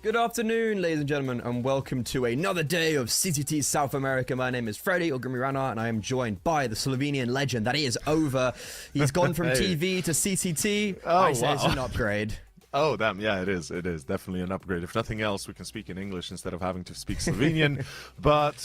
Good afternoon, ladies and gentlemen, and welcome to another day of CCT South America. My name is Freddy Ogrimirana, and I am joined by the Slovenian legend that is over. He's gone from TV to CCT. I say it's an upgrade. Oh, damn. Yeah, it is. It is definitely an upgrade. If nothing else, we can speak in English instead of having to speak Slovenian. But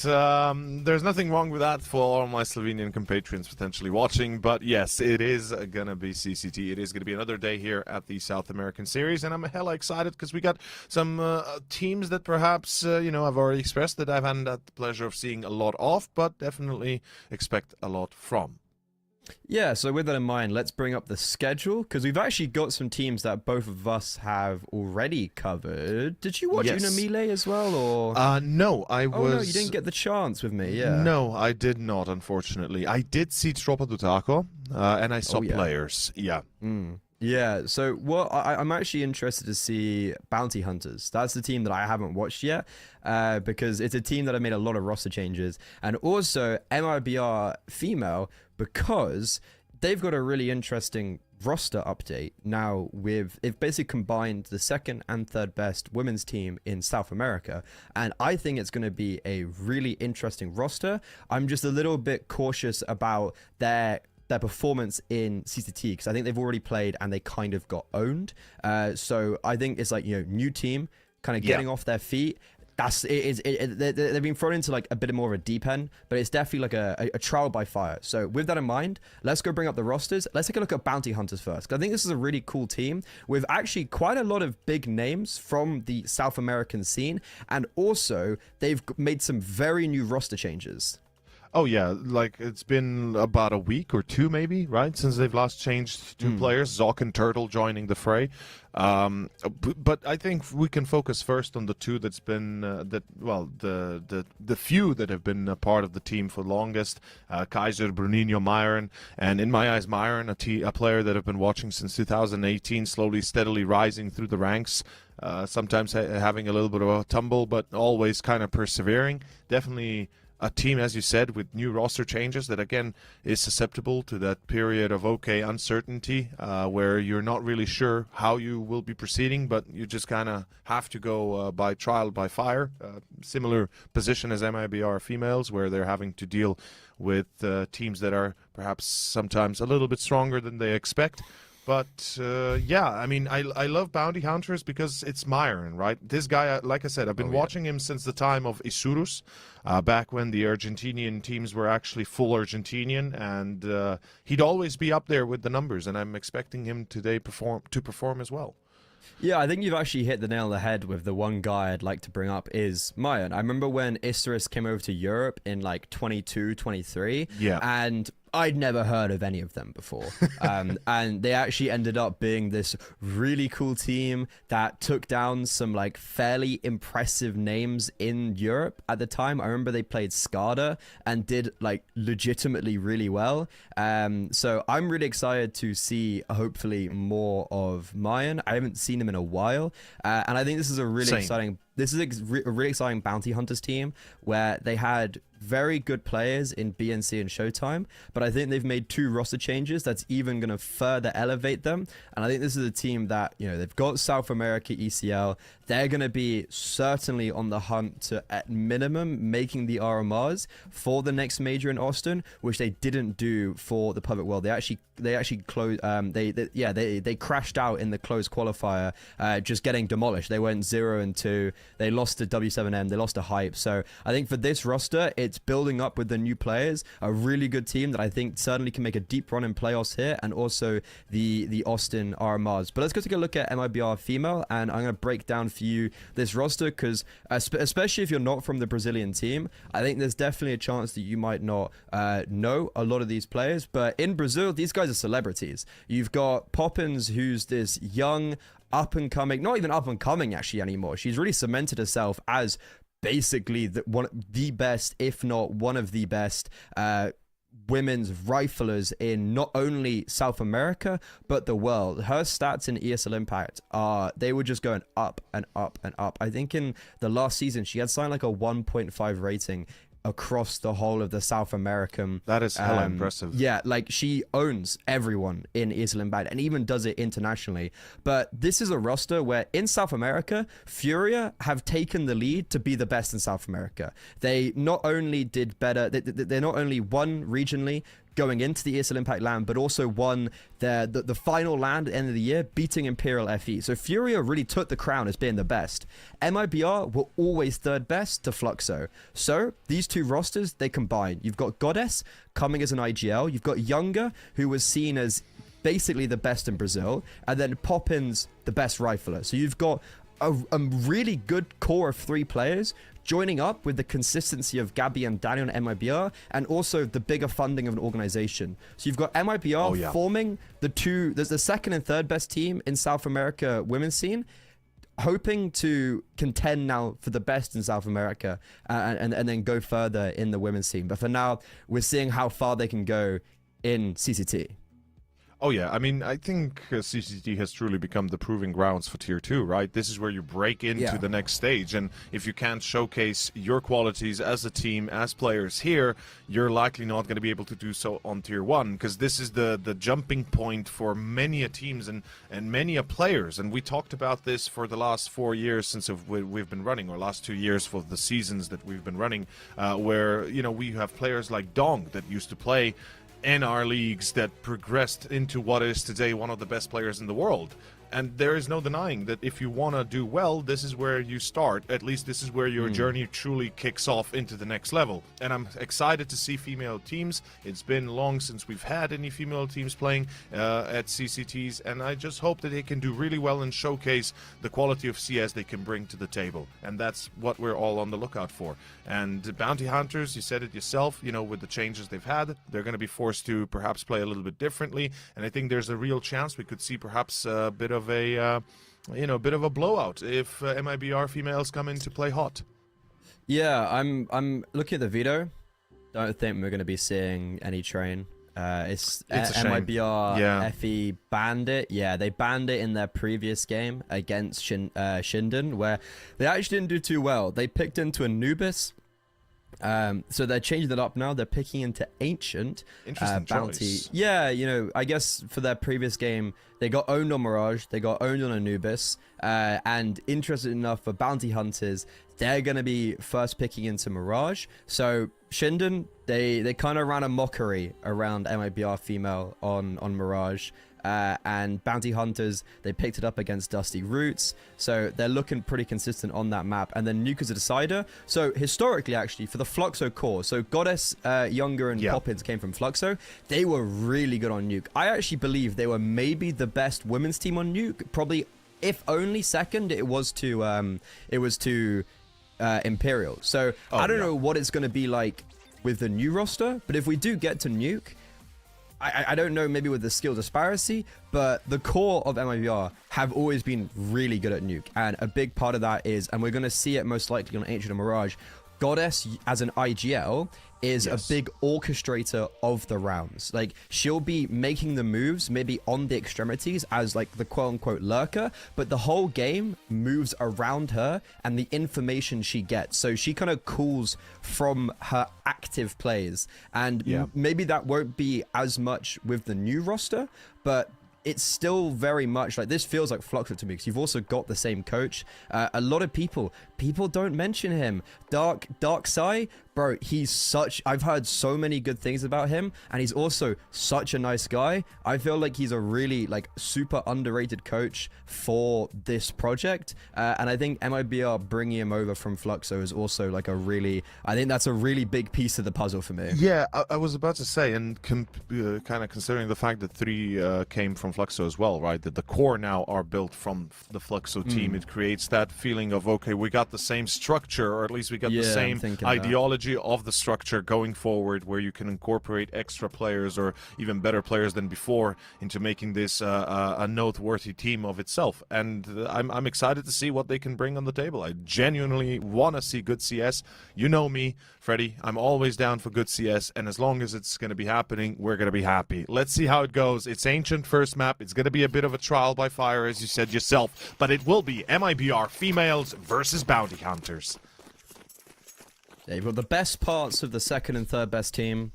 there's nothing wrong with that for all my Slovenian compatriots potentially watching. But yes, it is going to be CCT. It is going to be another day here at the South American Series. And I'm hella excited because we got some teams that perhaps, I've already expressed that I've had the pleasure of seeing a lot of, but definitely expect a lot from. Yeah, so with that in mind, let's bring up the schedule, because we've actually got some teams that both of us have already covered. Did you watch Una Mile as well, or? No, I was... Oh, no, you didn't get the chance with me, yeah. No, I did not, unfortunately. I did see Tropa do Taco, and I saw players, yeah. Yeah, so what I'm actually interested to see Bounty Hunters. That's the team that I haven't watched yet, because it's a team that have made a lot of roster changes, and also MIBR Female, because they've got a really interesting roster update now. They've basically combined the second and third best women's team in South America, and I think it's going to be a really interesting roster. I'm just a little bit cautious about their performance in CCT, because I think they've already played and they kind of got owned. So I think it's like, new team kind of getting off their feet. They've been thrown into like a bit more of a deep end, but it's definitely like a trial by fire. So with that in mind, let's go bring up the rosters. Let's take a look at Bounty Hunters first, because I think this is a really cool team with actually quite a lot of big names from the South American scene, and also they've made some very new roster changes. Oh, yeah, like it's been about a week or two maybe, right, since they've last changed two players, Zoc and Turtle joining the fray. But I think we can focus first on the two that's been, the few that have been a part of the team for longest, Kaiser, Bruninho, Myron, and in my eyes, Myron, a player that I've been watching since 2018, slowly, steadily rising through the ranks. Sometimes having a little bit of a tumble, but always kind of persevering. Definitely a team, as you said, with new roster changes that, again, is susceptible to that period of uncertainty, where you're not really sure how you will be proceeding, but you just kind of have to go by trial by fire. Similar position as MIBR Females, where they're having to deal with teams that are perhaps sometimes a little bit stronger than they expect. But, yeah, I mean, I love Bounty Hunters because it's Myron, right? This guy, like I said, I've been watching him since the time of Isurus, back when the Argentinian teams were actually full Argentinian, and he'd always be up there with the numbers, and I'm expecting him today to perform as well. Yeah, I think you've actually hit the nail on the head with the one guy I'd like to bring up is Mayan. I remember when Isurus came over to Europe in like 22, 23, and I'd never heard of any of them before. And they actually ended up being this really cool team that took down some like fairly impressive names in Europe at the time. I remember they played Skada and did like legitimately really well. So I'm really excited to see hopefully more of Mayan. I haven't seen him in a while. And I think this is a really exciting... This is a really exciting Bounty Hunters team where they had very good players in BNC and Showtime, but I think they've made two roster changes that's even going to further elevate them. And I think this is a team that, they've got South America ECL. They're going to be certainly on the hunt to, at minimum, making the RMRs for the next major in Austin, which they didn't do for the Public World. They actually closed. They crashed out in the closed qualifier, just getting demolished. They went 0-2. They lost to W7M. They lost to Hype. So I think for this roster, it's building up with the new players. A really good team that I think certainly can make a deep run in playoffs here, and also the Austin RMRs. But let's go take a look at MIBR Female, and I'm going to break down for you this roster, because especially if you're not from the Brazilian team, I think there's definitely a chance that you might not know a lot of these players. But in Brazil, these guys are celebrities. You've got Poppins, who's this young, up-and-coming, not even up-and-coming actually anymore. She's really cemented herself as basically the best, if not one of the best women's riflers in not only South America, but the world. Her stats in ESL Impact they were just going up and up and up. I think in the last season, she had signed like a 1.5 rating across the whole of the South American. That is hella impressive. Yeah, like she owns everyone in ESL Impact and even does it internationally. But this is a roster where in South America, Furia have taken the lead to be the best in South America. They not only did better, they not only won regionally going into the ESL Impact LAN, but also won the final LAN at the end of the year, beating Imperial FE. So Furia really took the crown as being the best. MIBR were always third best to Fluxo. So these two rosters, they combine. You've got Goddess coming as an IGL. You've got Younger, who was seen as basically the best in Brazil. And then Poppins, the best rifler. So you've got a really good core of 3 players joining up with the consistency of Gabby and Daniel and MIBR, and also the bigger funding of an organization. So you've got MIBR forming there's the second and third best team in South America women's scene, hoping to contend now for the best in South America and then go further in the women's scene. But for now, we're seeing how far they can go in CCT. Oh yeah, I mean, I think CCT has truly become the proving grounds for Tier 2, right? This is where you break into the next stage, and if you can't showcase your qualities as a team, as players here, you're likely not going to be able to do so on Tier 1, because this is the jumping point for many teams and many players, and we talked about this for the last 4 years since we've been running, or last 2 years for the seasons that we've been running, where, you know, we have players like Dong that used to play in our leagues that progressed into what is today one of the best players in the world. And there is no denying that if you want to do well, this is where you start. At least this is where your journey truly kicks off into the next level. And I'm excited to see female teams. It's been long since we've had any female teams playing at CCTs, and I just hope that they can do really well and showcase the quality of CS they can bring to the table. And that's what we're all on the lookout for. And Bounty Hunters, you said it yourself, you know, with the changes they've had, they're going to be forced to perhaps play a little bit differently. And I think there's a real chance we could see perhaps a bit of a bit of a blowout if MIBR females come in to play hot. Yeah, I'm looking at the Veto. Don't think we're going to be seeing any train. It's MIBR FE banned it. Yeah, they banned it in their previous game against Shinden, where they actually didn't do too well. They picked into Anubis. So they're changing it up now. They're picking into Ancient Bounty. Choice. Yeah, you know, I guess for their previous game, they got owned on Mirage, they got owned on Anubis, and interested enough for Bounty Hunters, they're going to be first picking into Mirage. So Shinden, they kind of ran a mockery around MIBR Female on Mirage. And Bounty Hunters, they picked it up against Dusty Roots. So they're looking pretty consistent on that map. And then Nuke is a decider. So historically, actually, for the Fluxo core, so Goddess, Younger, and Poppins came from Fluxo. They were really good on Nuke. I actually believe they were maybe the best women's team on Nuke. Probably, if only second, it was to Imperial. So I don't know what it's going to be like with the new roster. But if we do get to Nuke, I don't know, maybe with the skill disparity, but the core of MIBR have always been really good at Nuke. And a big part of that is, and we're going to see it most likely on Ancient and Mirage, Goddess as an IGL is a big orchestrator of the rounds. Like, she'll be making the moves maybe on the extremities as like the quote-unquote lurker, but the whole game moves around her and the information she gets. So she kind of calls from her active plays, and maybe that won't be as much with the new roster, but it's still very much like, this feels like Fluxo to me, because you've also got the same coach. A lot of people don't mention him. Dark Sai, bro, he's such, I've heard so many good things about him, and he's also such a nice guy. I feel like he's a really like super underrated coach for this project, and I think MIBR bringing him over from Fluxo is also like I think that's a really big piece of the puzzle for me. Yeah, I was about to say, and kind of considering the fact that 3 came from Fluxo as well, right? That the core now are built from the Fluxo team. It creates that feeling of, okay, we got the same structure, or at least we got the same ideology of the structure going forward, where you can incorporate extra players or even better players than before into making this a noteworthy team of itself. And I'm excited to see what they can bring on the table. I genuinely want to see good CS. You know me, Freddy, I'm always down for good CS, and as long as it's going to be happening, we're going to be happy. Let's see how it goes. It's Ancient first map. It's going to be a bit of a trial by fire, as you said yourself, but it will be MIBR Females versus Bounty Hunters. Yeah, you've got the best parts of the second and third best team.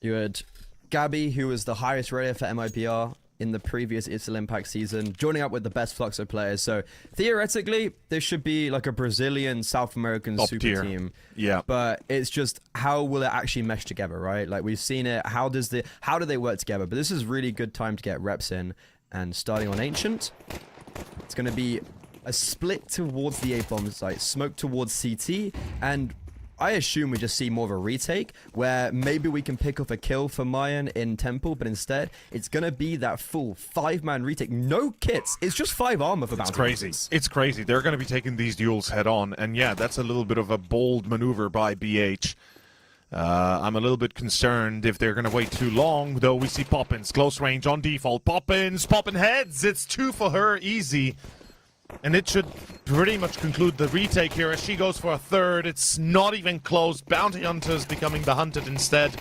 You had Gabby, who was the highest rater for MIBR in the previous Isil Impact season, joining up with the best Fluxo players. So theoretically, this should be like a Brazilian, South American Top super tier. team. Yeah. But it's just, how will it actually mesh together, right? Like, we've seen it. How do they work together? But this is really good time to get reps in. And starting on Ancient, it's going to be a split towards the A-bomb site, smoke towards CT, and I assume we just see more of a retake where maybe we can pick off a kill for Mayan in Temple, but instead it's going to be that full 5-man retake. No kits. It's just 5 armor for Bounty. It's crazy. It's crazy. They're going to be taking these duels head on. And yeah, that's a little bit of a bold maneuver by BH. I'm a little bit concerned if they're going to wait too long, though. We see Poppins, close range on default. Poppins, popping heads. It's 2 for her, easy. And it should pretty much conclude the retake here as she goes for a third. It's not even close. Bounty Hunters becoming the hunted instead.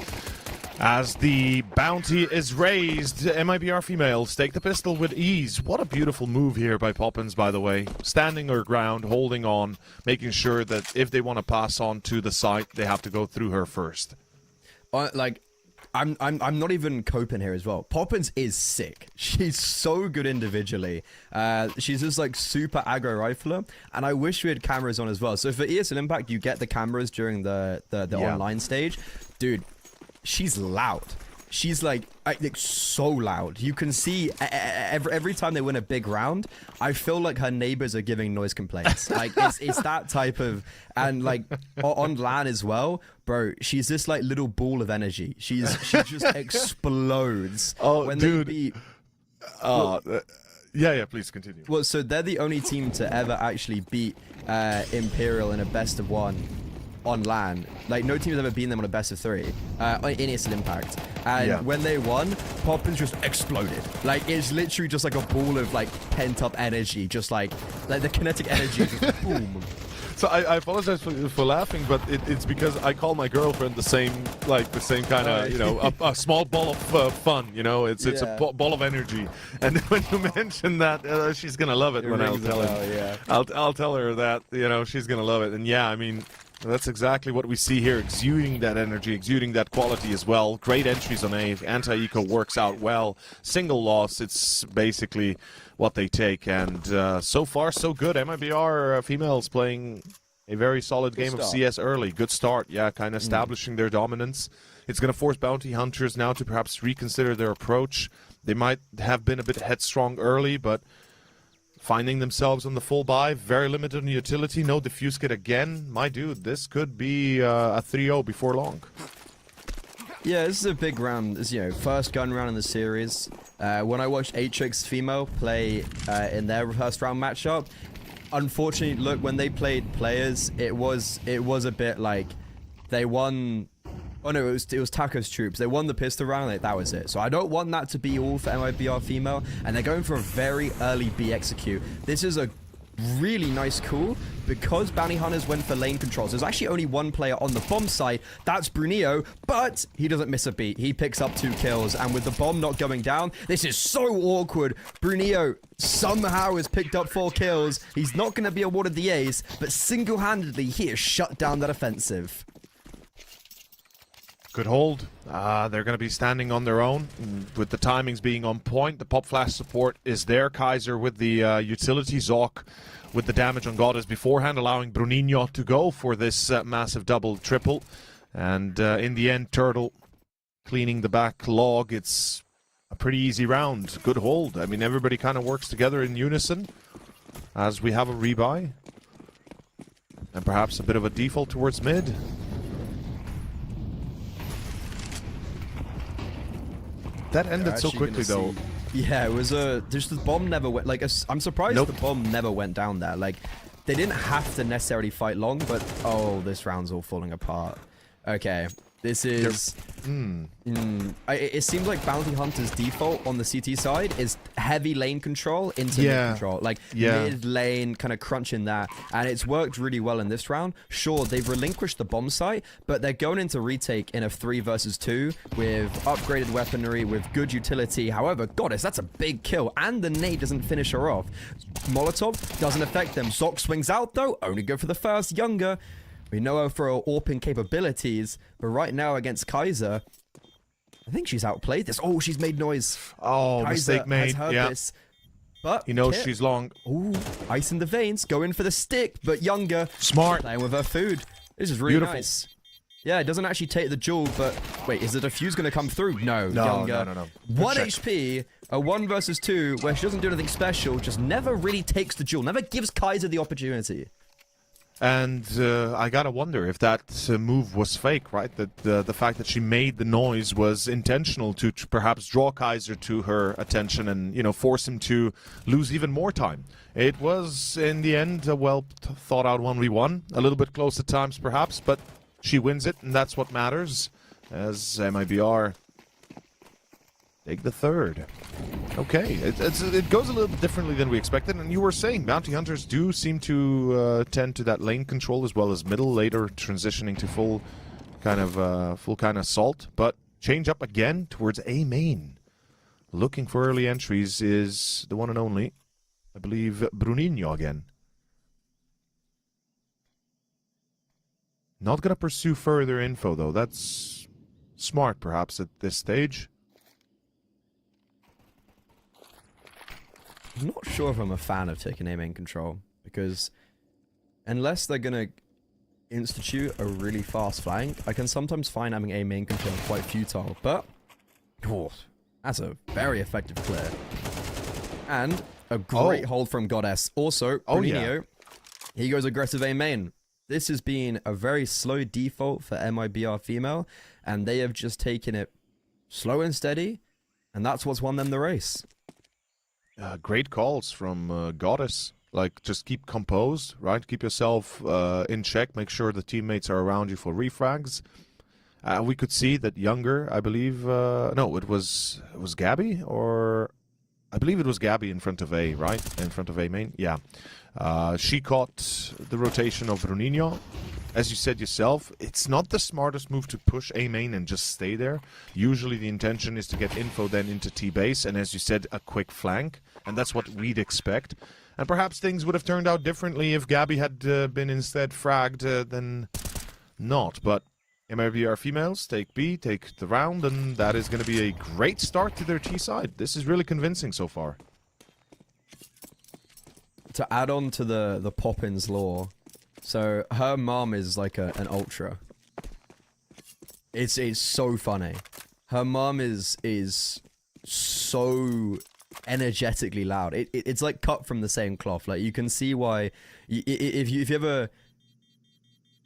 As the bounty is raised, MIBR Female take the pistol with ease. What a beautiful move here by Poppins, by the way. Standing her ground, holding on, making sure that if they want to pass on to the site, they have to go through her first. I'm not even coping here as well. Poppins is sick. She's so good individually. She's just like super aggro rifler, and I wish we had cameras on as well. So for ESL Impact, you get the cameras during the online stage. Dude, she's loud. She's like so loud. You can see every time they win a big round, I feel like her neighbors are giving noise complaints. Like it's that type of, and like on LAN as well, bro. She's this like little ball of energy. She just explodes. Oh, when dude. They beat, Yeah, please continue. well, so they're the only team to ever actually beat Imperial in a best of 1 on LAN. Like, no team has ever beaten them on a best of 3 in ESL Impact. And when they won, Poppins just exploded. Like, it's literally just like a ball of like pent up energy, just like the kinetic energy, just boom. So I apologize for laughing, but it's because I call my girlfriend the same kind of, you know, a small ball of fun, you know. It's a ball of energy. And when you mention that, she's gonna love it when I'll tell her. Yeah. I'll tell her that, you know, she's gonna love it. And yeah, I mean, that's exactly what we see here, exuding that energy, exuding that quality as well. Great entries on A. Anti-eco works out well. Single loss, it's basically what they take. And so far, so good. MIBR Females playing a very solid game of CS early. Good start, yeah, kind of establishing their dominance. It's going to force Bounty Hunters now to perhaps reconsider their approach. They might have been a bit headstrong early, but finding themselves on the full buy, very limited on utility, no diffuse kit again. My dude, this could be a 3-0 before long. Yeah, this is a big round. This, you know, first gun round in the series. When I watched Atrix Female play in their first round matchup, unfortunately, look, when they played players, it was a bit like they won. Oh no, it was Taco's troops. They won the pistol round, like, that was it. So I don't want that to be all for MIBR Female, and they're going for a very early B execute. This is a really nice call because Bounty Hunters went for lane controls. There's actually only one player on the bomb site, that's Brunillo, but he doesn't miss a beat. He picks up 2 kills, and with the bomb not going down, this is so awkward. Brunillo somehow has picked up 4 kills. He's not going to be awarded the ace, but single-handedly he has shut down that offensive. Good hold. They're going to be standing on their own with the timings being on point. The pop flash support is there. Kaiser with the utility. Zoc with the damage on Goddess beforehand, allowing Bruninho to go for this massive double-triple. And in the end, Turtle cleaning the back log. It's a pretty easy round. Good hold. I mean, everybody kind of works together in unison as we have a rebuy. And perhaps a bit of a default towards mid. That ended so quickly, though. Yeah, it was just the bomb never went. Like, I'm surprised the bomb never went down there. Like, they didn't have to necessarily fight long, but oh, this round's all falling apart. Okay, this is. It seems like Bounty Hunter's default on the CT side is heavy lane control into mid control, like mid lane kind of crunching that, and it's worked really well in this round. Sure, they've relinquished the bomb site, but they're going into retake in a 3 versus 2 with upgraded weaponry, with good utility. However, Goddess, that's a big kill, and the nade doesn't finish her off. Molotov doesn't affect them. Zoc swings out though, only go for the first. Younger We know her for her AWPing capabilities, but right now against Kaiser, I think she's outplayed this. Oh, she's made noise. Oh, Kaiser mistake made. has heard Yeah. this. But He knows Kit, she's long. ooh, ice in the veins, going for the stick, but Younger Smart. playing with her food. This is really Beautiful. nice. Yeah, it doesn't actually take the jewel, but wait, is the defuse going to come through? No, No, Younger. no. 1 check. HP, a 1 versus 2, where she doesn't do anything special, just never really takes the jewel, never gives Kaiser the opportunity. And I gotta wonder if that move was fake, right? That the fact that she made the noise was intentional to perhaps draw Kaiser to her attention and, you know, force him to lose even more time. It was, in the end, a well thought out 1v1. A little bit close at times, perhaps, but she wins it, and that's what matters. As MIBR take the third. Okay, it goes a little bit differently than we expected, and you were saying bounty hunters do seem to tend to that lane control as well as middle, later transitioning to full kind of assault, but change up again towards A main. Looking for early entries is the one and only, I believe, Bruninho again. Not gonna pursue further info though. That's smart perhaps at this stage. I'm not sure if I'm a fan of taking aim in control, because unless they're going to institute a really fast flank, I can sometimes find having aim in control quite futile, but oh, that's a very effective clear. And a great hold from Goddess. Also, Bruninho, he goes aggressive aim main. This has been a very slow default for MIBR Female, and they have just taken it slow and steady, and that's what's won them the race. Great calls from Goddess. Like, just keep composed, right? Keep yourself in check. Make sure the teammates are around you for refrags. We could see that Younger, I believe... no, it was Gabby, or... I believe it was Gabby in front of A, right? In front of A main, yeah. She caught the rotation of Bruninho. As you said yourself, it's not the smartest move to push A main and just stay there. Usually the intention is to get info then into T base, and as you said, a quick flank. And that's what we'd expect. And perhaps things would have turned out differently if Gabby had been instead fragged than not. But MIBR Females take B, take the round, and that is going to be a great start to their T side. This is really convincing so far. To add on to the Poppins lore, so her mom is like an ultra. It's so funny. Her mom is so energetically loud. It's like cut from the same cloth. Like, you can see why if you ever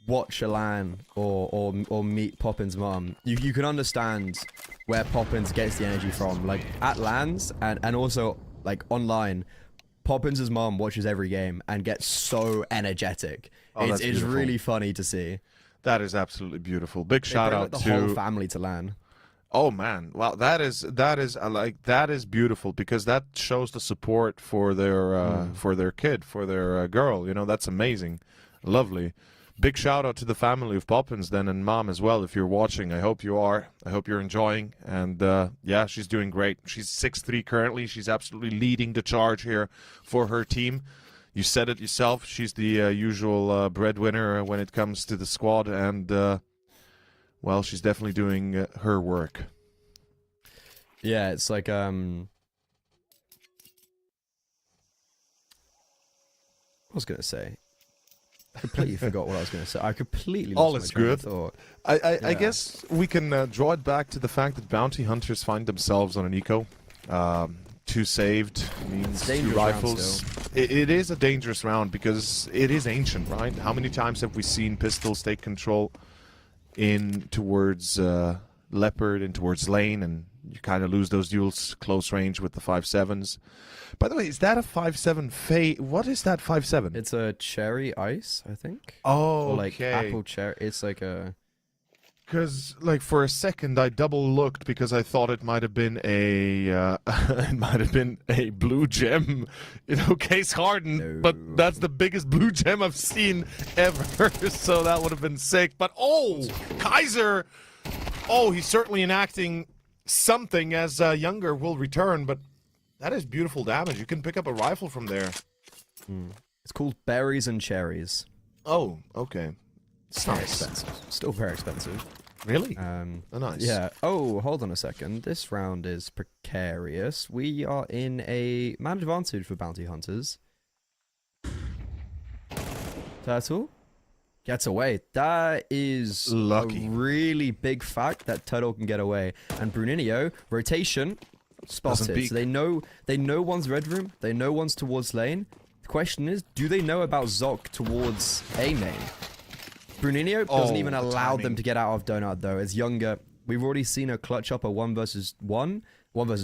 watch a LAN or meet Poppins' mom, you can understand where Poppins gets the energy from. Like, at LANs and also like online, Poppins' mom watches every game and gets so energetic. It's really funny to see. That is absolutely beautiful. Big shout out to to the whole family to LAN. Oh man, wow, that is beautiful, because that shows the support for their kid, for their girl. You know, that's amazing, lovely. Big shout out to the family of Poppins then, and mom as well. If you're watching, I hope you are. I hope you're enjoying. And yeah, she's doing great. She's 6'3" currently. She's absolutely leading the charge here for her team. You said it yourself. She's the usual breadwinner when it comes to the squad, and well, she's definitely doing her work. Yeah, it's like I was gonna say. I completely forgot what I was going to say. I completely lost all my is train good. of thought. I guess we can draw it back to the fact that bounty hunters find themselves on an eco. 2 saved means 2 rifles. It is a dangerous round because it is ancient, right? How many times have we seen pistols take control in towards Leopard and towards lane, and you kind of lose those duels close range with the 5.7s. By the way, is that a 5.7 What is that 5.7? It's a cherry ice, I think. Oh, or like okay. apple cherry. It's like a... Because, like, for a second, I double looked because I thought it might have been a blue gem, you know, case hardened. No. But that's the biggest blue gem I've seen ever, so that would have been sick. But oh, Kaiser! Oh, he's certainly enacting something, as Younger will return. But that is beautiful damage. You can pick up a rifle from there. It's called berries and cherries. Oh, okay. It's very nice. expensive. Still very expensive. Really? Oh, nice. Yeah. Oh, hold on a second. This round is precarious. We are in a man advantage for bounty hunters. Turtle gets away. That is Lucky. a really big fact that Turtle can get away. And Bruninho, rotation, spotted. So they know one's red room. They know one's towards lane. The question is, do they know about Zoc towards A main? Bruninho doesn't even allow them to get out of Donut though. As younger, we've already seen her clutch up a 1 versus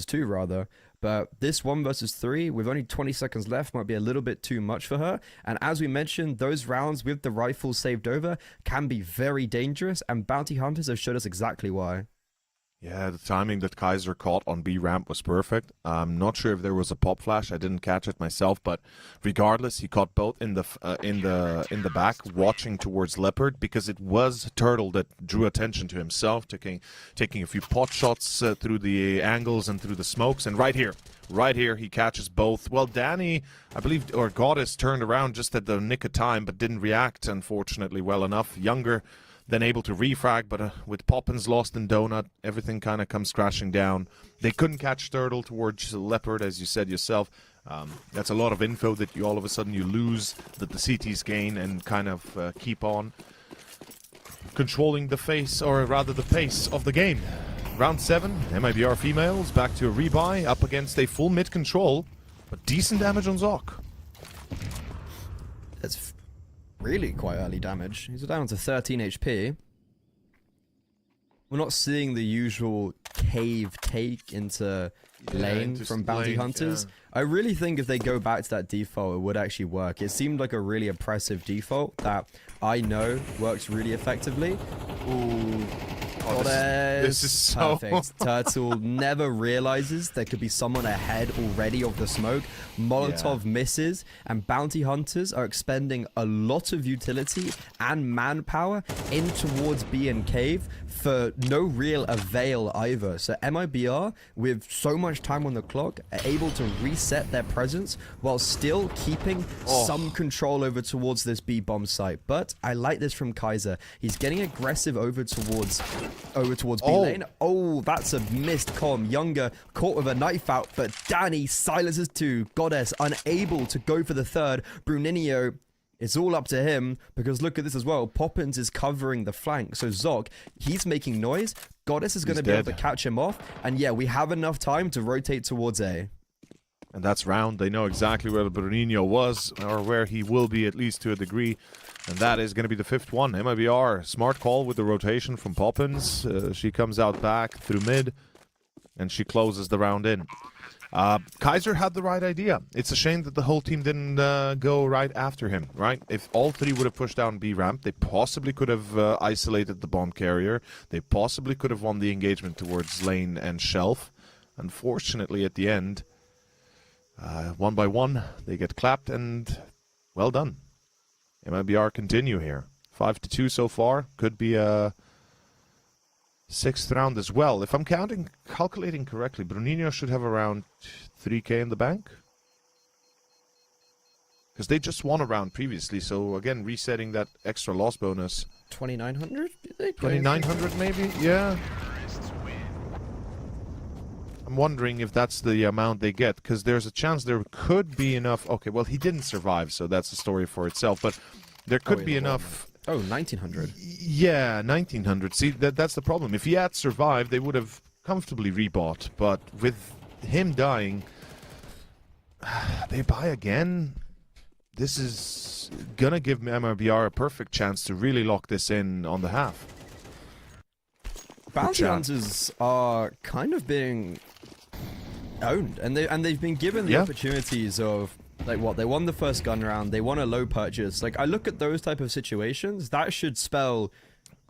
2 rather. But this 1 versus 3, with only 20 seconds left, might be a little bit too much for her. And as we mentioned, those rounds with the rifle saved over can be very dangerous, and bounty hunters have showed us exactly why. Yeah, the timing that Kaiser caught on B ramp was perfect. I'm not sure if there was a pop flash. I didn't catch it myself, but regardless, he caught both in the back, watching towards Leopard, because it was Turtle that drew attention to himself, taking a few pot shots through the angles and through the smokes. And right here, he catches both. Well, Danny, I believe, or Goddess turned around just at the nick of time, but didn't react, unfortunately, well enough. Younger then able to refrag, but with Poppins lost in Donut, everything kind of comes crashing down. They couldn't catch Turtle towards Leopard, as you said yourself. That's a lot of info that you all of a sudden you lose, that the CTs gain, and kind of keep on controlling the face, or rather the pace of the game. Round 7, MIBR Females back to a rebuy, up against a full mid control, but decent damage on Zoc. That's really quite early damage. He's down to 13 HP. We're not seeing the usual cave take into lane from bounty hunters. Yeah. I really think if they go back to that default, it would actually work. It seemed like a really oppressive default that I know works really effectively. Ooh. Oh, this is so perfect. Turtle never realizes there could be someone ahead already of the smoke. Molotov misses, and bounty hunters are expending a lot of utility and manpower in towards B and cave for no real avail either. So MIBR, with so much time on the clock, are able to reset their presence while still keeping some control over towards this B bomb site. But I like this from Kaiser. He's getting aggressive over towards B lane. Oh, that's a missed comm. Younger caught with a knife out, but Danny silences 2. Goddess unable to go for the third. Bruninho, it's all up to him, because look at this as well. Poppins is covering the flank. So Zoc, he's making noise. Goddess is going to be able to catch him off. And yeah, we have enough time to rotate towards A. And that's round. They know exactly where Bruninho was, or where he will be, at least to a degree. And that is going to be the 5th one. MIBR, smart call with the rotation from Poppins. She comes out back through mid, and she closes the round in. Kaiser had the right idea. It's a shame that the whole team didn't go right after him, right? If all 3 would have pushed down B ramp, they possibly could have isolated the bomb carrier. They possibly could have won the engagement towards lane and shelf. Unfortunately, at the end, 1 by 1, they get clapped, and well done. MIBR continue here. 5-2 so far. Could be a 6th round as well. If I'm calculating correctly, Bruninho should have around 3k in the bank. Because they just won a round previously, so again, resetting that extra loss bonus. 2,900? 2,900 maybe? Yeah. I'm wondering if that's the amount they get, because there's a chance there could be enough. Okay, well, he didn't survive, so that's a story for itself, but there could be enough. Oh, 1,900. Yeah, 1,900. See, that's the problem. If he had survived, they would have comfortably rebought, but with him dying, they buy again. This is gonna give MIBR a perfect chance to really lock this in on the half. Bounty hunters are kind of being owned, and they've been given the opportunities of, like, what, they won the first gun round, they won a low purchase. Like, I look at those type of situations, that should spell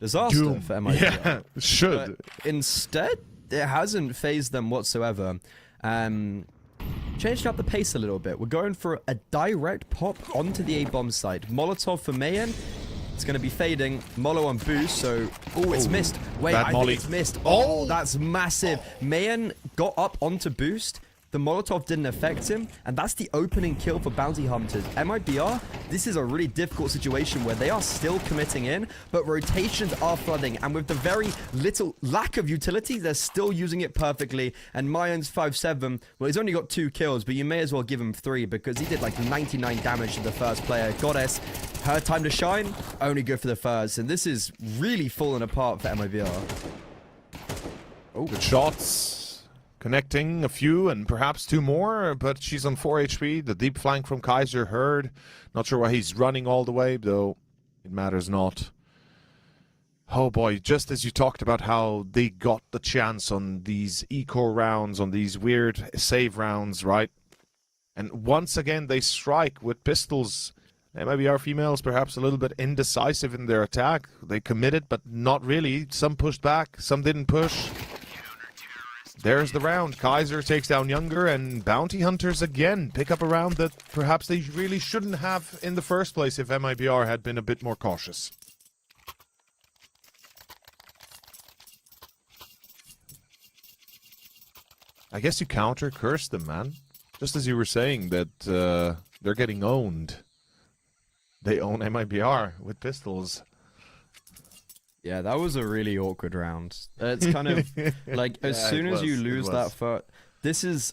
disaster Doom. for MIBR. Yeah, it should. But instead, it hasn't phased them whatsoever. Changing up the pace a little bit. We're going for a direct pop onto the A-bomb site. Molotov for Mayan. It's going to be fading. Molo on boost, so... Oh, it's missed. Wait, I think it's missed. Oh, that's massive. Mayan got up onto boost. The Molotov didn't affect him, and that's the opening kill for bounty hunters. MIBR this is a really difficult situation where they are still committing in, but rotations are flooding, and with the very little lack of utility, they're still using it perfectly. And Mayon's 5-7, well, he's only got 2 kills, but you may as well give him 3 because he did like 99 damage to the first player. Goddess, her time to shine, only good for the first, and this is really falling apart for MIBR. Oh, good shots. Connecting a few and perhaps 2 more, but she's on 4 HP. The deep flank from Kaiser heard. Not sure why he's running all the way, though it matters not. Oh boy, just as you talked about how they got the chance on these eco rounds, on these weird save rounds, right? And once again, they strike with pistols. MIBR Females perhaps a little bit indecisive in their attack. They committed, but not really. Some pushed back, some didn't push. There's the round. Kaiser takes down Younger, and Bounty Hunters again pick up a round that perhaps they really shouldn't have in the first place if MIBR had been a bit more cautious. I guess you curse them, man. Just as you were saying that they're getting owned. They own MIBR with pistols. Yeah, that was a really awkward round. It's kind of like as soon as you lose that first, this is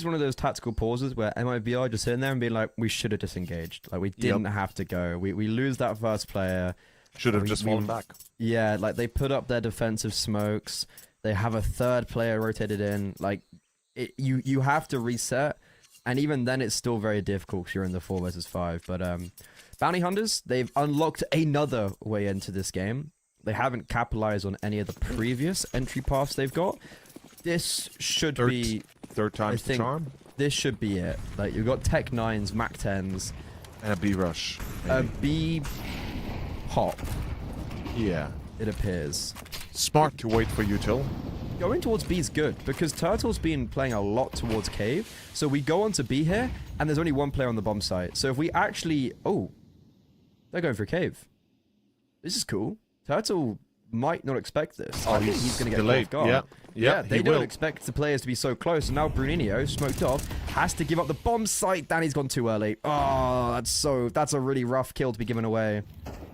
one of those tactical pauses where MIBR just sitting there and being like, we should have disengaged. Like we didn't have to go. We lose that first player. Should have just fallen back. Yeah, like they put up their defensive smokes. They have a 3rd player rotated in. Like you have to reset, and even then it's still very difficult because you're in the 4 versus 5. But Bounty Hunters, they've unlocked another way into this game. They haven't capitalized on any of the previous entry paths they've got. This should be... Third time's the charm? This should be it. Like, you've got Tech 9s, Mac 10s. And a B rush. A B pop. Yeah. It appears. Smart to wait for Util. Going towards B is good, because Turtle's been playing a lot towards Cave. So we go on to B here, and there's only 1 player on the bomb site. So if we actually... Oh. They're going for Cave. This is cool. Turtle might not expect this. I think he's going to get delayed. Guard. Yeah, they don't expect the players to be so close. And now Bruninho, smoked off, has to give up the bomb site. Danny's gone too early. Oh, that's a really rough kill to be given away.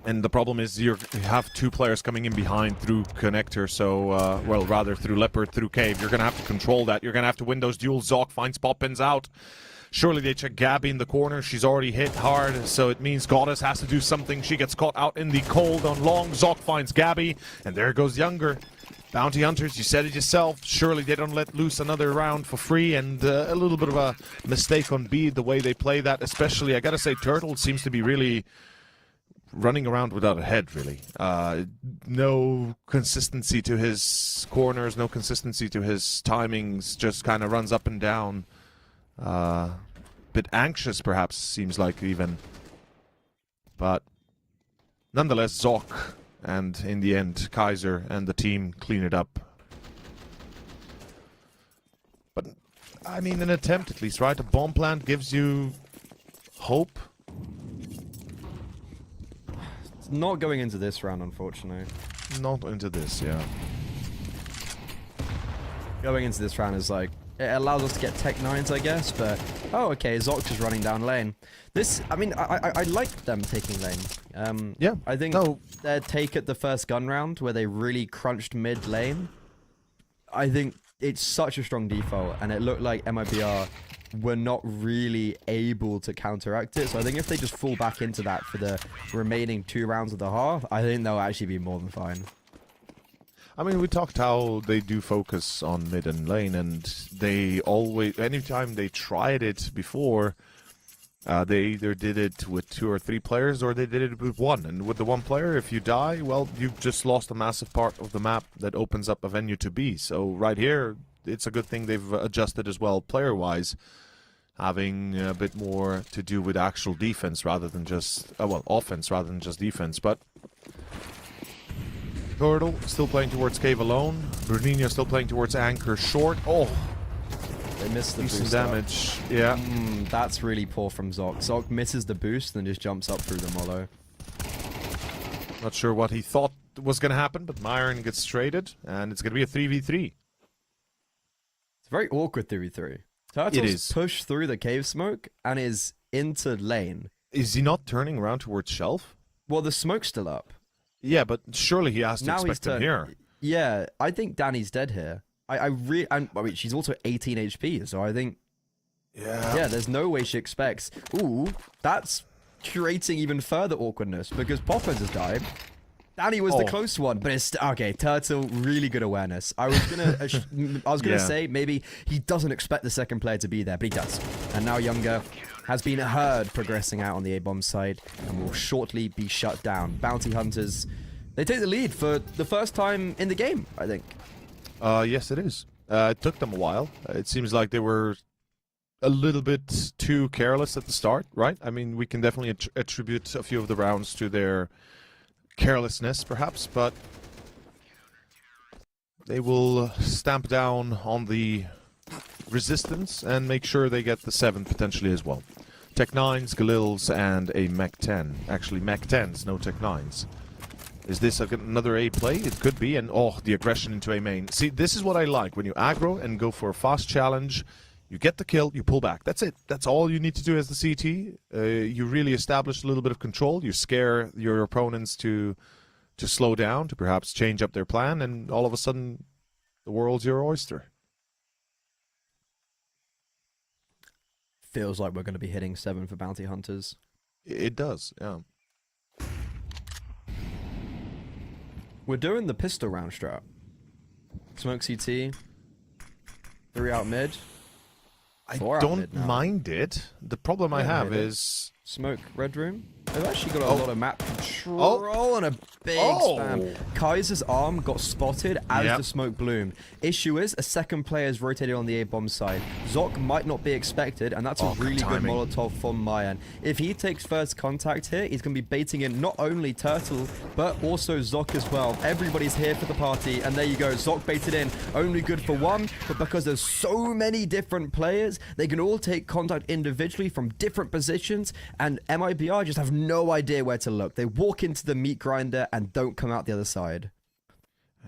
And the problem is you have 2 players coming in behind through Connector, so, well, rather through Leopard, through Cave. You're going to have to control that. You're going to have to win those duels. Zoc finds pop pins out. Surely they check Gabby in the corner. She's already hit hard, so it means Goddess has to do something. She gets caught out in the cold on long. Zoc finds Gabby, and there goes Younger. Bounty Hunters, you said it yourself. Surely they don't let loose another round for free, and a little bit of a mistake on B, the way they play that. Especially, I gotta say, Turtle seems to be really running around without a head, really. No consistency to his corners, no consistency to his timings, just kind of runs up and down. Bit anxious, perhaps, seems like, even. But nonetheless, Zoc, and in the end, Kaiser and the team clean it up. But, I mean, an attempt at least, right? A bomb plant gives you hope. It's not going into this round, unfortunately. Not into this, yeah. Going into this round is like, it allows us to get Tech 9s, I guess, but... Oh, okay, Zoc is running down lane. This, I mean, I like them taking lane. Yeah. I think their take at the first gun round, where they really crunched mid lane, I think it's such a strong default, and it looked like MIBR were not really able to counteract it, so I think if they just fall back into that for the remaining 2 rounds of the half, I think they'll actually be more than fine. I mean, we talked how they do focus on mid and lane, and they always, anytime they tried it before, they either did it with 2 or 3 players, or they did it with 1. And with the 1 player, if you die, well, you've just lost a massive part of the map that opens up a venue to be. So right here, it's a good thing they've adjusted as well, player-wise, having a bit more to do with actual defense rather than just, well, offense rather than just defense. But Turtle still playing towards Cave alone. Bruninho still playing towards Anchor short. Oh, they missed the decent boost damage. Yeah. That's really poor from Zoc. Zoc misses the boost and just jumps up through the mollo. Not sure what he thought was going to happen, but Myron gets traded, and it's going to be a 3v3. It's a very awkward 3v3. Turtle's pushed through the cave smoke and is into lane. Is he not turning around towards Shelf? Well, the smoke's still up. Yeah, but surely he has to Now expect him here. Yeah, I think Danny's dead here. I mean, she's also 18 HP, so I think... Yeah, there's no way she expects... Ooh, that's creating even further awkwardness, because Poppins has died. Danny was the close one, but it's... Okay, Turtle, really good awareness. I was gonna say, maybe he doesn't expect the second player to be there, but he does. And now Younger has been heard progressing out on the A-bomb side, and will shortly be shut down. Bounty Hunters, they take the lead for the first time in the game, I think. Yes, it is. It took them a while. It seems like they were a little bit too careless at the start, right? I mean, we can definitely attribute a few of the rounds to their carelessness, perhaps, but they will stamp down on the resistance and make sure they get the 7 potentially as well. Tech 9s, Galils, and a Mech 10. Actually, Mech 10s, no Tech 9s. Is this another A play? It could be, and the aggression into A main. See, this is what I like. When you aggro and go for a fast challenge, you get the kill, you pull back. That's it. That's all you need to do as the CT. You really establish a little bit of control. You scare your opponents to slow down, to perhaps change up their plan, and all of a sudden, the world's your oyster. Feels like we're going to be hitting 7 for Bounty Hunters. It does, yeah. We're doing the pistol round strat. Smoke CT. 3 out mid. I don't mind it. The problem I have is... Smoke red room. They've actually got a lot of map control and a big spam. Kaiser's arm got spotted as the smoke bloomed. Issue is, a second player is rotated on the A-bomb side. Zoc might not be expected, and that's a really good Molotov from Mayan. If he takes first contact here, he's going to be baiting in not only Turtle, but also Zoc as well. Everybody's here for the party, and there you go. Zoc baited in. Only good for one, but because there's so many different players, they can all take contact individually from different positions, and MIBR just have no idea where to look. They walk into the meat grinder and don't come out the other side.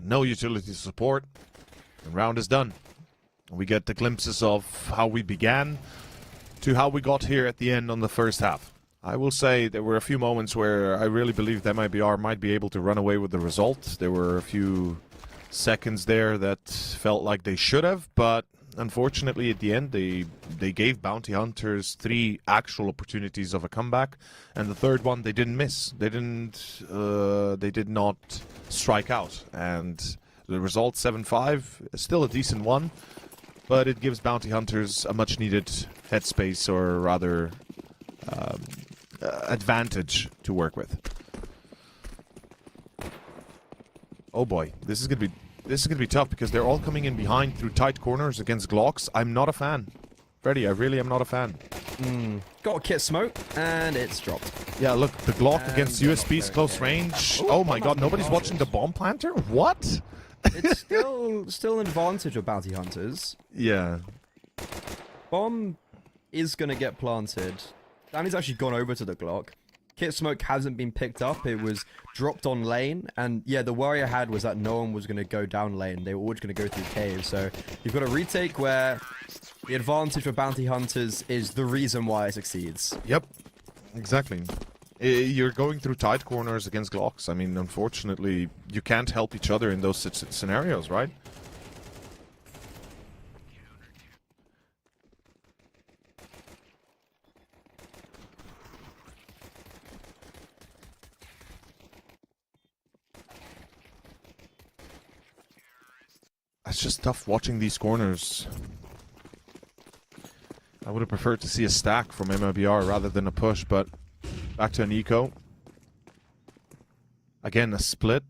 No utility support. The round is done. We get the glimpses of how we began to how we got here at the end on the first half. I will say there were a few moments where I really believed MIBR might be able to run away with the result. There were a few seconds there that felt like they should have, but unfortunately, at the end, they gave Bounty Hunters 3 actual opportunities of a comeback, and the third one they didn't miss. They did not strike out, and the result 7-5 is still a decent one, but it gives Bounty Hunters a much-needed headspace, or rather, advantage to work with. Oh boy, this is gonna be tough because they're all coming in behind through tight corners against Glocks. I'm not a fan. Freddy, I really am not a fan. Got a kit smoke, and it's dropped. Yeah, look, the Glock against USB's close range. Oh my god, nobody's watching the bomb planter? What? It's still an advantage of Bounty Hunters. Yeah. Bomb is going to get planted. Danny's actually gone over to the Glock. Kit smoke hasn't been picked up. It was dropped on lane. And yeah, the worry I had was that no one was going to go down lane. They were always going to go through cave. So you've got a retake where the advantage for Bounty Hunters is the reason why it succeeds. Yep, exactly. You're going through tight corners against Glocks. I mean, unfortunately, you can't help each other in those scenarios, right? It's just tough watching these corners. I would have preferred to see a stack from MIBR rather than a push, but back to an eco. Again, a split.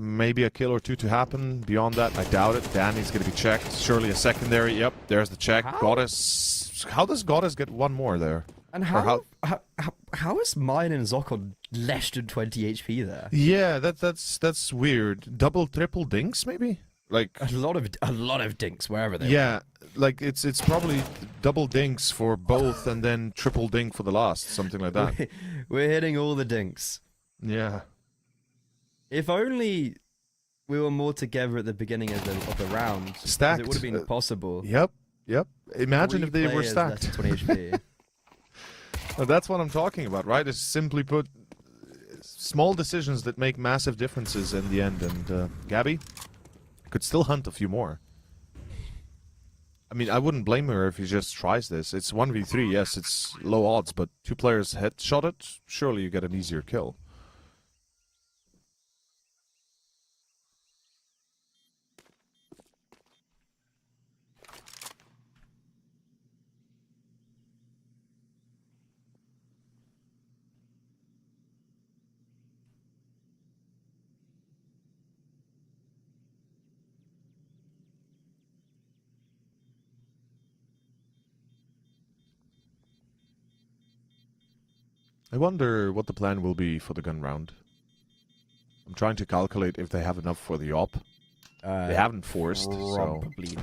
Maybe a kill or two to happen. Beyond that, I doubt it. Danny's going to be checked. Surely a secondary. Yep, there's the check. Goddess. How does Goddess get one more there? And how is mine and Zoc on less than 20 HP there? Yeah, that's weird. Double, triple dinks, maybe? Like a lot of dinks wherever they are. Yeah, like it's probably double dinks for both and then triple dink for the last, something like that. We're hitting all the dinks. Yeah. If only we were more together at the beginning of the round. Stacked. It would have been possible. Yep. Imagine if they were stacked. Less than 20 HP. That's what I'm talking about, right? It's simply put, small decisions that make massive differences in the end. And Gabby could still hunt a few more. I mean, I wouldn't blame her if he just tries this. It's 1v3, yes, it's low odds, but 2 players headshot it, surely you get an easier kill. I wonder what the plan will be for the gun round. I'm trying to calculate if they have enough for the op. They haven't forced, probably so...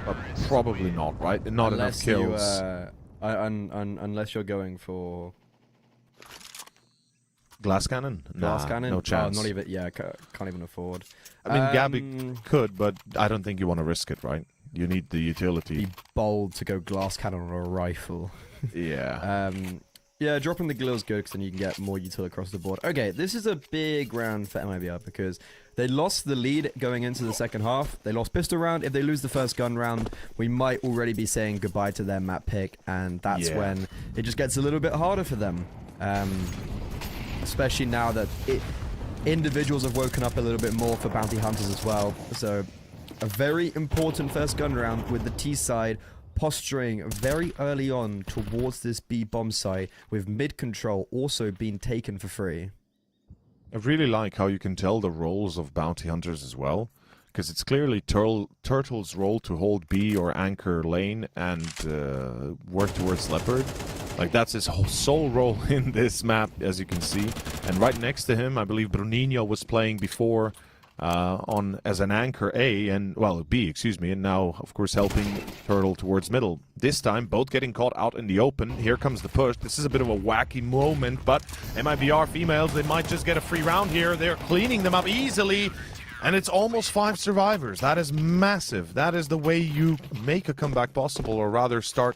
not. Probably not, right? Not unless enough kills. Unless you're going for... Glass cannon? Glass cannon? No chance. Oh, not even, yeah, can't even afford. I mean, Gabby could, but I don't think you want to risk it, right? You need the utility. Be bold to go glass cannon on a rifle. Yeah. Yeah, dropping the glue is good because then you can get more util across the board. Okay, this is a big round for MIBR because they lost the lead going into the second half. They lost pistol round. If they lose the first gun round, we might already be saying goodbye to their map pick, and that's when it just gets a little bit harder for them. Especially now that individuals have woken up a little bit more for bounty hunters as well. So a very important first gun round with the T side posturing very early on towards this B bomb site, with mid control also being taken for free. I really like how you can tell the roles of bounty hunters as well, because it's clearly Turtle's role to hold B or anchor lane and work towards Leopard. Like, that's his whole sole role in this map, as you can see. And right next to him, I believe Bruninho was playing before as an anchor A, and well, B, excuse me, and now of course helping Turtle towards middle. This time both getting caught out in the open. Here comes the push. This is a bit of a wacky moment, but MIBR Females, they might just get a free round here. They're cleaning them up easily, and it's almost 5 survivors. That is massive. That is the way you make a comeback possible, or rather start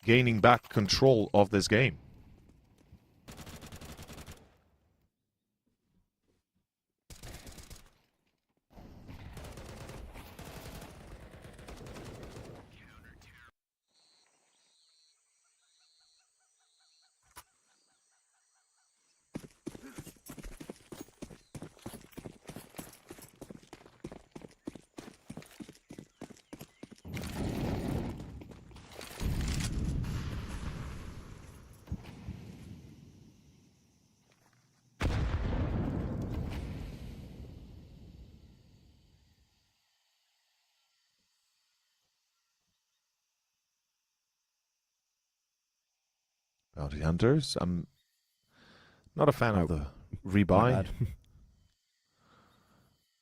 gaining back control of this game. Bounty hunters. I'm not a fan of the rebuy.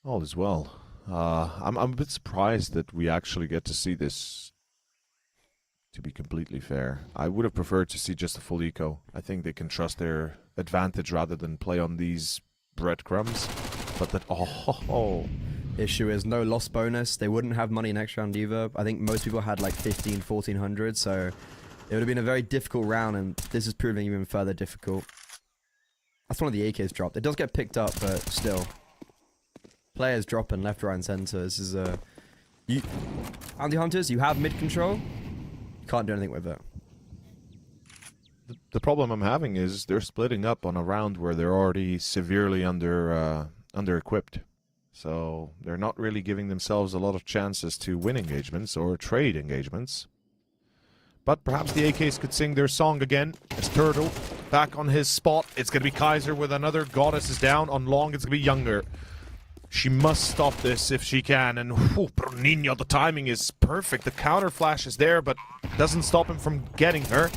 All is well. I'm a bit surprised that we actually get to see this, to be completely fair. I would have preferred to see just a full eco. I think they can trust their advantage rather than play on these breadcrumbs. But that... Issue is no loss bonus. They wouldn't have money next round either. I think most people had like 1400, so it would have been a very difficult round, and this is proving even further difficult. That's one of the AKs dropped. It does get picked up, but still. Players dropping left, right, and center. This is a... Bounty hunters, you have mid-control. You can't do anything with it. The problem I'm having is they're splitting up on a round where they're already severely under-equipped. So they're not really giving themselves a lot of chances to win engagements or trade engagements. But perhaps the AKs could sing their song again. It's Turtle back on his spot. It's going to be Kaiser with another Goddess is down. On long, it's going to be Younger. She must stop this if she can. And Bruninho, the timing is perfect. The counter flash is there, but doesn't stop him from getting her.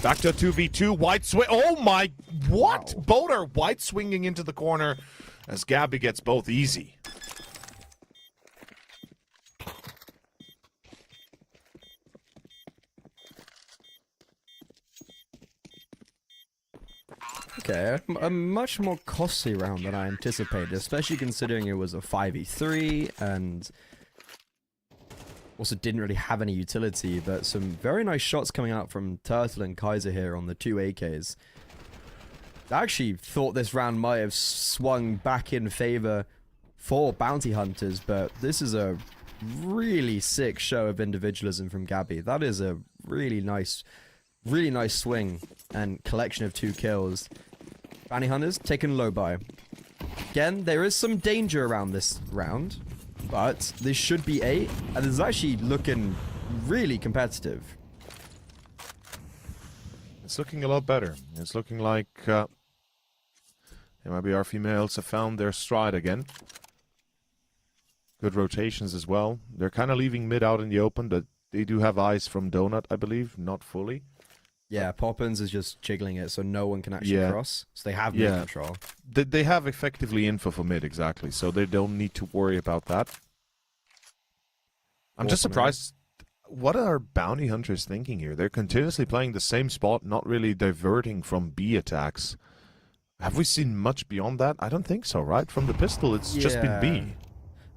Back to a 2v2. White swing. Oh my... What? Wow. Both are white swinging into the corner as Gabby gets both easy. Okay, a much more costly round than I anticipated, especially considering it was a 5v3 and... also didn't really have any utility, but some very nice shots coming out from Turtle and Kaiser here on the 2 AKs. I actually thought this round might have swung back in favor for Bounty Hunters, but this is a really sick show of individualism from Gabby. That is a really nice swing and collection of 2 kills. Bounty Hunters taken low by. Again, there is some danger around this round, but this should be 8, and this is actually looking really competitive. It's looking a lot better. It's looking like MIBR Females have found their stride again. Good rotations as well. They're kind of leaving mid out in the open, but they do have eyes from Donut, I believe, not fully. Yeah, Poppins is just jiggling it so no one can actually cross. So they have mid control. They have effectively info for mid, exactly, so they don't need to worry about that. I'm just surprised. What are Bounty Hunters thinking here? They're continuously playing the same spot, not really diverting from B attacks. Have we seen much beyond that? I don't think so, right? From the pistol, it's just been B.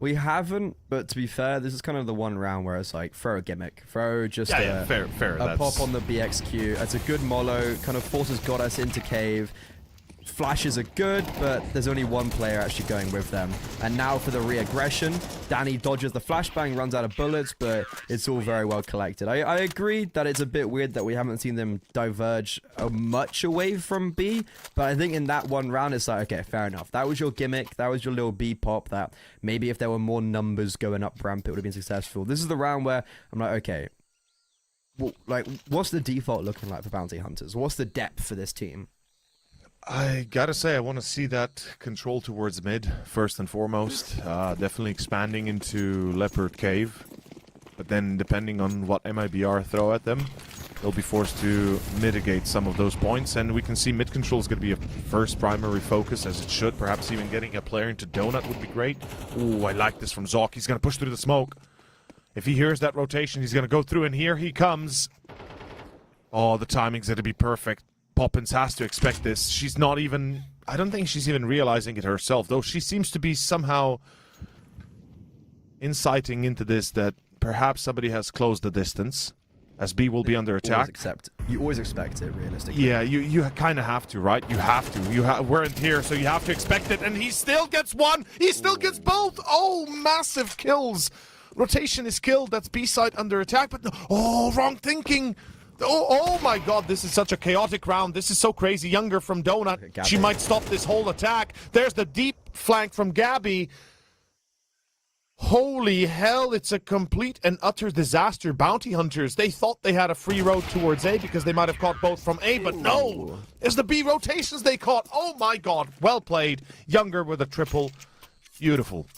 We haven't, but to be fair, this is kind of the one round where it's like, throw a gimmick. Throw just fair. A pop on the BXQ. It's a good mollo, kind of forces Goddess into cave. Flashes are good, but there's only one player actually going with them. And now for the re-aggression, Danny dodges the flashbang, runs out of bullets, but it's all very well collected. I agree that it's a bit weird that we haven't seen them diverge much away from B, but I think in that one round, it's like, okay, fair enough. That was your gimmick. That was your little B pop that maybe if there were more numbers going up ramp, it would have been successful. This is the round where I'm like, okay, well, like, what's the default looking like for Bounty Hunters? What's the depth for this team? I gotta say, I want to see that control towards mid, first and foremost. Definitely expanding into Leopard Cave. But then, depending on what MIBR throw at them, they'll be forced to mitigate some of those points. And we can see mid control is going to be a first primary focus, as it should. Perhaps even getting a player into Donut would be great. Ooh, I like this from Zoc. He's going to push through the smoke. If he hears that rotation, he's going to go through, and here he comes. Oh, the timing's going to be perfect. Poppins has to expect this. She's not even... I don't think she's even realizing it herself, though she seems to be somehow inciting into this that perhaps somebody has closed the distance, as B will be under attack. You always expect it, realistically. Yeah, you kind of have to, right? You have to. You weren't here, so you have to expect it, and he still gets one! He still gets both! Oh, massive kills! Rotation is killed, that's B side under attack, but... Oh, wrong thinking! Oh my god, this is such a chaotic round. This is so crazy. Younger from Donut. She might stop this whole attack. There's the deep flank from Gabby. Holy hell, it's a complete and utter disaster. Bounty Hunters, they thought they had a free road towards A because they might have caught both from A, but no! It's the B rotations they caught. Oh my god, well played. Younger with a triple. Beautiful.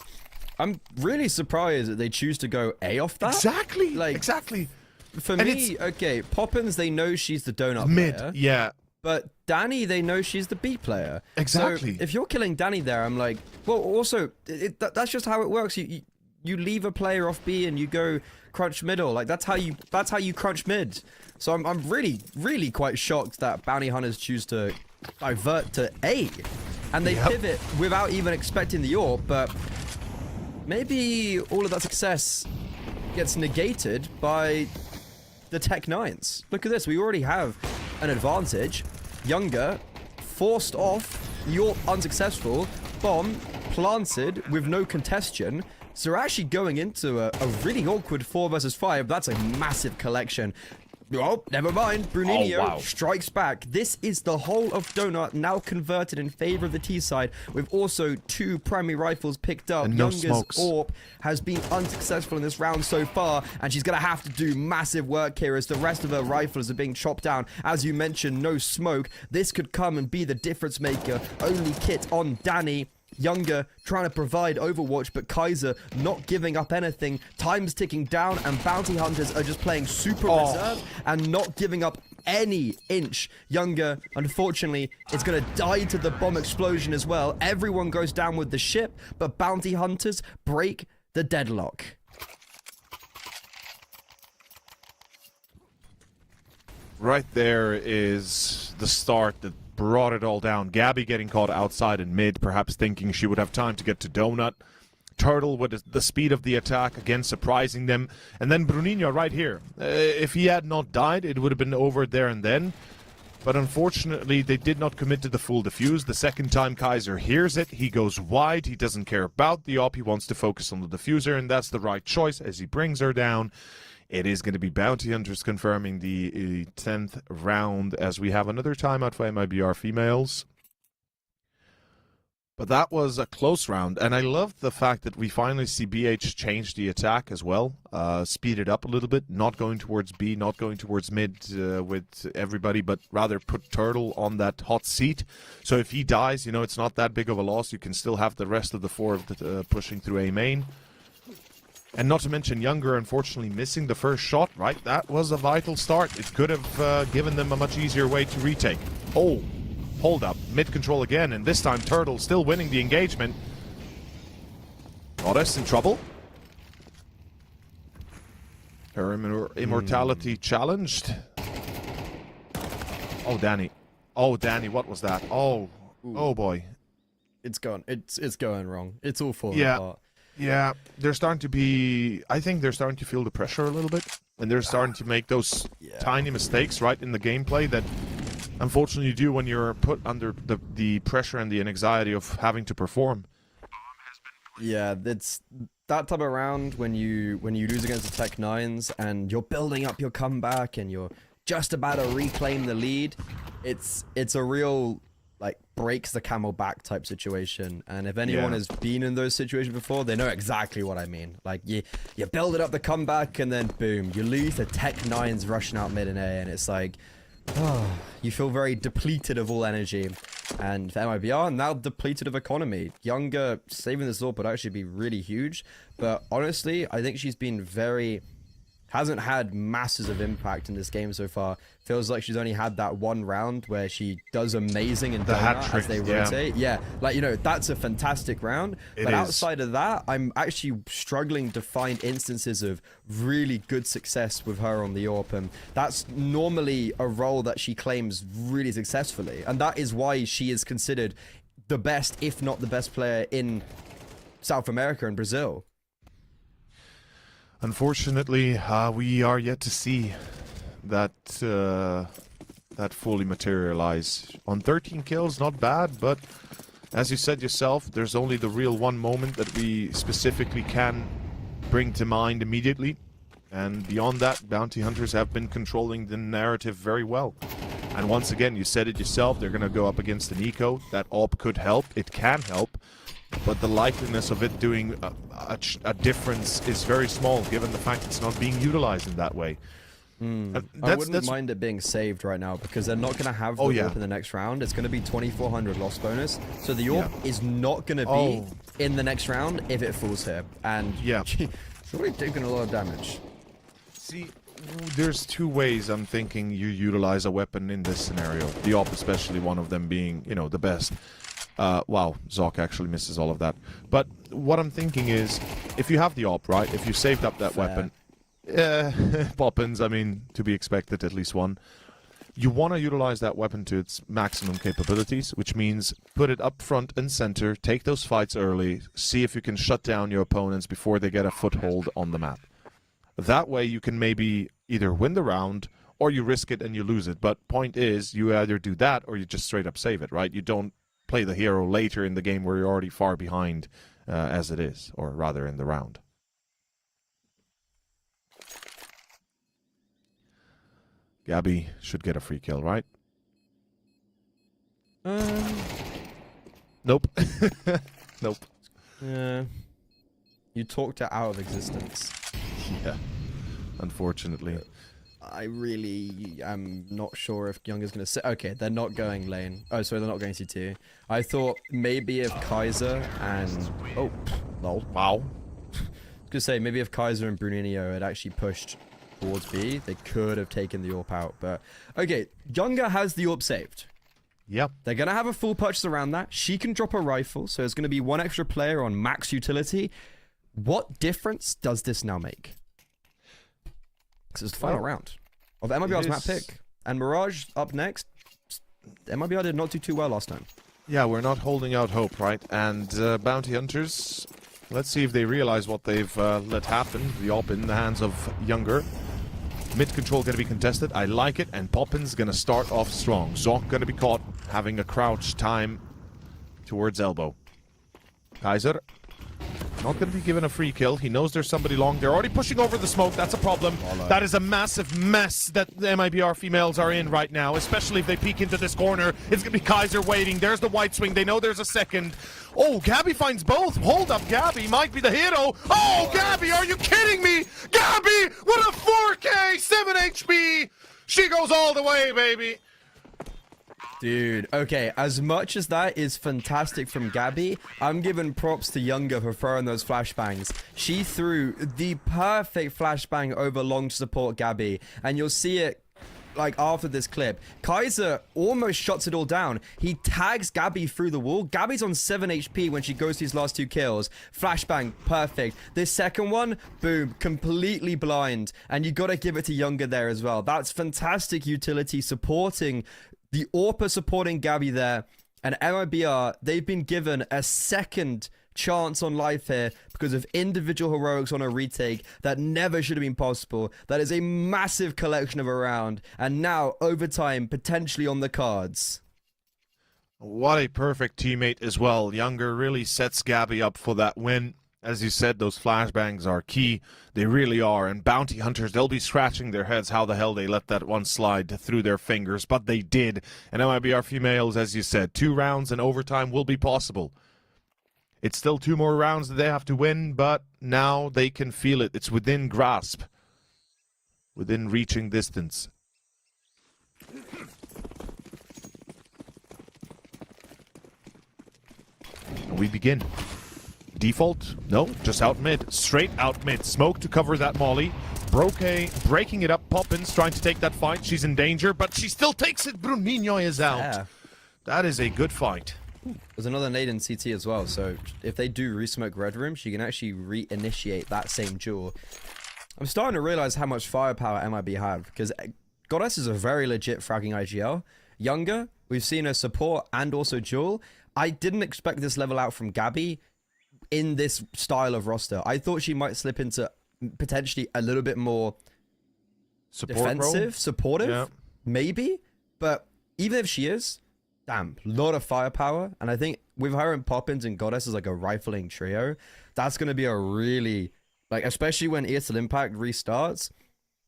I'm really surprised that they choose to go A off that. Exactly, exactly. For me, okay, Poppins, they know she's the Donut mid player. Yeah. But Danny, they know she's the B player. Exactly. So if you're killing Danny there, I'm like, well, also, that's just how it works. You leave a player off B and you go crunch middle. Like, that's how you crunch mid. So I'm really quite shocked that Bounty Hunters choose to divert to A. And they pivot without even expecting the AWP, but maybe all of that success gets negated by the Tech 9s. Look at this, we already have an advantage. Younger, forced off, you're unsuccessful, bomb planted with no contestion. So we're actually going into a really awkward 4 versus 5. That's a massive collection. Oh, never mind. Bruninho strikes back. This is the whole of Donut now converted in favor of the T side, with also 2 primary rifles picked up. Younger's AWP has been unsuccessful in this round so far, and she's going to have to do massive work here as the rest of her rifles are being chopped down. As you mentioned, no smoke. This could come and be the difference maker. Only kit on Danny. Younger trying to provide Overwatch, but Kaiser not giving up anything. Time's ticking down, and Bounty Hunters are just playing super reserve and not giving up any inch. Younger, unfortunately, is going to die to the bomb explosion as well. Everyone goes down with the ship, but Bounty Hunters break the deadlock. Right there is the start that brought it all down. Gabby getting caught outside in mid, perhaps thinking she would have time to get to Donut. Turtle with the speed of the attack, again surprising them. And then Bruninho right here. If he had not died, it would have been over there and then. But unfortunately, they did not commit to the full defuse. The second time Kaiser hears it, he goes wide. He doesn't care about the op. He wants to focus on the diffuser, and that's the right choice as he brings her down. It is going to be Bounty Hunters confirming the 10th round as we have another timeout for MIBR Females. But that was a close round, and I love the fact that we finally see BH change the attack as well, speed it up a little bit, not going towards B, not going towards mid with everybody, but rather put Turtle on that hot seat. So if he dies, you know, it's not that big of a loss. You can still have the rest of the four pushing through A main. And not to mention Younger, unfortunately, missing the first shot, right? That was a vital start. It could have given them a much easier way to retake. Oh! Hold up, mid-control again, and this time Turtle still winning the engagement. Goddess in trouble. Her immortality challenged. Oh, Danny. Oh, Danny, what was that? Oh, oh boy. It's gone. It's going wrong. It's all falling apart. Yeah, they're starting to be... I think they're starting to feel the pressure a little bit. And they're starting to make those tiny mistakes, right, in the gameplay that... Unfortunately, you do when you're put under the pressure and the anxiety of having to perform. Yeah, it's that type of round when you lose against the Tech 9s and you're building up your comeback and you're just about to reclaim the lead. It's a real like breaks the camel back type situation. And if anyone has been in those situations before, they know exactly what I mean. Like you build it up the comeback and then boom, you lose the Tech 9s rushing out mid and A, and it's like. Oh, you feel very depleted of all energy, and for MIBR now depleted of economy. Younger saving this AWP would actually be really huge, but honestly, I think she's been hasn't had masses of impact in this game so far. Feels like she's only had that one round where she does amazing in donut as they rotate. Yeah, like, you know, that's a fantastic round. But outside of that, I'm actually struggling to find instances of really good success with her on the AWP. And that's normally a role that she claims really successfully. And that is why she is considered the best, if not the best player in South America and Brazil. Unfortunately, we are yet to see that that fully materialize. On 13 kills, not bad, but as you said yourself, there's only the real one moment that we specifically can bring to mind immediately. And beyond that, Bounty Hunters have been controlling the narrative very well. And once again, you said it yourself, they're going to go up against an eco. That AWP could help, it can help. But the likeliness of it doing a difference is very small, given the fact it's not being utilized in that way. I wouldn't mind it being saved right now, because they're not going to have the AWP in the next round. It's going to be 2,400 loss bonus. So the AWP is not going to be in the next round if it falls here. And she's already taking a lot of damage. See, there's two ways I'm thinking you utilize a weapon in this scenario. The AWP especially, one of them being, you know, the best. Wow, Zoc actually misses all of that. But what I'm thinking is, if you have the AWP, right, if you saved up that weapon, Poppins, I mean, to be expected, at least one, you want to utilize that weapon to its maximum capabilities, which means put it up front and center, take those fights early, see if you can shut down your opponents before they get a foothold on the map. That way you can maybe either win the round, or you risk it and you lose it. But point is, you either do that, or you just straight up save it, right? You don't play the hero later in the game where you're already far behind as it is, or rather in the round. Gabby should get a free kill, right? Nope. Nope. Yeah. You talked it out of existence. Yeah. Unfortunately. I really am not sure if Younger's going to say... Okay, they're not going lane. Oh, sorry, they're not going CT. I thought maybe if Kaiser and... Oh, lol. Wow. I was going to say, maybe if Kaiser and Bruninho had actually pushed towards B, they could have taken the AWP out. But, okay, Younger has the AWP saved. Yep. They're going to have a full purchase around that. She can drop a rifle, so there's going to be one extra player on max utility. What difference does this now make? Because it's the final round of MIBR's map pick. And Mirage up next. MIBR did not do too well last time. Yeah, we're not holding out hope, right? And Bounty Hunters, Let's see if they realize what they've let happen. The op in the hands of Younger. Mid control going to be contested. I like it, and Poppin's going to start off strong. Zoc going to be caught having a crouch time towards elbow. Kaiser not going to be given a free kill. He knows there's somebody long. They're already pushing over the smoke. That's a problem. That is a massive mess that the MIBR females are in right now, especially if they peek into this corner. It's going to be Kaiser waiting. There's the white swing. They know there's a second. Oh, Gabby finds both. Hold up, Gabby might be the hero. Oh, Gabby, are you kidding me? Gabby with a 4K, 7 HP. She goes all the way, baby. Dude, okay, as much as that is fantastic from Gabby, I'm giving props to Younger for throwing those flashbangs. She threw the perfect flashbang over long to support Gabby, and you'll see it like after this clip. Kaiser almost shuts it all down. He tags Gabby through the wall. Gabby's on 7 HP when she goes to his last 2 kills. Flashbang, perfect. This second one, boom, completely blind. And you gotta give it to Younger there as well. That's fantastic utility supporting the AWPer supporting Gabby there, and MIBR, they've been given a second chance on life here because of individual heroics on a retake that never should have been possible. That is a massive collection of a round, and now overtime potentially on the cards. What a perfect teammate as well. Younger really sets Gabby up for that win. As you said, those flashbangs are key. They really are. And bounty hunters, they'll be scratching their heads how the hell they let that one slide through their fingers. But they did. And MIBR females, as you said, 2 rounds and overtime will be possible. It's still 2 more rounds that they have to win, but now they can feel it. It's within grasp. Within reaching distance. And we begin. Default? No, just out mid. Straight out mid. Smoke to cover that molly. Breaking it up. Poppins trying to take that fight. She's in danger, but she still takes it. Bruninho is out. Yeah. That is a good fight. There's another nade in CT as well, so if they do resmoke red room, she can actually reinitiate that same duel. I'm starting to realize how much firepower MIB have, because Goddess is a very legit fragging IGL. Younger, we've seen her support and also duel. I didn't expect this level out from Gabby in this style of roster. I thought she might slip into potentially a little bit more defensive, supportive, maybe. But even if she is, damn, lot of firepower. And I think with her and Poppins and Goddess as like a rifling trio, that's going to be a really, like, especially when ESL Impact restarts,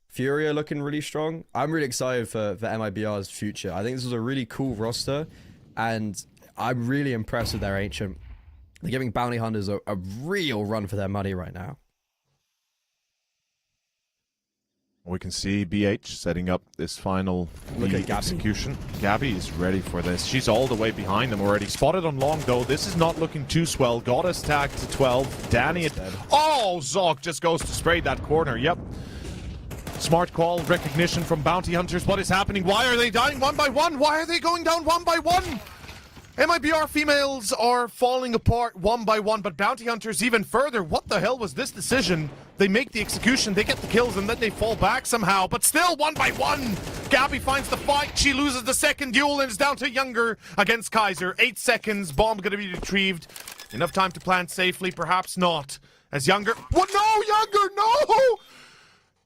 Furia looking really strong. I'm really excited for MIBR's future. I think this is a really cool roster, and I'm really impressed with their Ancient. They're giving bounty hunters a real run for their money right now. We can see BH setting up this final execution. Gabby is ready for this. She's all the way behind them already. Spotted on long, though. This is not looking too swell. Goddess tagged to 12. Danny at... Oh, Zoc just goes to spray that corner. Yep. Smart call. Recognition from bounty hunters. What is happening? Why are they dying 1 by 1? Why are they going down 1 by 1? MIBR females are falling apart 1 by 1, but bounty hunters even further. What the hell was this decision? They make the execution, they get the kills, and then they fall back somehow, but still 1 by 1. Gabby finds the fight. She loses the second duel, and it's down to Younger against Kaiser. 8 seconds. Bomb going to be retrieved. Enough time to plant safely, perhaps not. As Younger... What? No, Younger, no!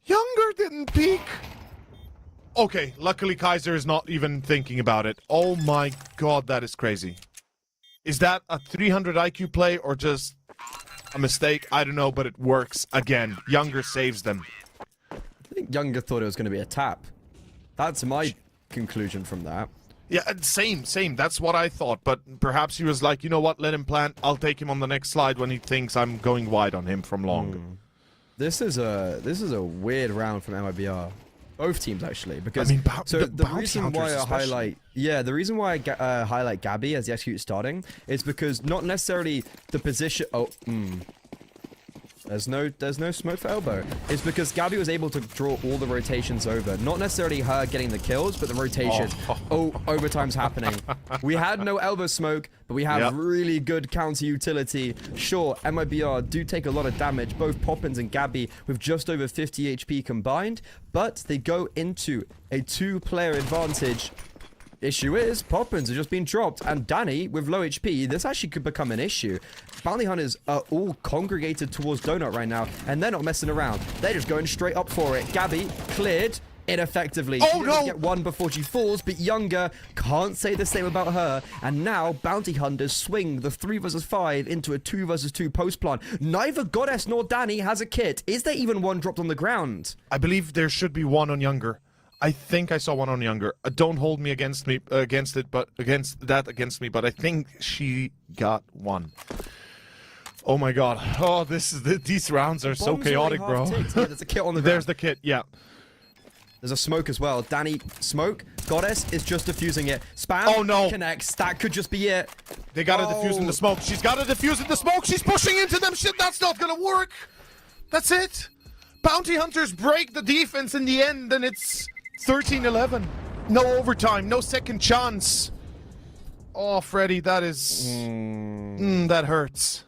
Younger didn't peek. Okay, luckily Kaiser is not even thinking about it. Oh my god, that is crazy. Is that a 300 IQ play or just a mistake? I don't know, but it works again. Younger saves them. I think Younger thought it was going to be a tap. That's my conclusion from that. Yeah, same. That's what I thought. But perhaps he was like, you know what, let him plant. I'll take him on the next slide when he thinks I'm going wide on him from long. This is a weird round from MIBR. Both teams actually, because I mean, the reason why I highlight the reason why I highlight Gabby as the execute starting is because not necessarily the position. There's no smoke for elbow. It's because Gabby was able to draw all the rotations over. Not necessarily her getting the kills, but the rotations. Overtime's happening. We had no elbow smoke, but we have really good counter utility. Sure, MIBR do take a lot of damage, both Poppins and Gabby with just over 50 HP combined, but they go into a 2-player advantage issue is, Poppins are just being dropped, and Danny, with low HP, this actually could become an issue. Bounty Hunters are all congregated towards Donut right now, and they're not messing around. They're just going straight up for it. Gabby, cleared. Ineffectively. Oh, she no! Get one before she falls, but Younger can't say the same about her. And now Bounty Hunters swing the 3 versus 5 into a 2 versus 2 post plant. Neither Goddess nor Danny has a kit. Is there even one dropped on the ground? I believe there should be one on Younger. I think I saw one on Younger. Don't hold me against me but I think she got one. Oh my god. Oh, these rounds are so chaotic, bro. Yeah, there's a kit on the ground. There's the kit, yeah. There's a smoke as well. Danny, smoke. Goddess is just defusing it. Spam. Oh, no. Connects. That could just be it. They got to defuse in the smoke. She's got to defuse in the smoke. She's pushing into them. Shit, that's not going to work. That's it. Bounty Hunters break the defense in the end, and it's 13-11. No overtime. No second chance. Oh, Freddy, that is... that hurts.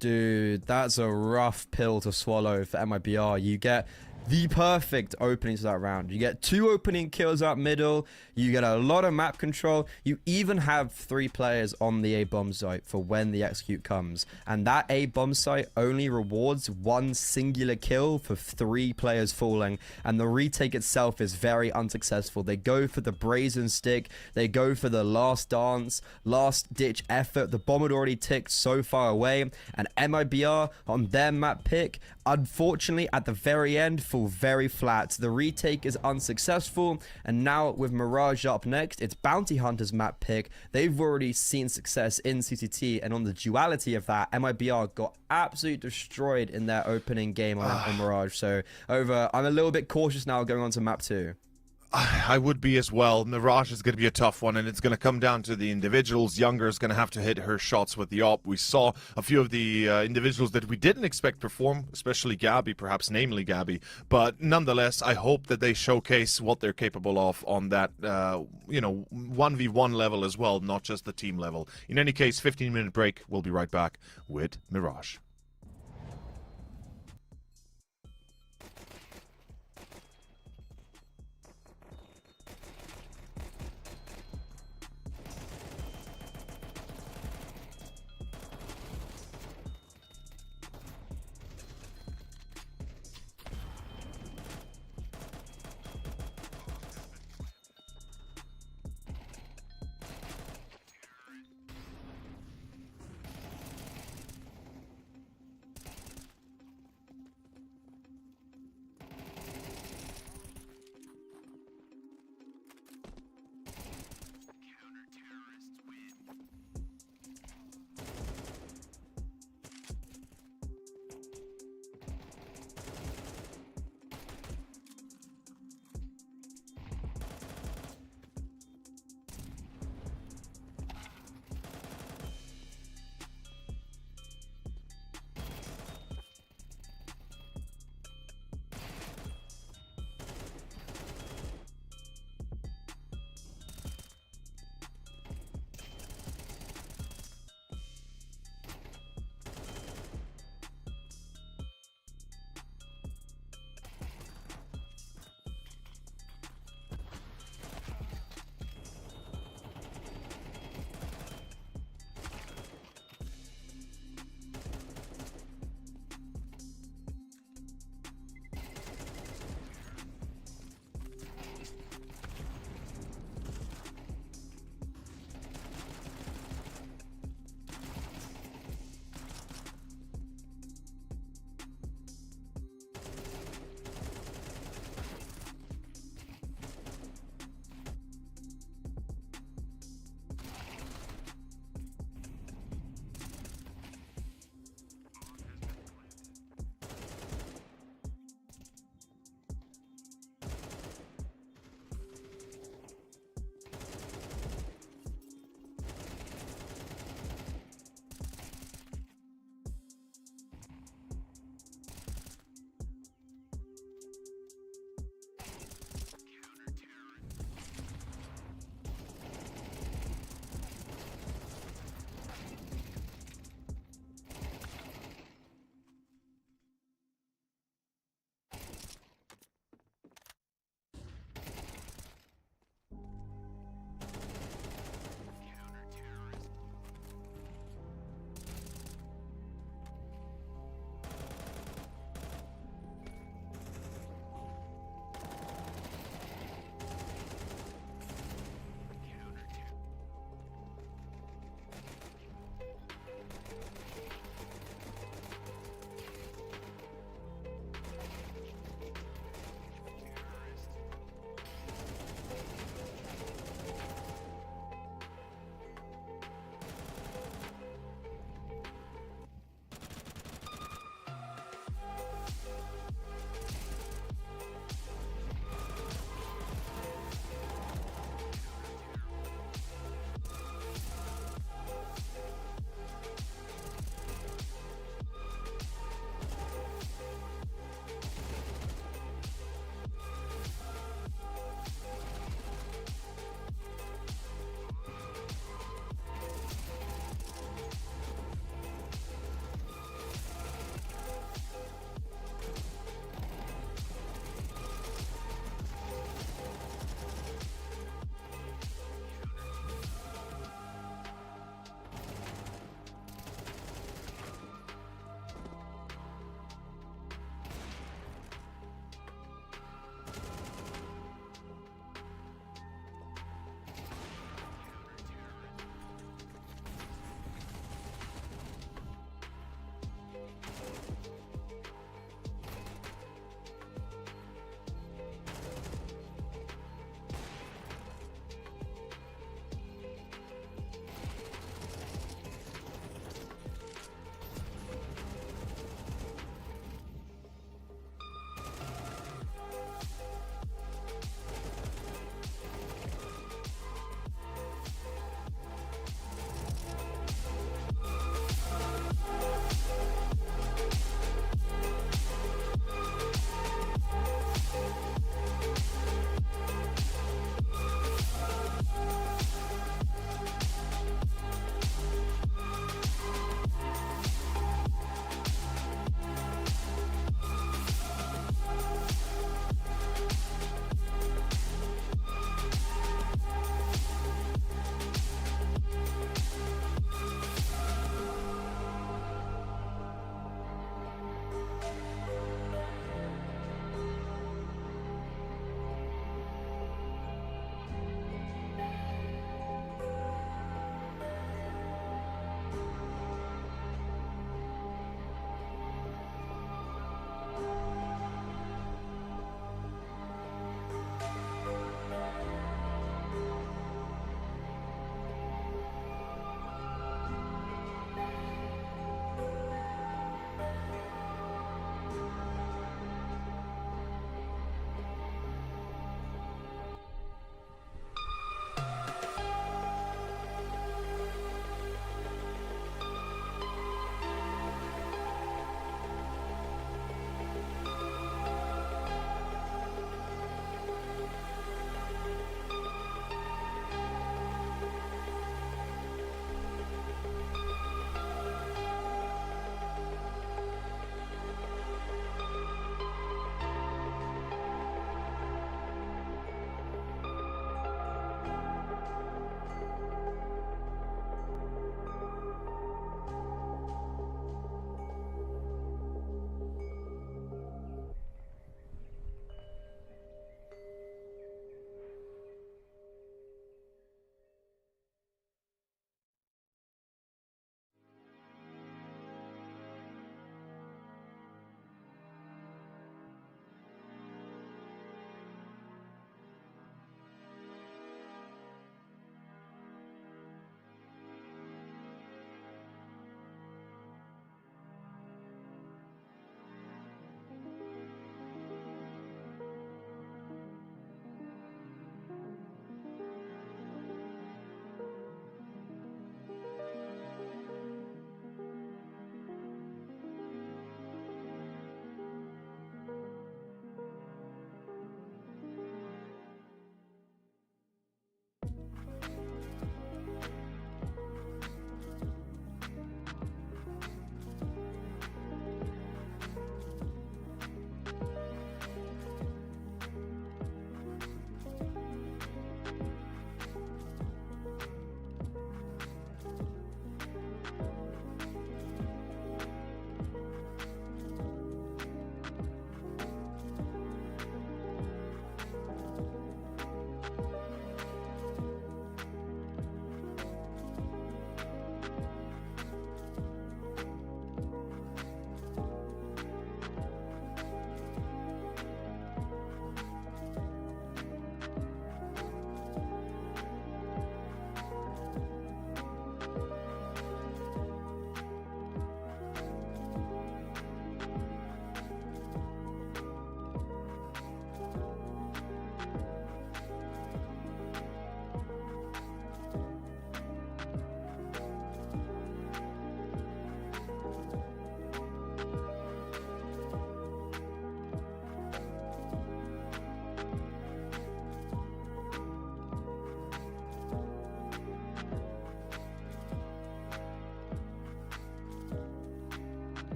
Dude, that's a rough pill to swallow for MIBR. You get the perfect opening to that round. You get 2 opening kills out middle. You get a lot of map control. You even have 3 players on the A-bomb site for when the execute comes. And that A-bomb site only rewards 1 singular kill for 3 players falling. And the retake itself is very unsuccessful. They go for the brazen stick. They go for the last dance, last ditch effort. The bomb had already ticked so far away. And MIBR on their map pick, unfortunately, at the very end, fall very flat. The retake is unsuccessful, and now with Mirage up next, it's Bounty Hunter's map pick. They've already seen success in CCT, and on the duality of that, MIBR got absolutely destroyed in their opening game on Mirage. So I'm a little bit cautious now going on to map 2. I would be as well. Mirage is going to be a tough one, and it's going to come down to the individuals. Younger is going to have to hit her shots with the op. We saw a few of the individuals that we didn't expect perform, especially Gabby, perhaps namely Gabby. But nonetheless, I hope that they showcase what they're capable of on that, 1v1 level as well, not just the team level. In any case, 15-minute break. We'll be right back with Mirage.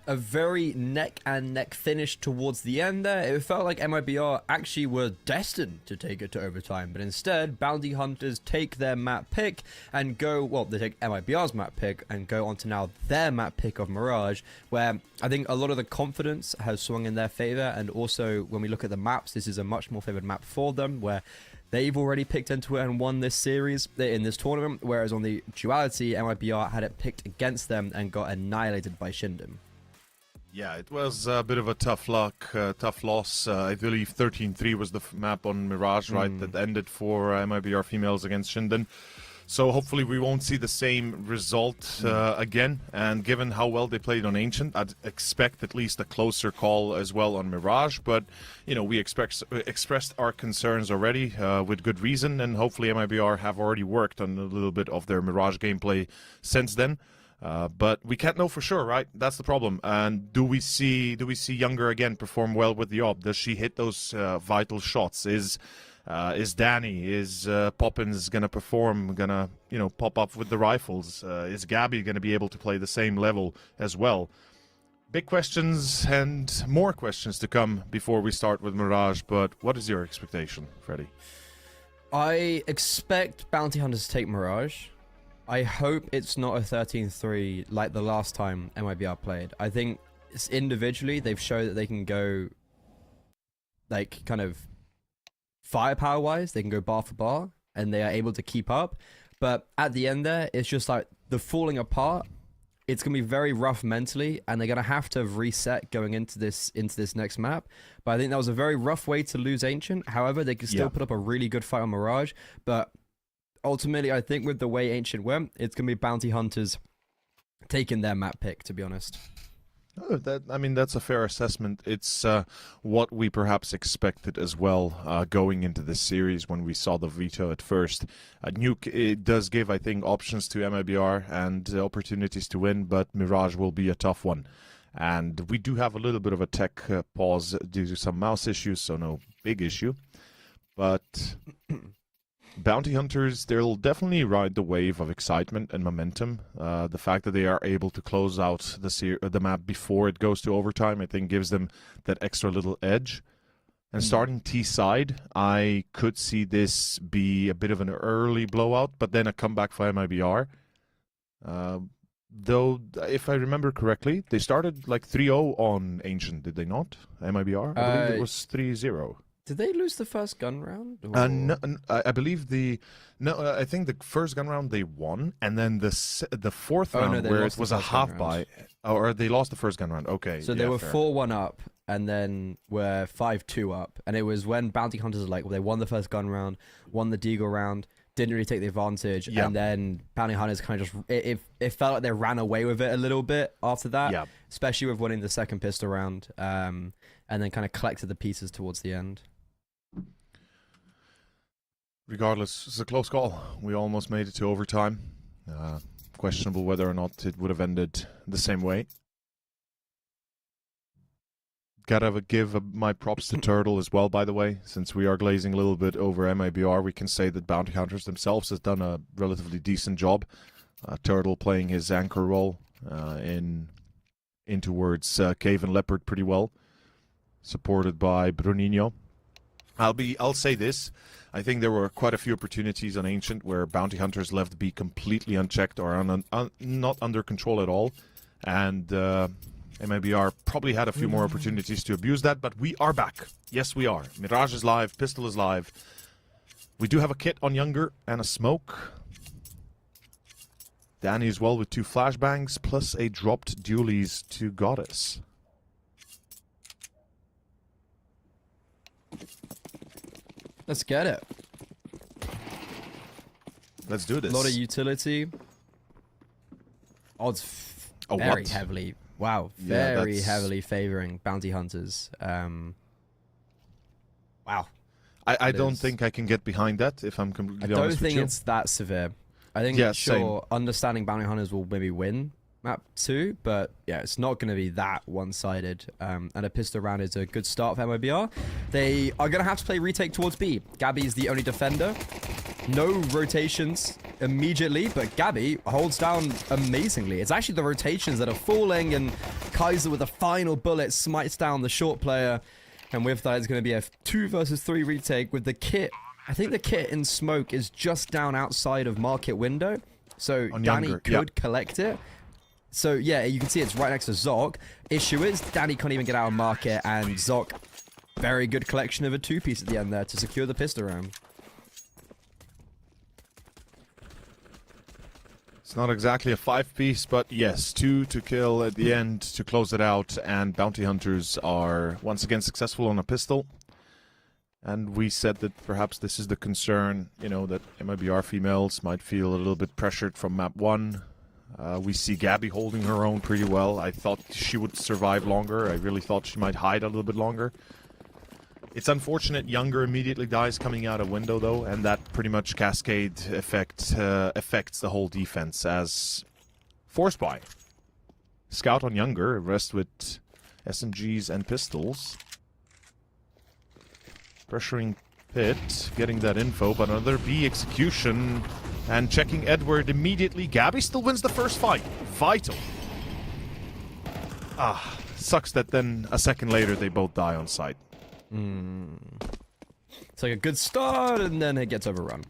a very neck and neck finish towards the end there. It felt like MIBR actually were destined to take it to overtime, but instead Bounty Hunters take their map pick and go, well, they take MIBR's map pick and go on to now their map pick of Mirage, where I think a lot of the confidence has swung in their favor, and also when we look at the maps, this is a much more favored map for them, where they've already picked into it and won this series in this tournament, whereas on the duality, MIBR had it picked against them and got annihilated by Shinden. Yeah, it was a bit of a tough loss. I believe 13-3 was the map on Mirage, right, that ended for MIBR Females against Shinden. So hopefully we won't see the same result again. And given how well they played on Ancient, I'd expect at least a closer call as well on Mirage. But, you know, we expressed our concerns already with good reason. And hopefully MIBR have already worked on a little bit of their Mirage gameplay since then. But we can't know for sure, right? That's the problem. And do we see Younger again perform well with the AWP? Does she hit those vital shots? Is Danny, is Poppins gonna perform? Gonna, you know, pop up with the rifles? Is Gabby gonna be able to play the same level as well? Big questions and more questions to come before we start with Mirage. But what is your expectation, Freddy? I expect Bounty Hunters to take Mirage. I hope it's not a 13-3 like the last time MIBR played. I think it's individually they've shown that they can go, like, kind of firepower-wise, they can go bar for bar, and they are able to keep up. But at the end there, it's just like the falling apart. It's going to be very rough mentally, and they're going to have to reset going into this next map. But I think that was a very rough way to lose Ancient. However, they can still put up a really good fight on Mirage. But ultimately, I think with the way Ancient went, it's going to be Bounty Hunters taking their map pick, to be honest. I mean, that's a fair assessment. It's what we perhaps expected as well going into this series when we saw the Veto at first. Nuke, it does give, I think, options to MIBR and opportunities to win, but Mirage will be a tough one. And we do have a little bit of a tech pause due to some mouse issues, so no big issue. But Bounty Hunters, they'll definitely ride the wave of excitement and momentum. The fact that they are able to close out the map before it goes to overtime, I think, gives them that extra little edge. And starting T side, I could see this be a bit of an early blowout, but then a comeback for MIBR. Though, if I remember correctly, they started like 3-0 on Ancient, did they not? MIBR? I believe it was 3-0. Did they lose the first gun round? No, I believe I think the first gun round they won, and then the fourth round where it was a half buy, or they lost the first gun round. Okay, so they were 4-1 up, and then were 5-2 up, and it was when Bounty Hunters were like, well, they won the first gun round, won the Deagle round, didn't really take the advantage, and then Bounty Hunters kind of just it felt like they ran away with it a little bit after that, especially with winning the second pistol round, and then kind of collected the pieces towards the end. Regardless, it's a close call. We almost made it to overtime. Questionable whether or not it would have ended the same way. Gotta give my props to Turtle as well, by the way. Since we are glazing a little bit over MIBR, we can say that Bounty Hunters themselves has done a relatively decent job. Turtle playing his anchor role in towards Cave and Leopard pretty well, supported by Bruninho. I'll say this. I think there were quite a few opportunities on Ancient where Bounty Hunters left B completely unchecked or not under control at all. And MIBR probably had a few more opportunities to abuse that, but we are back. Yes, we are. Mirage is live. Pistol is live. We do have a kit on Younger and a smoke. Danny as well with 2 flashbangs, plus a dropped dualies to Goddess. Let's get it. Let's do this. A lot of utility. Odds very heavily. Wow, very heavily favoring Bounty Hunters. Wow. I don't think I can get behind that, if I'm completely honest with you. I don't think it's that severe. I think, understanding Bounty Hunters will maybe win map 2, but yeah, it's not going to be that one-sided. And a pistol round is a good start for MIBR. They are going to have to play retake towards B. Gabby is the only defender. No rotations immediately, but Gabby holds down amazingly. It's actually the rotations that are falling, and Kaiser with a final bullet smites down the short player. And with that, it's going to be a 2 versus 3 retake with the kit. I think the kit in smoke is just down outside of market window. So Danny could collect it. So yeah, you can see it's right next to Zoc. Issue is, Danny can't even get out of market, and Zoc, very good collection of a 2-piece at the end there to secure the pistol round. It's not exactly a 5-piece, but yes, 2 to kill at the end to close it out, and Bounty Hunters are once again successful on a pistol. And we said that perhaps this is the concern, you know, that MIBR females might feel a little bit pressured from map 1. We see Gabby holding her own pretty well. I thought she would survive longer. I really thought she might hide a little bit longer. It's unfortunate Younger immediately dies coming out a window, though, and that pretty much cascade affects the whole defense as forced by Scout on Younger, rest with SMGs and pistols. Pressuring Pit, getting that info, but another B execution and checking Edward immediately. Gabby still wins the first fight. Vital. Sucks that then a second later they both die on site. It's like a good start, and then it gets overrun.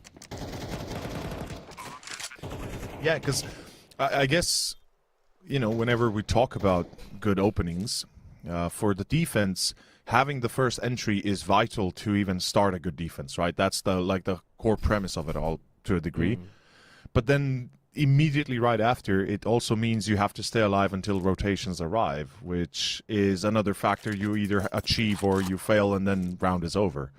Yeah, because I guess, you know, whenever we talk about good openings, for the defense, having the first entry is vital to even start a good defense, right? That's the core premise of it all to a degree. But then immediately right after, it also means you have to stay alive until rotations arrive, which is another factor you either achieve or you fail, and then round is over,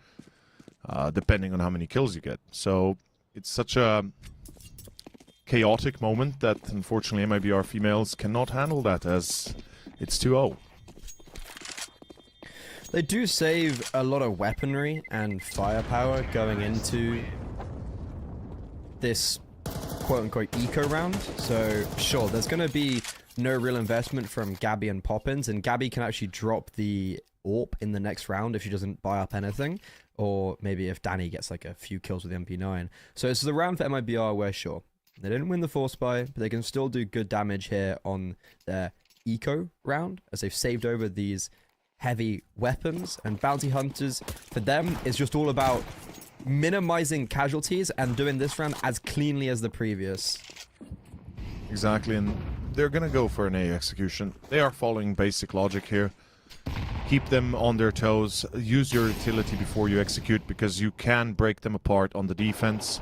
depending on how many kills you get. So it's such a chaotic moment that unfortunately MIBR females cannot handle that, as it's 2-0. They do save a lot of weaponry and firepower going into this quote-unquote eco round. So sure, there's going to be no real investment from Gabby and Poppins, and Gabby can actually drop the AWP in the next round if she doesn't buy up anything, or maybe if Danny gets like a few kills with the MP9. So this is a round for MIBR where sure, they didn't win the force buy, but they can still do good damage here on their eco round, as they've saved over these heavy weapons. And Bounty Hunters, for them, it's just all about minimizing casualties and doing this round as cleanly as the previous. Exactly, and they're gonna go for an A execution. They are following basic logic here. Keep them on their toes, use your utility before you execute, because you can break them apart on the defense.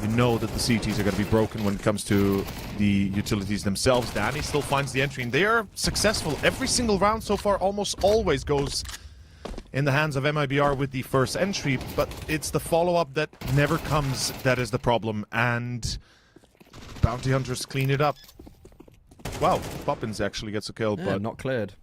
You know that the CTs are going to be broken when it comes to the utilities themselves. Danny still finds the entry, and they are successful. Every single round so far almost always goes in the hands of MIBR with the first entry, but it's the follow-up that never comes that is the problem, and Bounty Hunters clean it up. Wow, Poppins actually gets a kill, but not cleared.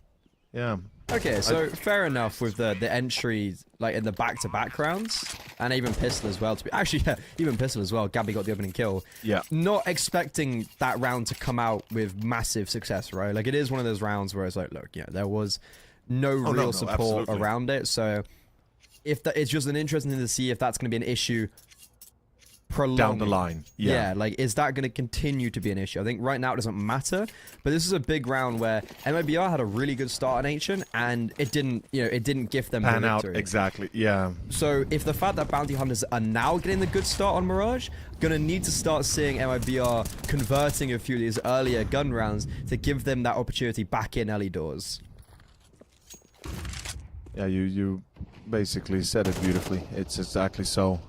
Yeah. Okay, so fair enough with the entries, like in the back-to-back rounds, and even Pistol as well. Actually, yeah, even Pistol as well. Gabby got the opening kill. Yeah. Not expecting that round to come out with massive success, right? Like, it is one of those rounds where it's like, look, yeah, there was no real support absolutely around it. So if it's just an interesting thing to see if that's going to be an issue down the line. Yeah, like, is that going to continue to be an issue? I think right now it doesn't matter, but this is a big round where MIBR had a really good start on Ancient, and it didn't, it didn't give them pan the out victory. exactly. Yeah. So if the fact that Bounty Hunters are now getting the good start on Mirage, gonna need to start seeing MIBR converting a few of these earlier gun rounds to give them that opportunity back in early doors. Yeah, you basically said it beautifully. It's exactly so.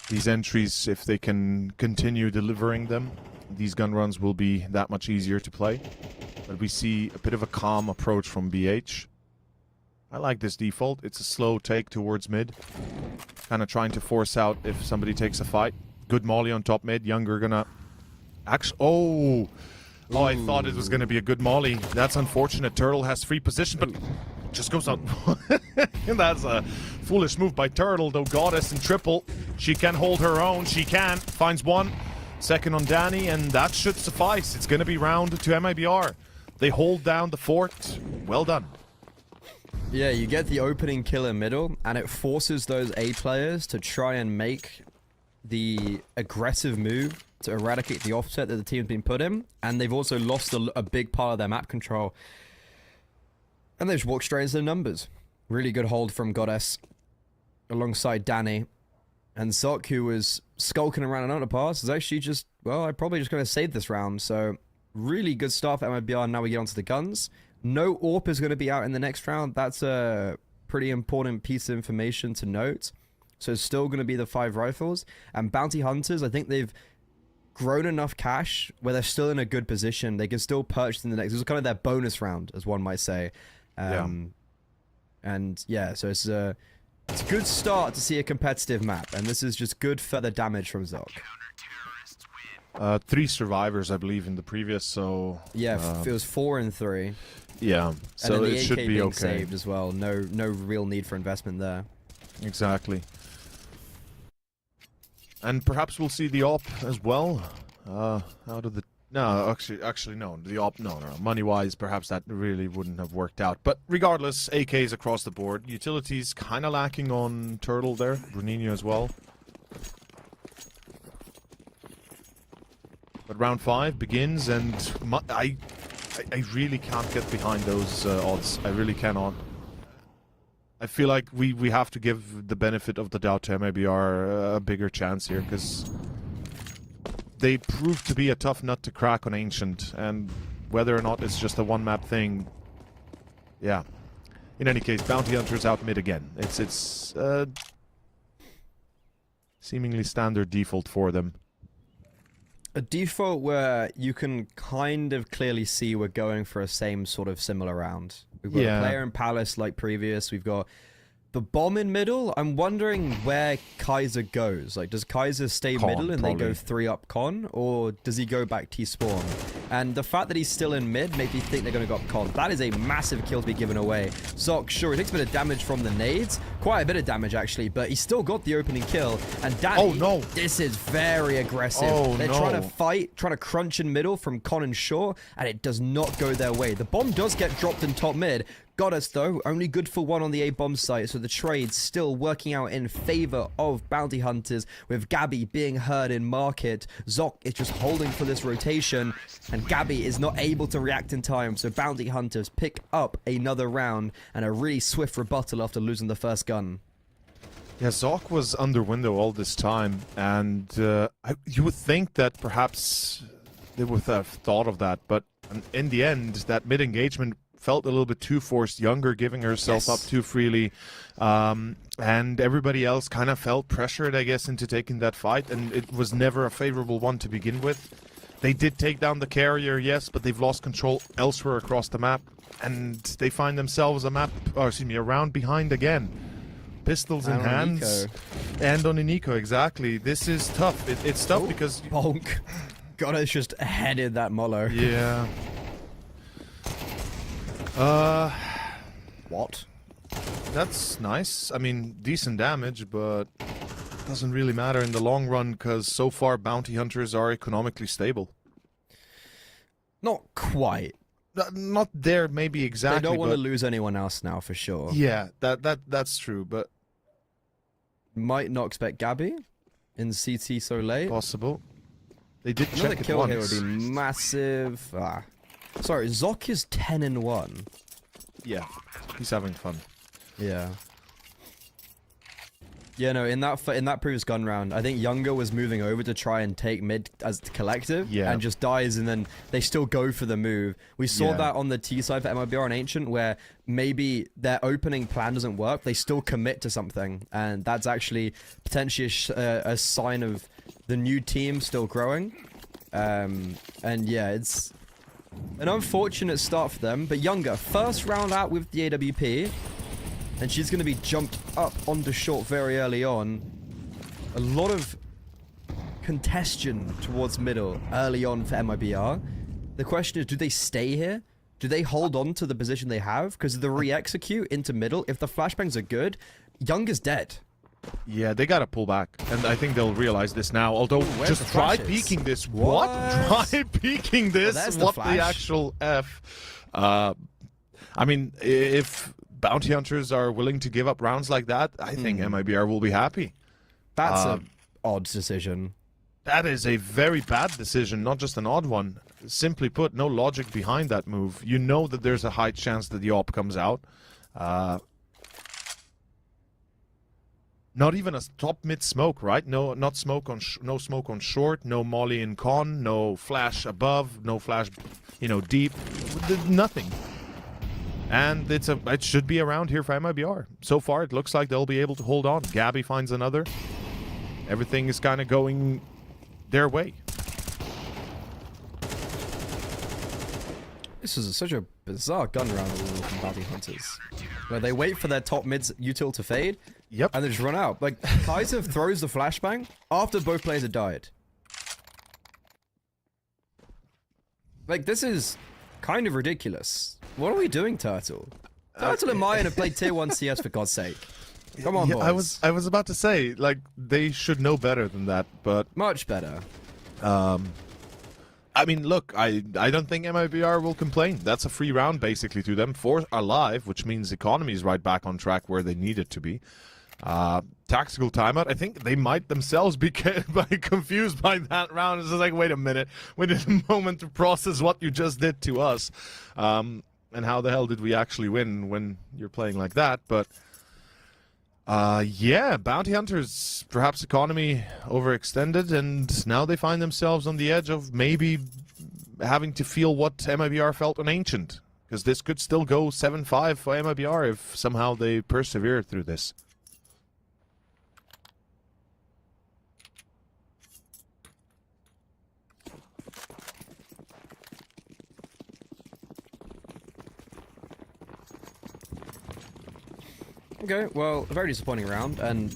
These entries, if they can continue delivering them, these gun runs will be that much easier to play. But we see a bit of a calm approach from BH. I like this default. It's a slow take towards mid. Kind of trying to force out if somebody takes a fight. Good molly on top mid. Younger gonna... Actually... Oh! Oh, I thought it was going to be a good molly. That's unfortunate. Turtle has free position, but just goes out. That's a foolish move by Turtle, though. Goddess in triple. She can hold her own. She can. Finds one. Second on Danny, and that should suffice. It's going to be round to MIBR. They hold down the fort. Well done. Yeah, you get the opening kill in middle, and it forces those A players to try and make the aggressive move to eradicate the offset that the team's been put in, and they've also lost a big part of their map control. And they just walked straight into the numbers. Really good hold from Goddess alongside Danny. And Zok, who was skulking around an underpass, is actually just, well, I'm probably just going to save this round. So, really good start for MIBR. Now we get onto the guns. No AWP is going to be out in the next round. That's a pretty important piece of information to note. So, it's still going to be the 5 rifles. And Bounty Hunters, I think they've grown enough cash where they're still in a good position. They can still purchase in the next. This is kind of their bonus round, as one might say. And yeah, so it's a good start to see a competitive map, and this is just good further damage from Zok. 3 survivors, I believe, in the previous, so... Yeah, it was 4 and 3. Yeah, so it should be okay. Saved as well. No real need for investment there. Exactly. And perhaps we'll see the op as well. Out of the... No, actually, no. The op, no. Money-wise, perhaps that really wouldn't have worked out. But regardless, AKs across the board. Utilities kind of lacking on Turtle there. Bruninho as well. But round 5 begins, and I really can't get behind those odds. I really cannot. I feel like we have to give the benefit of the doubt to MIBR a bigger chance here, because they proved to be a tough nut to crack on Ancient, and whether or not it's just a one-map thing, yeah. In any case, Bounty Hunters out mid again. It's seemingly standard default for them. A default where you can kind of clearly see we're going for a similar round. We've got a player in Palace like previous. We've got the bomb in middle. I'm wondering where Kaiser goes. Like, does Kaiser stay middle and probably they go 3 up con, or does he go back T-spawn? And the fact that he's still in mid made me think they're going to go up con. That is a massive kill to be given away. Zok, sure, he takes a bit of damage from the nades. Quite a bit of damage, actually, but he still got the opening kill. And Danny, oh, no. This is very aggressive. Oh, they're trying to fight, trying to crunch in middle from con and shore, and it does not go their way. The bomb does get dropped in top mid. Got us, though. Only good for 1 on the A-bomb site, so the trade's still working out in favor of Bounty Hunters, with Gabby being heard in market. Zok is just holding for this rotation, and Gabby is not able to react in time, so Bounty Hunters pick up another round, and a really swift rebuttal after losing the first gun. Yeah, Zok was under window all this time, and you would think that perhaps they would have thought of that, but in the end, that mid-engagement felt a little bit too forced. Younger giving herself up too freely, and everybody else kind of felt pressured, I guess, into taking that fight, and it was never a favorable one to begin with. They did take down the carrier, yes, but they've lost control elsewhere across the map, and they find themselves a round behind again. Pistols in hands, and on Nico, exactly. This is tough. It's tough because bonk. Goddess just headed that Molo. Yeah. What? That's nice. I mean, decent damage, but doesn't really matter in the long run because so far Bounty Hunters are economically stable. Not quite. Not there, maybe exactly. They don't want to lose anyone else now, for sure. Yeah, that's true, but might not expect Gabby in CT so late. Possible. They did another check it kill once. Here would be massive. Sorry, Zok is 10-1. Yeah, he's having fun. Yeah. Yeah, no, in that previous gun round, I think Younger was moving over to try and take mid as collective, and just dies, and then they still go for the move. We saw that on the T side for MIBR and Ancient, where maybe their opening plan doesn't work, they still commit to something, and that's actually potentially a sign of the new team still growing. And yeah, it's an unfortunate start for them, but Younger, first round out with the AWP, and she's going to be jumped up onto short very early on. A lot of congestion towards middle early on for MIBR. The question is, do they stay here? Do they hold on to the position they have? Because the re-execute into middle, if the flashbangs are good, Younger's dead. Yeah, they gotta pull back, and I think they'll realize this now. Although, just try peeking this. What? Try peeking this? Well, what the actual F? I mean, if Bounty Hunters are willing to give up rounds like that, I think MIBR will be happy. That's odd decision. That is a very bad decision, not just an odd one. Simply put, no logic behind that move. You know that there's a high chance that the AWP comes out. Not even a top mid smoke, right? No, not smoke on no smoke on short, no molly in con, no flash above, no flash, deep, nothing. And it should be around here for MIBR. So far, it looks like they'll be able to hold on. Gabby finds another. Everything is kind of going their way. This is such a bizarre gun round from Bounty Hunters, where they wait for their top mids util to fade, yep, and they just run out. Like, Kaiser throws the flashbang after both players have died. Like, this is kind of ridiculous. What are we doing, Turtle? Turtle and Mayan have played tier 1 CS, for God's sake. Come on, boys. I was about to say, like, they should know better than that, but... Much better. I mean, look, I don't think MIBR will complain. That's a free round, basically, to them. 4 are live, which means economy is right back on track where they need it to be. Tactical timeout, I think they might themselves be confused by that round. It's just like, wait a minute. We need a moment to process what you just did to us. And how the hell did we actually win when you're playing like that? But... yeah, Bounty Hunters, perhaps economy overextended, and now they find themselves on the edge of maybe having to feel what MIBR felt on Ancient. Because this could still go 7-5 for MIBR if somehow they persevere through this. Okay, well, a very disappointing round, and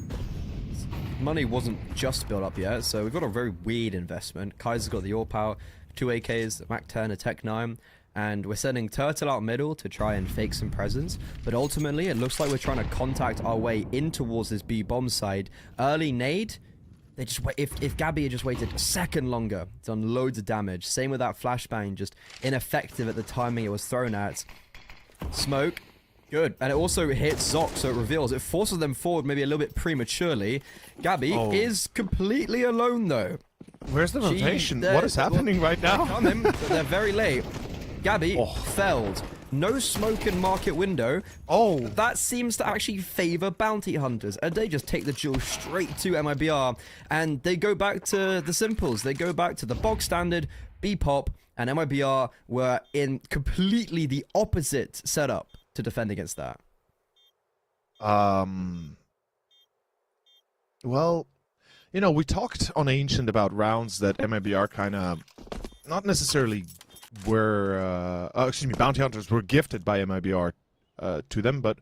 money wasn't just built up yet, so we've got a very weird investment. Kaiser's got the AWP power, 2 AKs, a MAC-10, a Tech-9, and we're sending Turtle out middle to try and fake some presence, but ultimately it looks like we're trying to contact our way in towards this B-bomb side. Early nade, they just wait. If Gabby had just waited a second longer, it's done loads of damage. Same with that flashbang, just ineffective at the timing it was thrown at. Smoke. Good. And it also hits Zoc, so it reveals. It forces them forward maybe a little bit prematurely. Gabby is completely alone, though. Where's the rotation? What is happening right now? They're coming, but they're very late. Gabby felled. No smoke in market window. Oh. That seems to actually favor Bounty Hunters. And they just take the duel straight to MIBR. And they go back to the simples. They go back to the bog standard, B-pop, and MIBR were in completely the opposite setup to defend against that. Well, we talked on Ancient about rounds that MIBR kind of not necessarily were Bounty Hunters were gifted by MIBR to them, but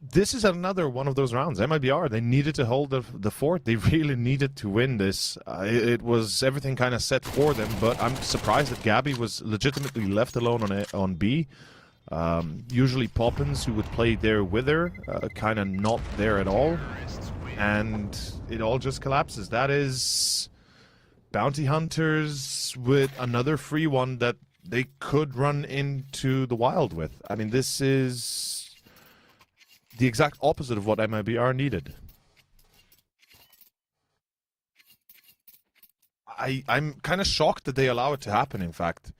this is another one of those rounds. MIBR, they needed to hold the fort. They really needed to win this. It was everything kind of set for them, but I'm surprised that Gabby was legitimately left alone on B. Usually Poppins, who would play there with her, kind of not there at all, and it all just collapses. That is Bounty Hunters with another free one that they could run into the wild with. I mean, this is the exact opposite of what MIBR needed. I'm kind of shocked that they allow it to happen, in fact.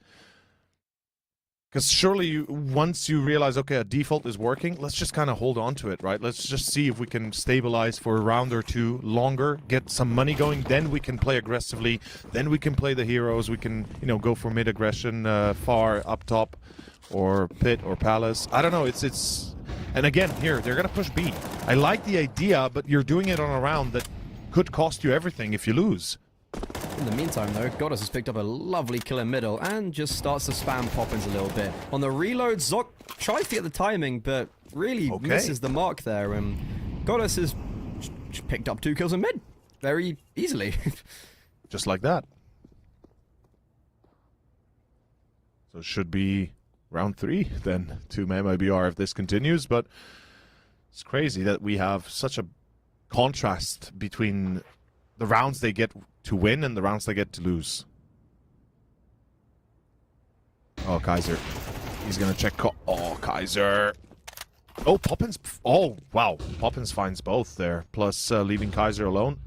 Because surely, once you realize, okay, a default is working, let's just kind of hold on to it, right? Let's just see if we can stabilize for a round or two longer, get some money going, then we can play aggressively, then we can play the heroes, we can, go for mid-aggression, far, up top, or pit, or palace. I don't know, it's... And again, here, they're going to push B. I like the idea, but you're doing it on a round that could cost you everything if you lose. In the meantime, though, Goddess has picked up a lovely kill in middle and just starts to spam Poppins a little bit. On the reload, Zoc tries to get the timing, but really misses the mark there. And Goddess has picked up 2 kills in mid very easily. Just like that. So it should be round 3 then to MIBR if this continues, but it's crazy that we have such a contrast between the rounds they get to win and the rounds they get to lose. Oh, Kaiser. He's gonna check... Oh, Kaiser. Oh, Poppins... Oh, wow. Poppins finds both there. Plus leaving Kaiser alone.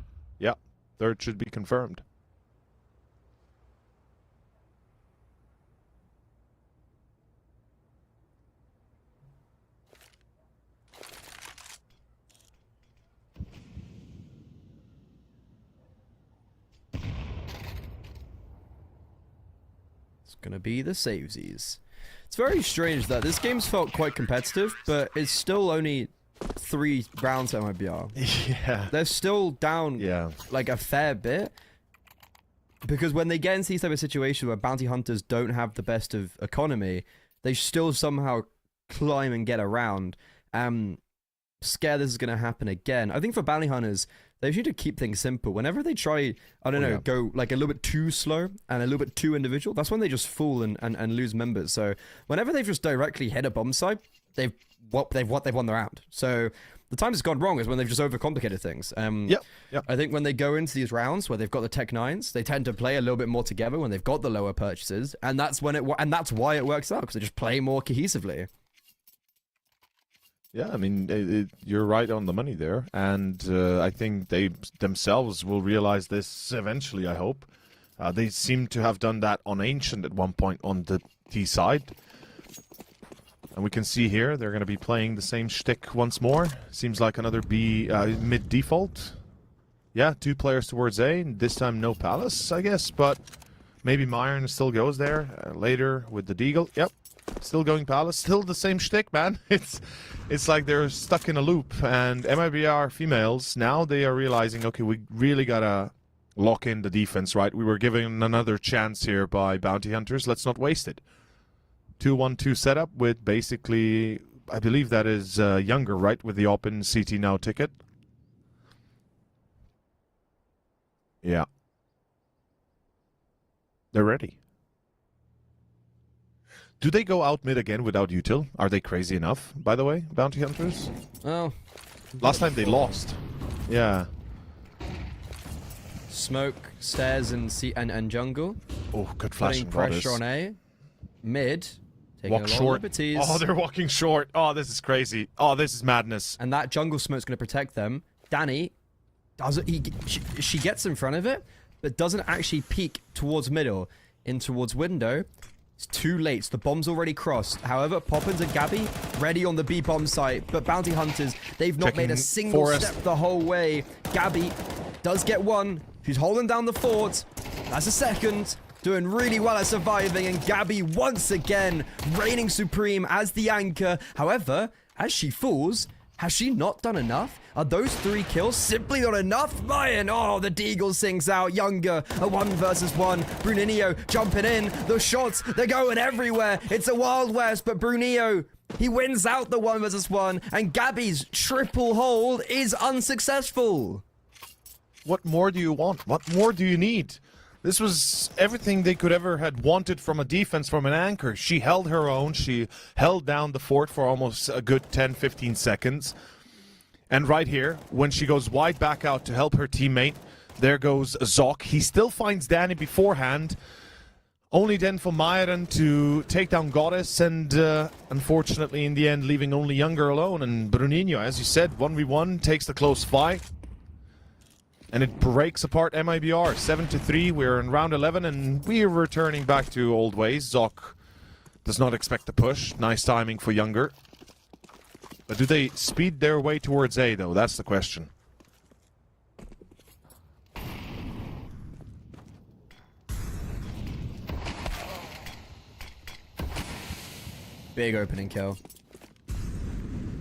Third should be confirmed. It's going to be the savesies. It's very strange that this game's felt quite competitive, but it's still only 3 rounds at MIBR. Yeah. They're still down like a fair bit. Because when they get into these type of situations where bounty hunters don't have the best of economy, they still somehow climb and get around. Scared this is going to happen again. I think for bounty hunters, they need to keep things simple. Whenever they try, I don't know, go like a little bit too slow and a little bit too individual, that's when they just fool and lose members. So whenever they've just directly hit a bomb site, they've won the round. So the time it's gone wrong is when they've just overcomplicated things. I think when they go into these rounds where they've got the Tech 9s, they tend to play a little bit more together when they've got the lower purchases, and that's when that's why it works out, because they just play more cohesively. Yeah, I mean, you're right on the money there, and I think they themselves will realize this eventually, I hope. They seem to have done that on Ancient at one point on the T side. And we can see here, they're going to be playing the same shtick once more. Seems like another B mid default. Yeah, 2 players towards A, this time no Palace, I guess, but maybe Myron still goes there later with the Deagle. Yep. Still going Palace, still the same shtick, man. It's like they're stuck in a loop, and MIBR females, now they are realizing, okay, we really gotta lock in the defense, right? We were given another chance here by bounty hunters, let's not waste it. 2-1-2 setup with basically, I believe that is Younger, right, with the open CT now ticket. Yeah. They're ready. Do they go out mid again without util? Are they crazy enough, by the way, bounty hunters? Oh. Last time they lost. Yeah. Smoke, stairs, and jungle. Oh, good flash. Putting pressure on A. Mid. Taking Walk short. Liberties. Oh, they're walking short. Oh, this is crazy. Oh, this is madness. And that jungle smoke's going to protect them. Danny, she gets in front of it, but doesn't actually peek towards middle, in towards window. It's too late. The bomb's already crossed. However, Poppins and Gabby ready on the B bomb site, but bounty hunters, they've not made a single step the whole way. Gabby does get one. She's holding down the fort. That's a second. Doing really well at surviving, and Gabby once again reigning supreme as the anchor. However, as she falls, has she not done enough? Are those 3 kills simply not enough? Ryan, oh, the Deagle sings out. Younger, a 1 versus 1. Bruninho jumping in. The shots, they're going everywhere. It's a Wild West, but Bruninho, he wins out the 1 versus 1, and Gabby's triple hold is unsuccessful. What more do you want? What more do you need? This was everything they could ever had wanted from a defense, from an anchor. She held her own. She held down the fort for almost a good 10-15 seconds. And right here, when she goes wide back out to help her teammate, there goes Zoc. He still finds Danny beforehand. Only then for Myron to take down Goddess, and unfortunately in the end leaving only Younger alone. And Bruninho, as you said, 1v1, takes the close fight. And it breaks apart MIBR, 7-3. We're in round 11, and we're returning back to old ways. Zoc does not expect the push. Nice timing for Younger. But do they speed their way towards A, though? That's the question. Big opening kill.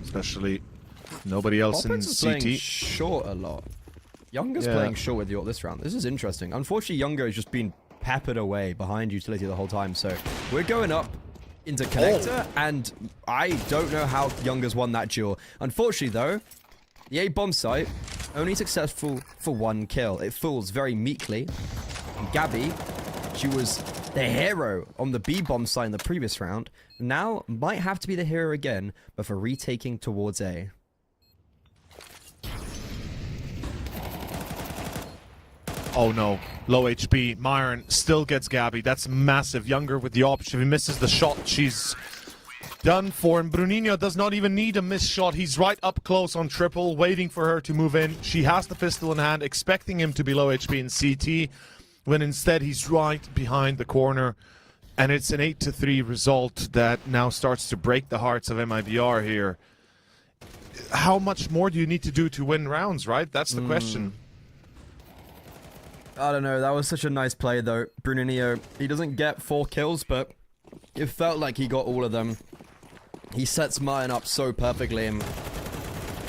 Especially nobody else in Poppins CT. is playing short a lot. Younger's playing short with York this round. This is interesting. Unfortunately, Younger has just been peppered away behind utility the whole time. So we're going up into connector, and I don't know how Younger's won that duel. Unfortunately, though, the A bomb site only successful for 1 kill. It falls very meekly. And Gabby, she was the hero on the B bomb site in the previous round. Now might have to be the hero again, but for retaking towards A. Oh no, low HP. Myron still gets Gabby. That's massive. Younger with the option. If he misses the shot, she's done for, and Bruninho does not even need a missed shot. He's right up close on triple, waiting for her to move in. She has the pistol in hand, expecting him to be low HP in CT, when instead he's right behind the corner. And it's an 8-3 result that now starts to break the hearts of MIBR here. How much more do you need to do to win rounds, right? That's the question. I don't know. That was such a nice play, though. Bruninho, he doesn't get 4 kills, but it felt like he got all of them. He sets Mayan up so perfectly, and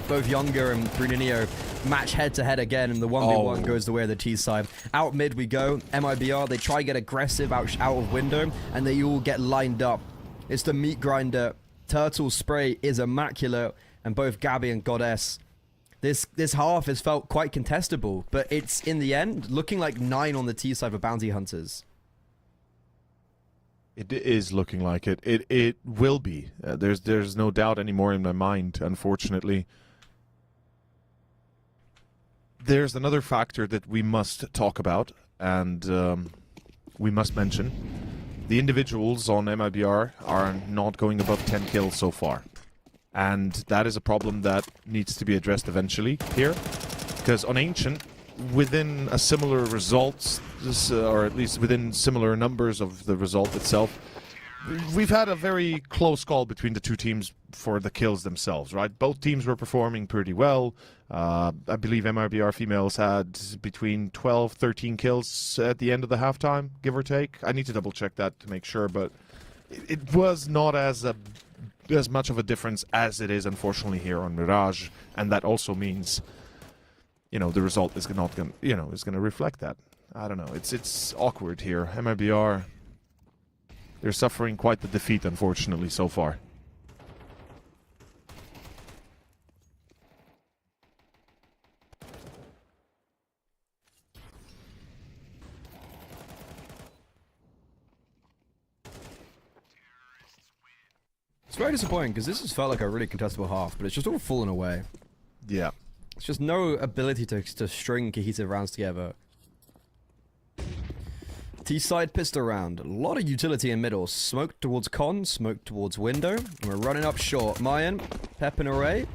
both Younger and Bruninho match head-to-head again, and the 1v1 goes the way of the T-side. Out mid we go. MIBR, they try to get aggressive out of window, and they all get lined up. It's the meat grinder. Turtle spray is immaculate, and both Gabby and Goddess. This half has felt quite contestable, but it's, in the end, looking like 9 on the T-side for Bounty Hunters. It is looking like it. It will be. There's no doubt anymore in my mind, unfortunately. There's another factor that we must talk about, and we must mention. The individuals on MIBR are not going above 10 kills so far. And that is a problem that needs to be addressed eventually here. Because on Ancient, within a similar results, or at least within similar numbers of the result itself, we've had a very close call between the two teams for the kills themselves, right? Both teams were performing pretty well. I believe MIBR Females had between 12, 13 kills at the end of the halftime, give or take. I need to double check that to make sure, but it was not as much of a difference as it is, unfortunately, here on Mirage, and that also means, you know, the result is not going, is going to reflect that. I don't know. It's awkward here. MIBR, they're suffering quite the defeat, unfortunately, so far. It's very disappointing because this has felt like a really contestable half, but it's just all fallen away. Yeah. It's just no ability to string cohesive rounds together. T-side pistol round. A lot of utility in middle. Smoke towards con, smoke towards window. And we're running up short. Mayan, Pep and Array.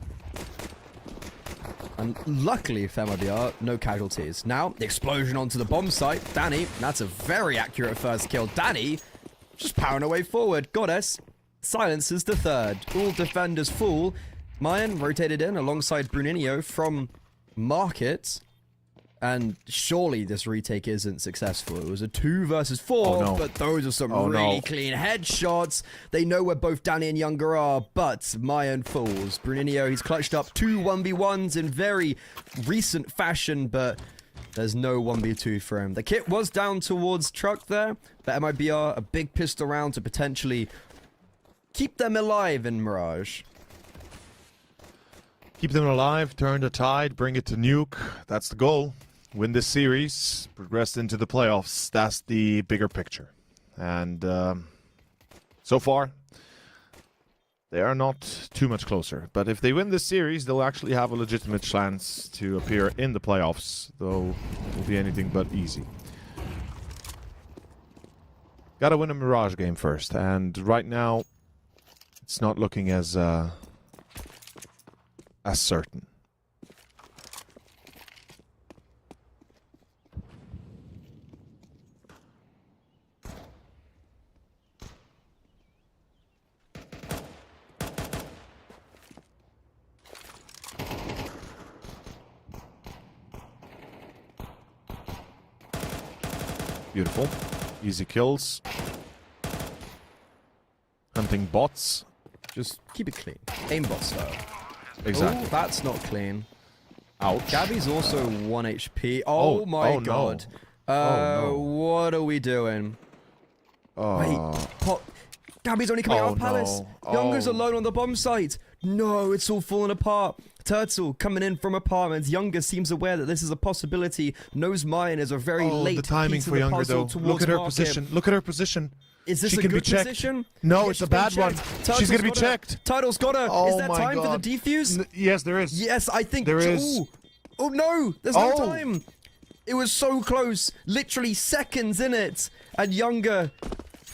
And luckily for MIBR, no casualties. Now, the explosion onto the bomb site. Danny, that's a very accurate first kill. Danny, just powering away forward. Goddess silences the third. All defenders full. Mayan rotated in alongside Bruninho from Market. And surely this retake isn't successful. It was a 2 versus 4, but those are some really clean headshots. They know where both Danny and Younger are, but Mayan falls. Bruninho, he's clutched up 2 1v1s in very recent fashion, but there's no 1v2 for him. The kit was down towards truck there, but MIBR, a big pistol round to potentially keep them alive in Mirage. Keep them alive, turn the tide, bring it to nuke. That's the goal. Win this series, progress into the playoffs. That's the bigger picture. And so far, they are not too much closer. But if they win this series, they'll actually have a legitimate chance to appear in the playoffs, though it will be anything but easy. Gotta win a Mirage game first, and right now, it's not looking as certain. Beautiful. Easy kills. Hunting bots. Just keep it clean. Aimbot style. Exactly. Oh, that's not clean. Ouch. Gabby's also 1 HP. Oh my god. No. What are we doing? Wait, Gabby's only coming out of Palace. No. Younger's alone on the bomb site. No, it's all falling apart. Turtle coming in from apartments. Younger seems aware that this is a possibility. Knows Mayan is a very late the timing piece for of the Younger puzzle though. Look at her position. Look at her position. Is this she a can good be checked. position? No, Yeah, it's a bad one. She's gonna be checked. Title's got her. Oh is there my time God. for the defuse? Yes, there is. Yes, I think there is. Ooh. Oh no, there's no time. It was so close. Literally seconds in it. And Younger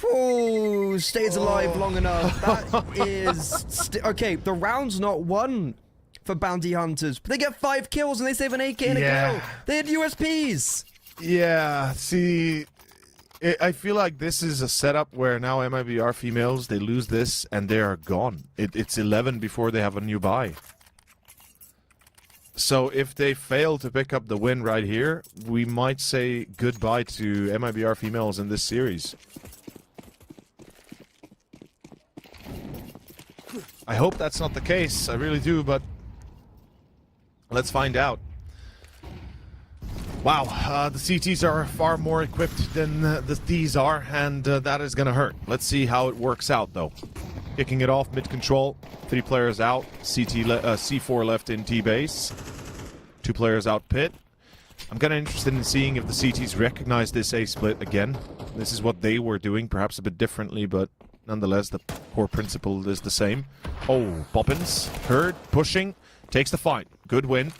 Oh, stays alive long enough. That is... okay, the round's not won for bounty hunters. But they get 5 kills and they save an AK and a kill. They had USPs. Yeah, see... I feel like this is a setup where now MIBR females, they lose this and they are gone. It's 11 before they have a new buy. So if they fail to pick up the win right here, we might say goodbye to MIBR females in this series. I hope that's not the case, I really do, but let's find out. Wow, the CTs are far more equipped than the Ds are, and that is going to hurt. Let's see how it works out, though. Kicking it off, mid-control, 3 players out, C4 left in T-base, 2 players out pit. I'm kind of interested in seeing if the CTs recognize this A-split again. This is what they were doing, perhaps a bit differently, but nonetheless, the core principle is the same. Oh, Poppins, heard, pushing, takes the fight. Good win.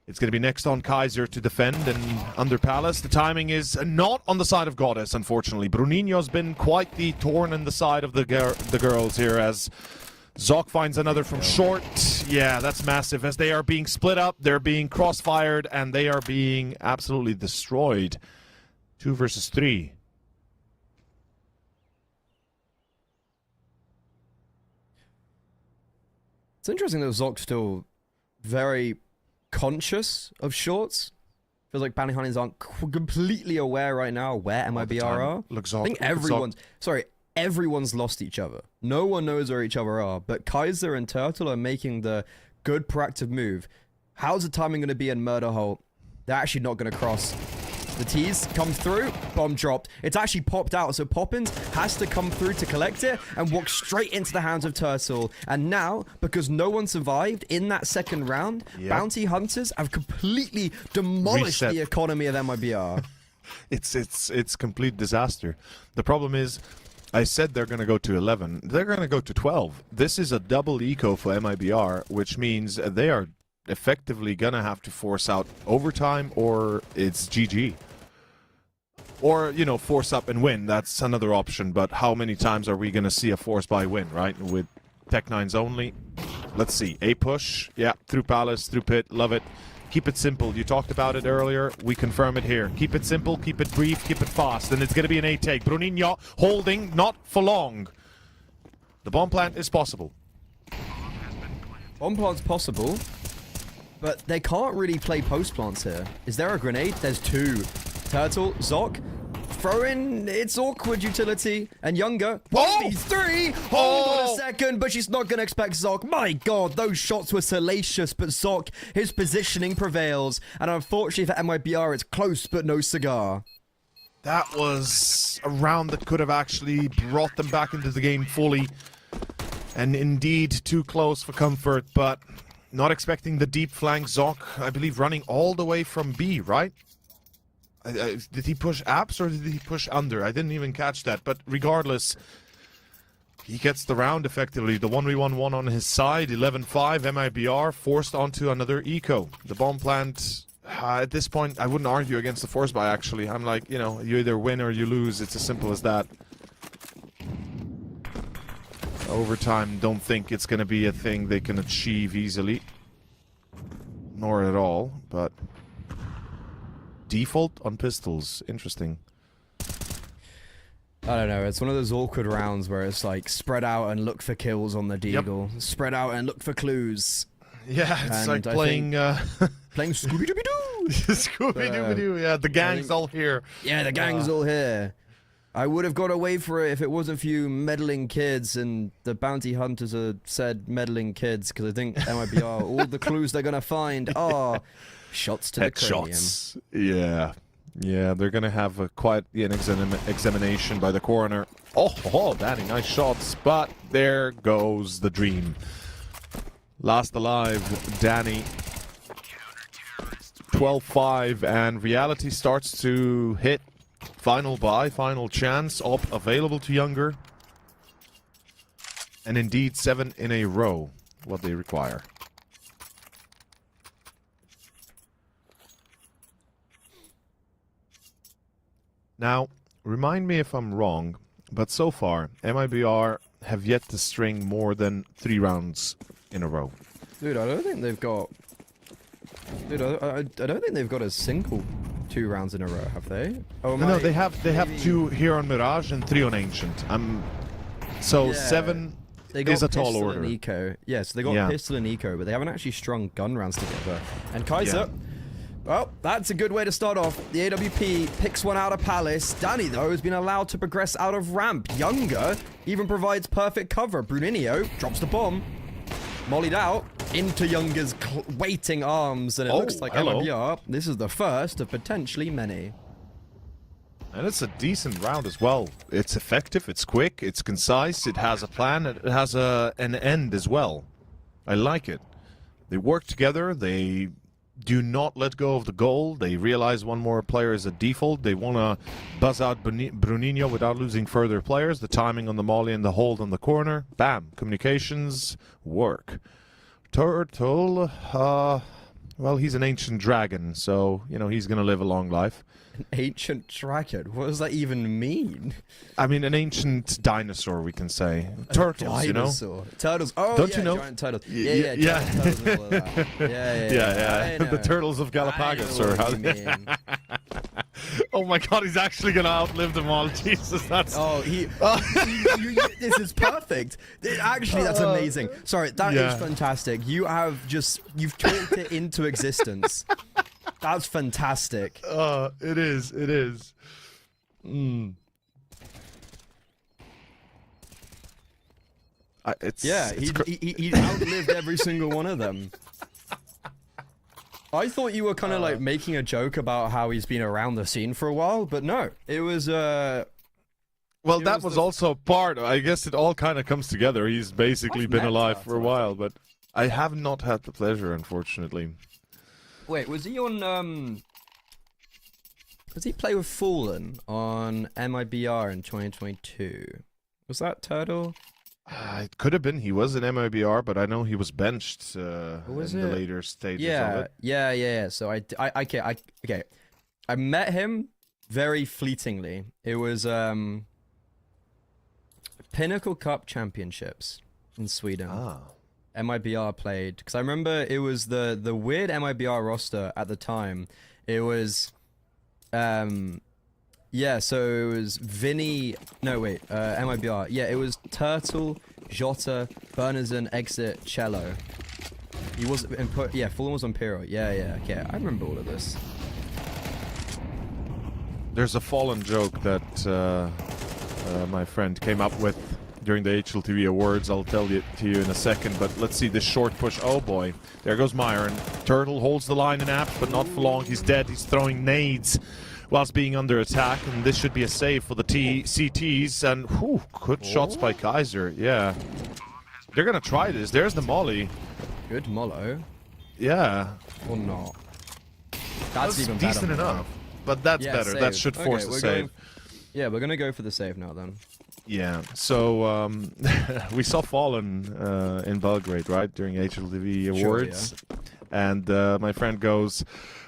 It's going to be next on Kaiser to defend and under Palace. The timing is not on the side of Goddess, unfortunately. Bruninho's been quite the thorn in the side of the girls here as Zoc finds another from short. Yeah, that's massive. As they are being split up, they're being crossfired, and they are being absolutely destroyed. 2 versus 3. It's interesting that Zoc's still very conscious of shorts. Feels like bounty hunters aren't completely aware right now where MIBR are. I think everyone's lost each other. No one knows where each other are, but Kaiser and Turtle are making the good proactive move. How's the timing going to be in Murder Hole? They're actually not going to cross. The T's come through, bomb dropped. It's actually popped out, so Poppins has to come through to collect it and walk straight into the hands of Turtle. And now, because no one survived in that second round, bounty hunters have completely demolished the economy of MIBR. It's complete disaster. The problem is, I said they're going to go to 11. They're going to go to 12. This is a double eco for MIBR, which means they are effectively gonna have to force out overtime, or it's GG. Or, you know, force up and win. That's another option, but how many times are we gonna see a force by win, right? With Tech 9s only. Let's see. A push. Yeah, through Palace, through pit. Love it. Keep it simple. You talked about it earlier. We confirm it here. Keep it simple, keep it brief, keep it fast. And it's gonna be an A take. Bruninho holding, not for long. The bomb plant is possible. Bomb plant's possible. But they can't really play post plants here. Is there a grenade? There's 2. Turtle, Zoc, throw in its awkward utility, and Younger. 1v3! Hold on a second, but she's not going to expect Zoc. My god, those shots were salacious, but Zoc, his positioning prevails. And unfortunately for MIBR, it's close, but no cigar. That was a round that could have actually brought them back into the game fully. And indeed, too close for comfort, but not expecting the deep flank. Zoc, I believe, running all the way from B, right? Did he push apps or did he push under? I didn't even catch that, but regardless, he gets the round effectively. The 1v1 on his side, 11-5, MIBR forced onto another eco. The bomb plant, at this point, I wouldn't argue against the force buy, actually. I'm like, you know, you either win or you lose. It's as simple as that. Overtime, don't think it's going to be a thing they can achieve easily. Nor at all, but default on pistols. Interesting. I don't know. It's one of those awkward rounds where it's like spread out and look for kills on the deagle. Yep. Spread out and look for clues. Yeah, it's like playing playing Scooby-Dooby-Doo. Scooby-Dooby-Doo. Yeah, the gang's all here. Yeah, the gang's all here. I would have got away for it if it wasn't for you meddling kids, and the bounty hunters have said meddling kids, because I think MIBR, all the clues they're going to find are shots to the cranium. Shots. Yeah. Yeah, they're going to have quite an examination by the coroner. Oh, Danny, nice shots, but there goes the dream. Last alive, Danny. 12-5, and reality starts to hit. Final buy, final chance, op available to Younger. And indeed, 7 in a row, what they require. Now, Remind me if I'm wrong, but so far, MIBR have yet to string more than 3 rounds in a row. Dude, I don't think they've got... Dude, I don't think they've got a single 2 rounds in a row, have they? Oh, No, they have 2 here on Mirage and 3 on Ancient. So 7 is a tall order. And Eco. Yeah, so they got Pistol and Eco, but they haven't actually strung gun rounds together. And Kaiser... Well, that's a good way to start off. The AWP picks one out of Palace. Danny, though, has been allowed to progress out of ramp. Younger even provides perfect cover. Bruninho drops the bomb. Mollied out into Younger's waiting arms. And it looks like MIBR. This is the first of potentially many. And it's a decent round as well. It's effective, it's quick, it's concise, it has a plan, it has an end as well. I like it. They work together, they do not let go of the goal. They realize one more player is a default. They want to buzz out Bruninho without losing further players. The timing on the molly and the hold on the corner. Bam. Communications work. Turtle, well, he's an ancient dragon, so, you know, he's going to live a long life. An ancient dragon? What does that even mean? I mean, an ancient dinosaur, we can say. Turtles, you know? Turtles. Oh, don't you know? Giant turtles. Yeah. Turtles and all of that. Yeah. The turtles of Galapagos, or how? Oh my God, he's actually gonna outlive them all. Jesus, that's. This is perfect. Actually, that's amazing. Sorry, that is fantastic. You've talked it into existence. That's fantastic. It is. He outlived every single one of them. I thought you were kind of like making a joke about how he's been around the scene for a while, but no, it was well, that was also part. I guess it all kind of comes together. He's basically been alive for a while, but I have not had the pleasure, unfortunately. Wait, was he on, does he play with Fallen on MIBR in 2022? Was that Turtle? It could have been. He was in MIBR, but I know he was benched the later stages of it. Yeah. So okay. I met him very fleetingly. It was, Pinnacle Cup Championships in Sweden. MIBR played, because I remember it was the weird MIBR roster at the time. It was so it was Vinny, MIBR, it was Turtle, Jota, Bernarzen, Exit, Cello. He was Fallen was on Pyro. Okay, I remember all of this. There's a Fallen joke that my friend came up with during the HLTV Awards. I'll tell it to you in a second, but let's see this short push. Oh boy, there goes Myron. Turtle holds the line in apps, but not for long. He's dead. He's throwing nades whilst being under attack, and this should be a save for the CTs, and good shots by Kaiser. Yeah, they're gonna try this. There's the molly. Good mollo. Yeah. Or not. That's even decent better, enough, but that's better. Save. That should force the save. We're gonna go for the save now then. Yeah, so we saw Fallen in Belgrade, right, during HLTV Awards, and my friend goes,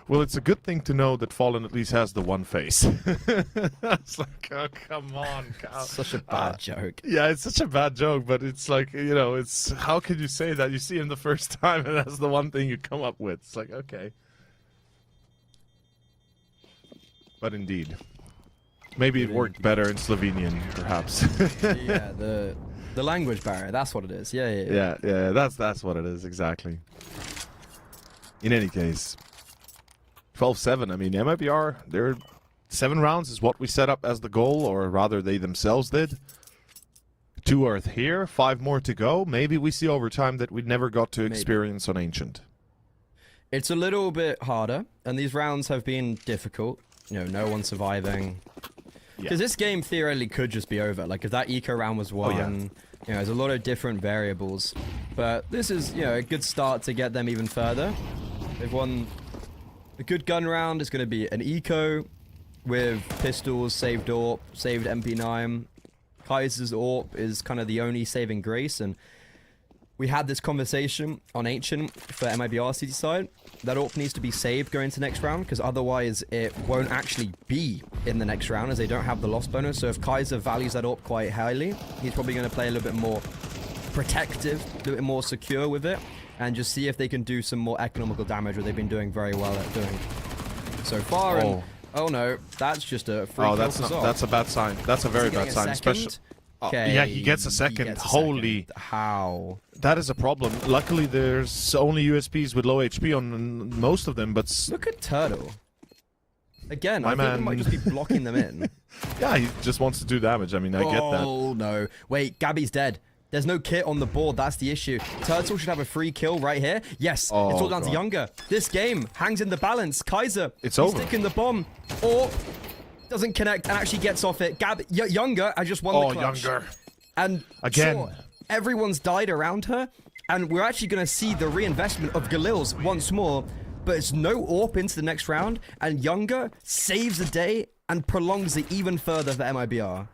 well, it's a good thing to know that Fallen at least has the one face. It's like, oh, come on. Such a bad joke. Yeah, it's such a bad joke, but it's like, you know, it's, how could you say that? You see him the first time and that's the one thing you come up with. It's like, okay. But indeed. Maybe it worked better in Slovenian, perhaps. Yeah, the language barrier, that's what it is. Yeah, that's what it is, exactly. In any case, 12-7, I mean, MIBR, their 7 rounds is what we set up as the goal, or rather they themselves did. 2 are here, 5 more to go. Maybe we see over time that we never got to experience on Ancient. It's a little bit harder, and these rounds have been difficult. You know, no one surviving. Because this game theoretically could just be over. Like, if that eco round was won, you know, there's a lot of different variables. But this is, you know, a good start to get them even further. They've won a good gun round. It's going to be an eco with pistols, saved AWP, saved MP9. Kaiser's AWP is kind of the only saving grace. And we had this conversation on Ancient for MIBR City side. That AWP needs to be saved going into next round, because otherwise it won't actually be in the next round, as they don't have the loss bonus. So if Kaiser values that AWP quite highly, he's probably going to play a little bit more protective, a little bit more secure with it, and just see if they can do some more economical damage, what they've been doing very well at doing so far. And oh no, that's just a free kill. That's a bad sign. That's a very bad sign, especially. Okay, yeah, he gets a second. Holy. How? That is a problem. Luckily, there's only USPs with low HP on most of them, but... Look at Turtle. Again, I think he might just be blocking them in. Yeah, he just wants to do damage. I mean, I get that. Oh, no. Wait, Gabby's dead. There's no kit on the board. That's the issue. Turtle should have a free kill right here. Yes, it's all down to Younger. This game hangs in the balance. Kaiser, it's over. Sticking the bomb. Or... doesn't connect and actually gets off it. Younger, I just won the clutch. Younger. And again, sure, everyone's died around her, and we're actually going to see the reinvestment of Galil's once more, but it's no AWP into the next round, and Younger saves the day and prolongs it even further for MIBR.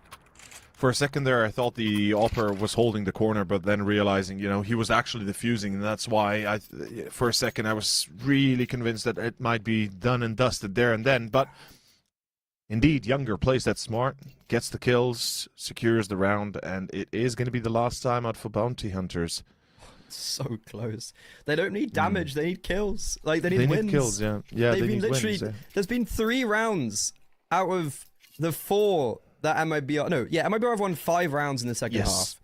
For a second there, I thought the AWPer was holding the corner, but then realizing, you know, he was actually defusing, and that's why for a second I was really convinced that it might be done and dusted there and then, but... indeed, Younger plays that smart, gets the kills, secures the round, and it is going to be the last time out for Bounty Hunters. So close. They don't need damage, they need kills. Like, they need wins. They need kills, yeah. Yeah, they need literally wins, yeah. There's been 3 rounds out of the 4 that MIBR... No, yeah, MIBR have won 5 rounds in the second half.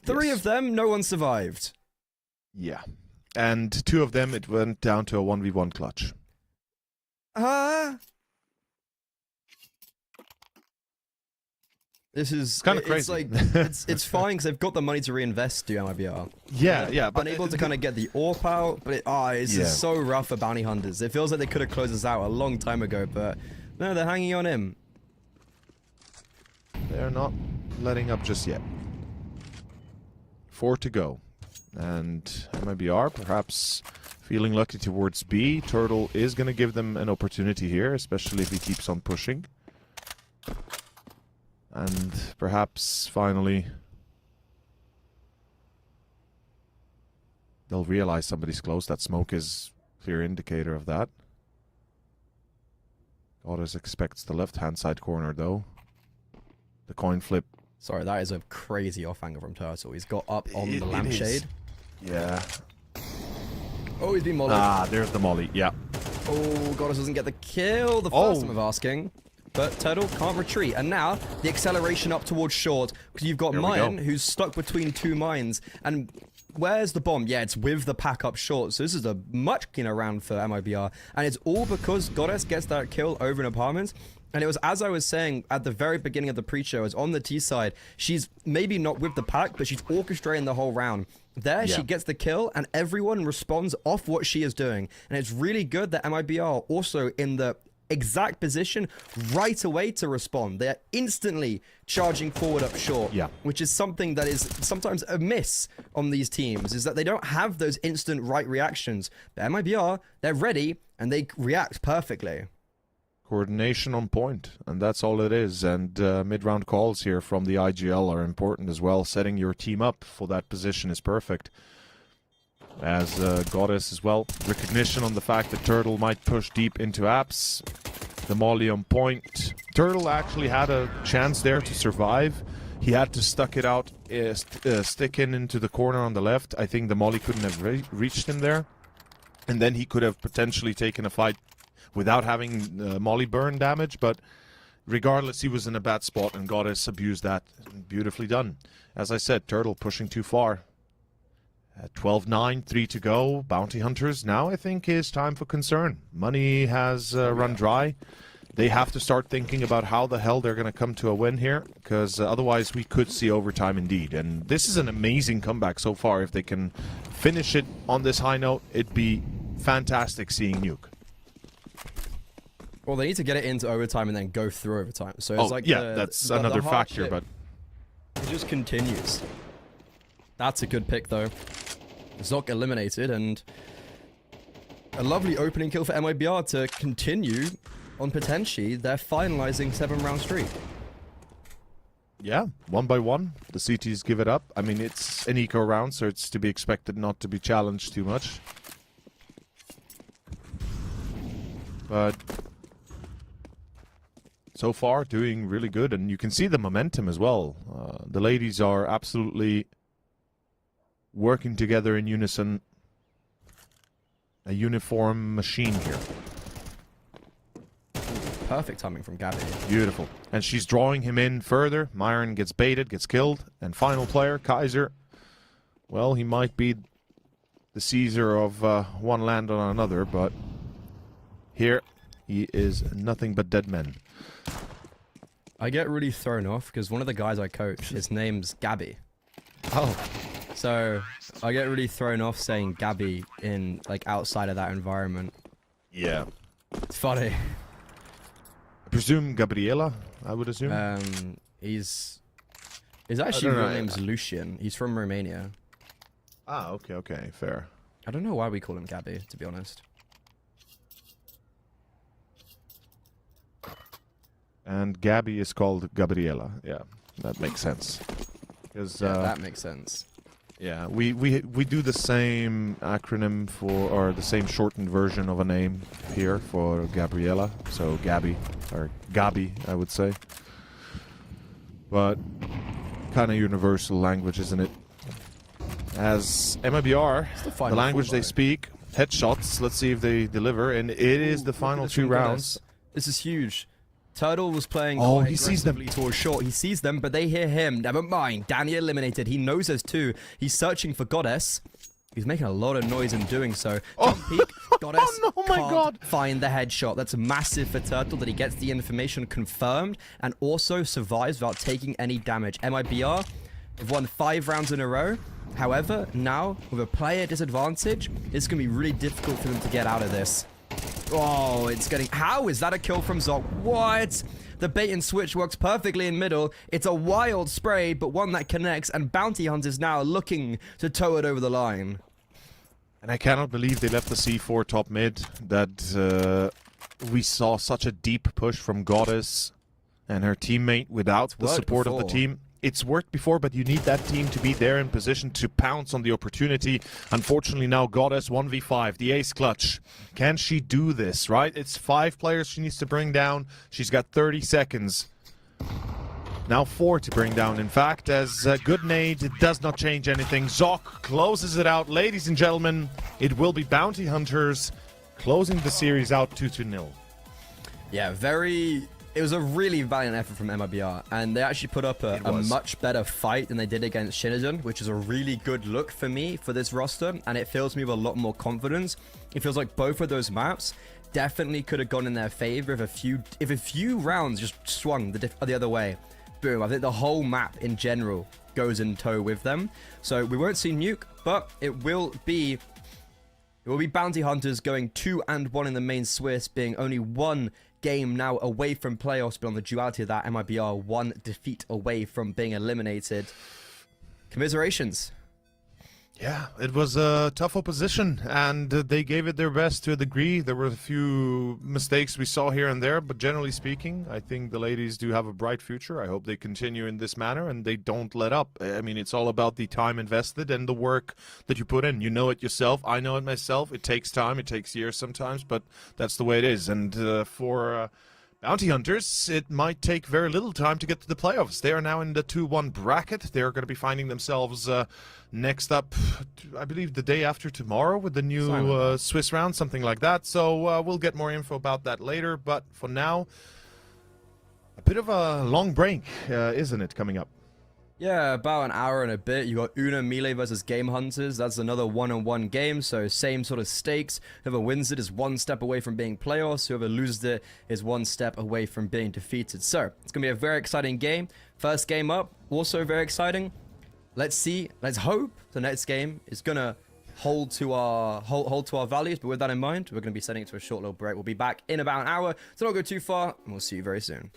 3 of them, no one survived. Yeah. And 2 of them, it went down to a 1v1 clutch. This is kind of crazy. It's like it's fine because they've got the money to reinvest to MIBR. Yeah, but unable to kind of get the AWP out. But it's just so rough for Bounty Hunters. It feels like they could have closed this out a long time ago, but no, they're hanging on him. They're not letting up just yet. 4 to go, and MIBR perhaps feeling lucky towards B. Turtle is going to give them an opportunity here, especially if he keeps on pushing. And perhaps, finally, they'll realize somebody's close. That smoke is a clear indicator of that. Goddess expects the left-hand side corner, though. The coin flip. Sorry, that is a crazy off-angle from Turtle. He's got up on the lampshade. Yeah. Oh, he's been mollied. Ah, there's the molly, yeah. Oh, Goddess doesn't get the kill. The first time of asking. But Turtle can't retreat. And now, the acceleration up towards short. Because you've got Mayan, who's stuck between 2 mines. And where's the bomb? Yeah, it's with the pack up short. So this is a much cleaner round for MIBR. And it's all because Goddess gets that kill over an apartment. And it was, as I was saying at the very beginning of the pre-show, is on the T side. She's maybe not with the pack, but she's orchestrating the whole round. There, she gets the kill, and everyone responds off what she is doing. And it's really good that MIBR are also in the exact position right away to respond. They're instantly charging forward up short, which is something that is sometimes a miss on these teams, is that they don't have those instant right reactions. But MIBR, they're ready, and they react perfectly. Coordination on point, and that's all it is. And mid-round calls here from the IGL are important as well. Setting your team up for that position is perfect. As Goddess as well. Recognition on the fact that Turtle might push deep into apps. The molly on point. Turtle actually had a chance there to survive. He had to stick it out, stick in into the corner on the left. I think the molly couldn't have reached him there. And then he could have potentially taken a fight without having molly burn damage. But regardless, he was in a bad spot, and Goddess abused that. Beautifully done. As I said, Turtle pushing too far. 12-9, 3 to go. Bounty Hunters now, I think, is time for concern. Money has run dry. They have to start thinking about how the hell they're going to come to a win here, because otherwise we could see overtime indeed. And this is an amazing comeback so far. If they can finish it on this high note, it'd be fantastic seeing Nuke. Well, they need to get it into overtime and then go through overtime. So it's like that's another factor, but it just continues. That's a good pick, though. It's not eliminated, and a lovely opening kill for MIBR to continue on potentially their finalizing 7-round streak. Yeah, 1 by 1. The CTs give it up. I mean, it's an eco round, so it's to be expected not to be challenged too much. But so far, doing really good, and you can see the momentum as well. The ladies are absolutely working together in unison. A uniform machine here. Perfect timing from Gabby. Beautiful. And she's drawing him in further. Myron gets baited, gets killed. And final player, Kaiser. Well, he might be the Caesar of one land on another, but here he is nothing but dead men. I get really thrown off because one of the guys I coach, his name's Gabby. Oh. So I get really thrown off saying Gabby in like outside of that environment. Yeah. It's funny. I presume Gabriela, I would assume. His actually real name's Lucian. He's from Romania. Ah, okay, fair. I don't know why we call him Gabby, to be honest. And Gabby is called Gabriela. Yeah, that makes sense. Because that makes sense. Yeah, we do the same acronym for, or the same shortened version of a name here for Gabriela. So Gabby, or Gabi, I would say. But kind of universal language, isn't it? As MIBR, the language they speak, headshots. Let's see if they deliver, and it is the final 2 rounds. This is huge. Turtle was playing he sees them towards short. He sees them, but they hear him. Never mind. Danny eliminated. He knows there's 2. He's searching for Goddess. He's making a lot of noise in doing so. Jump peek, Goddess can't find the headshot. That's massive for Turtle that he gets the information confirmed and also survives without taking any damage. MIBR have won 5 rounds in a row. However, now with a player disadvantage, it's going to be really difficult for them to get out of this. Oh, it's getting... How is that a kill from Zoc? What? The bait and switch works perfectly in middle. It's a wild spray, but one that connects, and Bounty Hunters now looking to tow it over the line. And I cannot believe they left the C4 top mid, that we saw such a deep push from Goddess and her teammate without the support of the team. It's worked before, but you need that team to be there in position to pounce on the opportunity. Unfortunately, now Goddess 1v5, the ace clutch. Can she do this, right? It's 5 players she needs to bring down. She's got 30 seconds. Now 4 to bring down, in fact, as good nade, it does not change anything. Zoc closes it out. Ladies and gentlemen, it will be Bounty Hunters closing the series out 2-0. Yeah, it was a really valiant effort from MIBR, and they actually put up a much better fight than they did against Shinadon, which is a really good look for me for this roster, and it fills me with a lot more confidence. It feels like both of those maps definitely could have gone in their favor if a few rounds just swung the other way. Boom, I think the whole map in general goes in tow with them. So we won't see Nuke, but it will be Bounty Hunters going 2-1 in the main Swiss, being only 1 game now away from playoffs, but on the duality of that, MIBR 1 defeat away from being eliminated. Commiserations. Yeah, it was a tough opposition, and they gave it their best to a degree. There were a few mistakes we saw here and there, but generally speaking, I think the ladies do have a bright future. I hope they continue in this manner, and they don't let up. I mean, it's all about the time invested and the work that you put in. You know it yourself. I know it myself. It takes time. It takes years sometimes, but that's the way it is. And for Bounty Hunters, it might take very little time to get to the playoffs. They are now in the 2-1 bracket. They're going to be finding themselves next up, I believe, the day after tomorrow with the new Swiss round, something like that. So we'll get more info about that later. But for now, a bit of a long break, isn't it, coming up? Yeah, about an hour and a bit. You got Una Melee versus Game Hunters. That's another 1-on-1 game, so same sort of stakes. Whoever wins it is 1 step away from being playoffs. Whoever loses it is 1 step away from being defeated. So it's gonna be a very exciting game. First game up, also very exciting. Let's see. Let's hope the next game is gonna hold to our values. But with that in mind, we're gonna be setting it to a short little break. We'll be back in about an hour, so don't go too far, and we'll see you very soon.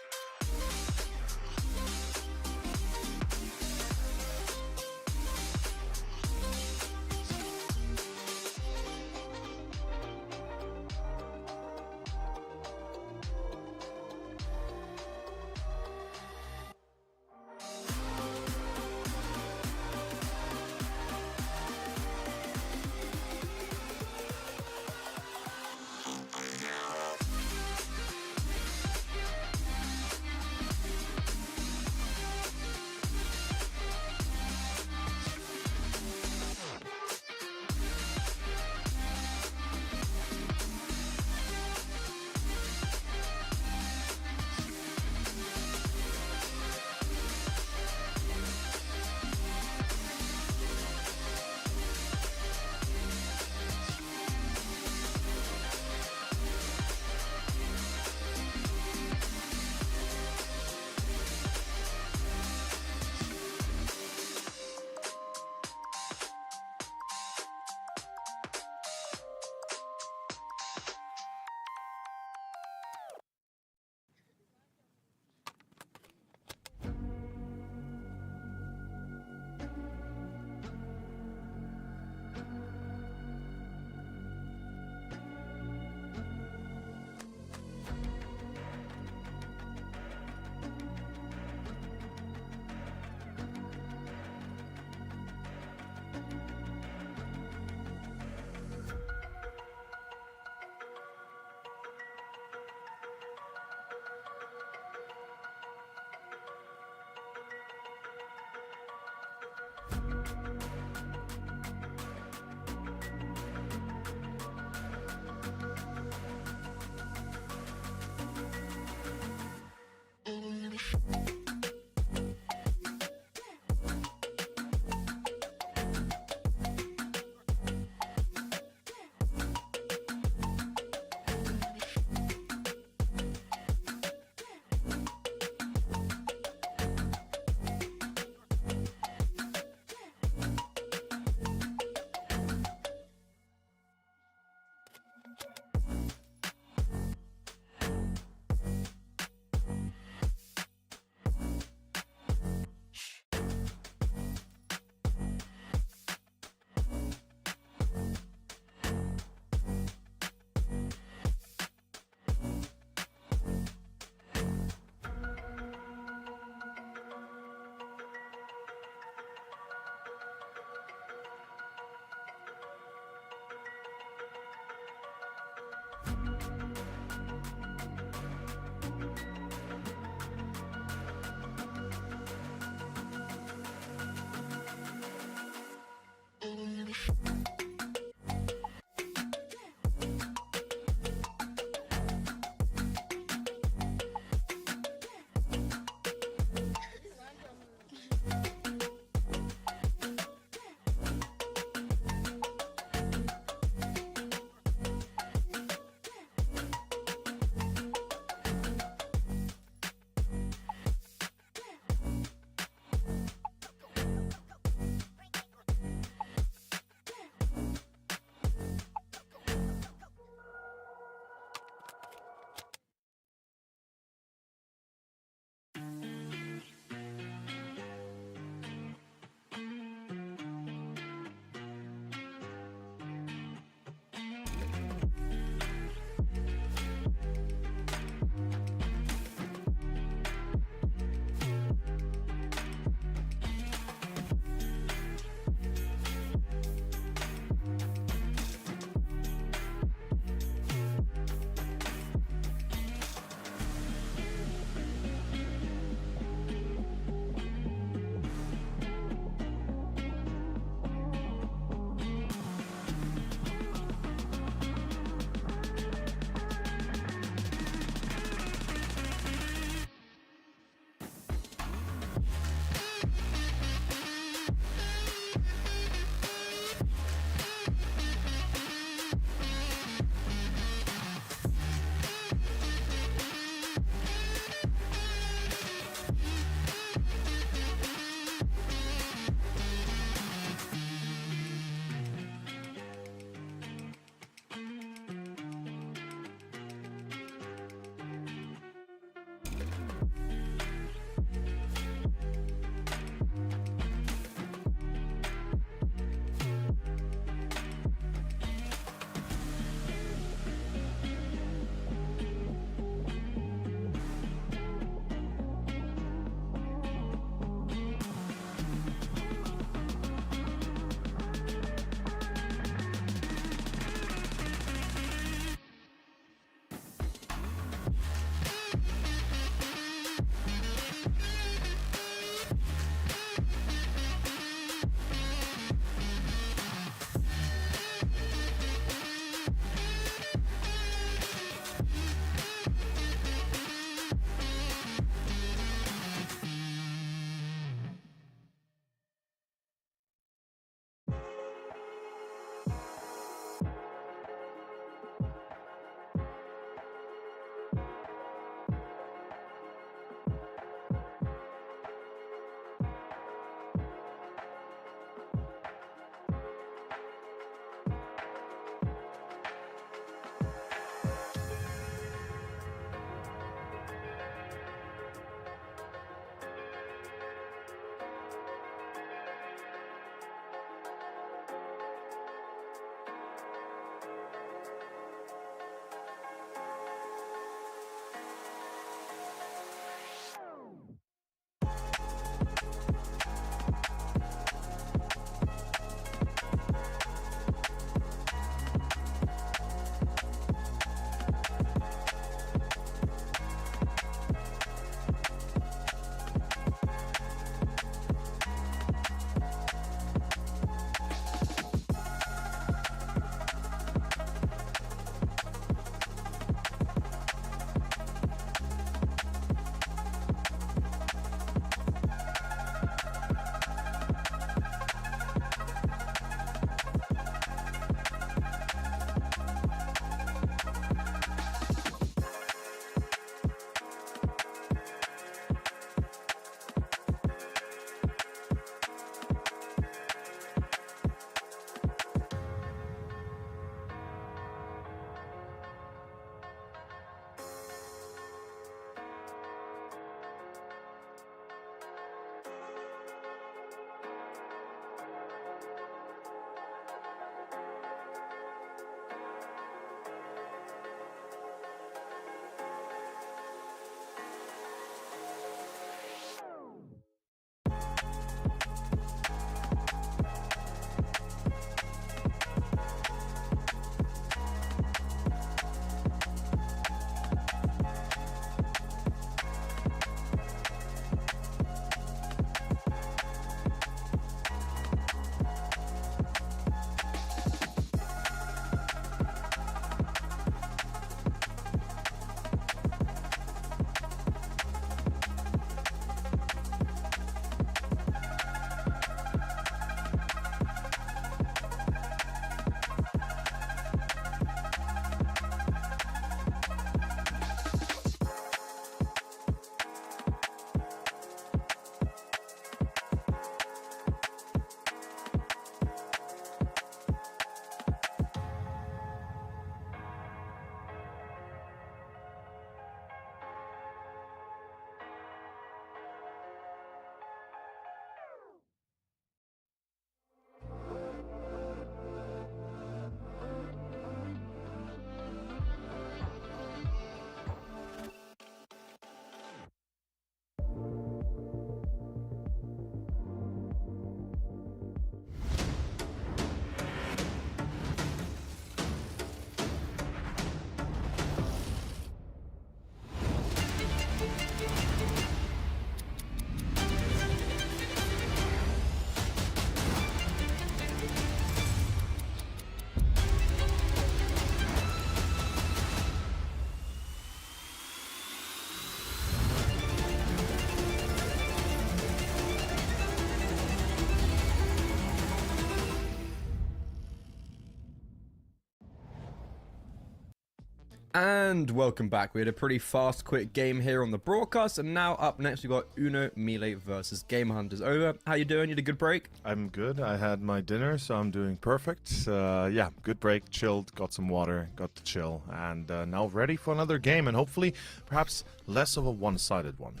And welcome back. We had a pretty fast, quick game here on the broadcast, and now up next we've got Uno Mille versus Game Hunters. Over. How you doing? You had a good break? I'm good. I had my dinner, so I'm doing perfect. Yeah, good break, chilled, got some water, got to chill, and now ready for another game, and hopefully, perhaps less of a one-sided one.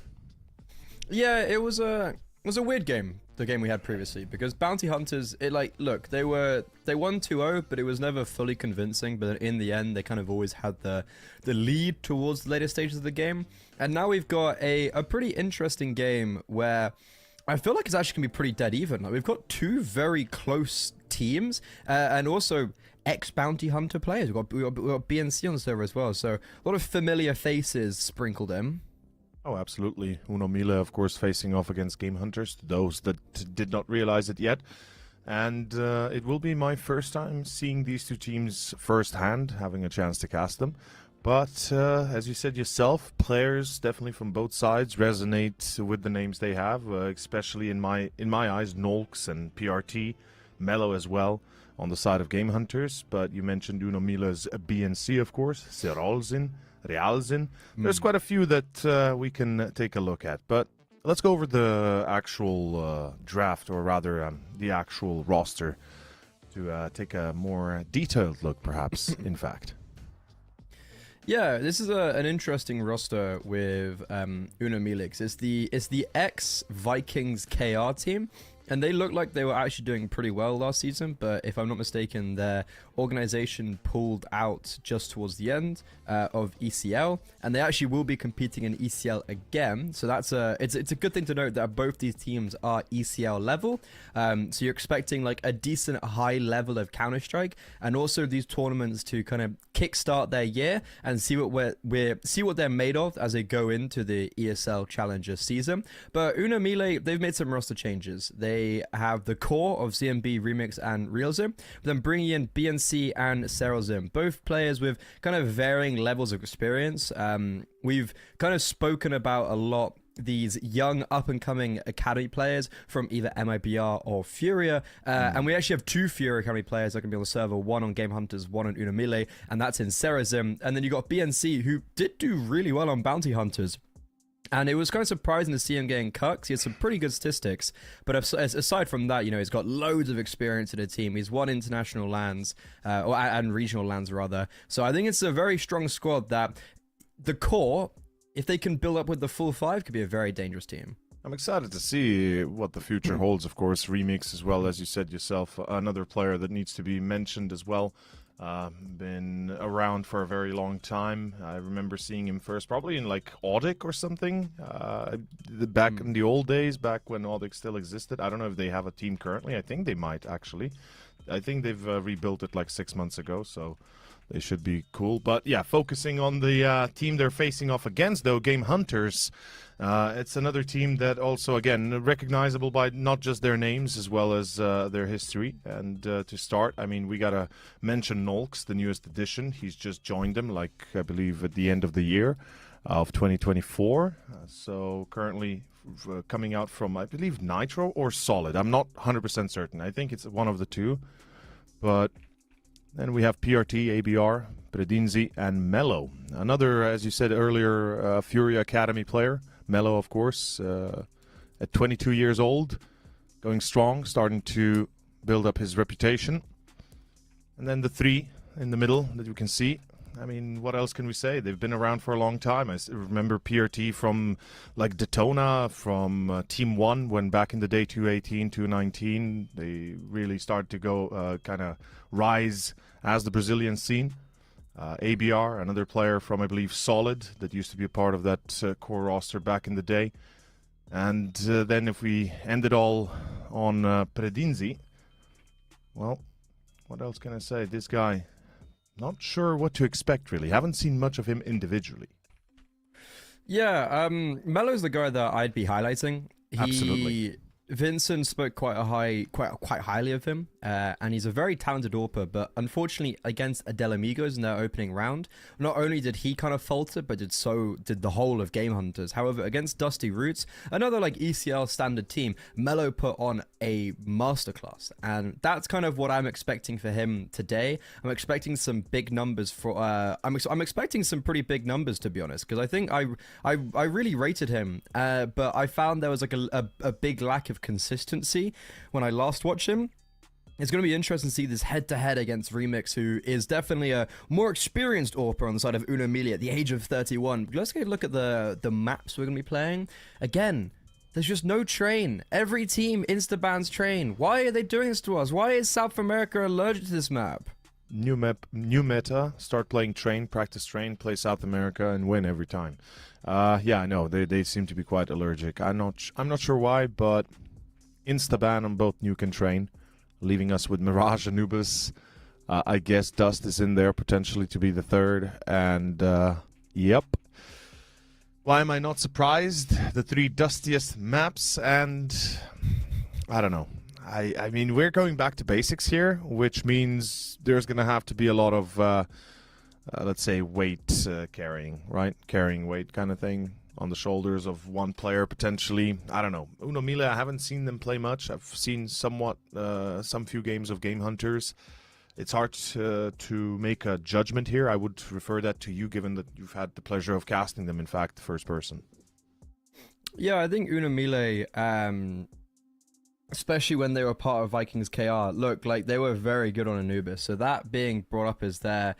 Yeah, it was a weird game, the game we had previously, because Bounty Hunters, they won 2-0, but it was never fully convincing. But in the end, they kind of always had the lead towards the later stages of the game. And now we've got a pretty interesting game where I feel like it's actually gonna be pretty dead even. Like, we've got two very close teams, and also ex-Bounty Hunter players. We've got BNC on the server as well, so a lot of familiar faces sprinkled in. Oh, absolutely. Uno Mille, of course, facing off against Game Hunters, those that did not realize it yet. And it will be my first time seeing these two teams firsthand, having a chance to cast them. But as you said yourself, players definitely from both sides resonate with the names they have, especially in my eyes, Nolks and PRT, Mellow as well on the side of Game Hunters. But you mentioned Uno Mille's BNC, of course, Serolzin. Realzin. There's quite a few that we can take a look at, but let's go over the actual draft, or rather the actual roster, to take a more detailed look, perhaps, in fact. Yeah, this is an interesting roster with Uno Milix. It's the ex-Vikings KR team, and they look like they were actually doing pretty well last season, but if I'm not mistaken, their organization pulled out just towards the end of ECL, and they actually will be competing in ECL again. So that's it's a good thing to note that both these teams are ECL level. So you're expecting like a decent high level of Counter-Strike, and also these tournaments to kind of kickstart their year and see what they're made of as they go into the ESL Challenger season. But Uno Mille, they've made some roster changes. They have the core of ZMB, Remix, and Realzim, then bringing in BNC and Serolzim, both players with kind of varying levels of experience. We've kind of spoken about a lot these young up-and-coming academy players from either MIBR or Furia, and we actually have two Furia academy players that can be on the server, one on Game Hunters, one on Uno Mille, and that's in Serolzim. And then you got BNC, who did do really well on Bounty Hunters. And it was kind of surprising to see him getting cut. He had some pretty good statistics. But aside from that, he's got loads of experience in the team. He's won international lands, and regional lands, rather. So I think it's a very strong squad that the core, if they can build up with the full five, could be a very dangerous team. I'm excited to see what the future holds, of course. Remix, as well, as you said yourself, another player that needs to be mentioned as well. Been around for a very long time. I remember seeing him first probably in like Audic or something, back in the old days, back when Audic still existed. I don't know if they have a team currently. I think they might, actually. I think they've rebuilt it like 6 months ago, so they should be cool. But yeah, focusing on the team they're facing off against, though, Game Hunters. It's another team that also, again, recognizable by not just their names as well as their history. And to start, I mean, we got to mention Nolks, the newest addition. He's just joined them, like, I believe, at the end of the year of 2024. So currently coming out from, I believe, Nitro or Solid. I'm not 100% certain. I think it's one of the two. But then we have PRT, ABR, Predinzi, and Mellow. Another, as you said earlier, Furia Academy player. Mellow, of course, at 22 years old, going strong, starting to build up his reputation. And then the three in the middle that you can see. I mean, what else can we say? They've been around for a long time. I remember PRT from like Daytona, from Team 1, when back in the day, 2018, 2019, they really started to go kind of rise as the Brazilian scene. ABR, another player from, I believe, Solid, that used to be a part of that core roster back in the day. And then if we end it all on Predinzi, well, what else can I say? This guy, not sure what to expect, really. Haven't seen much of him individually. Yeah, Mello's the guy that I'd be highlighting. Absolutely. Vincent spoke quite highly of him, and he's a very talented AWPer, but unfortunately against Adel Amigos in their opening round, not only did he kind of falter, but did the whole of Game Hunters. However, against Dusty Roots, another like ECL standard team, Mello put on a masterclass, and that's kind of what I'm expecting for him today. I'm expecting some big numbers for, I'm expecting some pretty big numbers, to be honest, because I think I really rated him, but I found there was like a big lack of consistency when I last watched him. It's going to be interesting to see this head-to-head against Remix, who is definitely a more experienced AWPer on the side of Uno Mille at the age of 31. Let's get a look at the maps we're going to be playing. Again, there's just no train. Every team insta-bans train. Why are they doing this to us? Why is South America allergic to this map? New map, new meta. Start playing train, practice train, play South America, and win every time. Yeah, I know they seem to be quite allergic. I'm not sure why, but insta-ban on both Nuke and Train, leaving us with Mirage, Anubis. I guess Dust is in there potentially to be the third, and yep. Why am I not surprised? The three dustiest maps, and I don't know. I mean, we're going back to basics here, which means there's going to have to be a lot of, let's say, weight carrying, right? Carrying weight kind of thing on the shoulders of one player, potentially. I don't know. Uno Mille, I haven't seen them play much. I've seen somewhat, some few games of Game Hunters. It's hard to make a judgment here. I would refer that to you, given that you've had the pleasure of casting them, in fact, the first person. Yeah, I think Uno Mille, especially when they were part of Vikings KR, look, like they were very good on Anubis. So that being brought up as their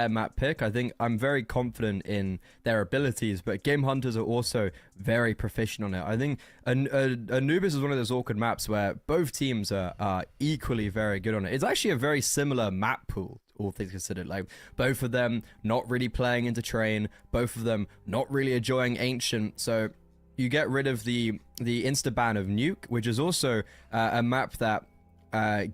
map pick, I think I'm very confident in their abilities, but Game Hunters are also very proficient on it. I think Anubis is one of those awkward maps where both teams are equally very good on it. It's actually a very similar map pool, all things considered. Like, both of them not really playing into Train, both of them not really enjoying Ancient, so you get rid of the insta-ban of Nuke, which is also a map that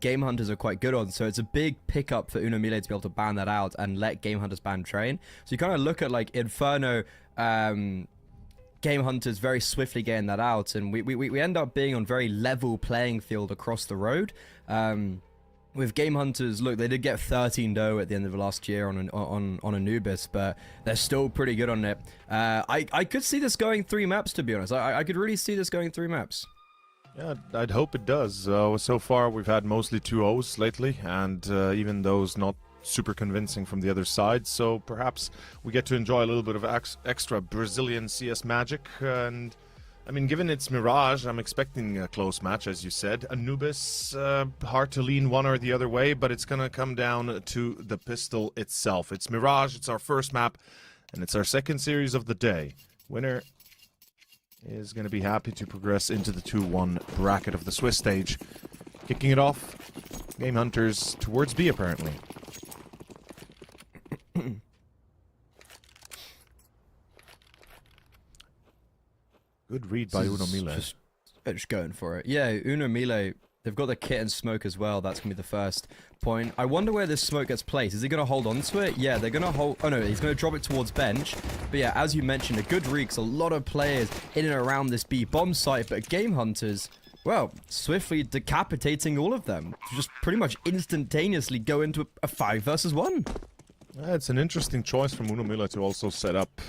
Game Hunters are quite good on. So it's a big pickup for Uno Mille to be able to ban that out and let Game Hunters ban Train. So you kind of look at like Inferno, Game Hunters very swiftly getting that out, and we end up being on very level playing field across the road. With Game Hunters, look, they did get 13-0 at the end of last year on Anubis, but they're still pretty good on it. I could see this going 3 maps, to be honest. I could really see this going 3 maps. Yeah, I'd hope it does. So far, we've had mostly 2-0s lately, and even those not super convincing from the other side. So perhaps we get to enjoy a little bit of extra Brazilian CS magic. And I mean, given it's Mirage, I'm expecting a close match, as you said. Anubis, hard to lean one or the other way, but it's going to come down to the pistol itself. It's Mirage, it's our first map, and it's our second series of the day. Winner is going to be happy to progress into the 2-1 bracket of the Swiss stage. Kicking it off, Game Hunters towards B, apparently. Good read by Uno Mille. Just going for it. Yeah, Uno Mille, they've got the kit and smoke as well. That's going to be the first point. I wonder where this smoke gets placed. Is he going to hold on to it? Yeah, they're going to hold... Oh, no, he's going to drop it towards bench. But yeah, as you mentioned, a good read, 'cause a lot of players in and around this B bomb site, but Game Hunters, well, swiftly decapitating all of them. Just pretty much instantaneously go into a 5 versus 1. It's an interesting choice from Uno Mille to also set up...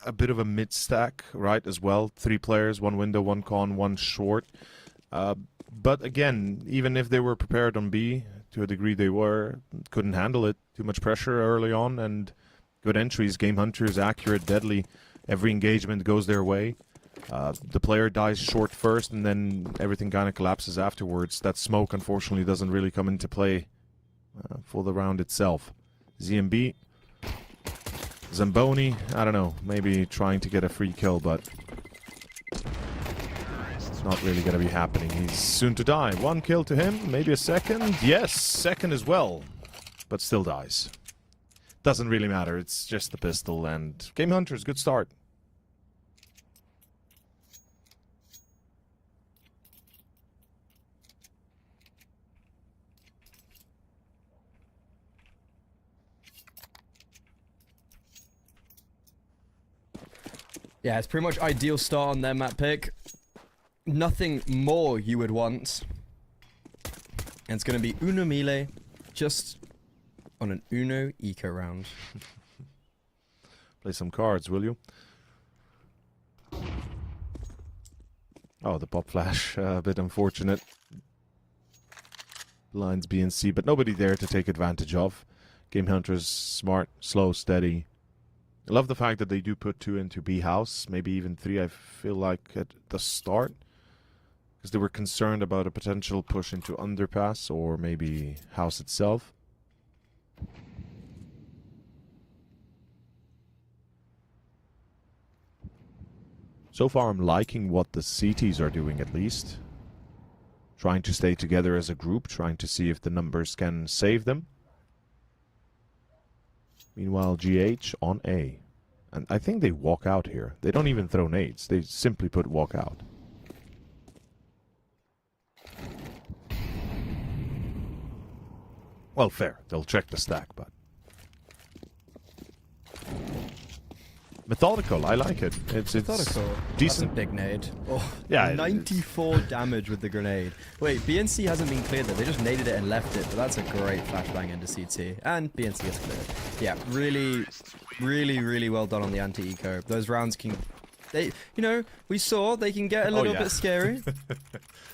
a bit of a mid-stack, right, as well. 3 players, 1 window, 1 con, 1 short. But again, even if they were prepared on B, to a degree they couldn't handle it. Too much pressure early on, and good entries. Game Hunters, accurate, deadly. Every engagement goes their way. The player dies short first, and then everything kind of collapses afterwards. That smoke, unfortunately, doesn't really come into play for the round itself. ZMB... Zamboni, I don't know, maybe trying to get a free kill, but it's not really going to be happening. He's soon to die. 1 kill to him, maybe a second. Yes, second as well, but still dies. Doesn't really matter, it's just the pistol, and Game Hunters, good start. Yeah, it's pretty much ideal start on their map pick. nothing more you would want. And it's going to be Uno Mille just on an Uno Eco round. Play some cards, will you? Oh, the pop flash, a bit unfortunate. Lines B and C, but nobody there to take advantage of. Game Hunter's smart, slow, steady. I love the fact that they do put 2 into B house, maybe even 3, I feel like, at the start. Because they were concerned about a potential push into underpass or maybe house itself. So far I'm liking what the CTs are doing at least. Trying to stay together as a group, trying to see if the numbers can save them. Meanwhile, GH on A. And I think they walk out here. They don't even throw nades. They simply put walk out. Well, fair. They'll check the stack, but... Methodical, I like it. It's Methodical. decent. That's a big nade. Oh, yeah, 94 damage with the grenade. Wait, BNC hasn't been cleared though. They just naded it and left it, but that's a great flashbang into CT. And BNC is cleared. Yeah, really, really, really well done on the anti-eco. Those rounds can... They, you know, we saw they can get a little bit scary.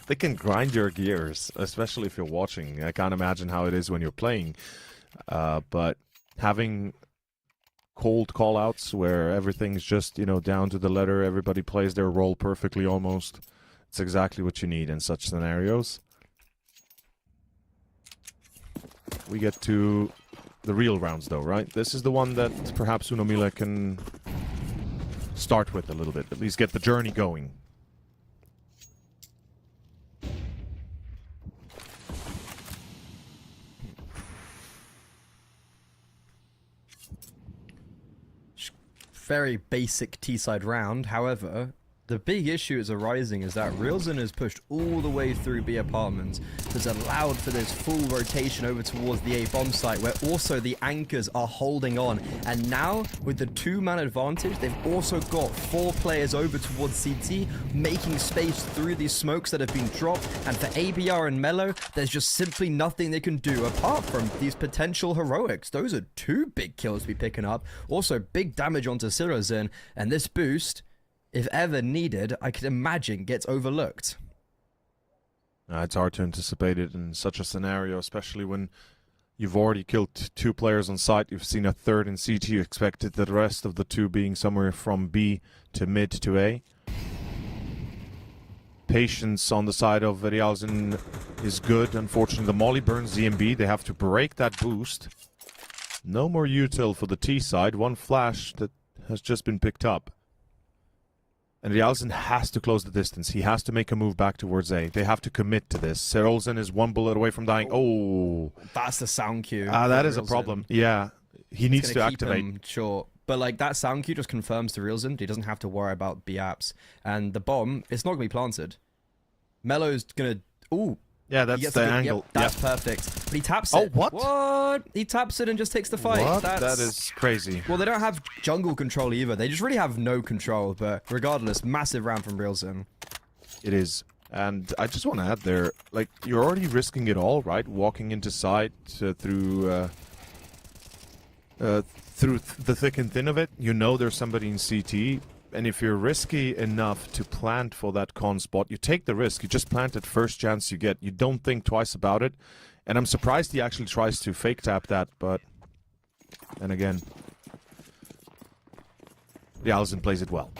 They can grind your gears, especially if you're watching. I can't imagine how it is when you're playing. But having cold call-outs where everything's just, you know, down to the letter, everybody plays their role perfectly almost. It's exactly what you need in such scenarios. We get to the real rounds though, right? This is the one that perhaps Uno Mille can start with a little bit, at least get the journey going. Very basic T-side round. However, the big issue is arising is that Reelson has pushed all the way through B apartments. That's allowed for this full rotation over towards the A bomb site, where also the anchors are holding on. And now, with the 2-man advantage, they've also got 4 players over towards CT, making space through these smokes that have been dropped. And for ABR and Mellow, there's just simply nothing they can do apart from these potential heroics. Those are 2 big kills to be picking up. Also, big damage onto Sirazin, and this boost, if ever needed, I could imagine gets overlooked. It's hard to anticipate it in such a scenario, especially when you've already killed 2 players on site. You've seen a 3rd in CT. You expected the rest of the 2 being somewhere from B to mid to A. Patience on the side of Rialzen is good. Unfortunately, the molly burns ZMB. They have to break that boost. No more util for the T side. 1 flash that has just been picked up. And Rialzen has to close the distance. He has to make a move back towards A. They have to commit to this. Serolzen is 1 bullet away from dying. Oh. That's the sound cue. That is a problem. Yeah. He needs to activate. Him short. But like that sound cue just confirms to Rialzen he doesn't have to worry about B apps. And the bomb, it's not going to be planted. Mellow's going to... Ooh. Yeah, that's the angle. Yep, that's perfect. But he taps it. Oh, what? What? He taps it and just takes the fight. What? That is crazy. Well, they don't have jungle control either. They just really have no control. But regardless, massive round from Rialzen. It is. And I just want to add there, like, you're already risking it all, right? Walking into site through the thick and thin of it. You know there's somebody in CT. And if you're risky enough to plant for that con spot, you take the risk. You just plant it first chance you get. You don't think twice about it. And I'm surprised he actually tries to fake tap that, but... And again... Rialzen plays it well.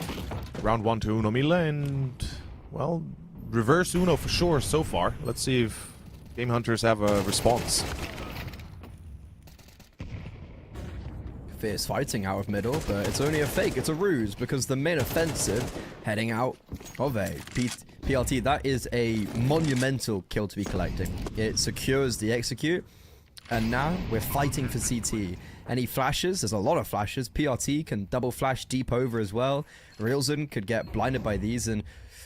Round 1 to Uno Mille, and... Well, reverse Uno for sure so far. Let's see if Game Hunters have a response. Fierce fighting out of middle, but it's only a fake, it's a ruse, because the main offensive heading out of a PLT, that is a monumental kill to be collecting. It secures the execute, and now we're fighting for CT. Any flashes, there's a lot of flashes. PRT can double flash deep over as well. Rialzen could get blinded by these, and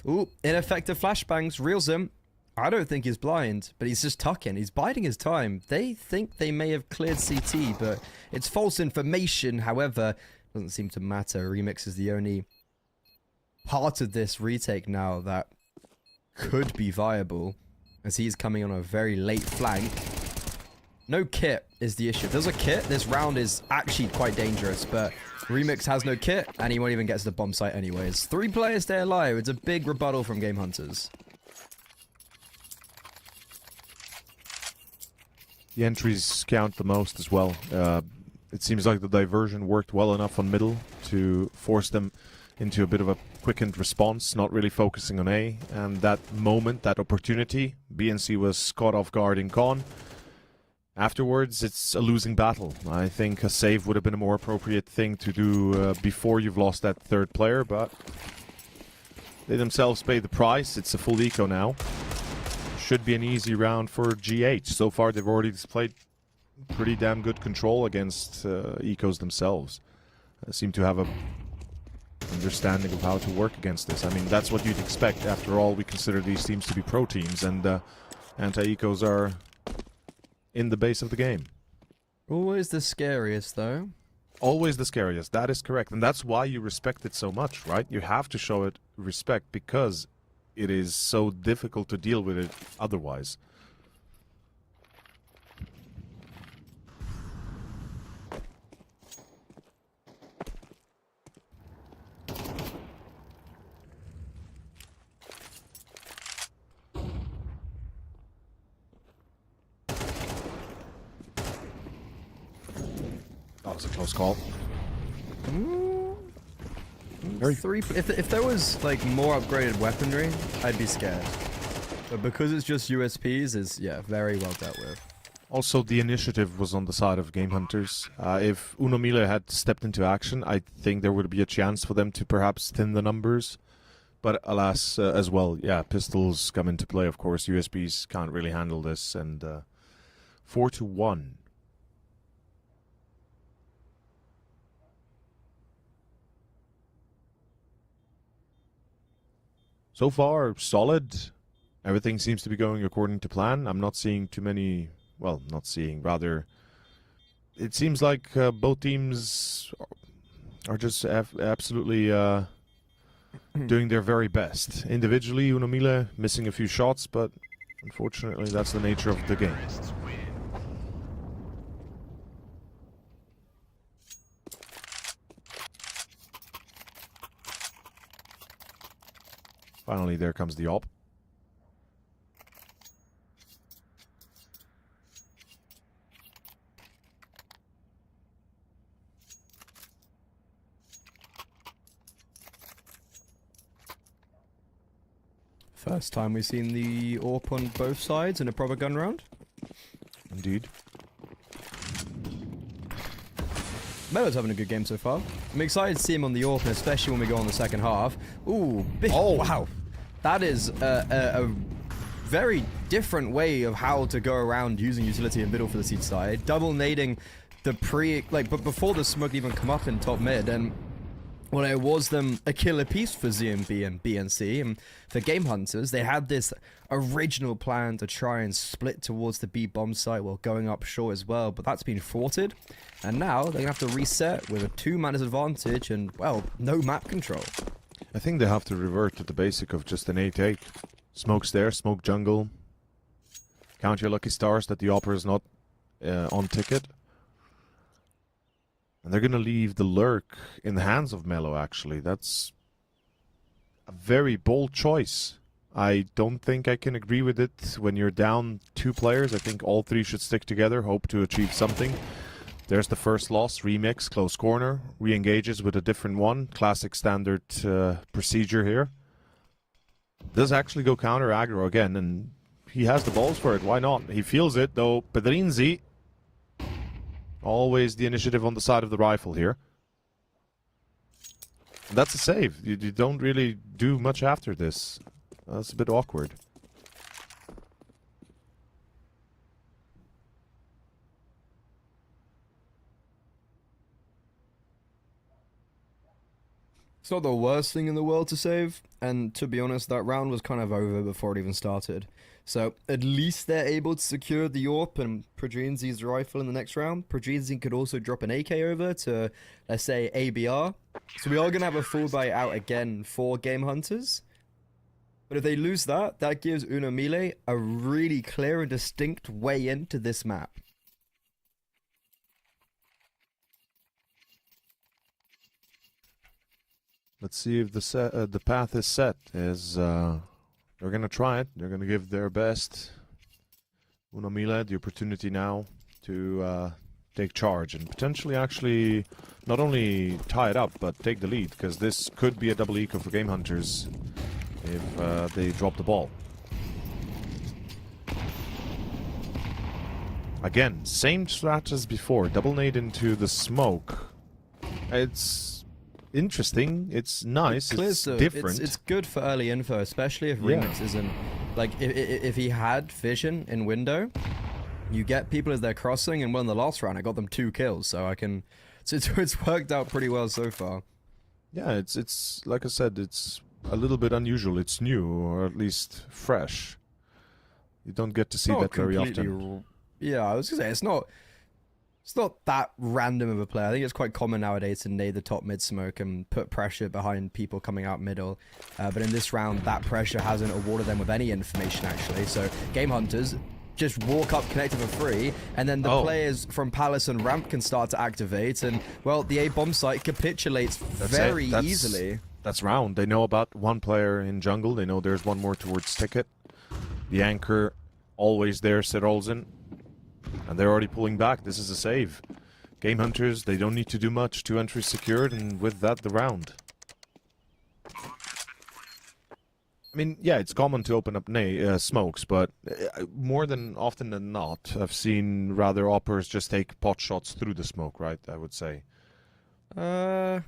ooh, ineffective flashbangs. Rialzen, I don't think he's blind, but he's just tucking. He's biding his time. They think they may have cleared CT, but it's false information. However, doesn't seem to matter. Remix is the only part of this retake now that could be viable, as he's coming on a very late flank. No kit is the issue. If there's a kit, this round is actually quite dangerous, but Remix has no kit, and he won't even get to the bomb site anyways. 3 players stay alive. It's a big rebuttal from Game Hunters. The entries count the most as well. It seems like the diversion worked well enough on middle to force them into a bit of a quickened response, not really focusing on A. And that moment, that opportunity, BNC was caught off guard in con. Afterwards, it's a losing battle. I think a save would have been a more appropriate thing to do before you've lost that 3rd player, but they themselves pay the price. It's a full eco now. Should be an easy round for GH. So far, they've already displayed pretty damn good control against ecos themselves. Seem to have a understanding of how to work against this. I mean, that's what you'd expect. After all, we consider these teams to be pro teams, and anti-ecos are in the base of the game. Always the scariest, though. Always the scariest. That is correct. And that's why you respect it so much, right? You have to show it respect because it is so difficult to deal with it otherwise. That was a close call. If there was like more upgraded weaponry, I'd be scared. But because it's just USPs, is very well dealt with. Also, the initiative was on the side of Game Hunters. If Unomile had stepped into action, I think there would be a chance for them to perhaps thin the numbers. But alas, as well, pistols come into play, of course. USPs can't really handle this, and 4-1. So far, solid. Everything seems to be going according to plan. I'm not seeing too many... Well, not seeing, rather... It seems like both teams are just absolutely doing their very best. Individually, Unomile missing a few shots, but unfortunately that's the nature of the game. Finally, there comes the op. First time we've seen the AWP on both sides in a proper gun round. Indeed. Melo's having a good game so far. I'm excited to see him on the AWP, especially when we go on the second half. Ooh, wow. That is a very different way of how to go around using utility in middle for the seed side. Double nading the but before the smoke even come up in top mid, and well, it was them a killer piece for ZMB and BNC, and for Game Hunters, they had this original plan to try and split towards the B bomb site while going up short as well, but that's been thwarted, and now they're gonna have to reset with a 2-man advantage and, well, no map control. I think they have to revert to the basic of just an 8-8. Smoke's there, smoke jungle. Count your lucky stars that the opera is not on ticket. And they're going to leave the lurk in the hands of Melo, actually. That's a very bold choice. I don't think I can agree with it. When you're down 2 players, I think all 3 should stick together, hope to achieve something. There's the first loss, Remix, close corner. Re-engages with a different one. Classic standard procedure here. Does actually go counter aggro again, and he has the balls for it. Why not? He feels it, though. Pedrinzi... Always the initiative on the side of the rifle here. And that's a save. You don't really do much after this. That's a bit awkward. It's not the worst thing in the world to save, and to be honest, that round was kind of over before it even started. So at least they're able to secure the AWP and Pedrinzi's rifle in the next round. Pedrinzi could also drop an AK over to, let's say, ABR. So we are going to have a full buy out again for Game Hunters. But if they lose that, that gives Uno Mille a really clear and distinct way into this map. Let's see if the path is set. They're gonna try it. They're gonna give their best. Uno Mille the opportunity now to take charge and potentially actually not only tie it up but take the lead, because this could be a double eco for Game Hunters if they drop the ball. Again, same strat as before. Double nade into the smoke. It's interesting. It's nice. It's different. It's good for early info, especially if Remix isn't... Like, if he had vision in window, you get people as they're crossing, and in the last round I got them 2 kills, so I can... So it's worked out pretty well so far. Yeah, it's like I said, it's a little bit unusual. It's new, or at least fresh. You don't get to see that very often. Yeah, I was gonna say it's not that random of a play. I think it's quite common nowadays to nade the top mid smoke and put pressure behind people coming out middle. But in this round, that pressure hasn't awarded them with any information actually. So Game Hunters just walk up, connect for free, and then the players from Palace and Ramp can start to activate, and well, the A bomb site capitulates very easily. That's round. They know about one player in jungle. They know there's one more towards Ticket. The anchor always there, Sid Olsen. And they're already pulling back. This is a save. Game Hunters, they don't need to do much. 2 entries secured, and with that, the round. I mean, yeah, it's common to open up smokes, but more than often than not, I've seen rather oppers just take pot shots through the smoke, right? I would say. Because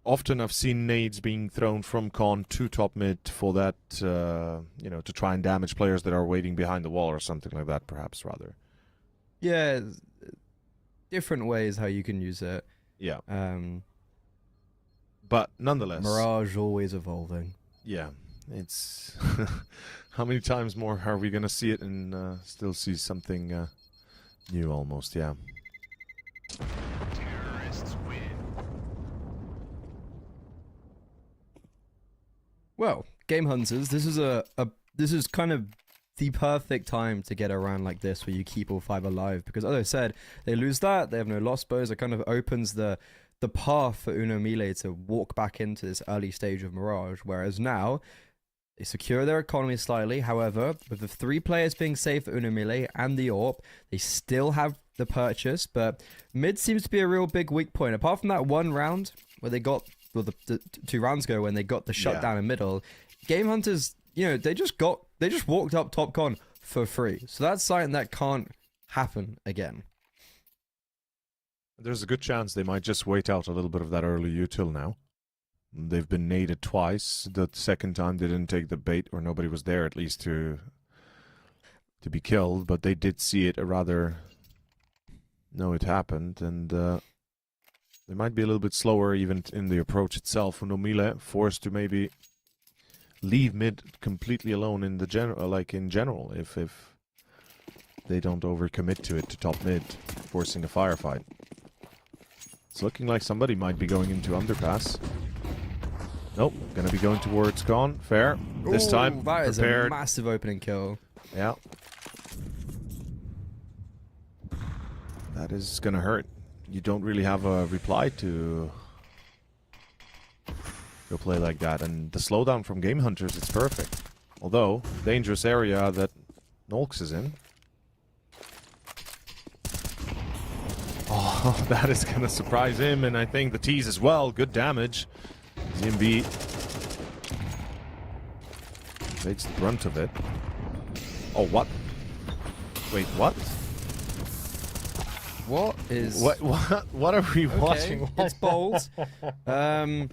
often I've seen nades being thrown from con to top mid for that, you know, to try and damage players that are waiting behind the wall or something like that, perhaps, rather. Yeah, different ways how you can use it. Yeah. But nonetheless... Mirage always evolving. Yeah, it's... How many times more are we going to see it and still see something new almost, yeah. Well, Game Hunters, this is kind of the perfect time to get around like this where you keep all 5 alive, because as I said, they lose that, they have no lost bows. It kind of opens the path for Uno Mille to walk back into this early stage of Mirage, whereas now they secure their economy slightly. However, with the 3 players being safe for Uno Mille and the AWP, they still have the purchase, but mid seems to be a real big weak point. Apart from that one round where they got, well, the 2 rounds ago when they got the shutdown in middle, Game Hunters, you know, they just walked up top con for free. So that's something that can't happen again. There's a good chance they might just wait out a little bit of that early util now. They've been naded twice. The second time they didn't take the bait, or nobody was there at least to be killed, but they did see it, or rather know it happened, and they might be a little bit slower even in the approach itself. Uno Mille forced to maybe leave mid completely alone in the general, if they don't overcommit to it to top mid, forcing a firefight. It's looking like somebody might be going into underpass. Nope, gonna be going towards con. Fair. This time, that is prepared. A massive opening kill. Yeah. That is gonna hurt. You don't really have a reply to a play like that, and the slowdown from Game Hunters, it's perfect. Although, dangerous area that Nolks is in. Oh, that is gonna surprise him, and I think the tease as well. Good damage. ZMB takes the brunt of it. Oh, what? Wait, what? What is... What are we watching? It's bold. The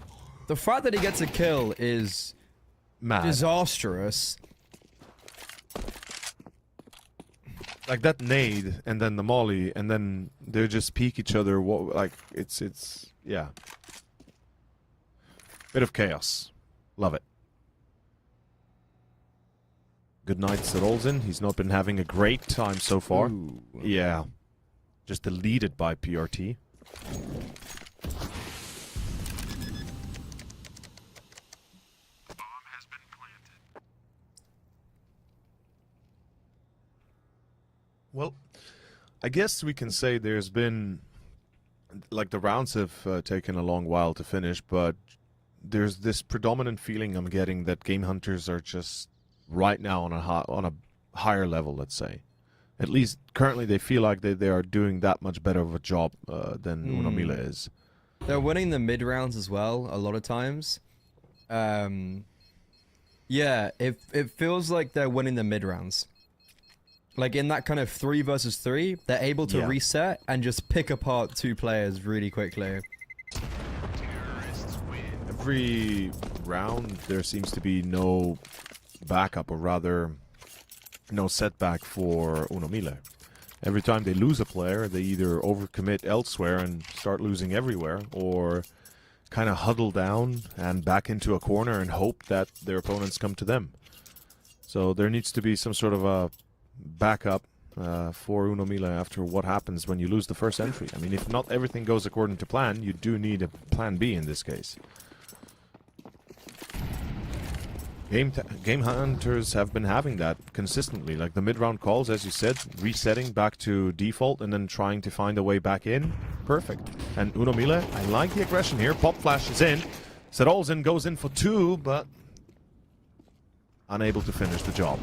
fact that he gets a kill is mad. Disastrous. Like that nade, and then the molly, and then they just peek each other. Like it's yeah. Bit of chaos. Love it. Good night, Sir Olsen. He's not been having a great time so far. Ooh. Yeah. Just deleted by PRT. Well, I guess we can say there's been, like, the rounds have taken a long while to finish, but there's this predominant feeling I'm getting that Game Hunters are just right now on a higher level, let's say. At least currently they feel like they are doing that much better of a job than Unomile is. They're winning the mid rounds as well a lot of times. Yeah, it feels like they're winning the mid rounds. Like in that kind of 3 versus 3, they're able to reset and just pick apart 2 players really quickly. Every round there seems to be no backup, or rather no setback for Unomile. Every time they lose a player, they either overcommit elsewhere and start losing everywhere, or kind of huddle down and back into a corner and hope that their opponents come to them. So there needs to be some sort of a backup for Unomile after what happens when you lose the first entry. I mean, if not everything goes according to plan, you do need a plan B in this case. Game Hunters have been having that consistently, like the mid-round calls, as you said, resetting back to default and then trying to find a way back in. Perfect. And Unomile, I like the aggression here. Pop Flash is in. Sedolzin goes in for 2, but unable to finish the job.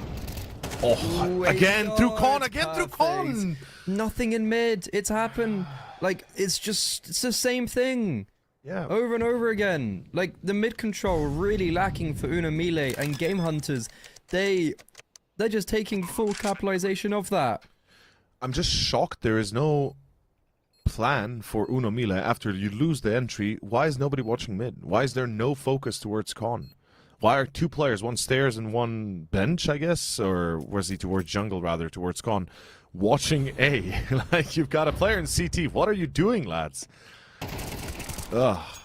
Oh, again through con, again through con! Nothing in mid. It's happened. Like, it's the same thing. Yeah. Over and over again. Like, the mid control really lacking for Unomile, and Game Hunters, they're just taking full capitalization of that. I'm just shocked there is no plan for Unomile after you lose the entry. Why is nobody watching mid? Why is there no focus towards con? Why are 2 players, one stairs and one bench, I guess? Or was he towards jungle, rather, towards con, watching A? Like, you've got a player in CT. What are you doing, lads? Ugh.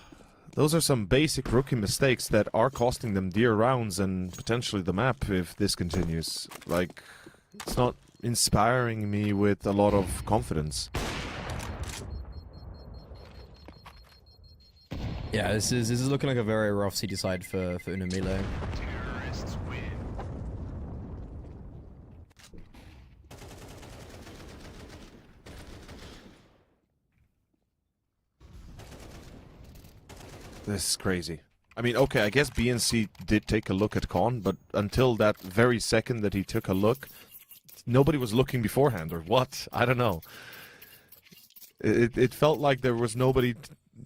Those are some basic rookie mistakes that are costing them dear rounds and potentially the map if this continues. Like, it's not inspiring me with a lot of confidence. Yeah, this is looking like a very rough CD side for Unomile. This is crazy. I mean, okay, I guess BNC did take a look at Con, but until that very second that he took a look, nobody was looking beforehand, or what? I don't know. It felt like there was nobody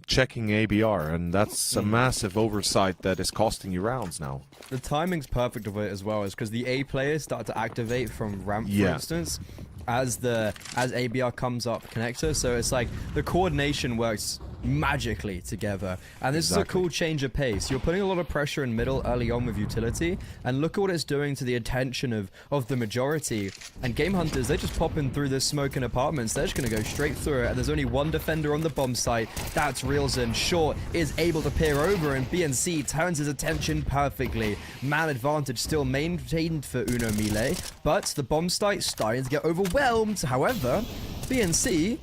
checking ABR, and that's a massive oversight that is costing you rounds now. The timing's perfect of it as well, is because the A players start to activate from ramp, for instance, as ABR comes up connector, so it's like the coordination works magically together, and this is a cool change of pace. You're putting a lot of pressure in middle early on with utility, and look at what it's doing to the attention of the majority. And Game Hunters, they're just popping through this smoke in apartments. They're just gonna go straight through it, and there's only 1 defender on the bomb site. That's Reelson. Short is able to peer over, and BNC turns his attention perfectly. Man advantage still maintained for Unomile, but the bomb site starting to get overwhelmed. However, BNC,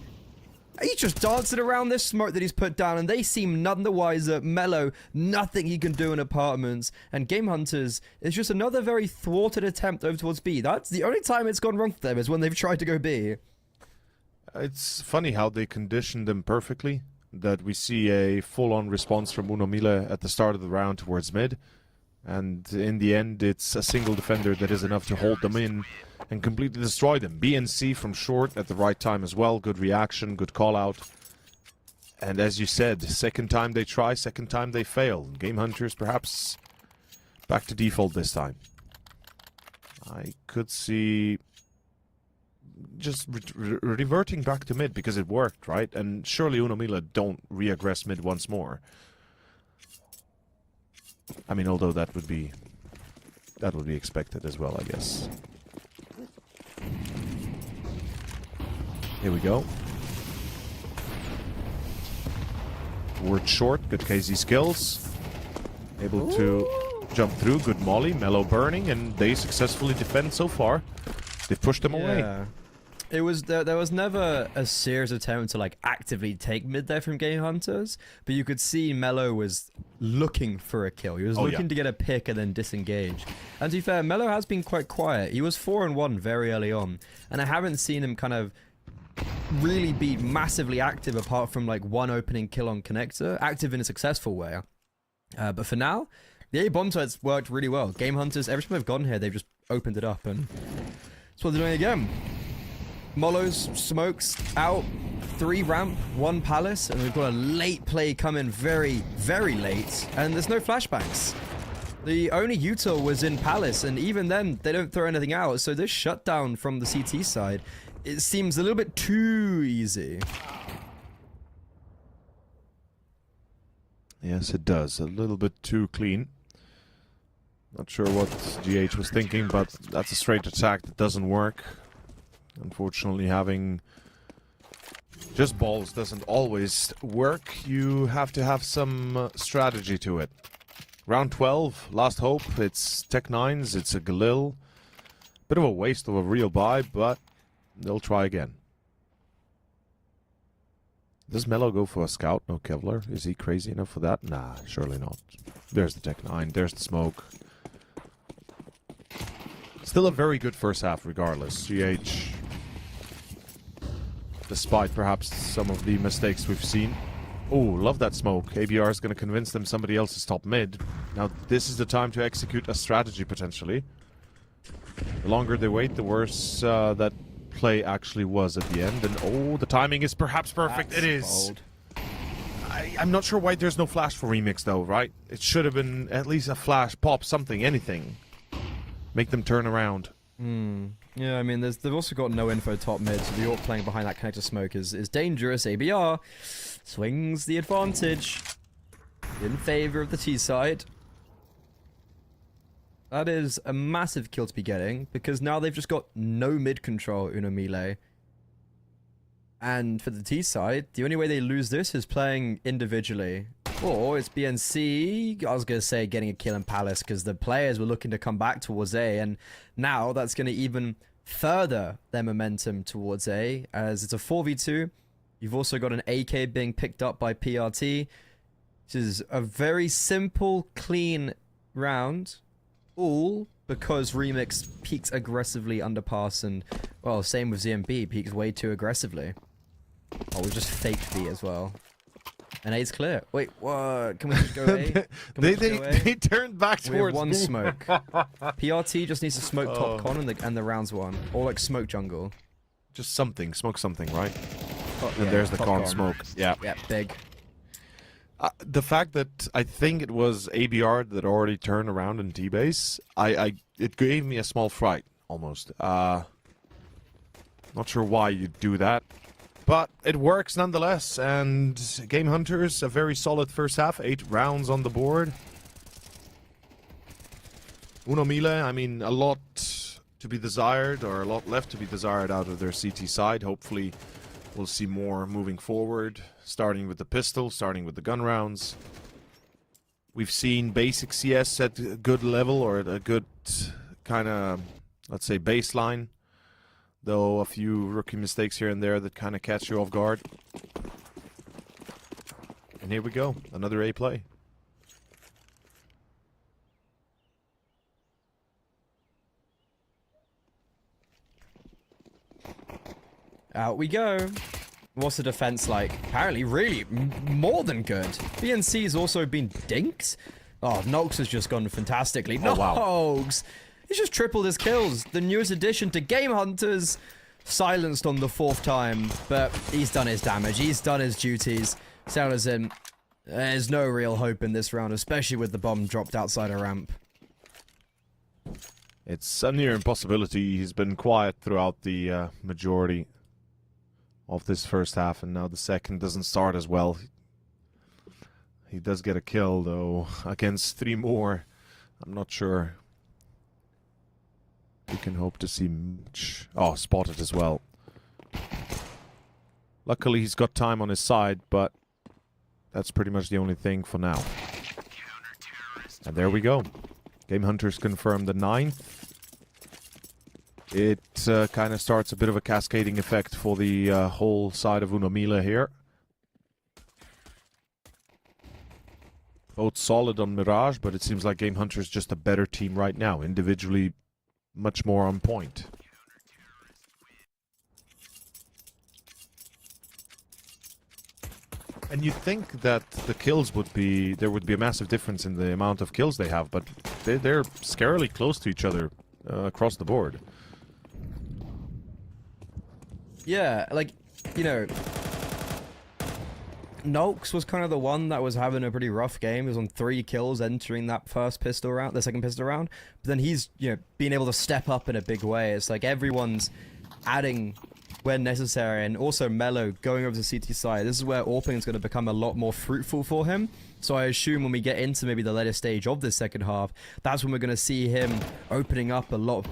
he's just dancing around this smoke that he's put down, and they seem none the wiser. Mellow, nothing he can do in apartments. And Game Hunters is just another very thwarted attempt over towards B. That's the only time it's gone wrong for them, is when they've tried to go B. It's funny how they conditioned them perfectly, that we see a full-on response from Unomile at the start of the round towards mid. And in the end, it's a single defender that is enough to hold them in and completely destroy them. BNC from short at the right time as well. Good reaction, good call out. And as you said, second time they try, second time they fail. Game Hunters perhaps back to default this time. I could see just reverting back to mid because it worked, right? And surely Unomile don't re-aggress mid once more. I mean, although that would be expected as well, I guess. Here we go. Word short, good KZ skills. Able to jump through, good molly, mellow burning, and they successfully defend so far. They've pushed them away. There was never a serious attempt to like actively take mid there from Game Hunters, but you could see Mello was looking for a kill. He was looking to get a pick and then disengage. And to be fair, Mello has been quite quiet. He was 4-1 very early on, and I haven't seen him kind of really be massively active apart from like one opening kill on Connector, active in a successful way. But for now, the A bomb sites worked really well. Game Hunters, every time they've gone here, they've just opened it up, and that's what they're doing again. Mollo's smokes out, 3 ramp, 1 palace, and we've got a late play coming very, very late, and there's no flashbangs. The only util was in palace, and even then, they don't throw anything out, so this shutdown from the CT side, it seems a little bit too easy. Yes, it does. A little bit too clean. Not sure what GH was thinking, but that's a straight attack that doesn't work. Unfortunately, having just balls doesn't always work. You have to have some strategy to it. Round 12, last hope. It's Tech 9s, it's a Galil. Bit of a waste of a real buy, but they'll try again. Does Mello go for a scout? No Kevlar? Is he crazy enough for that? Nah, surely not. There's the Tech 9, there's the smoke. Still a very good first half regardless. GH, despite perhaps some of the mistakes we've seen. Oh, love that smoke. ABR is going to convince them somebody else is top mid. Now this is the time to execute a strategy potentially. The longer they wait, the worse that play actually was at the end. And oh, the timing is perhaps perfect. It is. I'm not sure why there's no flash for Remix though, right? It should have been at least a flash, pop, something, anything. Make them turn around. Yeah, I mean, they've also got no info top mid, so the York playing behind that connector smoke is dangerous. ABR swings the advantage in favor of the T side. That is a massive kill to be getting, because now they've just got no mid control, Uno Melee. And for the T side, the only way they lose this is playing individually. Or it's BNC, I was going to say getting a kill in Palace, because the players were looking to come back towards A, and now that's going to even further their momentum towards A, as it's a 4v2. You've also got an AK being picked up by PRT. This is a very simple, clean round, all because Remix peaks aggressively underpass, and, well, same with ZMB, peaks way too aggressively. Oh, we just faked B as well. And A's clear. Wait, what? Can we just go A? They turned back towards we have one me. smoke. PRT just needs to smoke top con and the rounds one. Or like smoke jungle. Just something. Smoke something, right? Oh, and yeah, there's the con smoke. Yeah. Yeah, big. The fact that I think it was ABR that already turned around in T-base, it gave me a small fright, almost. Not sure why you'd do that. But it works nonetheless, and Game Hunters, a very solid first half, 8 rounds on the board. Uno Melee, I mean, a lot to be desired, or a lot left to be desired out of their CT side. Hopefully, we'll see more moving forward, starting with the pistol, starting with the gun rounds. We've seen basic CS at a good level, or at a good kind of, let's say, baseline. Though a few rookie mistakes here and there that kind of catch you off guard. And here we go, another A play. Out we go. What's the defense like? Apparently really more than good. BNC's also been dinked. Oh, Nox has just gone fantastically. Oh, wow. Nox! He's just tripled his kills. The newest addition to Game Hunters. Silenced on the 4th time, but he's done his damage. He's done his duties. Sailors in. There's no real hope in this round, especially with the bomb dropped outside a ramp. It's a near impossibility. He's been quiet throughout the majority of this first half, and now the second doesn't start as well. He does get a kill, though, against 3 more. I'm not sure we can hope to see much. Oh, spotted as well. Luckily, he's got time on his side, but that's pretty much the only thing for now. And there we go. Game Hunters confirmed the 9th. it kind of starts a bit of a cascading effect for the whole side of Unomile here. Both solid on Mirage, but it seems like Game Hunter is just a better team right now. Individually, much more on point. And you'd think that the kills would be... there would be a massive difference in the amount of kills they have, but they're scarily close to each other across the board. Yeah, like, you know... Nolks was kind of the one that was having a pretty rough game. He was on 3 kills entering that first pistol round, the second pistol round. But then he's, you know, being able to step up in a big way. It's like everyone's adding when necessary, and also Mello going over to CT side. This is where AWPing is going to become a lot more fruitful for him. So I assume when we get into maybe the later stage of this second half, that's when we're going to see him opening up a lot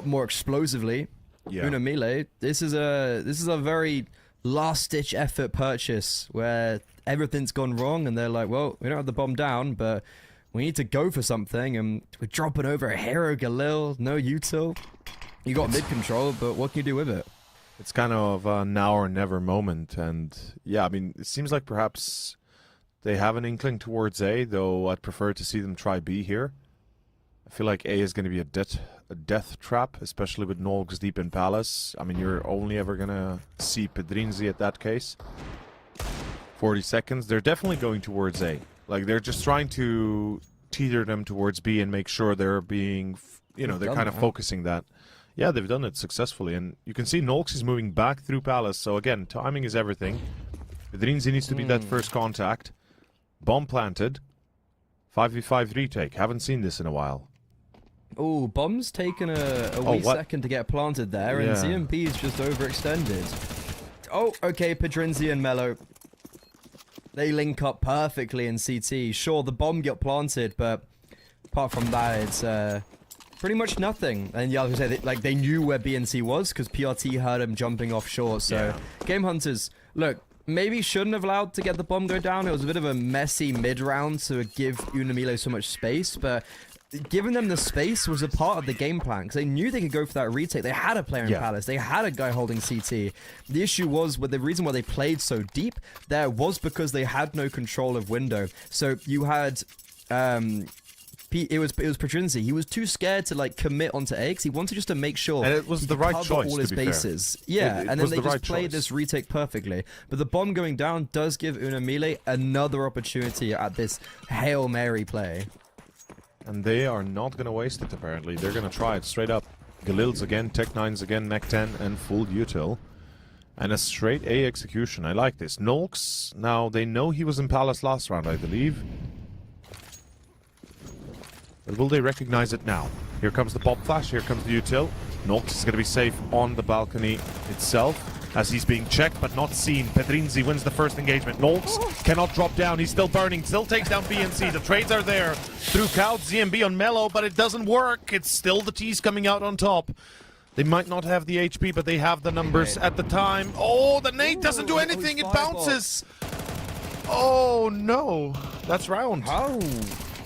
more explosively. Yeah. Unomile, this is a very last-ditch effort purchase where everything's gone wrong and they're like, well, we don't have the bomb down, but we need to go for something, and we're dropping over a hero Galil, no util. You got mid control, but what can you do with it? It's kind of a now or never moment, and yeah, I mean, it seems like perhaps they have an inkling towards A, though I'd prefer to see them try B here. I feel like A is going to be a death trap, especially with Nolgs deep in Palace. I mean, you're only ever going to see Pedrinzi at that case. 40 seconds. They're definitely going towards A. Like, they're just trying to teeter them towards B and make sure they're being, you know, they're kind of focusing that. Yeah, they've done it successfully. And you can see Nolgs is moving back through Palace. So, again, timing is everything. Pedrinzi needs to be that first contact. Bomb planted. 5v5 retake. Haven't seen this in a while. Oh, bomb's taken a wee second to get planted there, and ZMP's just overextended. Oh, okay, Pedrinzi and Mello. They link up perfectly in CT. Sure, the bomb got planted, but apart from that, it's pretty much nothing. And yeah, I was gonna say, they knew where BNC was, because PRT heard him jumping off short, so Game Hunters, look, maybe shouldn't have allowed to get the bomb go down. It was a bit of a messy mid-round to give Unomile so much space, but giving them the space was a part of the game plan, because they knew they could go for that retake. They had a player in Palace. They had a guy holding CT. The issue was, with the reason why they played so deep there was because they had no control of window. So you had... it was Pedrinzi. He was too scared to like commit onto A, because he wanted just to make sure and it was the right choice, all his bases. Yeah, and then they just played this retake perfectly. But the bomb going down does give Unomile another opportunity at this Hail Mary play. And they are not going to waste it, apparently. They're going to try it straight up. Galil's again, Tech-9's again, Mech 10, and full util. And a straight A execution. I like this. Nolks, now they know he was in Palace last round, I believe. But will they recognize it now? Here comes the pop flash, here comes the util. Nolks is going to be safe on the balcony itself, as he's being checked but not seen. Pedrinzi wins the first engagement. Nolks cannot drop down. He's still burning. Still takes down BNC. The trades are there through Couch, ZMB on Mello, but it doesn't work. It's still the T's coming out on top. They might not have the HP, but they have the numbers at the time. Oh, the nade doesn't do anything. It bounces. Oh, no. That's round. How?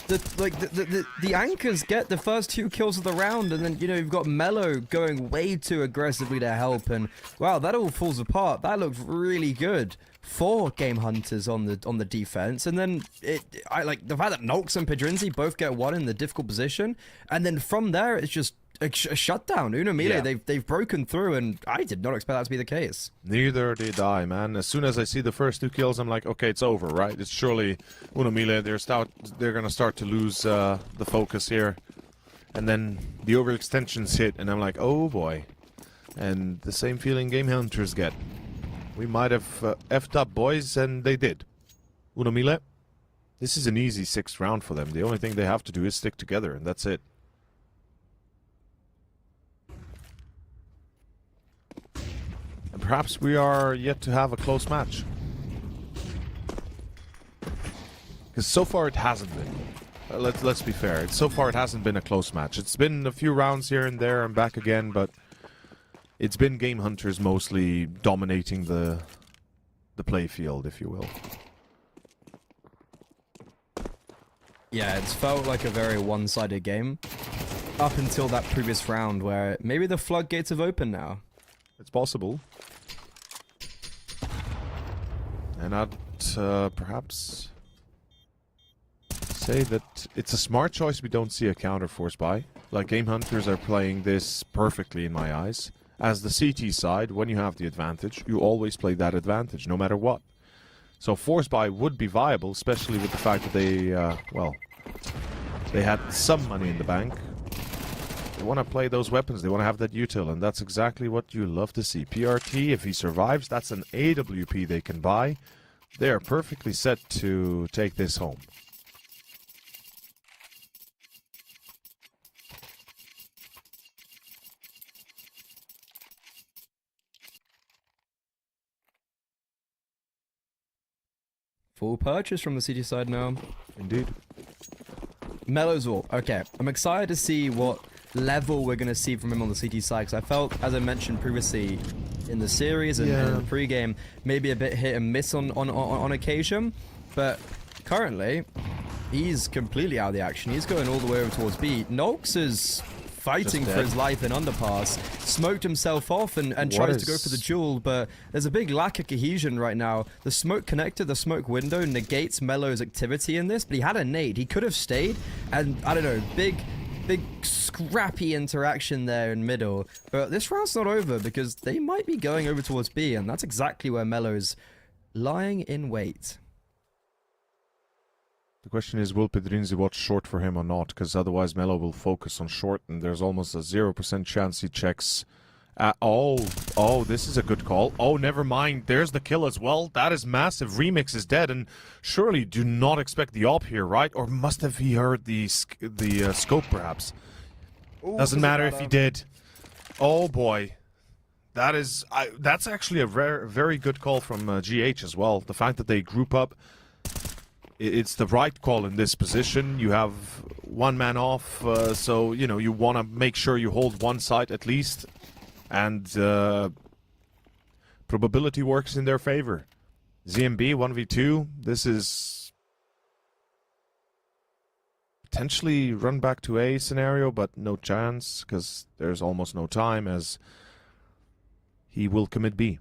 The anchors get the first 2 kills of the round, and then, you know, you've got Mello going way too aggressively to help, and wow, that all falls apart. That looked really good for Game Hunters on the defense, and then I like the fact that Nolks and Pedrinzi both get 1 in the difficult position, and then from there it's just a shutdown. Unomile, they've broken through, and I did not expect that to be the case. Neither did I, man. As soon as I see the first 2 kills, I'm like, okay, it's over, right? It's surely Unomile. They're gonna start to lose the focus here, and then the overextensions hit, and I'm like, oh boy. And the same feeling Game Hunters get. We might have effed up, boys, and they did. Unomile, this is an easy 6th round for them. The only thing they have to do is stick together, and that's it. Perhaps we are yet to have a close match. Because so far it hasn't been. Let's be fair. So far it hasn't been a close match. It's been a few rounds here and there and back again, but it's been Game Hunters mostly dominating the play field, if you will. Yeah, it's felt like a very one-sided game. up until that previous round where maybe the floodgates have opened now. It's possible. And I'd perhaps say that it's a smart choice we don't see a counter force by. Like, Game Hunters are playing this perfectly in my eyes. As the CT side, when you have the advantage, you always play that advantage, no matter what. So force buy would be viable, especially with the fact that they, well, they had some money in the bank. They want to play those weapons, they want to have that util, and that's exactly what you love to see. PRT, if he survives, that's an AWP they can buy. They are perfectly set to take this home. Full purchase from the CT side now. Indeed. Mellow's all. Okay, I'm excited to see what level we're going to see from him on the CT side, because I felt, as I mentioned previously in the series and in the pre-game, maybe a bit hit and miss on occasion, but currently, he's completely out of the action. He's going all the way over towards B. Nox is fighting for his life in underpass, smoked himself off and tries to go for the duel, but there's a big lack of cohesion right now. The smoke connector, the smoke window negates Mellow's activity in this, but he had a nade. He could have stayed, and I don't know, big scrappy interaction there in middle. But this round's not over because they might be going over towards B, and that's exactly where Mellow's lying in wait. The question is, will Pedrinzi watch short for him or not? Because otherwise Mello will focus on short, and there's almost a 0% chance he checks. Oh, this is a good call. Oh, never mind. There's the kill as well. That is massive. Remix is dead, and surely do not expect the op here, right? Or must have he heard the scope, perhaps? Ooh, doesn't matter if he did. Oh, boy. That's actually a very good call from GH as well. The fact that they group up. It's the right call in this position. You have one man off, so, you know, you want to make sure you hold one side at least. And probability works in their favor. ZMB 1v2. This is potentially run back to A scenario, but no chance, because there's almost no time, as he will commit B.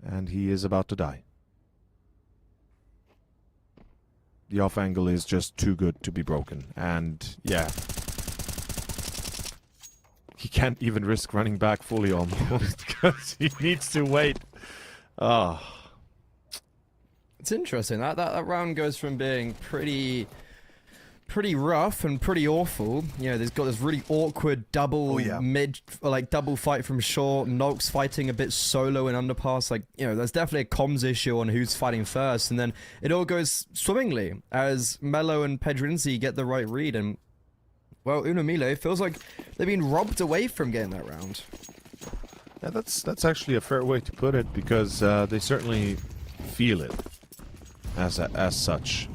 And he is about to die. The off angle is just too good to be broken. And, yeah. He can't even risk running back fully almost, because he needs to wait. Oh. It's interesting. That round goes from being pretty rough and pretty awful. You know, there's got this really awkward double double fight from short. Nox fighting a bit solo in underpass. Like, you know, there's definitely a comms issue on who's fighting first, and then it all goes swimmingly as Mello and Pedrinzi get the right read. And well, Unomile feels like they've been robbed away from getting that round. Yeah, that's actually a fair way to put it, because they certainly feel it as such.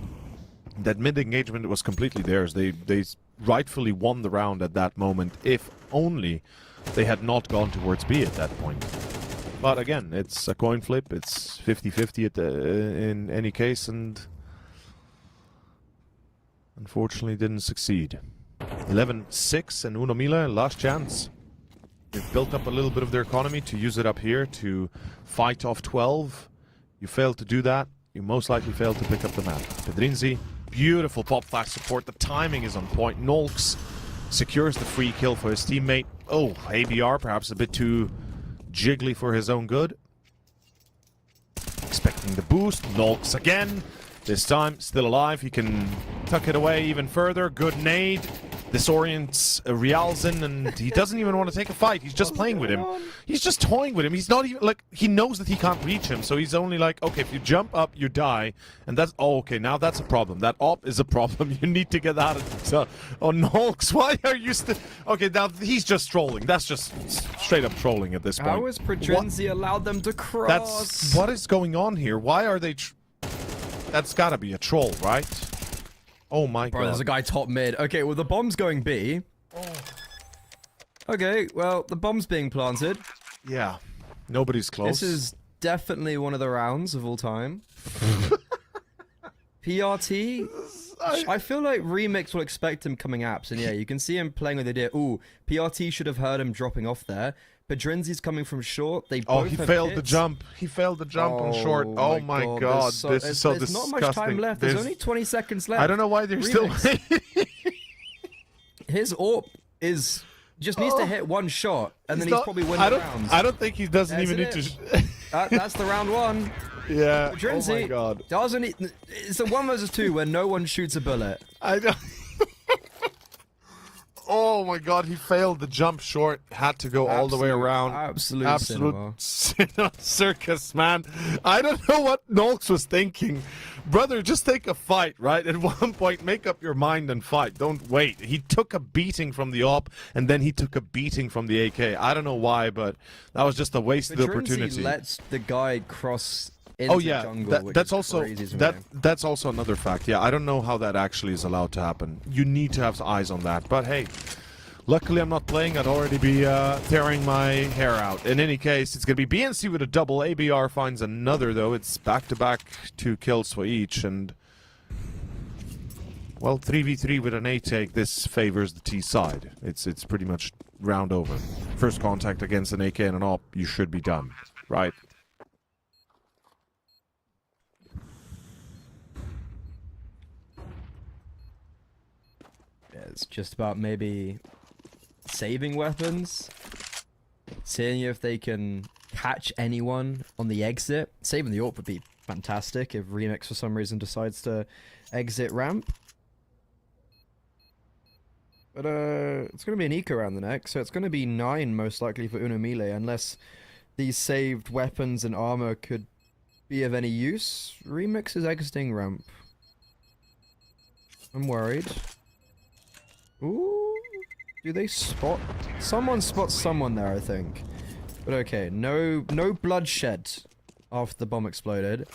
That mid-engagement was completely theirs. They rightfully won the round at that moment, if only they had not gone towards B at that point. But again, it's a coin flip. It's 50-50 in any case, and unfortunately didn't succeed. 11-6 and Unomile, last chance. They've built up a little bit of their economy to use it up here to fight off 12. You failed to do that, you most likely failed to pick up the map. Pedrinzi, beautiful pop flash support. The timing is on point. Nolks secures the free kill for his teammate. Oh, ABR perhaps a bit too jiggly for his own good. Expecting the boost. Nolks again. This time, still alive. He can tuck it away even further. Good nade. Disorients Rialzen, and he doesn't even want to take a fight. He's just playing with him. He's just toying with him. He's not even, like, he knows that he can't reach him, so he's only like, okay, if you jump up, you die. And that's, oh, okay, now that's a problem. That op is a problem. You need to get out of it. So, oh, Nolks, why are you still... Okay, now he's just trolling. That's just straight up trolling at this point. How is Pedrinzi allowed them to cross? What is going on here? Why are they... That's gotta be a troll, right? Oh my god. There's a guy top mid. Okay, well, the bomb's going B. Oh. Okay, well, the bomb's being planted. Yeah. Nobody's close. This is definitely one of the rounds of all time. PRT? I feel like Remix will expect him coming apps, and yeah, you can see him playing with the idea. Ooh, PRT should have heard him dropping off there. Pedrinzi's coming from short. They both he have failed kits. the jump. He failed the jump on short. Oh my god, this is so disgusting. There's not much time left. There's only 20 seconds left. I don't know why they're still. His AWP is just needs to hit one shot, and then he's probably winning rounds. I don't think he doesn't even need to. That's the round one. Yeah. Pedrinzi, oh my god. Doesn't he? It's a 1 versus 2 where no one shoots a bullet. I don't. Oh my god, he failed the jump short, had to go all the way around. Absolute circus, man. I don't know what Nolks was thinking. Brother, just take a fight, right? At one point, make up your mind and fight. Don't wait. He took a beating from the AWP, and then he took a beating from the AK. I don't know why, but that was just a wasted opportunity. Lets the guy cross jungle, that's also that's also another fact. Yeah, I don't know how that actually is allowed to happen. You need to have eyes on that. But hey, luckily I'm not playing. I'd already be tearing my hair out. In any case, it's gonna be BNC with a double. ABR finds another though. It's back-to-back 2 kills for each, and well, 3v3 with an A take. This favors the T side. It's pretty much round over. First contact against an AK and an AWP, you should be done, right? It's just about maybe saving weapons, seeing if they can catch anyone on the exit. Saving the AWP would be fantastic if Remix for some reason decides to exit ramp. But it's going to be an eco round the next, so it's going to be 9 most likely for Uno Melee, unless these saved weapons and armor could be of any use. Remix is exiting ramp. I'm worried. Ooh, do they spot? Someone spots someone there, I think. But okay, no bloodshed after the bomb exploded.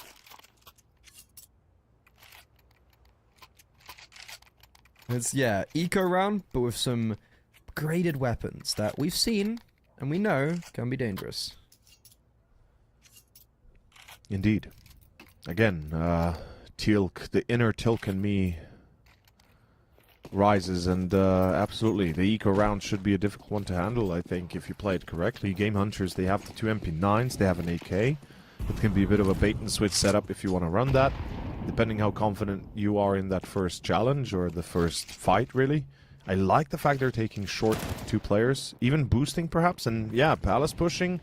It's, yeah, eco round, but with some graded weapons that we've seen and we know can be dangerous. Indeed. Again, Teal'c, the inner Teal'c in me rises, and absolutely, the eco round should be a difficult one to handle, I think, if you play it correctly. Game Hunters, they have the 2 MP9s, they have an AK. It can be a bit of a bait and switch setup if you want to run that, depending how confident you are in that first challenge or the first fight, really. I like the fact they're taking short 2 players, even boosting perhaps, and yeah, Palace pushing.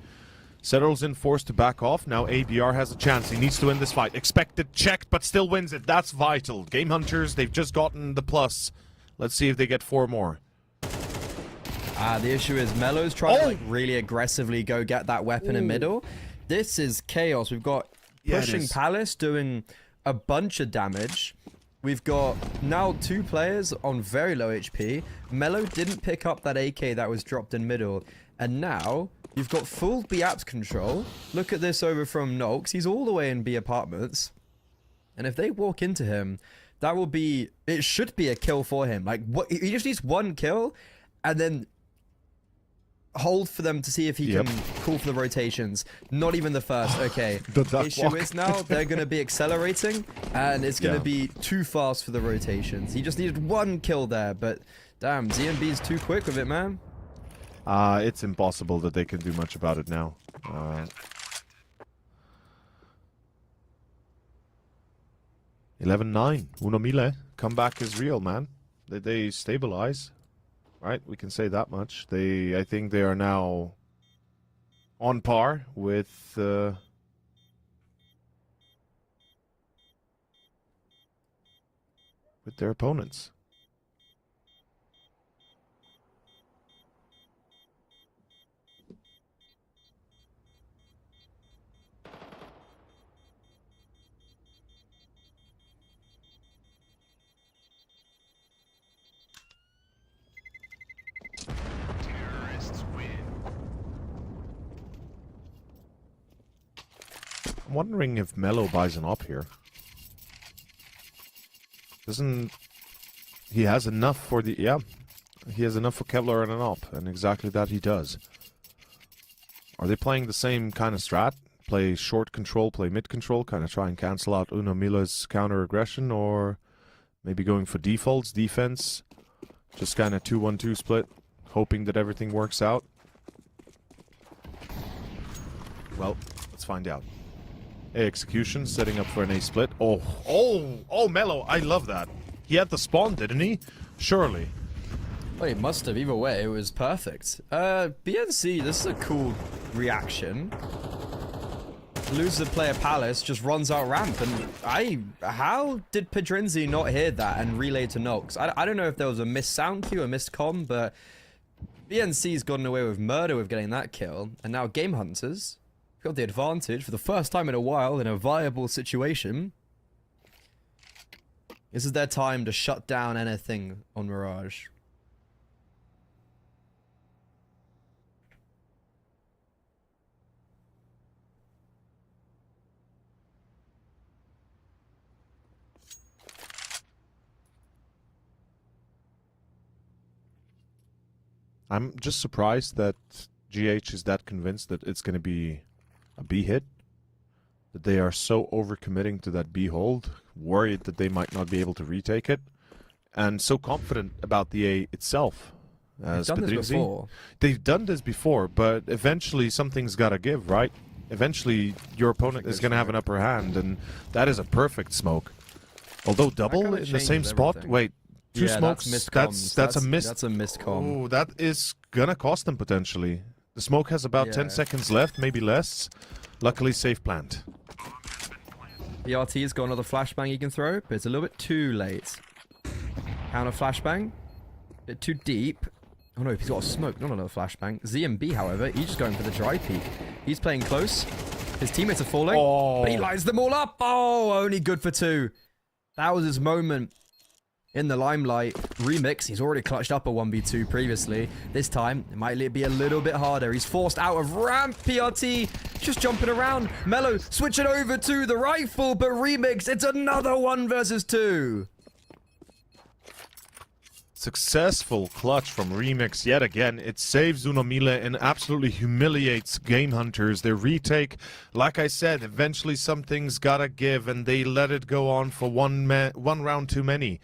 Settles in, forced to back off. Now ABR has a chance. He needs to win this fight. Expected, checked, but still wins it. That's vital. Game Hunters, they've just gotten the plus. Let's see if they get 4 more. The issue is Melo's trying to like really aggressively go get that weapon in middle. This is chaos. We've got pushing Palace doing a bunch of damage. We've got now 2 players on very low HP. Melo didn't pick up that AK that was dropped in middle. And now you've got full B apps control. Look at this over from Nolks. He's all the way in B apartments. And if they walk into him, that will be, it should be a kill for him. Like, what, he just needs 1 kill and then hold for them to see if he can call for the rotations. Not even the first. Okay. The issue is now they're going to be accelerating and it's going to be too fast for the rotations. He just needed 1 kill there, but damn, ZMB is too quick with it, man. It's impossible that they can do much about it now. 11-9. Uno Melee. Comeback is real, man. They stabilize. Right? We can say that much. I think they are now on par with their opponents. I'm wondering if Melo buys an op here. He has enough for the... Yeah. He has enough for Kevlar and an op. And exactly that he does. Are they playing the same kind of strat? Play short control, play mid control, kind of try and cancel out Uno Mila's counter aggression? Or Maybe going for defaults, defense. Just kind of 2-1-2 split, hoping that everything works out. Well, let's find out. A execution, setting up for an A split. Oh, Mello, I love that. He had the spawn, didn't he? Surely. Well, he must have. Either way, it was perfect. BNC, this is a cool reaction. Loses the player Palace, just runs out ramp, and how did Pedrinzi not hear that and relay to Nox? I don't know if there was a missed sound cue, a missed comm, but BNC's gotten away with murder with getting that kill, and now Game Hunters got the advantage for the first time in a while in a viable situation. This is their time to shut down anything on Mirage. I'm just surprised that GH is that convinced that it's going to be a B hit. That they are so overcommitting to that B hold, worried that they might not be able to retake it, and so confident about the A itself. They've done this before. They've done this before, but eventually something's got to give, right? Eventually your opponent is going to have an upper hand, and that is a perfect smoke. Although double in the same spot, wait. Two smokes, that's a missed. That's a missed comm. Oh, that is gonna cost them potentially. The smoke has about 10 seconds left, maybe less. Luckily, safe plant. BRT's got another flashbang he can throw, but it's a little bit too late. Counter flashbang. Bit too deep. Oh no, he's got a smoke, not another flashbang. ZMB, however, he's just going for the dry peek. He's playing close. His teammates are falling, but he lines them all up. Oh, only good for 2. That was his moment. In the limelight. Remix, he's already clutched up a 1v2 previously. This time, it might be a little bit harder. He's forced out of ramp. PRT just jumping around. Mello switching over to the rifle, but Remix, it's another 1 versus 2. Successful clutch from Remix yet again. It saves Unomile and absolutely humiliates Game Hunters. Their retake, like I said, eventually something's gotta give, and they let it go on for one round too many.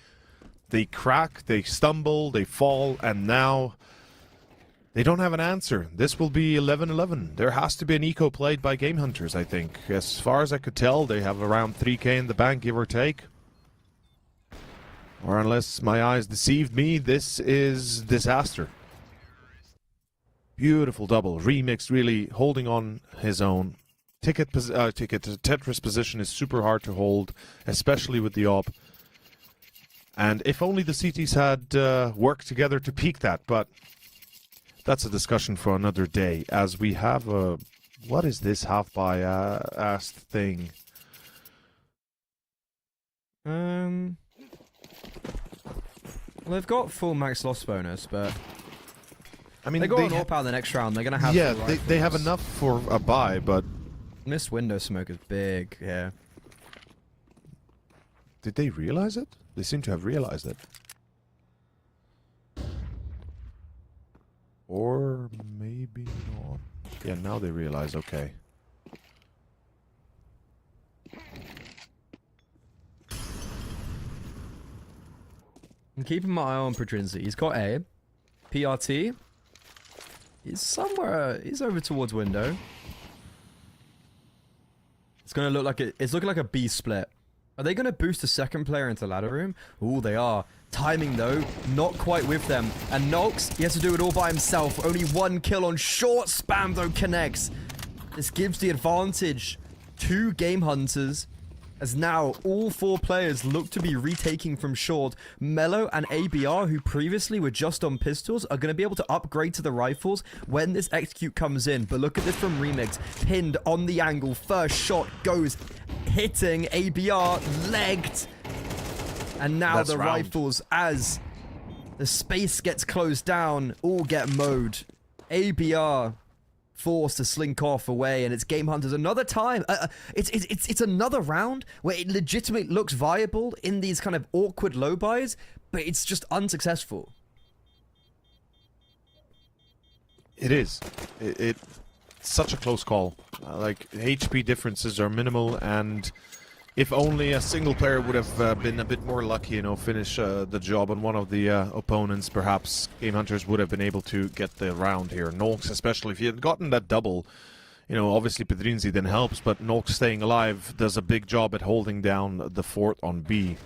They crack, they stumble, they fall, and now they don't have an answer. This will be 11-11. There has to be an eco played by Game Hunters, I think. As far as I could tell, they have around 3k in the bank, give or take. Or unless my eyes deceived me, this is disaster. Beautiful double. Remix really holding on his own. Tetris position is super hard to hold, especially with the op. And if only the CTs had worked together to peak that, but that's a discussion for another day, as we have a... What is this half-biased thing? Well, they've got full max loss bonus, but... I mean, they go on AWP out the next round, they're going to have... Yeah, they have enough for a buy, but... This window smoke is big, yeah. Did they realize it? They seem to have realized it. Or maybe not. Yeah, now they realize, okay. I'm keeping my eye on Pedrinzi. He's got A. PRT. He's somewhere. He's over towards window. It's gonna look like it's looking like a B split. Are they gonna boost the second player into ladder room? Ooh, they are. Timing though, not quite with them. And Nox, he has to do it all by himself. Only 1 kill on short spam though connects. This gives the advantage to Game Hunters. As now, all 4 players look to be retaking from short. Mello and ABR, who previously were just on pistols, are going to be able to upgrade to the rifles when this execute comes in. But look at this from Remix. Pinned on the angle. First shot goes hitting ABR. Legged. And now the rifles, as the space gets closed down, all get mowed. ABR... forced to slink off away, and it's Game Hunters another time. It's another round where it legitimately looks viable in these kind of awkward low buys, but it's just unsuccessful. It is. It's such a close call. Like, HP differences are minimal, and If only a single player would have been a bit more lucky, you know, finish the job on one of the opponents, perhaps Game Hunters would have been able to get the round here. Nox, especially, if he had gotten that double, you know, obviously Pedrinzi then helps, but Nox staying alive does a big job at holding down the fort on B.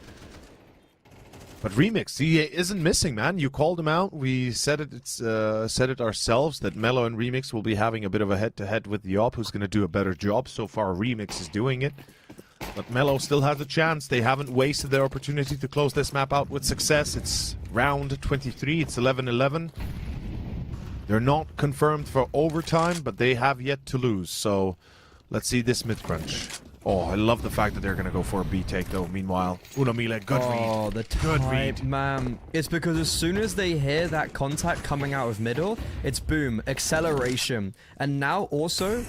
But Remix, he isn't missing, man. You called him out. We said it ourselves that Mello and Remix will be having a bit of a head-to-head with Yop, who's going to do a better job. So far, Remix is doing it. But Mello still has a chance. They haven't wasted their opportunity to close this map out with success. It's round 23. It's 11-11. They're not confirmed for overtime, but they have yet to lose. So let's see this mid-crunch. Oh, I love the fact that they're going to go for a B take, though. Meanwhile, Unomile, good read. Oh, the type, man. It's because as soon as they hear that contact coming out of middle, it's boom, acceleration. And now also...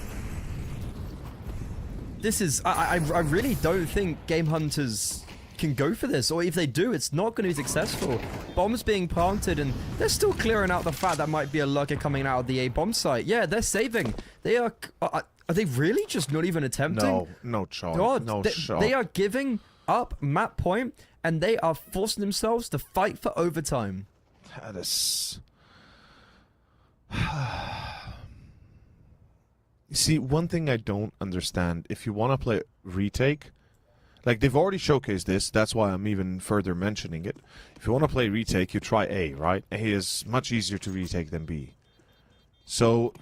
This is... I really don't think Game Hunters can go for this. Or if they do, it's not going to be successful. Bombs being planted, and they're still clearing out the fact that might be a lurker coming out of the A bomb site. Yeah, they're saving. They are... Are they really just not even attempting? No shot. God, no shot. They are giving up map point, and they are forcing themselves to fight for overtime. That is... You see, one thing I don't understand, if you want to play retake, like they've already showcased this, that's why I'm even further mentioning it. If you want to play retake, you try A, right? A is much easier to retake than B. So,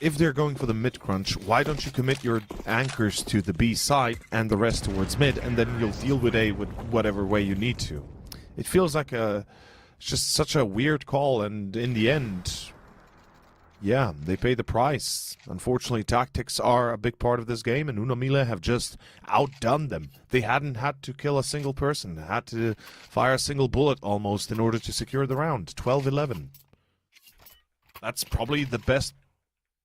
if they're going for the mid-crunch, why don't you commit your anchors to the B side and the rest towards mid, and then you'll deal with A with whatever way you need to. It feels like it's just such a weird call, and in the end... Yeah, they pay the price. Unfortunately, tactics are a big part of this game, and Unomile have just outdone them. They hadn't had to kill a single person, had to fire a single bullet almost in order to secure the round. 12-11. That's probably the best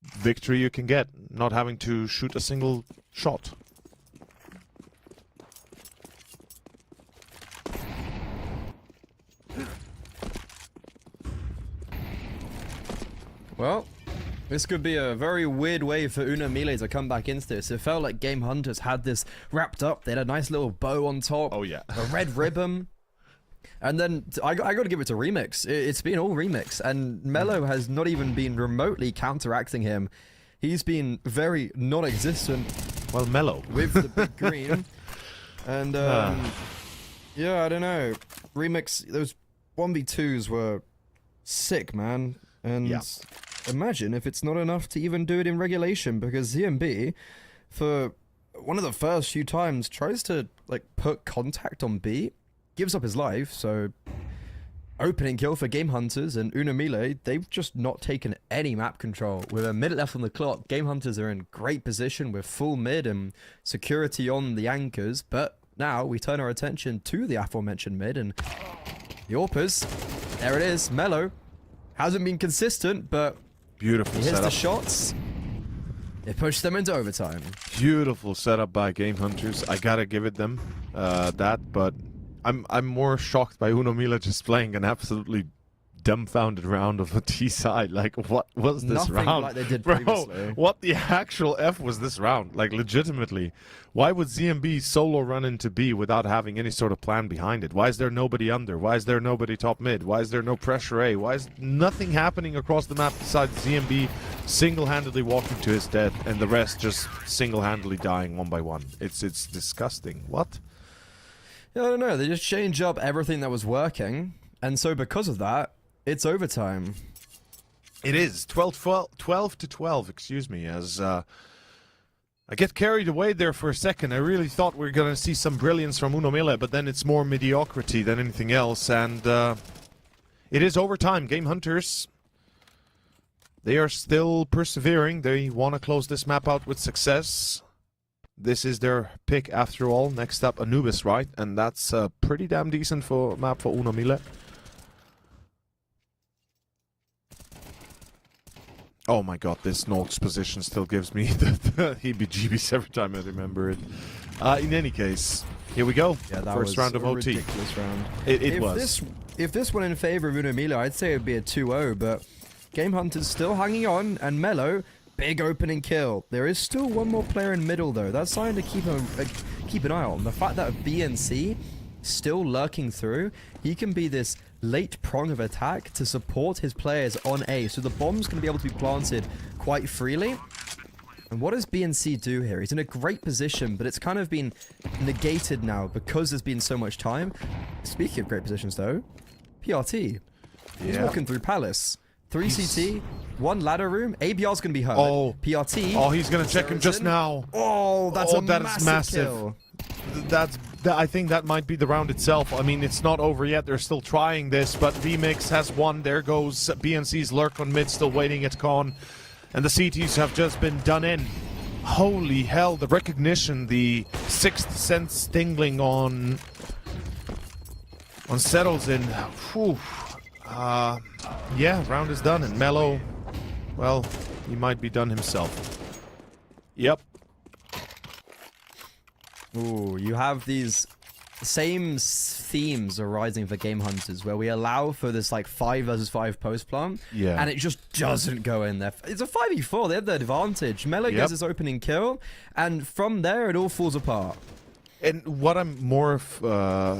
victory you can get, not having to shoot a single shot. Well, this could be a very weird way for Unomile to come back into this. It felt like Game Hunters had this wrapped up. They had a nice little bow on top. Oh, yeah. A red ribbon. And then I got to give it to Remix. It's been all Remix. And Mello has not even been remotely counteracting him. He's been very non-existent. Well, Mello. With the big green. And, yeah, I don't know. Remix, those 1v2s were sick, man. And... Yeah. Imagine if it's not enough to even do it in regulation, because ZMB, for one of the first few times, tries to like put contact on B, gives up his life, so opening kill for Game Hunters, and Unomile, they've just not taken any map control. With a minute left on the clock, Game Hunters are in great position with full mid and security on the anchors, but now we turn our attention to the aforementioned mid, and the AWPers, there it is, Mello, hasn't been consistent, but... Beautiful Here's setup. the shots. It pushed them into overtime. Beautiful setup by Game Hunters. I gotta give it them that, but I'm more shocked by Unomile just playing an absolutely dumbfounded round of a T side. Like, what was this Nothing round? like they did Bro, previously. what the actual F was this round? Like, legitimately. Why would ZMB solo run into B without having any sort of plan behind it? Why is there nobody under? Why is there nobody top mid? Why is there no pressure A? Why is nothing happening across the map besides ZMB single-handedly walking to his death and the rest just single-handedly dying one by one? It's disgusting. What? Yeah, I don't know. They just changed up everything that was working, and so because of that, it's overtime. It is 12-12, excuse me, as I get carried away there for a second. I really thought we were going to see some brilliance from Unomile, but then it's more mediocrity than anything else, and it is overtime. Game Hunters, they are still persevering. They want to close this map out with success. This is their pick after all. Next up, Anubis, right? And that's a pretty damn decent map for Unomile. Oh my god, this Nox position still gives me the heebie-jeebies every time I remember it. In any case, here we go. Yeah, that First was round of a OT. ridiculous round. It was. If this went in favor of Unomile, I'd say it would be a 2-0, but Game Hunters still hanging on, and Mello, big opening kill. There is still one more player in middle, though. That's starting to keep an eye on. The fact that BNC still lurking through, he can be this late prong of attack to support his players on A. So the bomb's going to be able to be planted quite freely. And what does BNC do here? He's in a great position, but it's kind of been negated now because there's been so much time. Speaking of great positions, though, PRT. He's walking through Palace. 3 CT, 1 ladder room. ABR's going to be hurt. Oh. PRT. Oh, he's going to check him just now. Oh, that's a massive kill. I think that might be the round itself. I mean, it's not over yet. They're still trying this, but VMix has won. There goes BNC's lurk on mid, still waiting at con. And the CTs have just been done in. Holy hell, the recognition, the sixth sense tingling on settles in. Whew. Yeah, round is done, and Mello, well, he might be done himself. Yep. Ooh, you have these same themes arising for Game Hunters, where we allow for this like 5 versus 5 post plant, and it just doesn't go in there. It's a 5v4, they have the advantage. Mello gets his opening kill, and from there it all falls apart. And what I'm more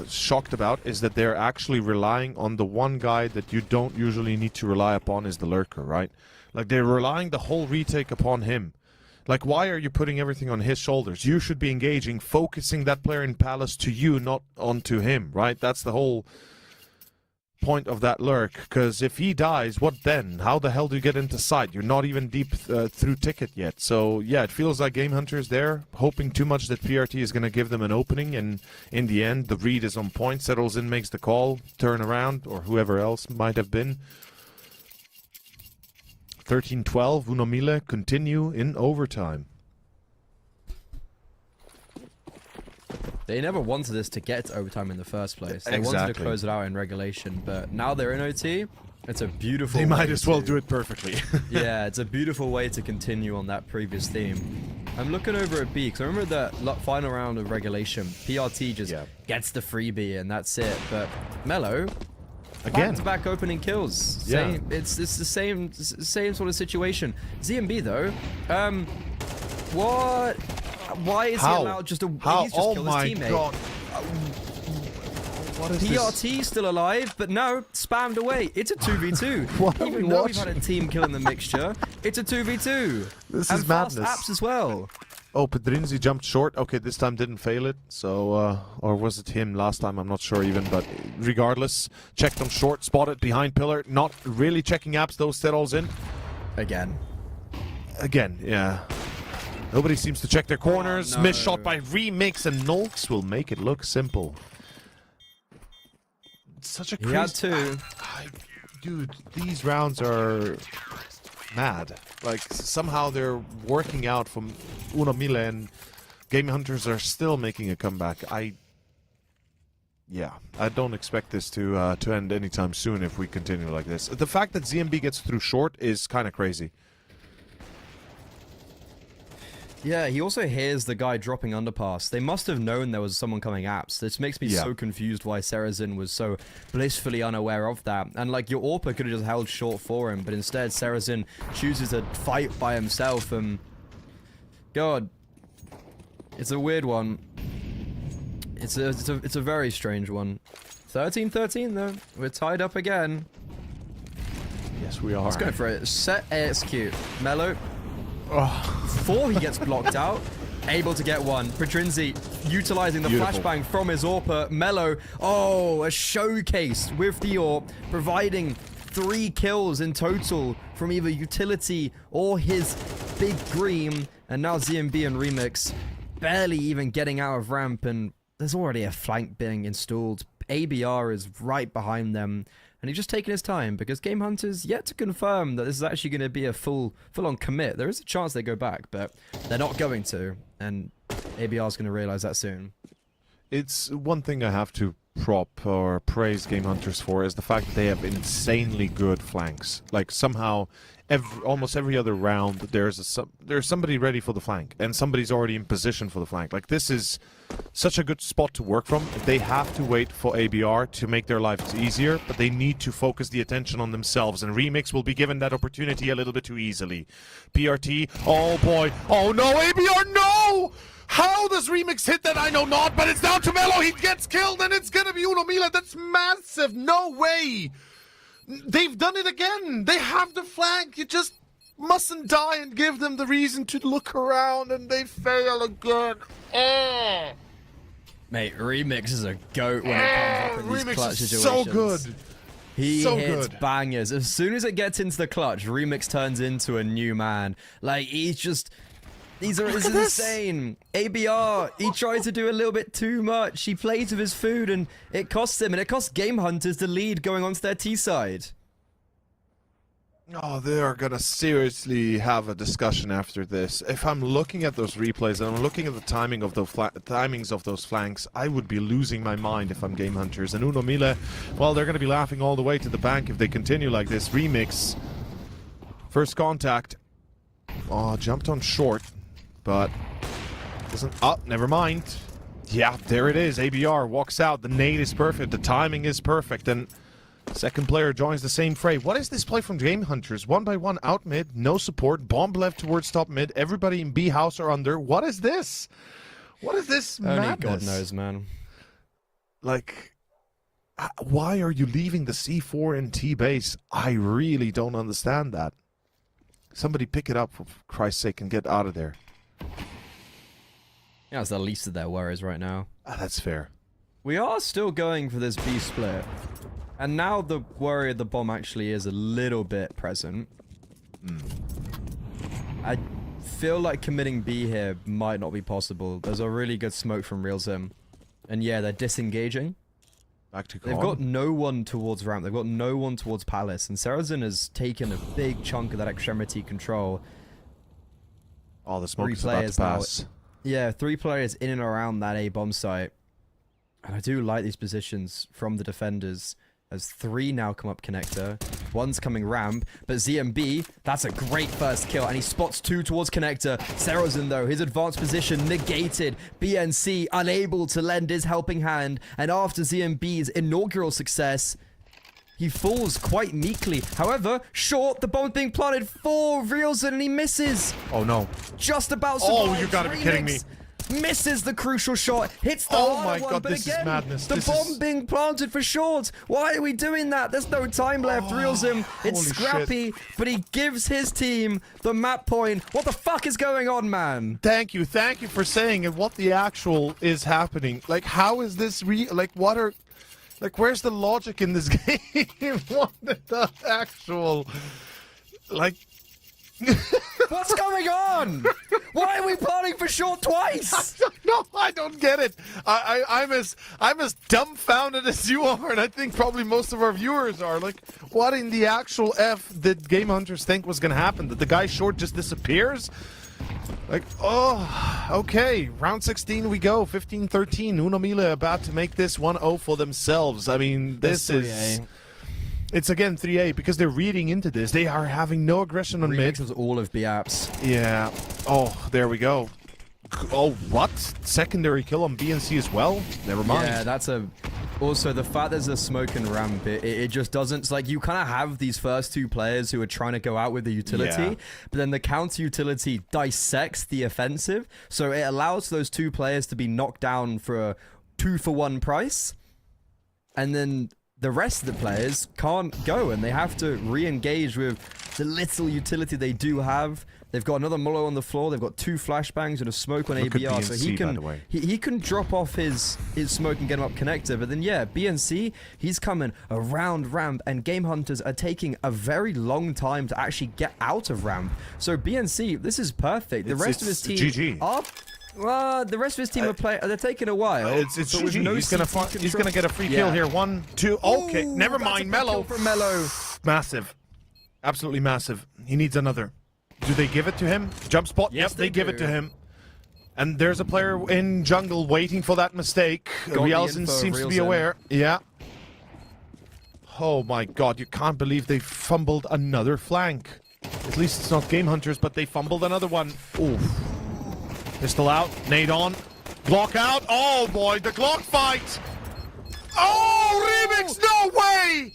shocked about is that they're actually relying on the one guy that you don't usually need to rely upon is the lurker, right? Like, they're relying the whole retake upon him. Like, why are you putting everything on his shoulders? You should be engaging, focusing that player in Palace to you, not onto him, right? That's the whole point of that lurk. Because if he dies, what then? How the hell do you get into sight? You're not even deep through ticket yet. So, yeah, it feels like Game Hunter's there, hoping too much that PRT is going to give them an opening. And in the end, the read is on point, settles in, makes the call, turn around, or whoever else might have been. 13-12, Unomile continue in overtime. They never wanted this to get to overtime in the first place. They wanted to close it out in regulation, but now they're in OT. It's a beautiful They might as well do it perfectly. Yeah, it's a beautiful way to continue on that previous theme. I'm looking over at B, because I remember that final round of regulation, PRT just gets the freebie and that's it. But Mello, again, back-to-back opening kills. It's the same sort of situation. ZMB though, what? Why is he allowed just to? He's just killed his teammate. God. What is PRT this? still alive, but no, spammed away. It's a 2v2. Even though we've had a team killing the mixture, it's a 2v2. This and is fast madness. apps as well. Oh, Pedrinzi jumped short. Okay, this time didn't fail it. So, or was it him last time? I'm not sure even. But regardless, checked him short, spotted behind pillar. Not really checking apps. Those settles in. Again, yeah. Nobody seems to check their corners. No. Missed shot by Remix, and Nolks will make it look simple. Such a crazy... He had two. Dude, these rounds are mad. Like, somehow they're working out from Unomile, and Game Hunters are still making a comeback. Yeah, I don't expect this to end anytime soon if we continue like this. The fact that ZMB gets through short is kind of crazy. Yeah, he also hears the guy dropping underpass. They must have known there was someone coming apps. This makes me so confused why Serazin was so blissfully unaware of that. And like, your AWPer could have just held short for him, but instead Serazin chooses to fight by himself, and God, it's a weird one. It's a very strange one. 13-13 though. We're tied up again. Yes, we are. Let's go for it. Set execute. Mello. Before he gets blocked out, able to get one. Pedrinzi utilizing the flashbang from his AWPer. Mello, a showcase with the AWP, providing 3 kills in total from either utility or his big green. And now ZMB and Remix barely even getting out of ramp, and there's already a flank being installed. ABR is right behind them. And he's just taking his time because Game Hunter's yet to confirm that this is actually going to be a full-on commit. There is a chance they go back, but they're not going to. And ABR's going to realize that soon. It's one thing I have to prop or praise Game Hunters for is the fact that they have insanely good flanks. Like, somehow, almost every other round, there's somebody ready for the flank, and somebody's already in position for the flank. Like, this is such a good spot to work from. They have to wait for ABR to make their lives easier, but they need to focus the attention on themselves, and Remix will be given that opportunity a little bit too easily. PRT, oh boy, oh no, ABR, no! How does Remix hit that? I know not, but it's down to Mello. He gets killed, and it's gonna be Uno Mila. That's massive. No way. They've done it again. They have the flank. You just mustn't die and give them the reason to look around, and they fail again. Mate, Remix is a goat when it comes up in these Remix clutch is situations. so good. He so hits good. bangers. As soon as it gets into the clutch, Remix turns into a new man. Like, he's just... This is insane. ABR, he tried to do a little bit too much. He plays with his food, and it costs him. And it costs Game Hunters the lead going onto their T side. Oh, they are gonna seriously have a discussion after this. If I'm looking at those replays and I'm looking at the timing of those timings of those flanks, I would be losing my mind if I'm Game Hunters. And Uno Mila, well, they're gonna be laughing all the way to the bank if they continue like this. Remix, first contact. Oh, jumped on short, but doesn't. Oh, never mind. Yeah, there it is. ABR walks out. The nade is perfect. The timing is perfect, and second player joins the same fray. What is this play from Game Hunters? 1 by 1 out mid, no support, bomb left towards top mid, everybody in B house or under. What is this? What is this Only madness? God knows, man. Like, why are you leaving the C4 and T base? I really don't understand that. Somebody pick it up, for Christ's sake, and get out of there. Yeah, it's the least of their worries right now. That's fair. We are still going for this B split. And now the worry of the bomb actually is a little bit present. I feel like committing B here might not be possible. There's a really good smoke from RealZim. And yeah, they're disengaging. Back to They've got no one towards ramp. They've got no one towards palace. And Serazin has taken a big chunk of that extremity control. Oh, the smoke is about to pass. Yeah, 3 players in and around that A bomb site. And I do like these positions from the defenders. As 3 now come up connector. 1's coming ramp, but ZMB, that's a great first kill, and he spots 2 towards connector. Serazin, though, his advanced position negated. BNC unable to lend his helping hand, and after ZMB's inaugural success, he falls quite meekly. However, short, the bomb's being planted for RealZim, and he misses. Oh, no. Just about survives. Oh, you gotta be kidding me. Misses the crucial shot, hits the Oh harder my one, God, but this again, is madness. The bomb being planted for short. Why are we doing that? There's no time left. RealZim, it's scrappy, but he gives his team the map point. What the fuck is going on, man? Thank you for saying it. What the actual is happening? Like, how is this like, what are, like, where's the logic in this game? What the actual, like. What's going on? Why are we planning for short twice? No, I don't get it. I'm as dumbfounded as you are, and I think probably most of our viewers are. Like, what in the actual F did Game Hunters think was going to happen? That the guy short just disappears? Like, oh, okay. Round 16 we go. 15-13. Uno Mila about to make this 1-0 for themselves. I mean, this is... It's again 3A because they're reading into this. They are having no aggression on mid. Remix was all of B apps. Yeah. Oh, there we go. Oh, what? Secondary kill on BNC as well? Never mind. Yeah, that's a... Also, the fact there's a smoke and ramp, it just doesn't... It's like, you kind of have these first 2 players who are trying to go out with the utility, but then the counter utility dissects the offensive, so it allows those 2 players to be knocked down for a 2-for-1 price, and then the rest of the players can't go, and they have to re-engage with the little utility they do have. They've got another Mullo on the floor. They've got 2 flashbangs and a smoke on ABR, so he can drop off his smoke and get him up connector. But then, yeah, BNC, he's coming around ramp, and Game Hunters are taking a very long time to actually get out of ramp. So BNC, this is perfect. The rest of his team GG. are... the rest of his team are playing. They're taking a while. It's GG. No, he's gonna get a free kill here. 1, 2. Okay, Ooh, never mind. Mello. From Mello. Massive, absolutely massive. He needs another. Do they give it to him? Jump spot. Yes, they give it to him. And there's a player in jungle waiting for that mistake. RealZim seems to be aware. Yeah. Oh my God! You can't believe they fumbled another flank. At least it's not Game Hunters, but they fumbled another one. Oof. Pistol out, nade on, Glock out. Oh boy, the Glock fight! Oh, Remix, no way!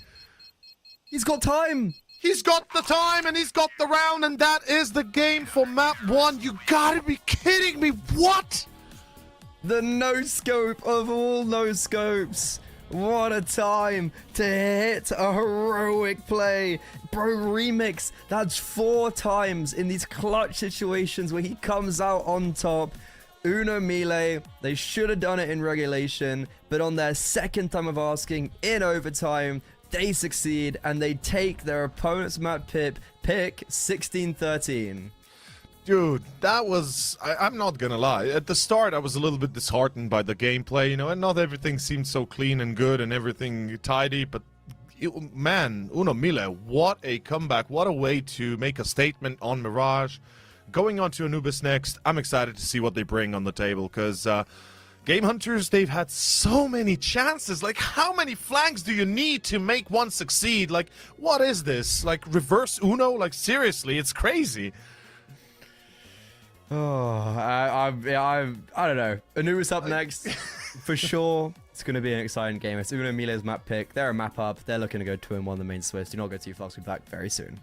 He's got time. He's got the time and he's got the round, and that is the game for map 1. You gotta be kidding me! What? The no-scope of all no-scopes. What a time to hit a heroic play. Bro, Remix, that's 4 times in these clutch situations where he comes out on top. Uno Melee, they should have done it in regulation, but on their second time of asking in overtime, they succeed and they take their opponent's map pick 16-13. Dude, that was... I'm not gonna lie. At the start, I was a little bit disheartened by the gameplay, you know, and not everything seemed so clean and good and everything tidy, but man, Uno Mille, what a comeback. What a way to make a statement on Mirage. Going on to Anubis next, I'm excited to see what they bring on the table, because Game Hunters, they've had so many chances. Like, how many flanks do you need to make one succeed? Like, what is this? Like, reverse Uno? Like, seriously, it's crazy. Oh, I don't know. Anubis up next, for sure. It's going to be an exciting game. It's Uno Mile's map pick. They're a map up. They're looking to go 2-1 the main Swiss. Do not go too fast. We'll be back very soon.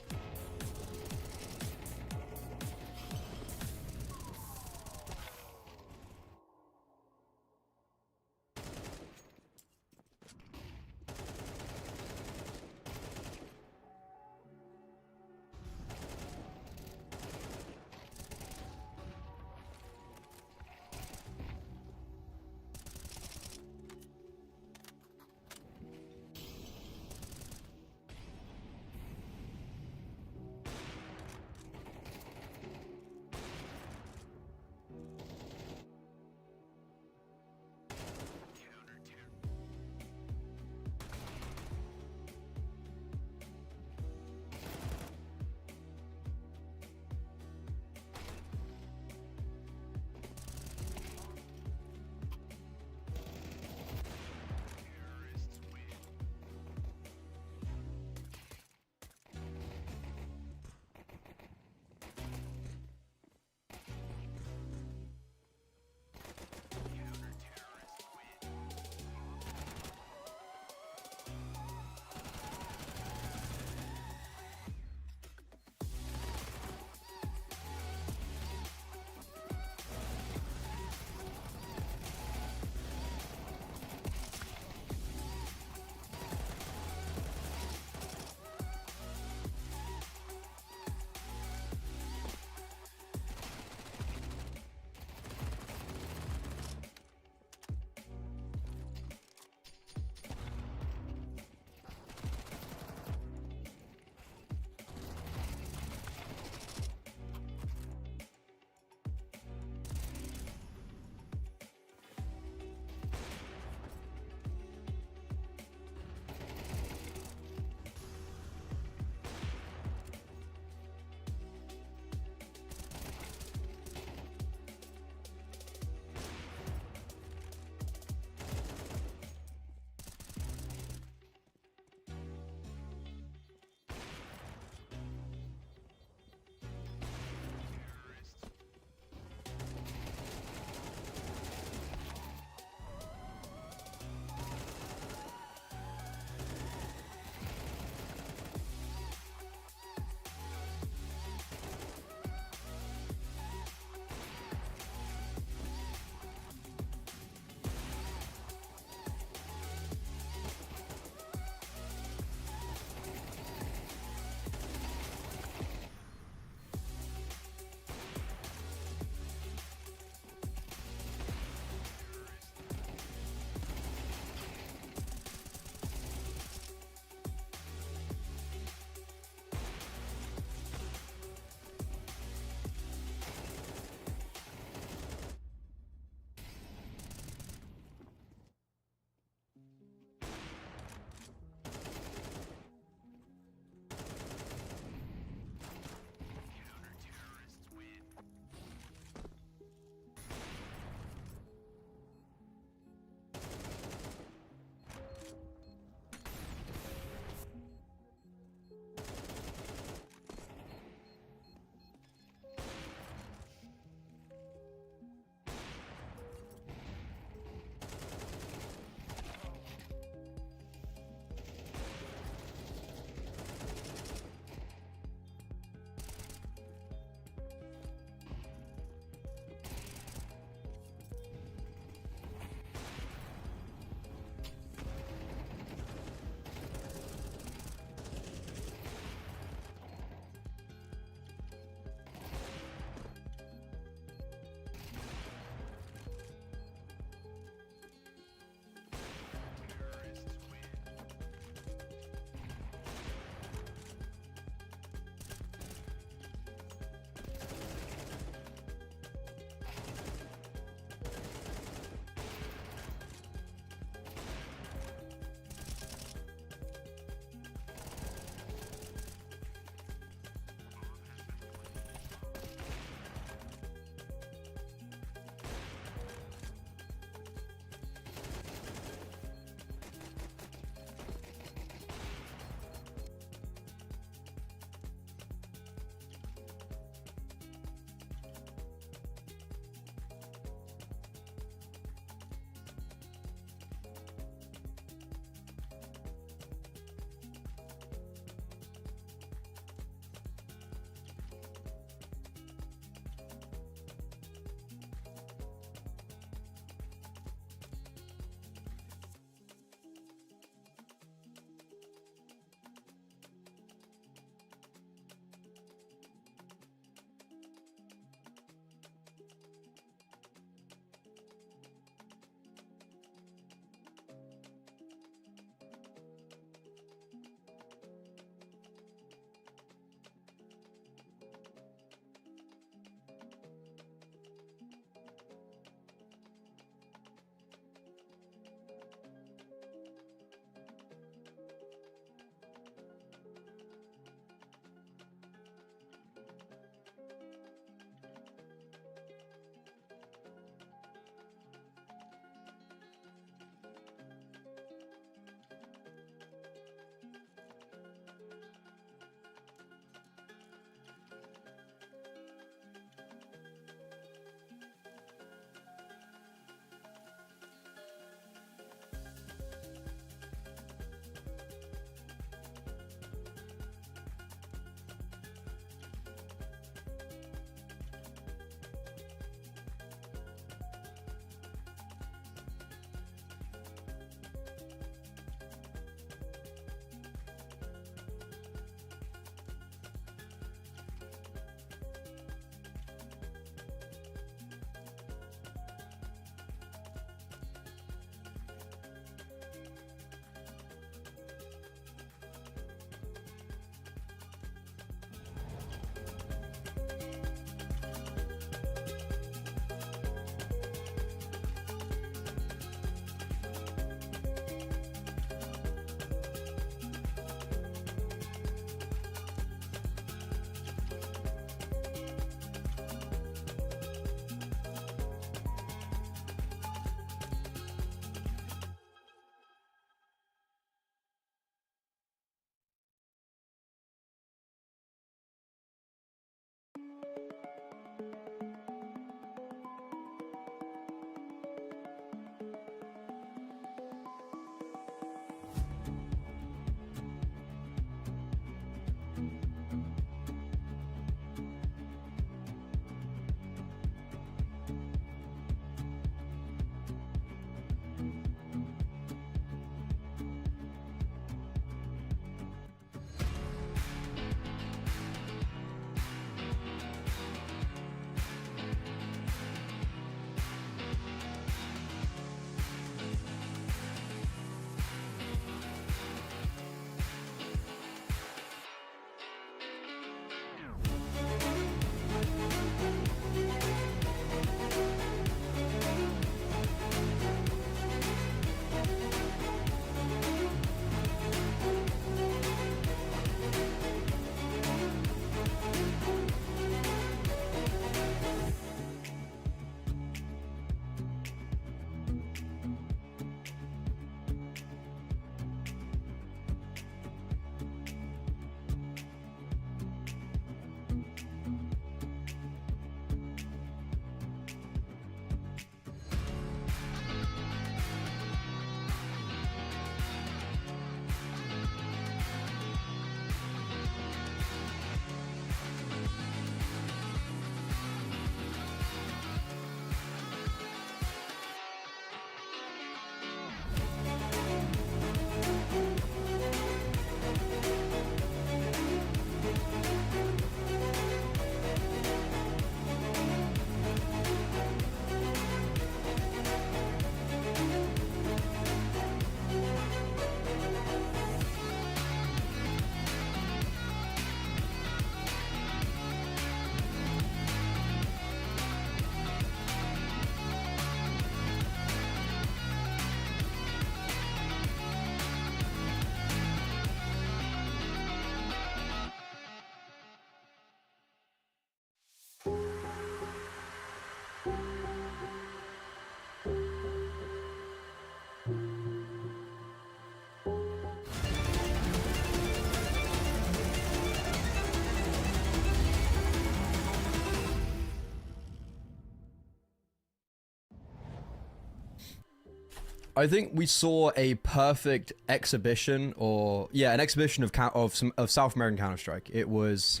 I think we saw a perfect exhibition, or an exhibition of South American Counter-Strike. It was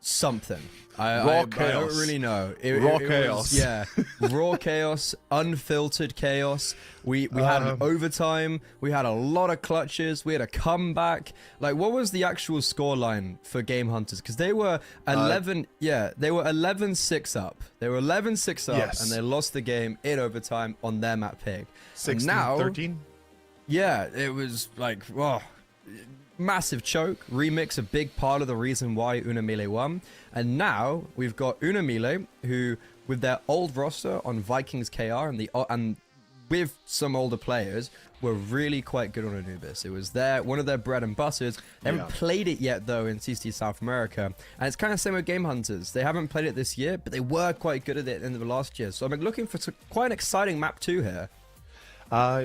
something. I don't really know. Raw chaos. Raw chaos, unfiltered chaos. We had an overtime. We had a lot of clutches. We had a comeback. Like, what was the actual scoreline for Game Hunters? Because they were 11. They were 11-6 up. They were 11-6 up, yes. and they lost the game in overtime on their map pick. 16-13. Yeah, it was like, whoa. Massive choke. Remix, a big part of the reason why Unamile won. And now we've got Unamile, who, with their old roster on Vikings KR and with some older players, were really quite good on Anubis. It was one of their bread and butters. They haven't played it yet, though, in CCT South America. And it's kind of the same with Game Hunters. They haven't played it this year, but they were quite good at it at the end of last year. So I'm looking for quite an exciting map 2 here.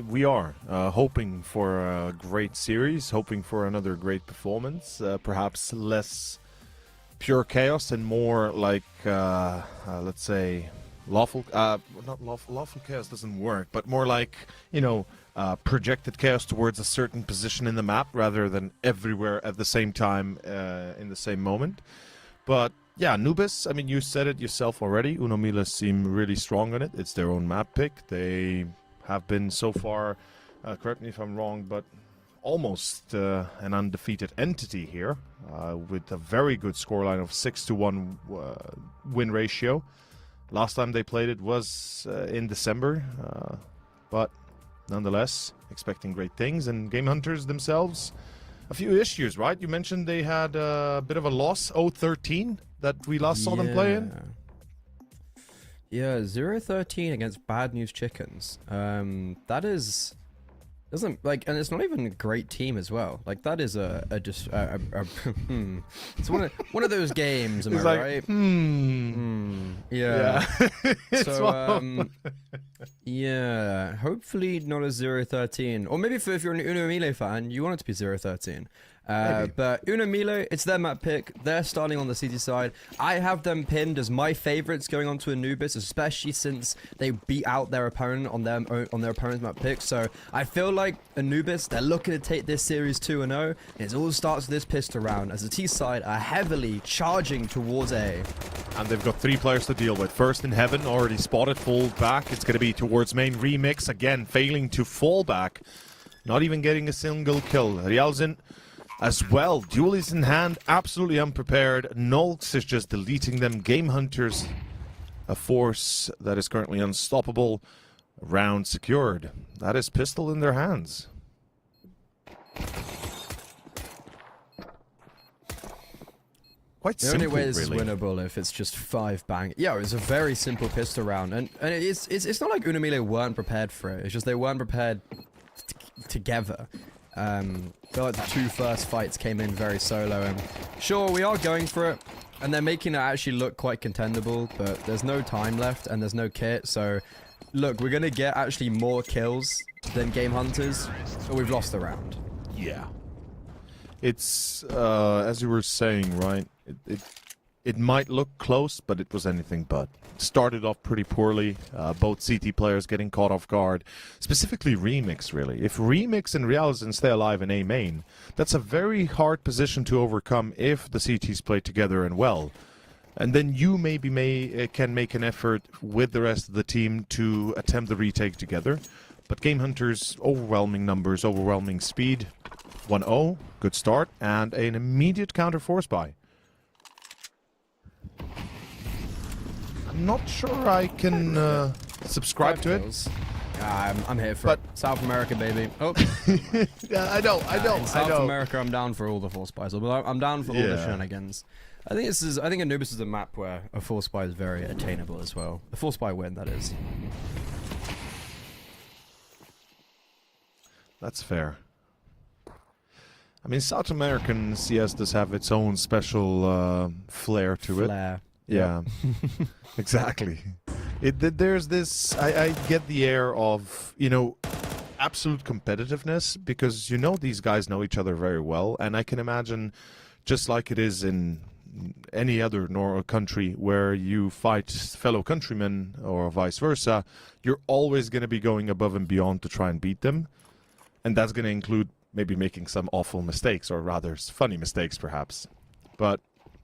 We are hoping for a great series, hoping for another great performance, perhaps less pure chaos and more like, let's say, lawful chaos doesn't work, but more like, projected chaos towards a certain position in the map rather than everywhere at the same time in the same moment. But yeah, Anubis, I mean, you said it yourself already. Unamile seem really strong on it. It's their own map pick. They have been so far, correct me if I'm wrong, but almost an undefeated entity here with a very good scoreline of 6-1 win ratio. Last time they played it was in December, but nonetheless, expecting great things. And Game Hunters themselves, a few issues, right? You mentioned they had a bit of a loss, 0-13, that we last saw them play in. Yeah, 0-13 against Bad News Chickens. That is... doesn't like, and it's not even a great team as well. Like, that is it's one of those games. Am I right? Yeah. So yeah. Hopefully not a 0-13, or maybe if you're an Unamile fan, you want it to be 0-13. But Unamile, it's their map pick. They're starting on the CT side. I have them pinned as my favorites going on to Anubis, especially since they beat out their opponent on their opponent's map pick. So I feel like Anubis, they're looking to take this series 2-0. And it all starts with this pistol round as the T side are heavily charging towards A. And they've got 3 players to deal with. First in Heaven, already spotted, fall back. It's going to be towards main. Remix, again, failing to fall back. Not even getting a single kill. Realzin as well, duelies in hand, absolutely unprepared. Nolx is just deleting them. Game Hunters, a force that is currently unstoppable. Round secured. That is pistol in their hands. Quite the simple, only way this really. is winnable if it's just 5 bang. Yeah, it was a very simple pistol round, and it's not like Unamile weren't prepared for it. It's just they weren't prepared together. I feel like the 2 first fights came in very solo, and sure, we are going for it, and they're making it actually look quite contendable, but there's no time left, and there's no kit, so look, we're gonna get actually more kills than Game Hunters, but we've lost the round. Yeah. It's, as you were saying, right, it might look close, but it was anything but. Started off pretty poorly, both CT players getting caught off guard, specifically Remix, really. If Remix and Realzin stay alive in A main, that's a very hard position to overcome if the CTs play together and well. And then you maybe can make an effort with the rest of the team to attempt the retake together. But Game Hunters, overwhelming numbers, overwhelming speed, 1-0, good start, and an immediate counter force buy. I'm not sure I can subscribe to it. I'm here for it. South America, baby. Oh, yeah, I know. In South America, I'm down for all the force buys. I'm down for all the shenanigans. I think Anubis is a map where a force buy is very attainable as well. A force buy win, that is. That's fair. I mean, South American CS does have its own special flair to it. Yeah, exactly. There's this, I get the air of, absolute competitiveness, because these guys know each other very well, and I can imagine, just like it is in any other country where you fight fellow countrymen or vice versa, you're always going to be going above and beyond to try and beat them. And that's going to include maybe making some awful mistakes, or rather funny mistakes perhaps. But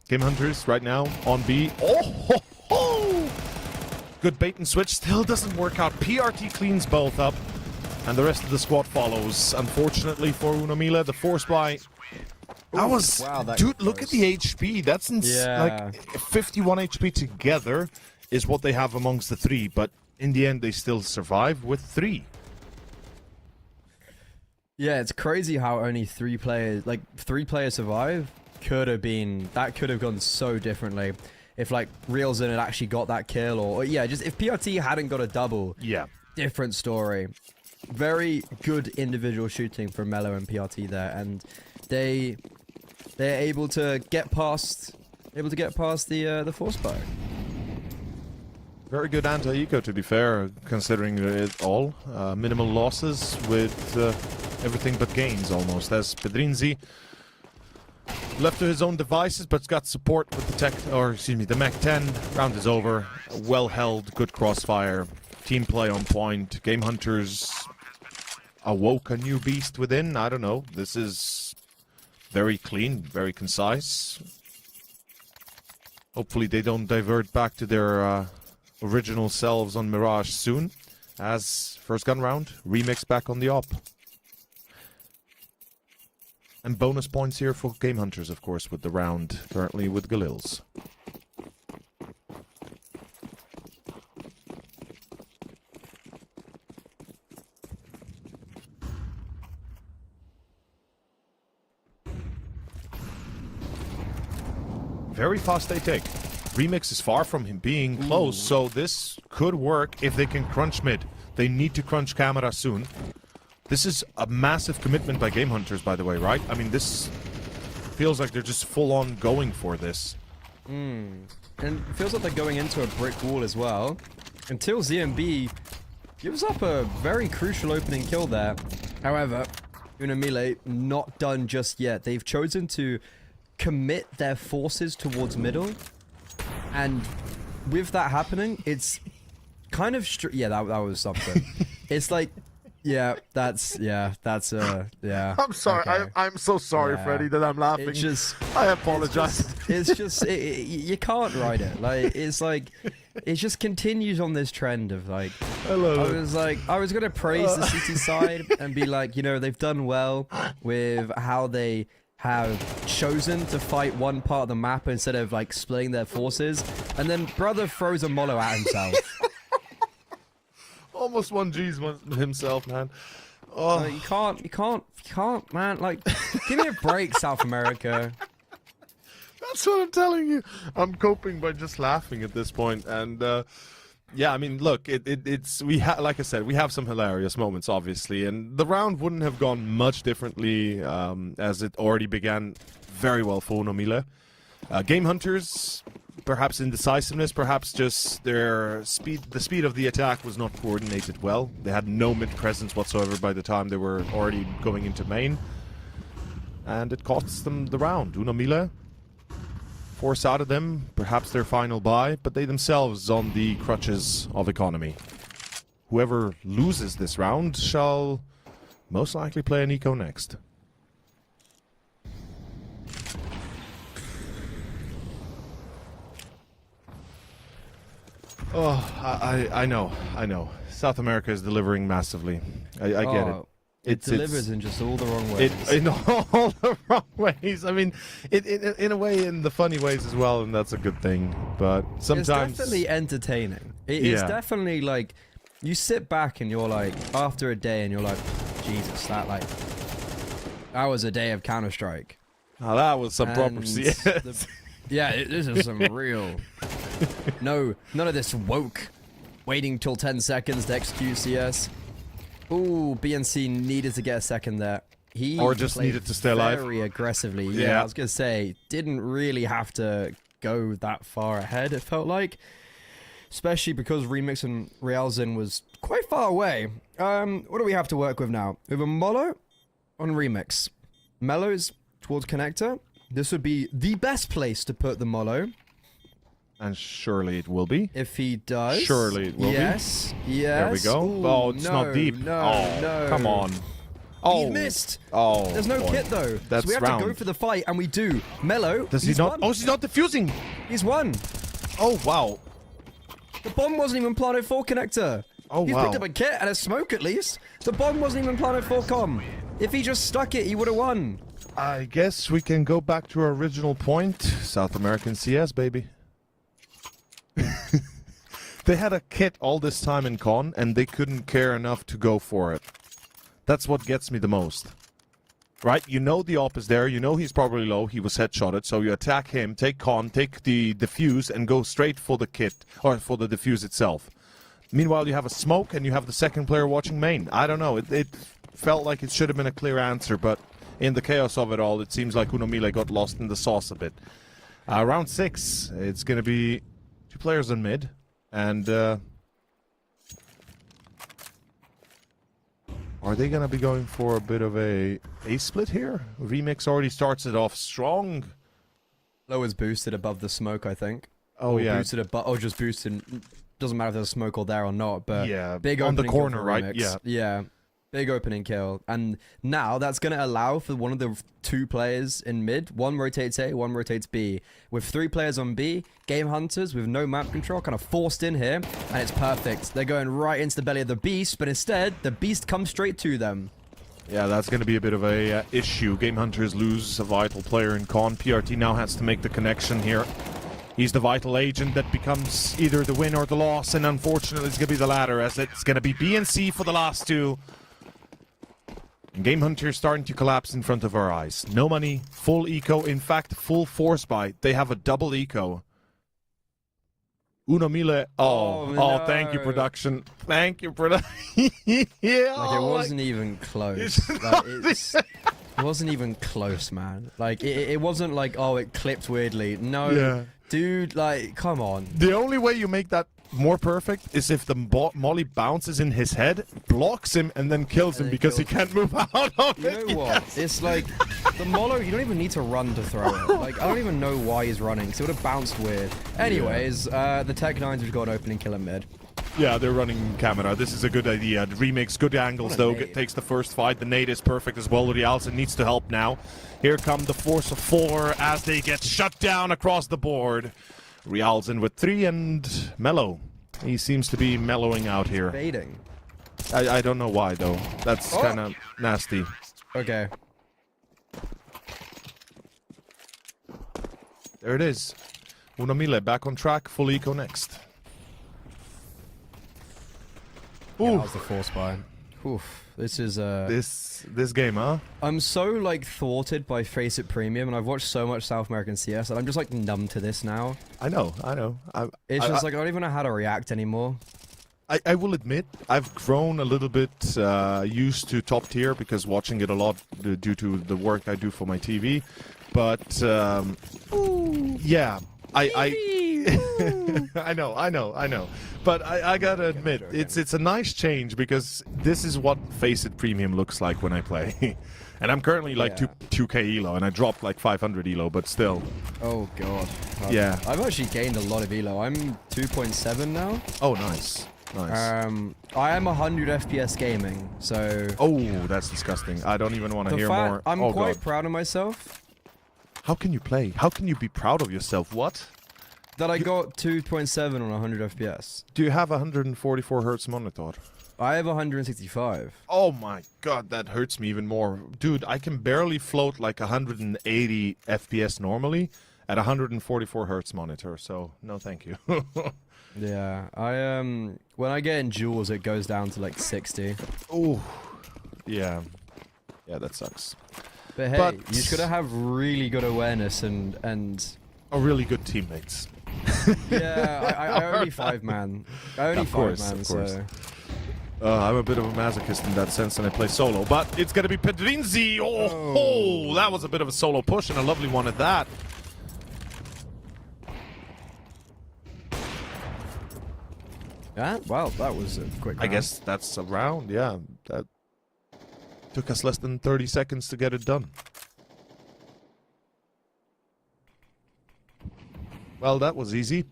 Game Hunters right now on B. Oh, ho, ho! Good bait and switch, still doesn't work out. PRT cleans both up, and the rest of the squad follows. Unfortunately for Unomila, the force buy. That was, wow, dude, look at the HP. That's like 51 HP together is what they have amongst the three, but in the end they still survive with 3. Yeah, it's crazy how only 3 players, like 3 players survive. Could have gone so differently if like realizon had actually got that kill, or yeah, just if PRT hadn't got a double. Yeah, different story. Very good individual shooting from Mello and PRT there, and they're able to get past the force buy. Very good anti-eco, to be fair, considering it all. Minimal losses with everything but gains almost, as Pedrinzi left to his own devices, but's got support with the the Mech 10. Round is over. Well held, good crossfire. Team play on point. Game Hunters awoke a new beast within. I don't know. This is very clean, very concise. Hopefully they don't divert back to their original selves on Mirage soon. As first gun round, Remix back on the op. And bonus points here for Game Hunters, of course, with the round currently with Galils. Very fast they take. Remix is far from him being close, so this could work if they can crunch mid. They need to crunch camera soon. This is a massive commitment by Game Hunters, by the way, right? I mean, this feels like they're just full-on going for this. And it feels like they're going into a brick wall as well. Until ZMB gives up a very crucial opening kill there. However, Unomila not done just yet. They've chosen to commit their forces towards middle. And with that happening, it's kind of... yeah, that was something. It's like... Yeah. I'm sorry. Okay. I'm so sorry, Freddy, that I'm laughing. I apologize. It's just you can't ride it. Like it just continues on this trend of like. I was gonna praise the CT side and be like, you know, they've done well with how they have chosen to fight one part of the map instead of like splitting their forces, and then brother throws a mollo at himself. Almost 1G's himself, man. Oh, you can't, man. Like, give me a break, South America. That's what I'm telling you. I'm coping by just laughing at this point, and yeah, I mean, look, like I said, we have some hilarious moments, obviously, and the round wouldn't have gone much differently, as it already began very well for Unomila. Game Hunters, perhaps indecisiveness, perhaps just the speed of the attack was not coordinated well. They had no mid presence whatsoever by the time they were already going into main. And it costs them the round. Unomila force out of them, perhaps their final buy, but they themselves on the crutches of economy. Whoever loses this round shall most likely play an eco next. Oh, I know. South America is delivering massively. I get it. It delivers in just all the wrong ways. In all the wrong ways. I mean, in a way, in the funny ways as well, and that's a good thing. But sometimes... It's definitely entertaining. It's definitely like, you sit back and you're like, after a day, and you're like, Jesus, that was a day of Counter-Strike. Oh, that was some proper CS. Yeah, this is some real... No, none of this woke. Waiting till 10 seconds to execute CS. Ooh, BNC needed to get a second there. Or just needed to stay alive. Very aggressively. Yeah, I was going to say, didn't really have to go that far ahead, it felt like. Especially because Remix and resurgence was quite far away. What do we have to work with now? We have a Mollo on Remix. Mello's towards Connector. This would be the best place to put the Molo. And surely it will be. If he does. Surely it will be. Yes. There we go. Ooh, Oh, it's not deep. No. Come on. Oh. He missed. Oh. There's no boy. kit though. That's so we have round. to go for the fight, and we do. Mello. Does he not? Won. Oh, he's not defusing. He's won. Oh, wow. The bomb wasn't even planted for connector. Oh, He's wow. picked up a kit and a smoke at least. The bomb wasn't even planted for com. If he just stuck it, he would have won. I guess we can go back to our original point. South American CS, baby. They had a kit all this time in con, and they couldn't care enough to go for it. That's what gets me the most. Right? You know the op is there, you know he's probably low, he was headshotted, so you attack him, take con, take the defuse, and go straight for the kit, or for the defuse itself. Meanwhile, you have a smoke, and you have the second player watching main. I don't know, it felt like it should have been a clear answer, but in the chaos of it all, it seems like Unomile got lost in the sauce a bit. Round 6, it's going to be 2 players in mid, and are they going to be going for a bit of a split here? Remix already starts it off strong. Low is boosted above the smoke, I think. Oh, or yeah. Boosted or just boosted. Doesn't matter if there's smoke or there or not, but Yeah, big on the opening kill corner, for right? Remix. Yeah. Yeah. Big opening kill. And now that's going to allow for one of the 2 players in mid. One rotates A, one rotates B. With 3 players on B, game hunters with no map control kind of forced in here. And it's perfect. They're going right into the belly of the beast, but instead, the beast comes straight to them. Yeah, that's going to be a bit of a issue. Game Hunters lose a vital player in con. PRT now has to make the connection here. He's the vital agent that becomes either the win or the loss, and unfortunately it's going to be the latter, as it's going to be B and C for the last 2. And Game Hunter starting to collapse in front of our eyes. No money, full eco, in fact, full force buy. They have a double eco. Unomile. Oh, thank you, production. Thank you, production. Yeah. Like, it wasn't even close. Like, it wasn't even close, man. Like, it wasn't like, oh, it clipped weirdly. No. Yeah. Dude, like, come on. The only way you make that more perfect is if the molly bounces in his head, blocks him, and then kills him because he can't move out of it. You know what? It's like, the Molo, you don't even need to run to throw it. Like, I don't even know why he's running, because it would have bounced weird. Anyways, the Tech 9s have got an opening kill in mid. Yeah, they're running camera. This is a good idea. The remix, good angles though. Takes the first fight. The nade is perfect as well. Rialsen needs to help now. Here come the force of 4 as they get shut down across the board. Rialsen with 3 and Mellow. He seems to be mellowing out here. Baiting. I don't know why though. That's kind of nasty. Okay. There it is. Unomile back on track. Full eco next. Yeah, that was the force buy. Oof. This is this game, huh? I'm so like thwarted by Face It Premium, and I've watched so much South American CS that I'm just like numb to this now. I know. It's just like I don't even know how to react anymore. I will admit I've grown a little bit used to top tier because watching it a lot due to the work I do for my TV. But yeah, I know. But I gotta admit, it's a nice change because this is what Face It Premium looks like when I play. And I'm currently like 2k elo, and I dropped like 500 elo, but still. Oh god. Yeah. I've actually gained a lot of elo. I'm 2.7 now. Oh, nice. Nice. I am 100 FPS gaming, so. Oh, that's disgusting. I don't even want to hear more. I'm oh, quite god. proud of myself. How can you play? How can you be proud of yourself? What? That I got 2.7 on 100 FPS. Do you have a 144 hertz monitor? I have 165. Oh my god, that hurts me even more. Dude, I can barely float like 180 FPS normally at 144 hertz monitor, so no thank you. Yeah, when I get in duels, it goes down to like 60. Oh, yeah. Yeah, that sucks. But hey, you just gotta have really good awareness and oh, really good teammates. Yeah, I only 5-man. I only 5-man, so. I'm a bit of a masochist in that sense, and I play solo. But it's gonna be Pedrinzi. Oh, that was a bit of a solo push, and a lovely one at that. Yeah, well, that was a quick round. I guess that's a round, yeah. That took us less than 30 seconds to get it done. Well, that was easy.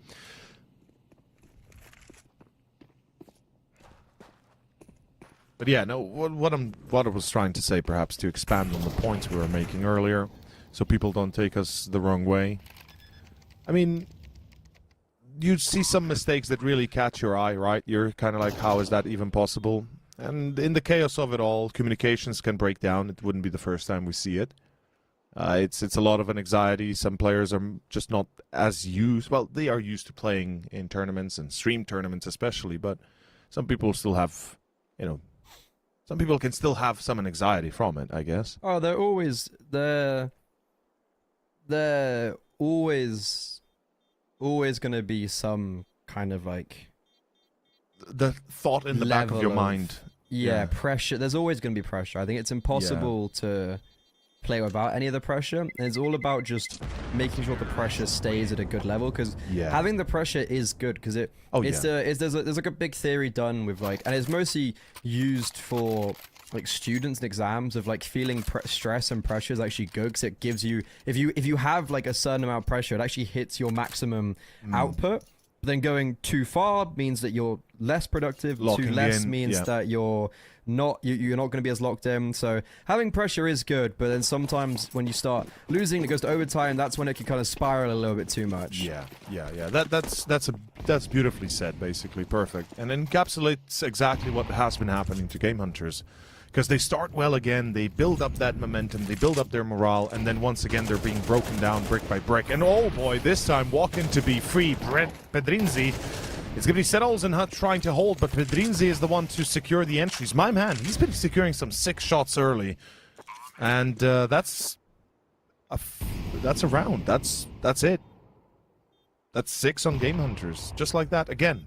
But yeah, no. What I was trying to say, perhaps to expand on the points we were making earlier, so people don't take us the wrong way. I mean, you see some mistakes that really catch your eye, right? You're kind of like, how is that even possible? And in the chaos of it all, communications can break down. It wouldn't be the first time we see it. It's a lot of an anxiety. Some players are just not as used. Well, they are used to playing in tournaments and stream tournaments especially, but some people still have, you know, some people can still have some anxiety from it, I guess. Oh, they're always gonna be some kind of like the thought in the back of your mind. Yeah, pressure. There's always gonna be pressure. I think it's impossible to play without any of the pressure. And it's all about just making sure the pressure stays at a good level, because having the pressure is good, because there's like a big theory done with like, and it's mostly used for like students and exams, of like feeling stress and pressure is actually good, because it gives you, if you have like a certain amount of pressure, it actually hits your maximum output. But then going too far means that you're less productive. Too less means that you're not going to be as locked in. So having pressure is good, but then sometimes when you start losing, it goes to overtime. That's when it can kind of spiral a little bit too much. Yeah. That's beautifully said. Basically, perfect, and encapsulates exactly what has been happening to Game Hunters. Because they start well again, they build up that momentum, they build up their morale, and then once again they're being broken down brick by brick. And oh boy, this time walking to be free, Pedrinzi. It's going to be Setolzen trying to hold, but Pedrinzi is the one to secure the entries. My man, he's been securing some 6 shots early. And that's a round. That's it. That's 6 on Game Hunters. Just like that, again.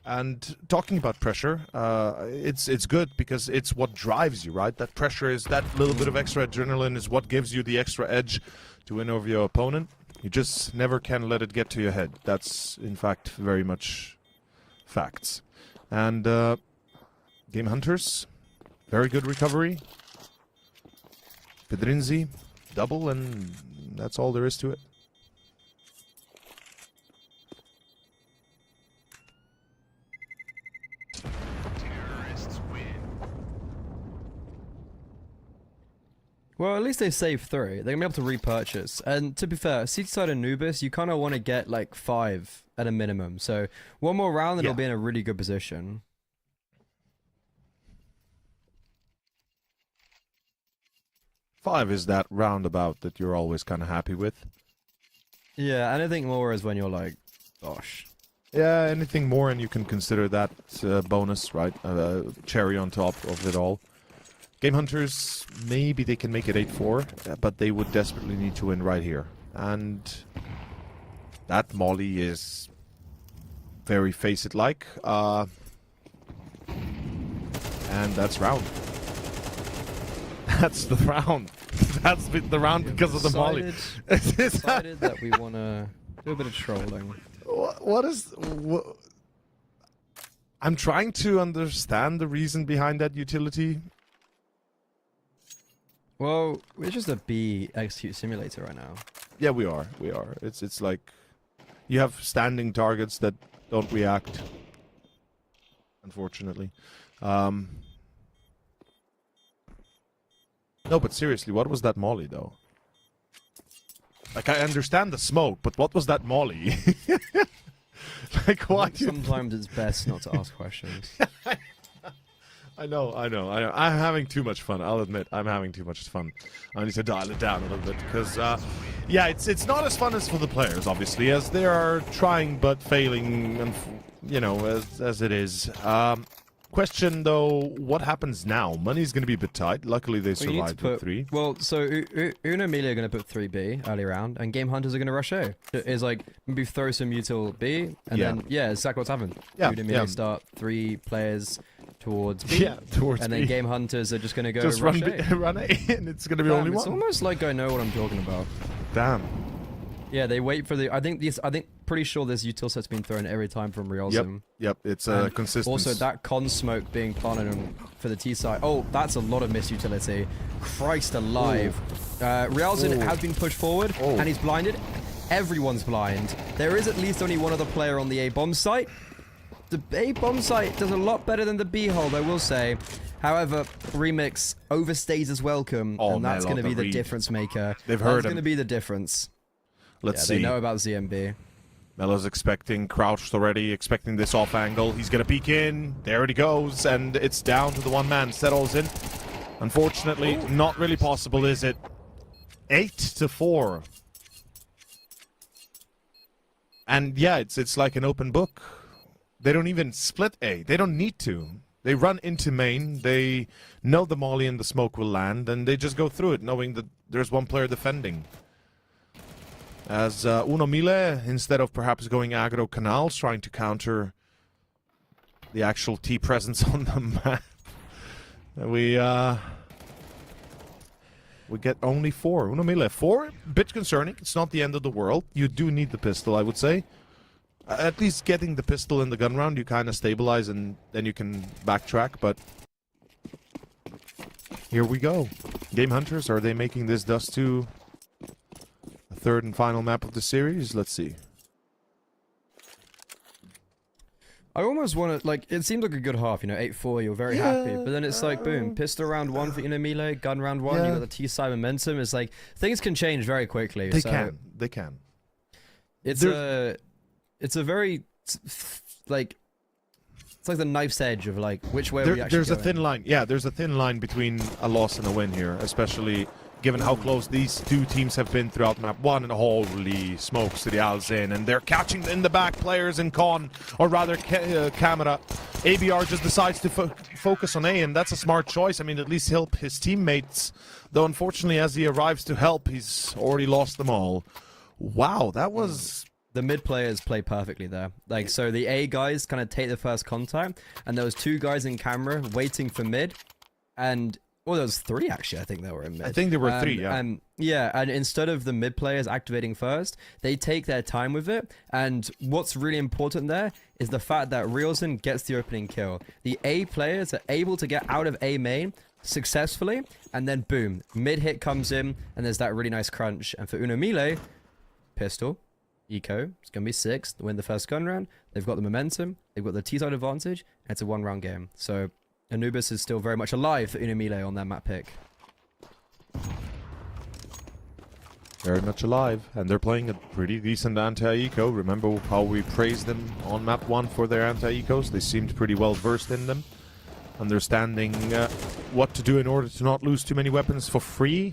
And talking about pressure, it's good because it's what drives you, right? That pressure is that little bit of extra adrenaline is what gives you the extra edge to win over your opponent. You just never can let it get to your head. That's, in fact, very much facts. And Game Hunters, very good recovery. Pedrinzi, double, and that's all there is to it. Well, at least they saved 3. They're going to be able to repurchase. And to be fair, CT-side Anubis, you kind of want to get like 5 at a minimum. So one more round and it'll be in a really good position. Five is that roundabout that you're always kind of happy with. Yeah, anything more is when you're like, gosh. Yeah, anything more and you can consider that bonus, right? Cherry on top of it all. Game Hunters, maybe they can make it 8-4, but they would desperately need to win right here. And that molly is very face-it-like. And that's round. That's the round. That's the round because of the molly. Decided that we want to do a bit of trolling. What? I'm trying to understand the reason behind that utility. Well, we're just a B execute simulator right now. Yeah, we are. It's like you have standing targets that don't react. Unfortunately. No, but seriously, what was that molly though? Like, I understand the smoke, but what was that molly? Like, why? Sometimes it's best not to ask questions. I know. I'm having too much fun. I'll admit, I'm having too much fun. I need to dial it down a little bit because, yeah, it's not as fun as for the players, obviously, as they are trying but failing, and you know, as it is. Question though, what happens now? Money's going to be a bit tight. Luckily, they survived with 3. Well, so Uno Melee are going to put 3B early round, and Game Hunters are going to rush A. It's like maybe throw some util B, and then it's exactly what's happened. Uno Melee start 3 players towards B, towards and B. then Game Hunters are just going to go just rush run A, and it's going to be only one. It's almost like I know what I'm talking about. Damn. Yeah, they wait for the. I think pretty sure this util set's been thrown every time from Realsm. Yep. It's a consistent. Also, that con smoke being planted for the T side. Oh, that's a lot of misutility. Christ alive. Realsm has been pushed forward, and he's blinded. Everyone's blind. There is at least only one other player on the A bomb site. The A bomb site does a lot better than the B hold, I will say. However, Remix overstays his welcome, and that's going to be the difference maker. They've heard him. That's going to be the difference. Let's see. They know about ZMB. Melo's expecting, crouched already, expecting this off angle. He's going to peek in. There it goes, and it's down to the one man. Settles in. Unfortunately, not really possible, is it? 8-4. And yeah, it's like an open book. They don't even split A. They don't need to. They run into main. They know the molly and the smoke will land, and they just go through it, knowing that there's one player defending. As Uno Mile, instead of perhaps going aggro canals, trying to counter the actual T presence on the map, we get only 4. Uno Mile, 4, a bit concerning. It's not the end of the world. You do need the pistol, I would say. At least getting the pistol in the gun round, you kind of stabilize and then you can backtrack, but here we go. Game Hunters, are they making this dust to the third and final map of the series? Let's see. I almost want to, like, it seemed like a good half, you know, 8-4, you're very happy, but then it's like, boom, pistol round 1 for Uno Mile, gun round 1, you got the T-side momentum. It's like, things can change very quickly. They can. It's a very, like, it's like the knife's edge of, like, which way are we actually There's going? a thin line. Yeah, there's a thin line between a loss and a win here, especially given how close these two teams have been throughout map 1, and holy smokes to the Alzin, and they're catching in the back players in Con, or rather Camera. ABR just decides to focus on A, and that's a smart choice. I mean, at least help his teammates, though unfortunately as he arrives to help, he's already lost them all. Wow, that was... The mid players play perfectly there. Like, so the A guys kind of take the first contact, and there was 2 guys in camera waiting for mid, and... Well, there was 3 actually, I think they were in mid. I think there were 3, yeah. Yeah, and instead of the mid players activating first, they take their time with it, and what's really important there is the fact that Realson gets the opening kill. The A players are able to get out of A main successfully, and then boom, mid hit comes in, and there's that really nice crunch. And for Uno Mile, pistol, eco, it's going to be 6th, win the first gun round. They've got the momentum, they've got the T-side advantage, and it's a 1-round game. So Anubis is still very much alive for Uno Mile on that map pick. Very much alive, and they're playing a pretty decent anti-eco. Remember how we praised them on map 1 for their anti-ecos? They seemed pretty well versed in them, understanding what to do in order to not lose too many weapons for free.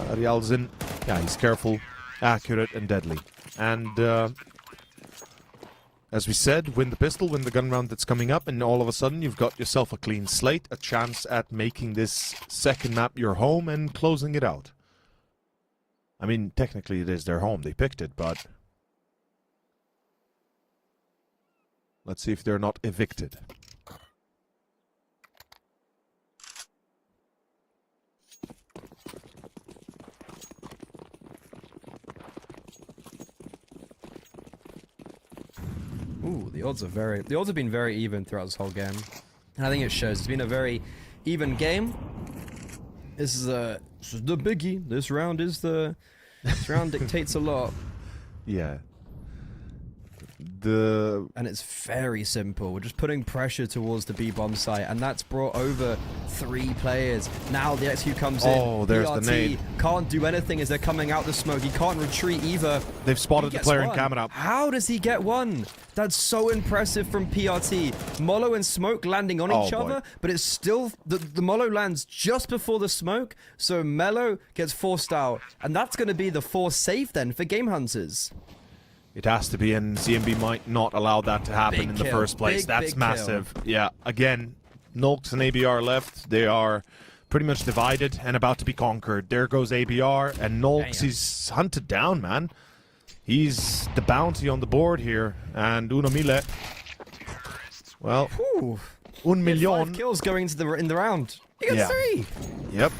Rialzin, yeah, he's careful, accurate, and deadly. And as we said, win the pistol, win the gun round that's coming up, and all of a sudden you've got yourself a clean slate, a chance at making this second map your home and closing it out. I mean, technically it is their home, they picked it, but let's see if they're not evicted. Ooh, the odds have been very even throughout this whole game. And I think it shows. It's been a very even game. This is the biggie. This round dictates a lot. Yeah. And it's very simple. We're just putting pressure towards the B-bomb site, and that's brought over 3 players. Now the XQ comes in. Oh, there's the nade. Can't do anything as they're coming out the smoke. He can't retreat either. They've spotted the player in camera. How does he get 1? That's so impressive from PRT. Molo and Smoke landing on each other, but it's still... The Molo lands just before the smoke, so Melo gets forced out. And that's going to be the 4 safe then for Game Hunters. It has to be, and ZMB might not allow that to happen in the first place. That's massive. Yeah, again, Nulks and ABR left. They are pretty much divided and about to be conquered. There goes ABR, and Nulks, he's hunted down, man. He's the bounty on the board here, and Uno Mile, well, 1 million. 5 kills going into in the round. He got 3. Yep.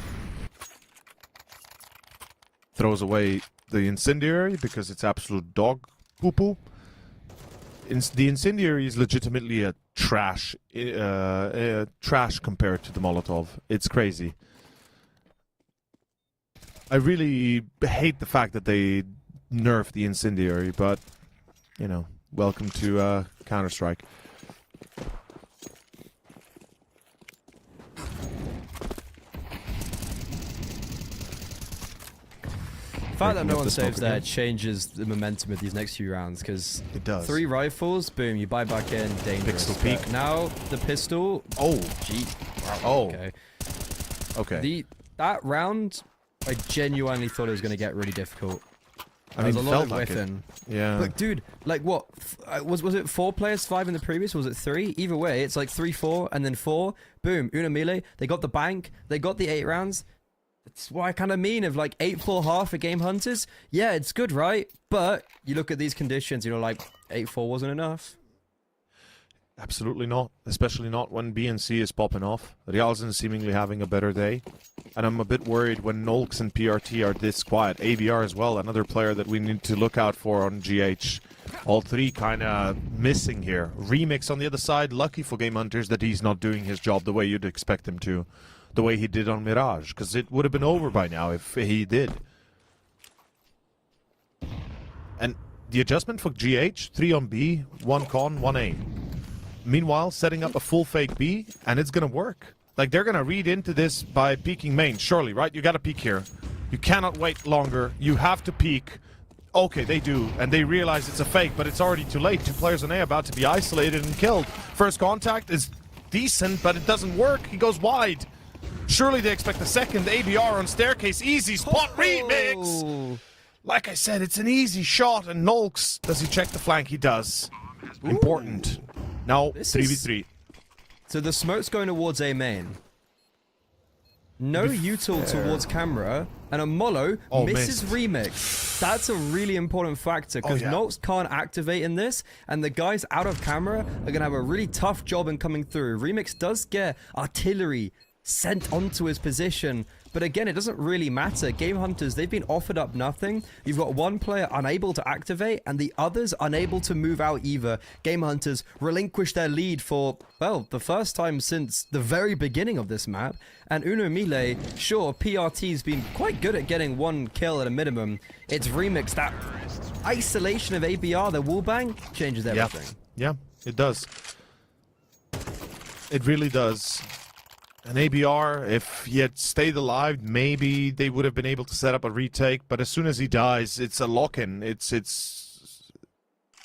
Throws away the incendiary because it's absolute dog poo-poo. The incendiary is legitimately a trash compared to the Molotov. It's crazy. I really hate the fact that they nerf the incendiary, but, you know, welcome to Counter-Strike. The fact that no one saves there changes the momentum of these next few rounds, because it does. 3 rifles, boom, you buy back in, dangerous. Pistol peek. Now the pistol. Oh, gee. Oh. Okay. That round, I genuinely thought it was going to get really difficult. I mean, a lot of whiffing. Yeah. But dude, like what? Was it 4 players, 5 in the previous? Or was it 3? Either way, it's like 3-4 and then 4. Boom, Uno Melee. They got the bank. They got the 8 rounds. That's what I kind of mean of like 8-4 for Game Hunters. Yeah, it's good, right? But you look at these conditions, you know, like 8-4 wasn't enough. Absolutely not. Especially not when BNC is popping off. Realzen seemingly having a better day. And I'm a bit worried when Nolks and PRT are this quiet. ABR as well, another player that we need to look out for on GH. All 3 kind of missing here. Remix on the other side. Lucky for Game Hunters that he's not doing his job the way you'd expect him to. The way he did on Mirage, because it would have been over by now if he did. And the adjustment for GH, 3 on B, 1 con, 1 A. Meanwhile, setting up a full fake B, and it's going to work. Like, they're going to read into this by peeking main, surely, right? You got to peek here. You cannot wait longer. You have to peek. Okay, they do, and they realize it's a fake, but it's already too late. 2 players on A about to be isolated and killed. First contact is decent, but it doesn't work. He goes wide. Surely they expect a second. ABR on staircase. Easy spot remix. Like I said, it's an easy shot. And Nolks, does he check the flank? He does. Ooh. Important. Now, 3v3. So the smoke's going towards A main. No util towards camera. And a Mollo misses remix. That's a really important factor, because Nolks can't activate in this. And the guys out of camera are going to have a really tough job in coming through. Remix does get artillery sent onto his position, but again, it doesn't really matter. Game Hunters, they've been offered up nothing. You've got 1 player unable to activate and the others unable to move out either. Game Hunters relinquish their lead for, well, the first time since the very beginning of this map. And Uno Melee, sure, PRT's been quite good at getting 1 kill at a minimum. It's Remix, that isolation of ABR, the wallbang, changes everything. Yeah, it does. It really does. An ABR, if he had stayed alive, maybe they would have been able to set up a retake, but as soon as he dies, it's a lock-in. It's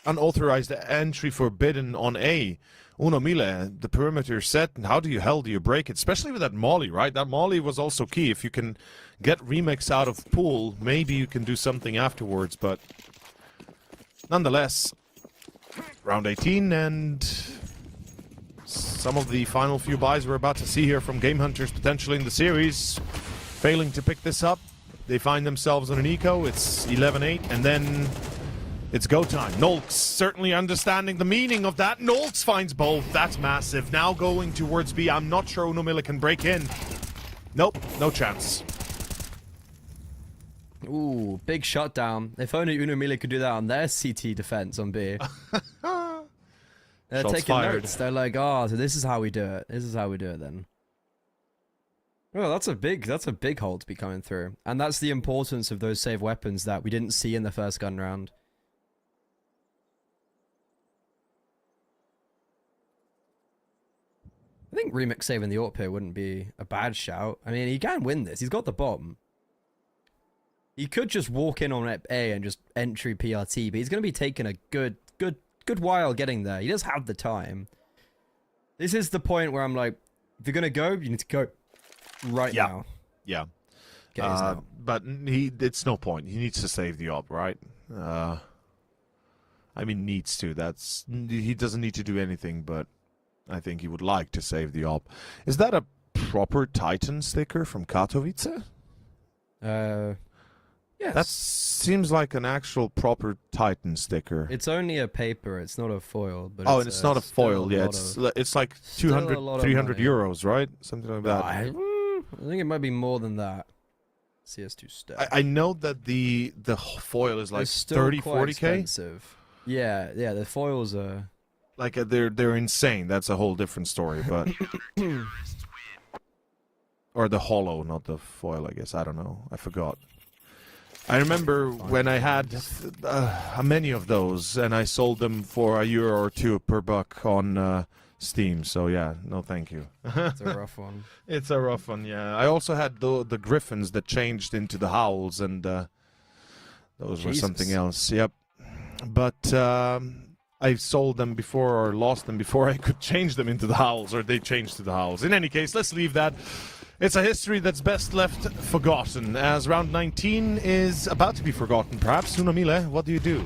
unauthorized entry forbidden on A. Uno Mille, the perimeter set, and how the hell do you break it? Especially with that molly, right? That molly was also key. If you can get Remix out of pool, maybe you can do something afterwards, but nonetheless, round 18, and some of the final few buys we're about to see here from Game Hunters potentially in the series, failing to pick this up. They find themselves on an eco. It's 11-8, and then it's go time. Nolks certainly understanding the meaning of that. Nolks finds both. That's massive. Now going towards B. I'm not sure Uno Mille can break in. Nope, no chance. Ooh, big shutdown. If only Uno Mille could do that on their CT defense on B. They're Shots taking fired. notes. They're like, oh, so this is how we do it. This is how we do it then. Well, that's a big hold to be coming through. And that's the importance of those save weapons that we didn't see in the first gun round. I think Remix saving the AWP here wouldn't be a bad shout. I mean, he can win this. He's got the bomb. He could just walk in on A and just entry PRT, but he's going to be taking a good while getting there. He does have the time. This is the point where I'm like, if you're going to go, you need to go right now. Yeah. Out. But it's no point. He needs to save the op, right? I mean, needs to. He doesn't need to do anything, but I think he would like to save the op. Is that a proper Titan sticker from Katowice? Yes. That seems like an actual proper Titan sticker. It's only a paper. It's not a foil. But and it's not a foil. Yeah, it's like 200, 300 euros, right? Something like that. I think it might be more than that. CS2 stuff. I know that the foil is like 30, 40k. Expensive. Yeah, the foils are like they're insane. That's a whole different story, but or the hollow, not the foil. I guess I don't know. I forgot. I remember when I had many of those, and I sold them for €1 or €2 per buck on Steam. So yeah, no thank you. It's a rough one. It's a rough one, yeah. I also had the Griffins that changed into the Howls, and those were something else. Yep. But I sold them before or lost them before I could change them into the Howls, or they changed to the Howls. In any case, let's leave that. It's a history that's best left forgotten, as round 19 is about to be forgotten. Perhaps, Unamile, what do you do?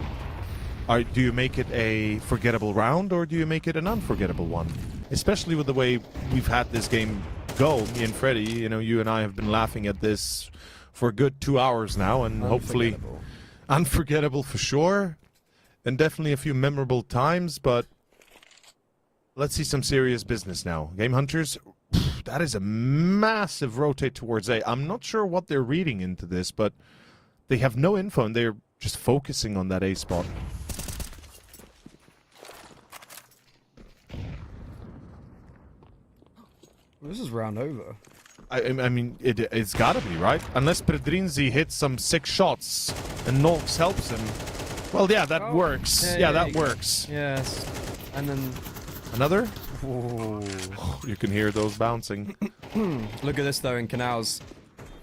Do you make it a forgettable round, or do you make it an unforgettable one? Especially with the way we've had this game go, me and Freddy, you know, you and I have been laughing at this for a good 2 hours now, and hopefully unforgettable for sure, and definitely a few memorable times, but let's see some serious business now. Game Hunters, that is a massive rotate towards A. I'm not sure what they're reading into this, but they have no info, and they're just focusing on that A spot. This is round over. I mean, it's gotta be, right? Unless Pedrinzi hits some 6 shots and Nolks helps him. Well, yeah, that works. Yeah, that works. Yes. And then... Another? Whoa. You can hear those bouncing. Look at this, though, in Canals.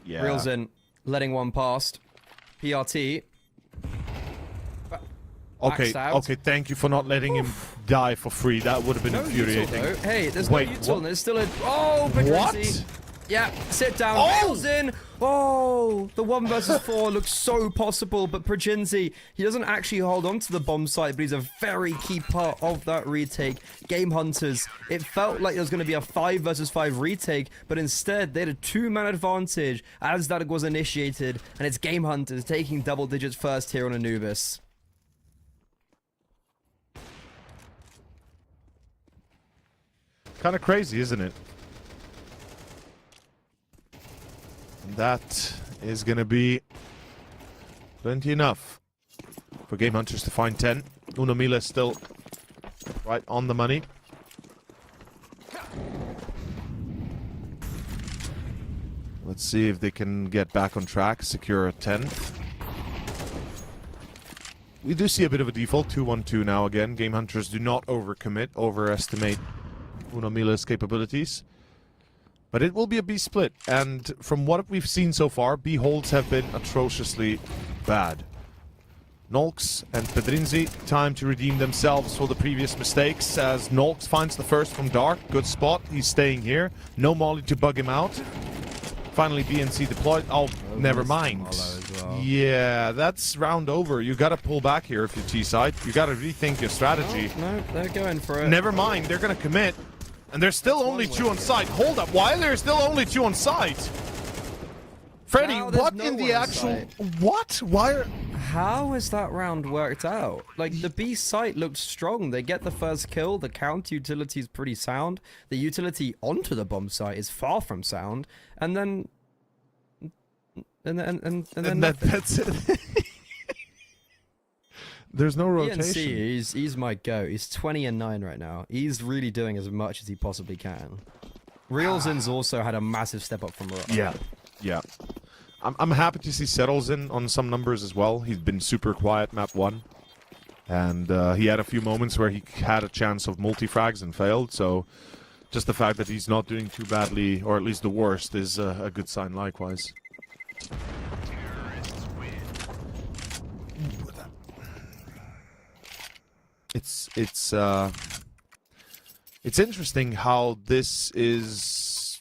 Yeah. Reels in, letting one past. PRT. Okay, thank you for not letting him die for free. That would have been infuriating. Util, hey, there's no util. There's still a... Oh, Pedrinzi. What? Yeah, sit down. Reels in. Oh, the 1 versus 4 looks so possible, but Pedrinzi, he doesn't actually hold on to the bomb site, but he's a very key part of that retake. Game Hunters, it felt like there was going to be a 5 versus 5 retake, but instead they had a 2-man advantage as that was initiated, and it's Game Hunters taking double digits first here on Anubis. Kind of crazy, isn't it? And that is going to be plenty enough for Game Hunters to find 10. Unamila still right on the money. Let's see if they can get back on track, secure a 10. We do see a bit of a default, 2-1-2 now again. Game Hunters do not overcommit, overestimate Unamila's capabilities. But it will be a B split, and from what we've seen so far, B holds have been atrociously bad. Nolks and Pedrinzi, time to redeem themselves for the previous mistakes, as Nolks finds the first from Dark. Good spot, he's staying here. No molly to bug him out. Finally BNC deployed. Oh, never mind. Well. Yeah, that's round over. You gotta pull back here if you're T-side. You gotta rethink your strategy. No, they're going for it. Never mind, they're gonna commit. And there's still only 2 on site. Hold up, why are there still only 2 on site? Freddy, what in the actual... What? Why are... How is that round worked out? Like, the B site looked strong. They get the first kill. The counter utility is pretty sound. The utility onto the bomb site is far from sound. And then... And then that's it. There's no rotation. BNC, he's my goat. He's 20-9 right now. He's really doing as much as he possibly can. Reelzin's also had a massive step up from Mirage. Yeah. I'm happy to see Settles on some numbers as well. He's been super quiet map 1. And he had a few moments where he had a chance of multi-frags and failed, so just the fact that he's not doing too badly, or at least the worst, is a good sign likewise. It's interesting how this is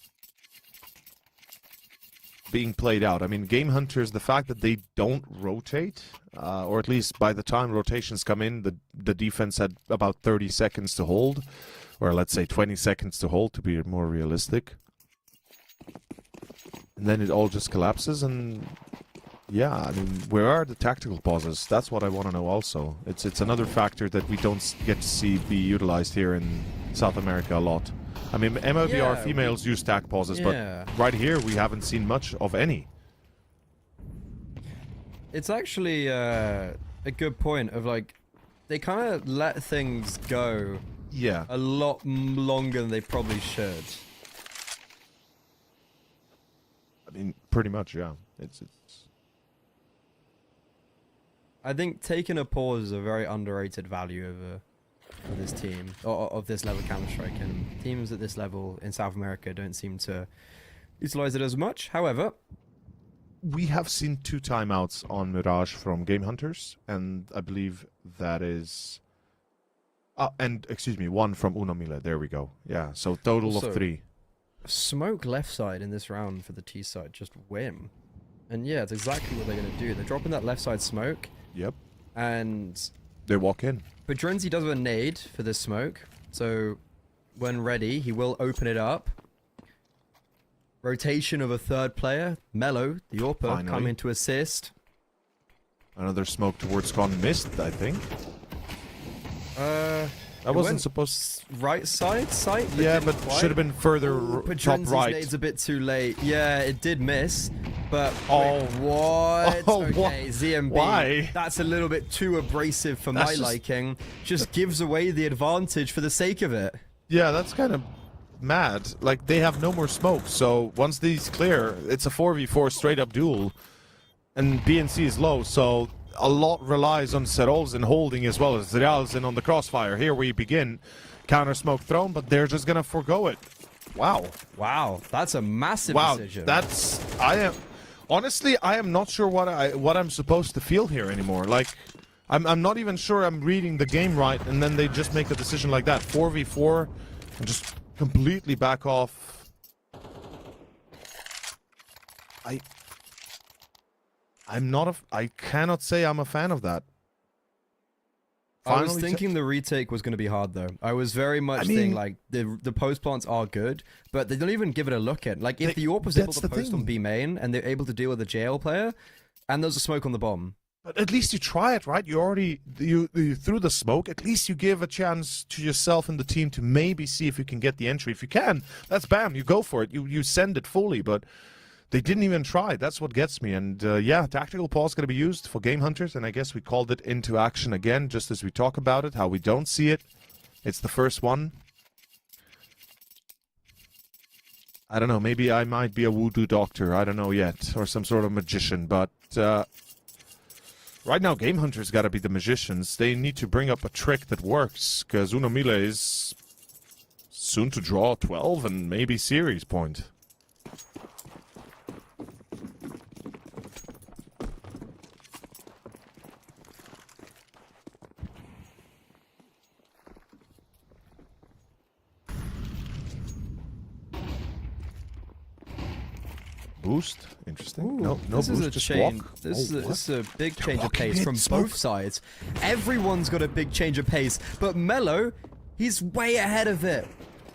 being played out. I mean, Game Hunters, the fact that they don't rotate, or at least by the time rotations come in, the defense had about 30 seconds to hold, or let's say 20 seconds to hold to be more realistic. And then it all just collapses, and yeah, I mean, where are the tactical pauses? That's what I want to know also. It's another factor that we don't get to see be utilized here in South America a lot. I mean, MIBR females use tac pauses, but right here we haven't seen much of any. It's actually a good point of, like, they kind of let things go a lot longer than they probably should. I mean, pretty much, yeah. I think taking a pause is a very underrated value of this team, or of this level of Counter-Strike, and teams at this level in South America don't seem to utilize it as much. However, we have seen 2 timeouts on Mirage from Game Hunters, and I believe that is... and, excuse me, 1 from Uno Mille. There we go. Yeah, so total also, of 3. Smoke left side in this round for the T side, just whim. And yeah, it's exactly what they're going to do. They're dropping that left side smoke. Yep. And... they walk in. But Drenzy does have a nade for this smoke, so when ready, he will open it up. Rotation of a third player, Mellow, the AWPer, coming to assist. Another smoke towards Con missed, I think. That wasn't supposed... right side? Yeah, but should have been further but top right. nade's a bit too late. Yeah, it did miss, but... Oh. Wait, what? Oh, okay, ZMB. Why? That's a little bit too abrasive for my liking. Just gives away the advantage for the sake of it. Yeah, that's kind of mad. Like, they have no more smoke, so once these clear, it's a 4v4 straight-up duel. And BNC is low, so... a lot relies on Serol's and holding as well as Realzin on the crossfire. Here we begin. Counter smoke thrown, but they're just gonna forgo it. Wow. Wow, that's a massive decision. That's... honestly, I am not sure what I'm supposed to feel here anymore. Like, I'm not even sure I'm reading the game right, and then they just make a decision like that. 4v4, and just completely back off. I cannot say I'm a fan of that. I was thinking the retake was going to be hard, though. I was very much saying, like, the post plants are good, but they don't even give it a look at. Like, if the AWP was able to post on B main, and they're able to deal with a JL player, and there's a smoke on the bomb. But at least you try it, right? You threw the smoke. At least you give a chance to yourself and the team to maybe see if you can get the entry. If you can, that's bam, you go for it. You send it fully, but... they didn't even try. That's what gets me. And yeah, tactical pause going to be used for Game Hunters. And I guess we called it into action again, just as we talk about it, how we don't see it. It's the first one. I don't know. Maybe I might be a voodoo doctor. I don't know yet. Or some sort of magician. But right now, Game Hunters got to be the magicians. They need to bring up a trick that works. Because Uno Mille is soon to draw 12 and maybe series point. Boost, interesting. Ooh, no this boost, is a just change. walk. This is a big They're change of pace from smoke. both sides. Everyone's got a big change of pace, but Mellow, he's way ahead of it.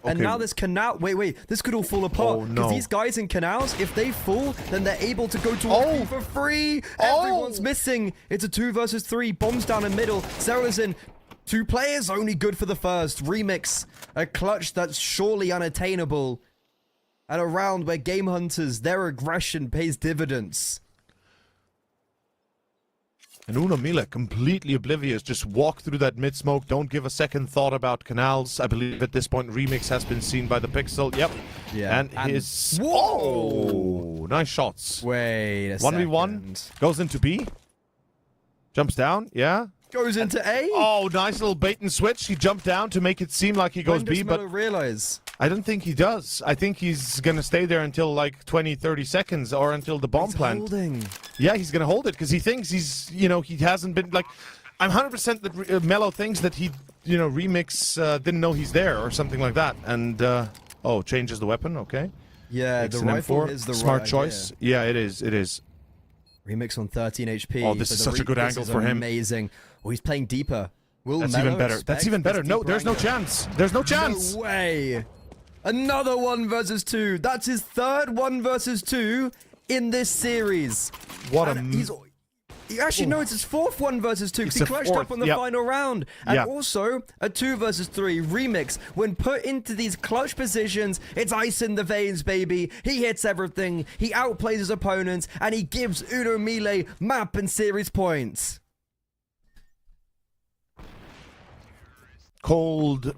And Okay. now this canal. Wait, this could all fall apart. Oh, Because no. these guys in canals, if they fall, then they're able to go to Oh. for free. Oh. Everyone's missing. It's a 2 versus 3. Bombs down in middle. Sarah's in. 2 players, only good for the first. Remix. A clutch that's surely unattainable. At a round where Game Hunters, their aggression pays dividends. And Uno Mille, completely oblivious, just walk through that mid-smoke, don't give a second thought about canals. I believe at this point Remix has been seen by the Pixel, yep. Yeah. And his... Whoa! Oh, nice shots. Wait a 1v1, second. goes into B, jumps down, yeah. Goes into A? Oh, nice little bait and switch. He jumped down to make it seem like he goes When does B, but Melo realize? I don't think he does. I think he's going to stay there until like 20, 30 seconds or until the bomb He's plant. holding. Yeah, he's going to hold it because he thinks he's, he hasn't been like... I'm 100% that Mello thinks that he, Remix didn't know he's there or something like that. And, oh, changes the weapon, okay. Yeah, Makes the an rifle M4. is the Smart right choice. idea. Yeah, it is. Remix on 13 HP. Oh, this is such a good angle for him. Amazing. Oh, he's playing deeper. Will That's Melo even better. expect That's even better. this No, deeper there's no angle? chance. There's no chance. No way. Another 1 versus 2. That's his third 1 versus 2 in this series. What And actually, no, it's his fourth 1 versus 2 because he It's a clutched up fourth, on the yep. final round. And Yep. also a 2 versus 3 Remix. When put into these clutch positions, it's ice in the veins, baby. He hits everything. He outplays his opponents, and he gives Uno Mille map and series points. Cold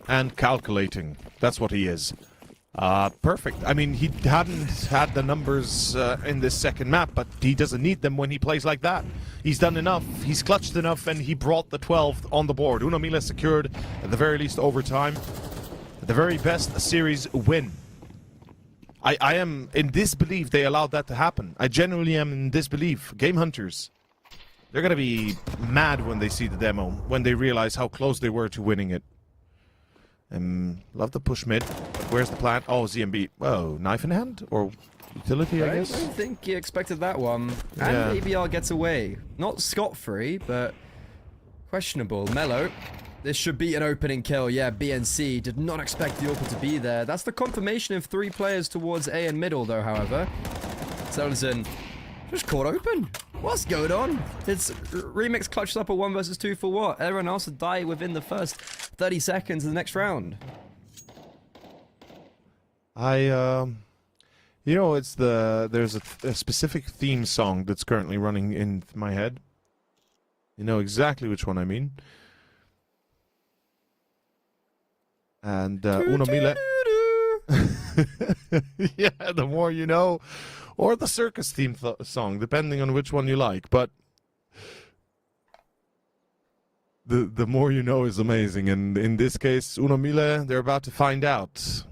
and calculating. That's what he is. Perfect. I mean, he hadn't had the numbers in this second map, but he doesn't need them when he plays like that. He's done enough, he's clutched enough, and he brought the 12th on the board. Unomila secured, at the very least, overtime. At the very best, a series win. I am in disbelief they allowed that to happen. I genuinely am in disbelief. Game Hunters, they're gonna be mad when they see the demo, when they realize how close they were to winning it. Love the push mid, but where's the plan? Oh, ZMB. Whoa, knife in hand? Or utility, I guess? I don't think he expected that one. Yeah. And ABR gets away. Not scot-free, but questionable. Mellow. This should be an opening kill. Yeah, BNC did not expect the AWP to be there. That's the confirmation of 3 players towards A and middle, though, however. Selzen just caught open. What's going on? It's Remix clutched up a 1 versus 2 for what? Everyone else would die within the first 30 seconds of the next round. You know, it's there's a specific theme song that's currently running in my head. You know exactly which one I mean. And Unomila. Yeah, the more you know. Or the circus theme song, depending on which one you like. But the more you know is amazing. And in this case, Unomila, they're about to find out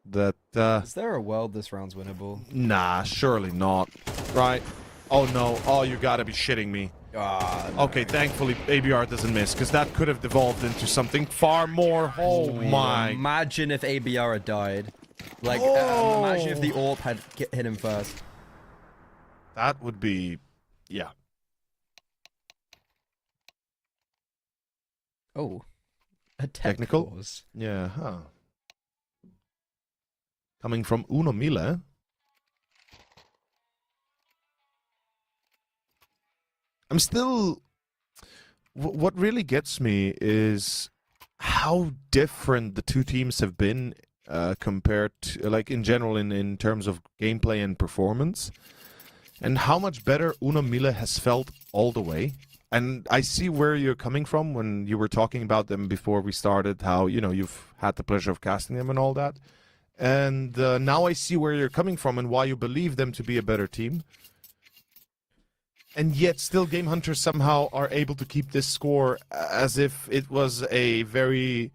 that... Is there a world this round's winnable? Nah, surely not. Right? Oh, no. Oh, you gotta be shitting me. No. Okay, thankfully ABR doesn't miss, because that could have devolved into something far more... Oh, my... Imagine if ABR had died. Like, imagine if the AWP had hit him first. That would be... Yeah. Oh. A Technical? pause. Yeah, huh. Coming from Unomila. I'm still... What really gets me is how different the two teams have been compared to, like, in general, in terms of gameplay and performance. And how much better Unomila has felt all the way. And I see where you're coming from when you were talking about them before we started, how, you know, you've had the pleasure of casting them and all that. And now I see where you're coming from and why you believe them to be a better team. And yet still Game Hunters somehow are able to keep this score as if it was a very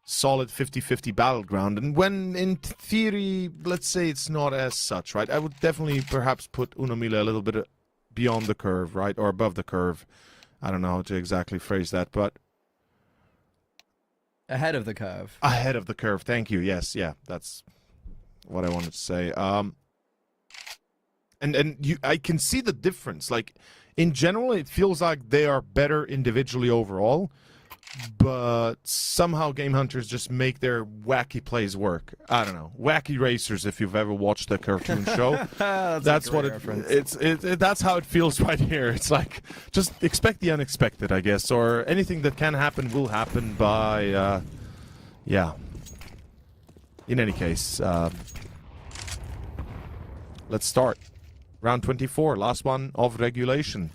solid 50-50 battleground. And when in theory, let's say it's not as such, right? I would definitely perhaps put Unomila a little bit beyond the curve, right? Or above the curve. I don't know how to exactly phrase that, but... Ahead of the curve. Ahead of the curve, thank you. Yes, yeah, that's what I wanted to say. I can see the difference. Like, in general, it feels like they are better individually overall, but somehow Game Hunters just make their wacky plays work. I don't know. Wacky Racers, if you've ever watched the cartoon show. That's what that's how it feels right here. It's like, just expect the unexpected, I guess, or anything that can happen will happen by, yeah. In any case, let's start. Round 24, last one of regulation.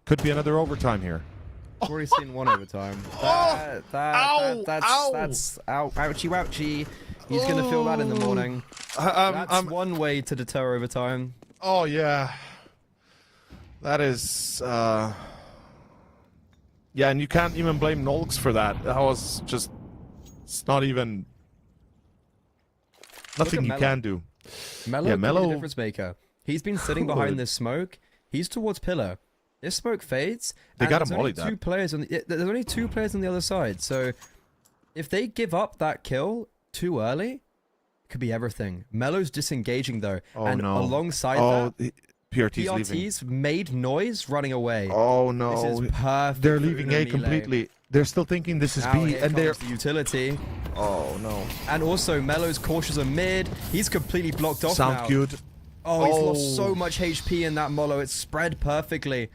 Could be another overtime here. I've already seen one overtime. That's ouchie wouchie. He's gonna feel that in the morning. That's one way to deter overtime. Oh yeah, that is. Yeah, and you can't even blame Nolks for that. That was just. It's not even. Nothing you can do. Mellow, yeah, Mellow, the difference maker. He's been sitting behind this smoke. He's towards pillar. This smoke fades. They got him molly that. There's only 2 players on the other side. So if they give up that kill too early, it could be everything. Mellow's disengaging though, alongside that, PRT's made noise running away. Oh no! This is perfect. They're leaving A completely. They're still thinking this is B, and they're the utility. Oh no! And also Mellow's cautious on mid. He's completely blocked off now. Sound cute. Oh, he's lost so much HP in that Molo. It's spread perfectly.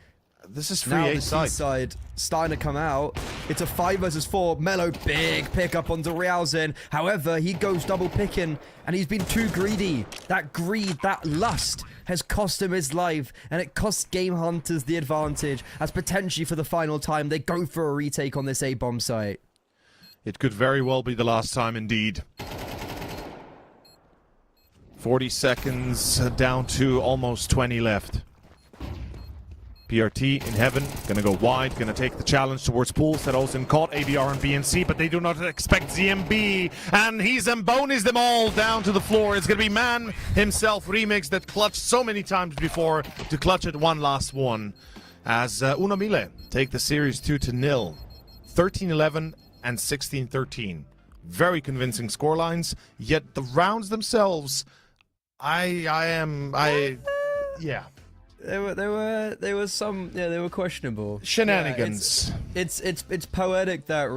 This is free A side starting to come out. It's a 5 versus 4. Mellow, big pickup on Realzin. However, he goes double picking, and he's been too greedy. That greed, that lust, has cost him his life, and it costs Game Hunters the advantage, as potentially for the final time, they go for a retake on this A-bomb site. It could very well be the last time, indeed. 40 seconds down to almost 20 left. PRT in heaven, gonna go wide, gonna take the challenge towards pools. That also caught ABR and BNC, but they do not expect ZMB, and he's Zambonis them all down to the floor. It's gonna be Man himself, Remix, that clutched so many times before to clutch it one last one. As Unomile take the series 2-0, 13-11 and 16-13. Very convincing scorelines, yet the rounds themselves, yeah. They were questionable. Shenanigans. Yeah, it's poetic that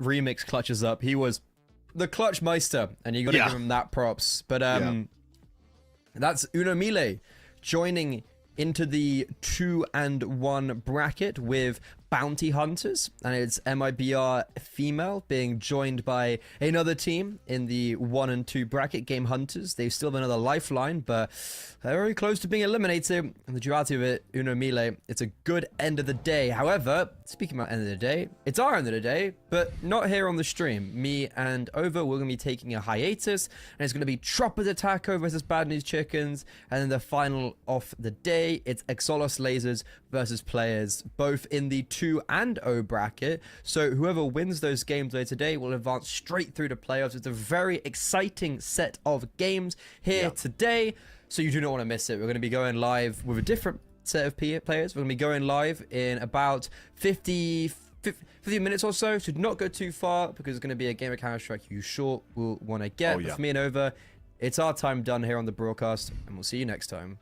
Remix clutches up. He was the clutch meister, and you got to give him that props. But that's Unomile joining into the 2-1 bracket with Bounty Hunters, and it's MIBR Female being joined by another team in the 1 and 2 bracket, Game Hunters. They've still have another lifeline, but they're very close to being eliminated. And the duality of it, Unomile, it's a good end of the day. However, speaking about end of the day, it's our end of the day, but not here on the stream. Me and Over, we're going to be taking a hiatus, and it's going to be Tropper's Attacker versus Bad News Chickens, and then the final of the day, it's Exolos Lasers versus Players, both in the 2 and 0 bracket. So whoever wins those games later today will advance straight through to playoffs. It's a very exciting set of games here today, so you do not want to miss it. We're going to be going live with a different set of players. We're going to be going live in about 50 minutes or so, so do not go too far, because it's going to be a game of Counter-Strike you sure will want to get. But for me and Over, it's our time done here on the broadcast, and we'll see you next time.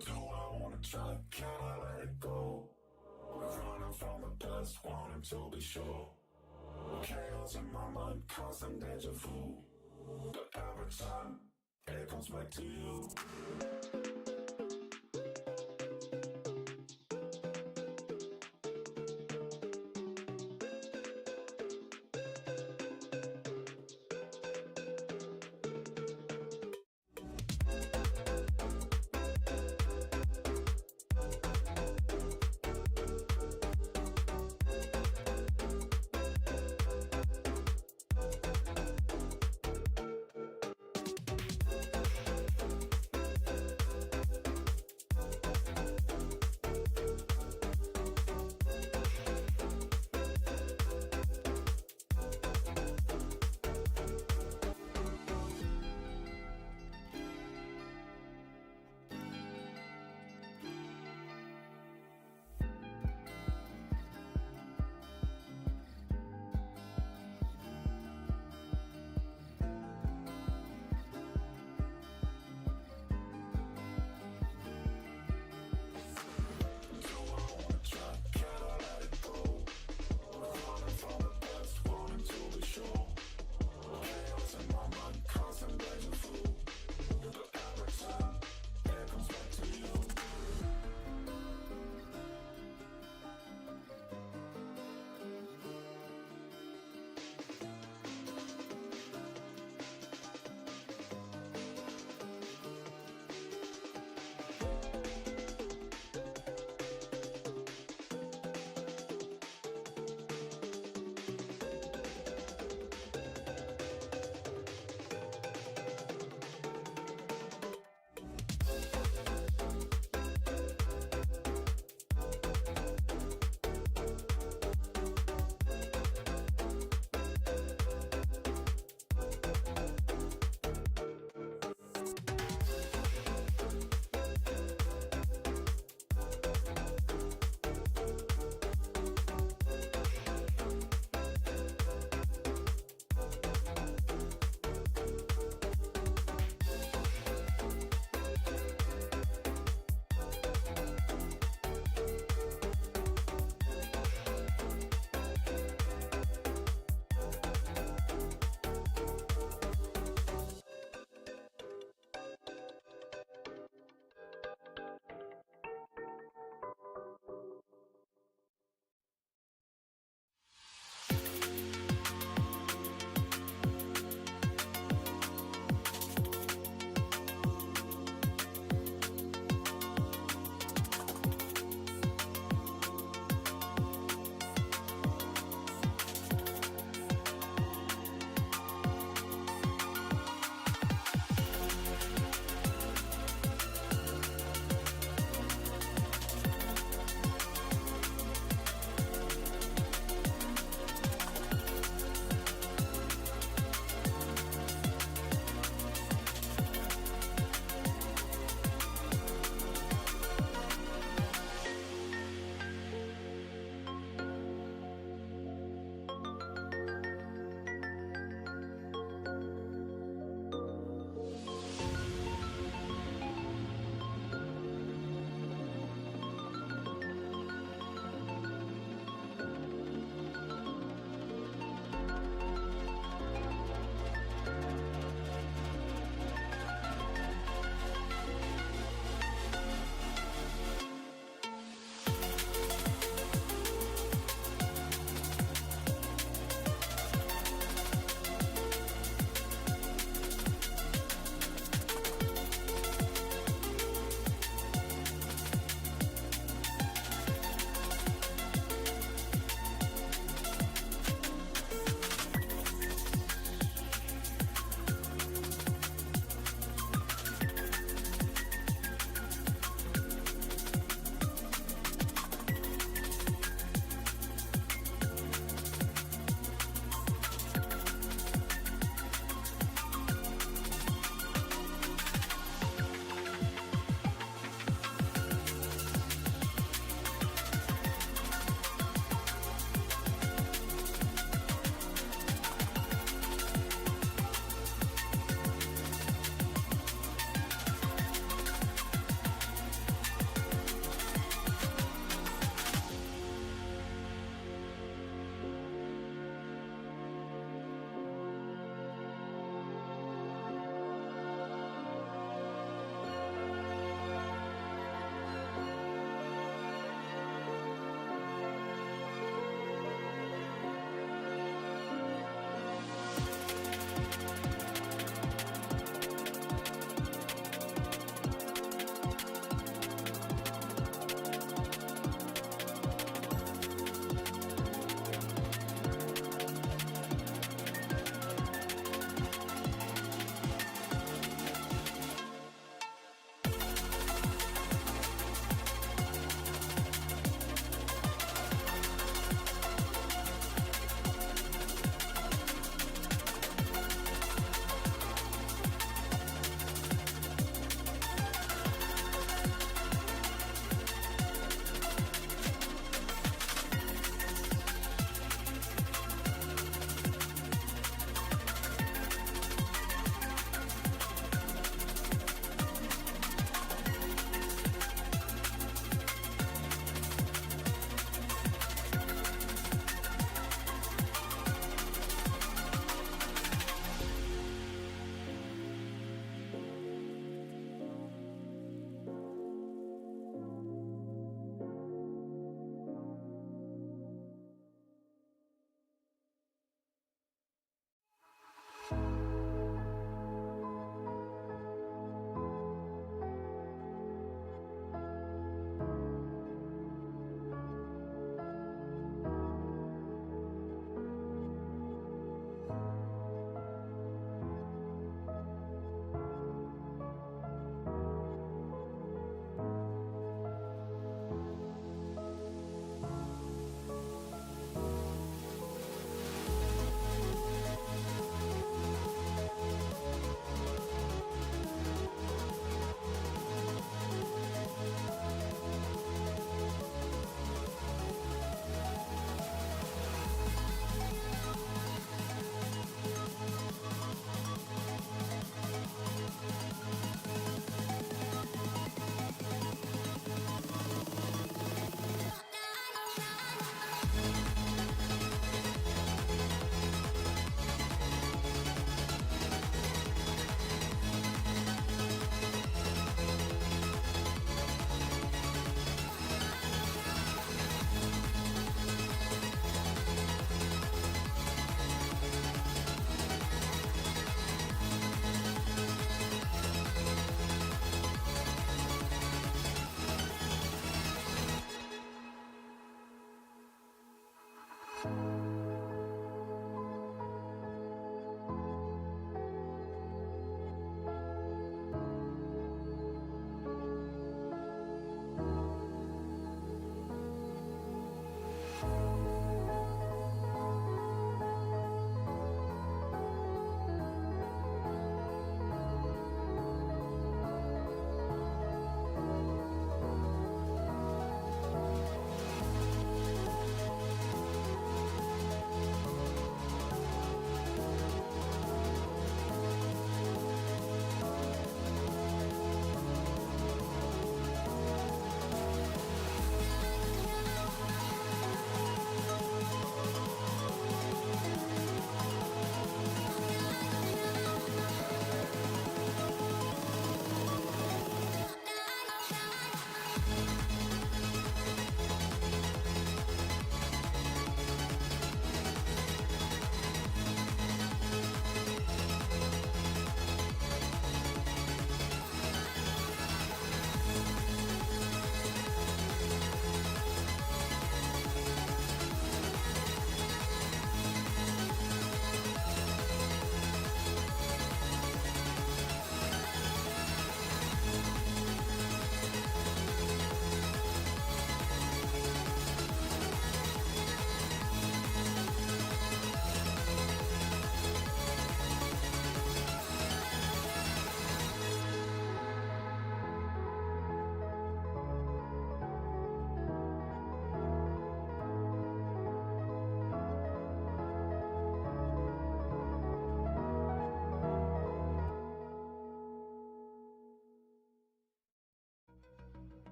Do I wanna try? Can I let it go? Running from the past, wanting to be sure. Chaos in my mind, constant deja vu. But every time, it comes back to you.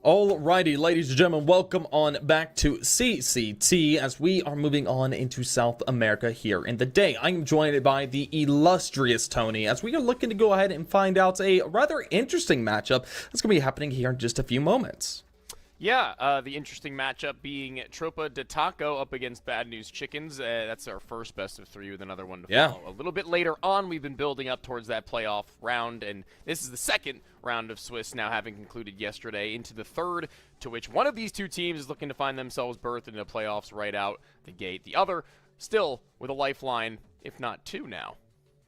Alrighty, ladies and gentlemen, welcome on back to CCT as we are moving on into South America here in the day. I am joined by the illustrious Tony as we are looking to go ahead and find out a rather interesting matchup that's going to be happening here in just a few moments. Yeah, the interesting matchup being Tropa de Taco up against Bad News Chickens. That's our first best of three with another one to follow. A little bit later on, we've been building up towards that playoff round, and this is the second round of Swiss now having concluded yesterday into the third, to which one of these two teams is looking to find themselves berthed into the playoffs right out the gate. The other still with a lifeline, if not two now.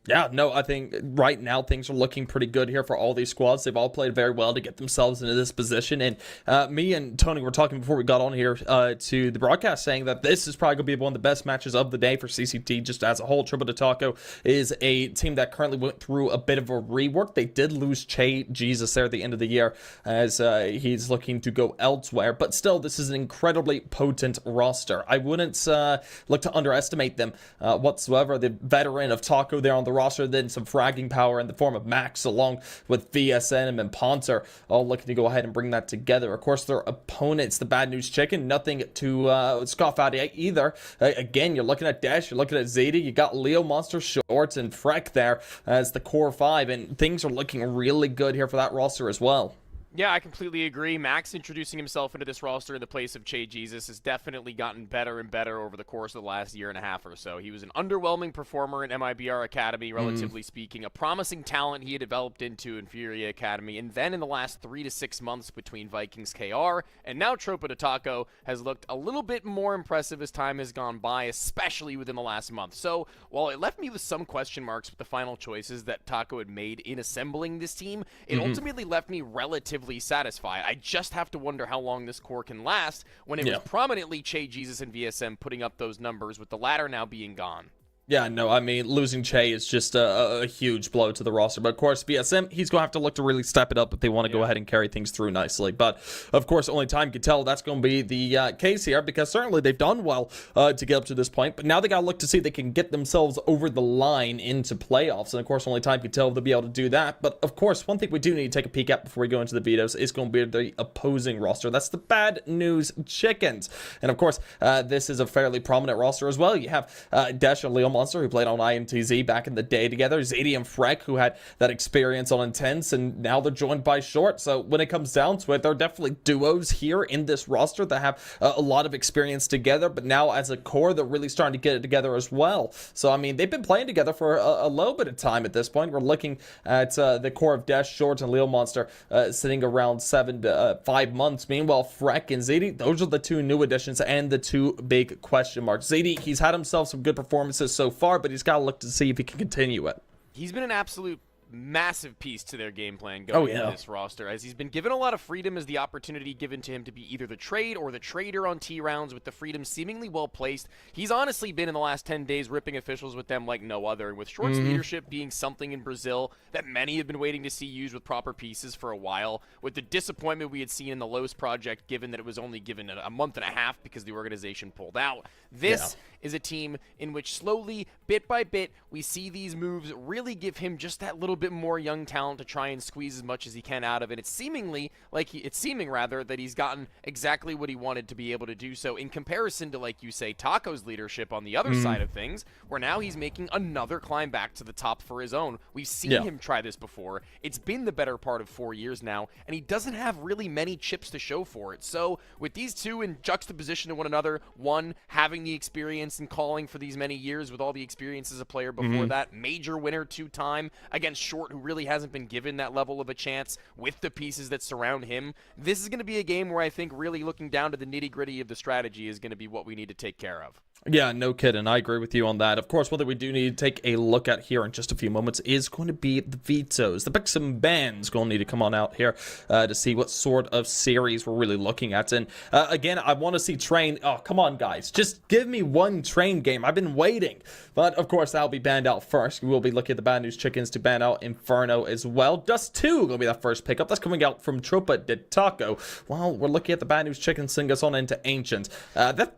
Yeah, no, I think right now things are looking pretty good here for all these squads. They've all played very well to get themselves into this position. And me and Tony were talking before we got on here to the broadcast saying that this is probably going to be one of the best matches of the day for CCT just as a whole. Tropa de Taco is a team that currently went through a bit of a rework. They did lose Che Jesus there at the end of the year as he's looking to go elsewhere. But still, this is an incredibly potent roster. I wouldn't look to underestimate them whatsoever. The veteran of Taco there on the roster, then some fragging power in the form of Max along with VSM and Ponter all looking to go ahead and bring that together. Of course, their opponents, the Bad News Chicken, nothing to scoff at either. Again, you're looking at Dash, you're looking at Zeta, you got Leo Monster Shorts and Freck there as the core five, and things are looking really good here for that roster as well. Yeah, I completely agree. Max introducing himself into this roster in the place of Che Jesus has definitely gotten better and better over the course of the last year and a half or so. He was an underwhelming performer in MIBR Academy, relatively speaking, a promising talent he had developed into in Furia Academy, and then in the last 3 to 6 months between Vikings KR and now Tropa de Taco has looked a little bit more impressive as time has gone by, especially within the last month. So while it left me with some question marks with the final choices that Taco had made in assembling this team, it ultimately left me relatively satisfied. I just have to wonder how long this core can last when it was prominently Che Jesus and VSM putting up those numbers, with the latter now being gone. Yeah, no, I mean, losing Che is just a huge blow to the roster. But, of course, VSM, he's going to have to look to really step it up if they want to go ahead and carry things through nicely. But, of course, only time can tell that's going to be the case here, because certainly they've done well to get up to this point. But now they got to look to see if they can get themselves over the line into playoffs. And, of course, only time can tell if they'll be able to do that. But, of course, one thing we do need to take a peek at before we go into the vetoes is going to be the opposing roster. That's the Bad News Chickens. And, of course, this is a fairly prominent roster as well. You have Dash and Leo Monster, who played on IMTZ back in the day together, Zadie and Freck, who had that experience on Intense, and now they're joined by Short. So when it comes down to it, there are definitely duos here in this roster that have a lot of experience together, but now as a core, they're really starting to get it together as well. So, I mean, they've been playing together for a little bit of time at this point. We're looking at the core of Desh, Short, and Leo Monster sitting around 7 to 5 months. Meanwhile, Freck and Zadie, those are the two new additions and the two big question marks. Zadie, he's had himself some good performances so far, but he's got to look to see if he can continue it. He's been an absolute massive piece to their game plan going into this roster, as he's been given a lot of freedom as the opportunity given to him to be either the trade or the trader on T rounds, with the freedom seemingly well placed. He's honestly been in the last 10 days ripping officials with them like no other, and with Short's leadership being something in Brazil that many have been waiting to see used with proper pieces for a while, with the disappointment we had seen in the Los project, given that it was only given a month and a half because the organization pulled out. This is a team in which slowly, bit by bit, we see these moves really give him just that little bit more young talent to try and squeeze as much as he can out of it. It's seeming that he's gotten exactly what he wanted to be able to do so, in comparison to, like you say, Taco's leadership on the other side of things, where now he's making another climb back to the top for his own. We've seen him try this before. It's been the better part of 4 years now, and he doesn't have really many chips to show for it. So with these two in juxtaposition to one another, one having the experience and calling for these many years with all the experience as a player before that, major winner 2-time against Short, who really hasn't been given that level of a chance with the pieces that surround him. This is going to be a game where I think really looking down to the nitty-gritty of the strategy is going to be what we need to take care of. Yeah, no kidding. I agree with you on that. Of course, what we do need to take a look at here in just a few moments is going to be the vetoes. The picks and bans going to need to come on out here to see what sort of series we're really looking at. And again, I want to see Train. Oh, come on, guys. Just give me one Train game. I've been waiting. But, of course, that'll be banned out first. We will be looking at the Bad News Chickens to ban out Inferno as well. Dust 2 going to be that first pickup. That's coming out from Tropa de Taco. Well, we're looking at the Bad News Chickens sing us on into Ancient.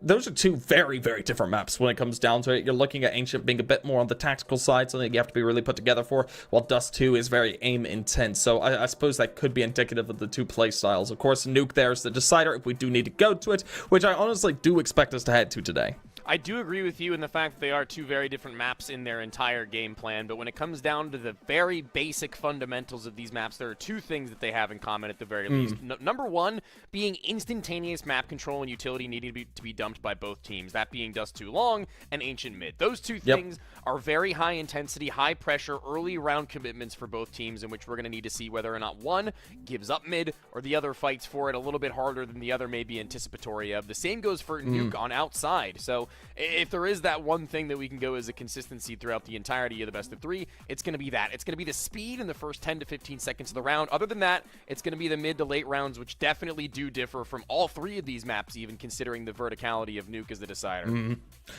Those are two very, very different maps when it comes down to it. You're looking at Ancient being a bit more on the tactical side, something you have to be really put together for, while Dust 2 is very aim intense. So I suppose that could be indicative of the two play styles. Of course, Nuke there is the decider if we do need to go to it, which I honestly do expect us to head to today. I do agree with you in the fact that they are two very different maps in their entire game plan, but when it comes down to the very basic fundamentals of these maps, there are two things that they have in common at the very least. Number one, being instantaneous map control and utility needing to be dumped by both teams, that being Dust 2 Long and Ancient Mid. Those two things are very high intensity, high pressure, early round commitments for both teams, in which we're going to need to see whether or not one gives up mid or the other fights for it a little bit harder than the other may be anticipatory of. The same goes for Nuke on outside. So if there is that one thing that we can go as a consistency throughout the entirety of the best of three, it's going to be that. It's going to be the speed in the first 10 to 15 seconds of the round. Other than that, it's going to be the mid to late rounds, which definitely do differ from all three of these maps, even considering the verticality of Nuke as the decider.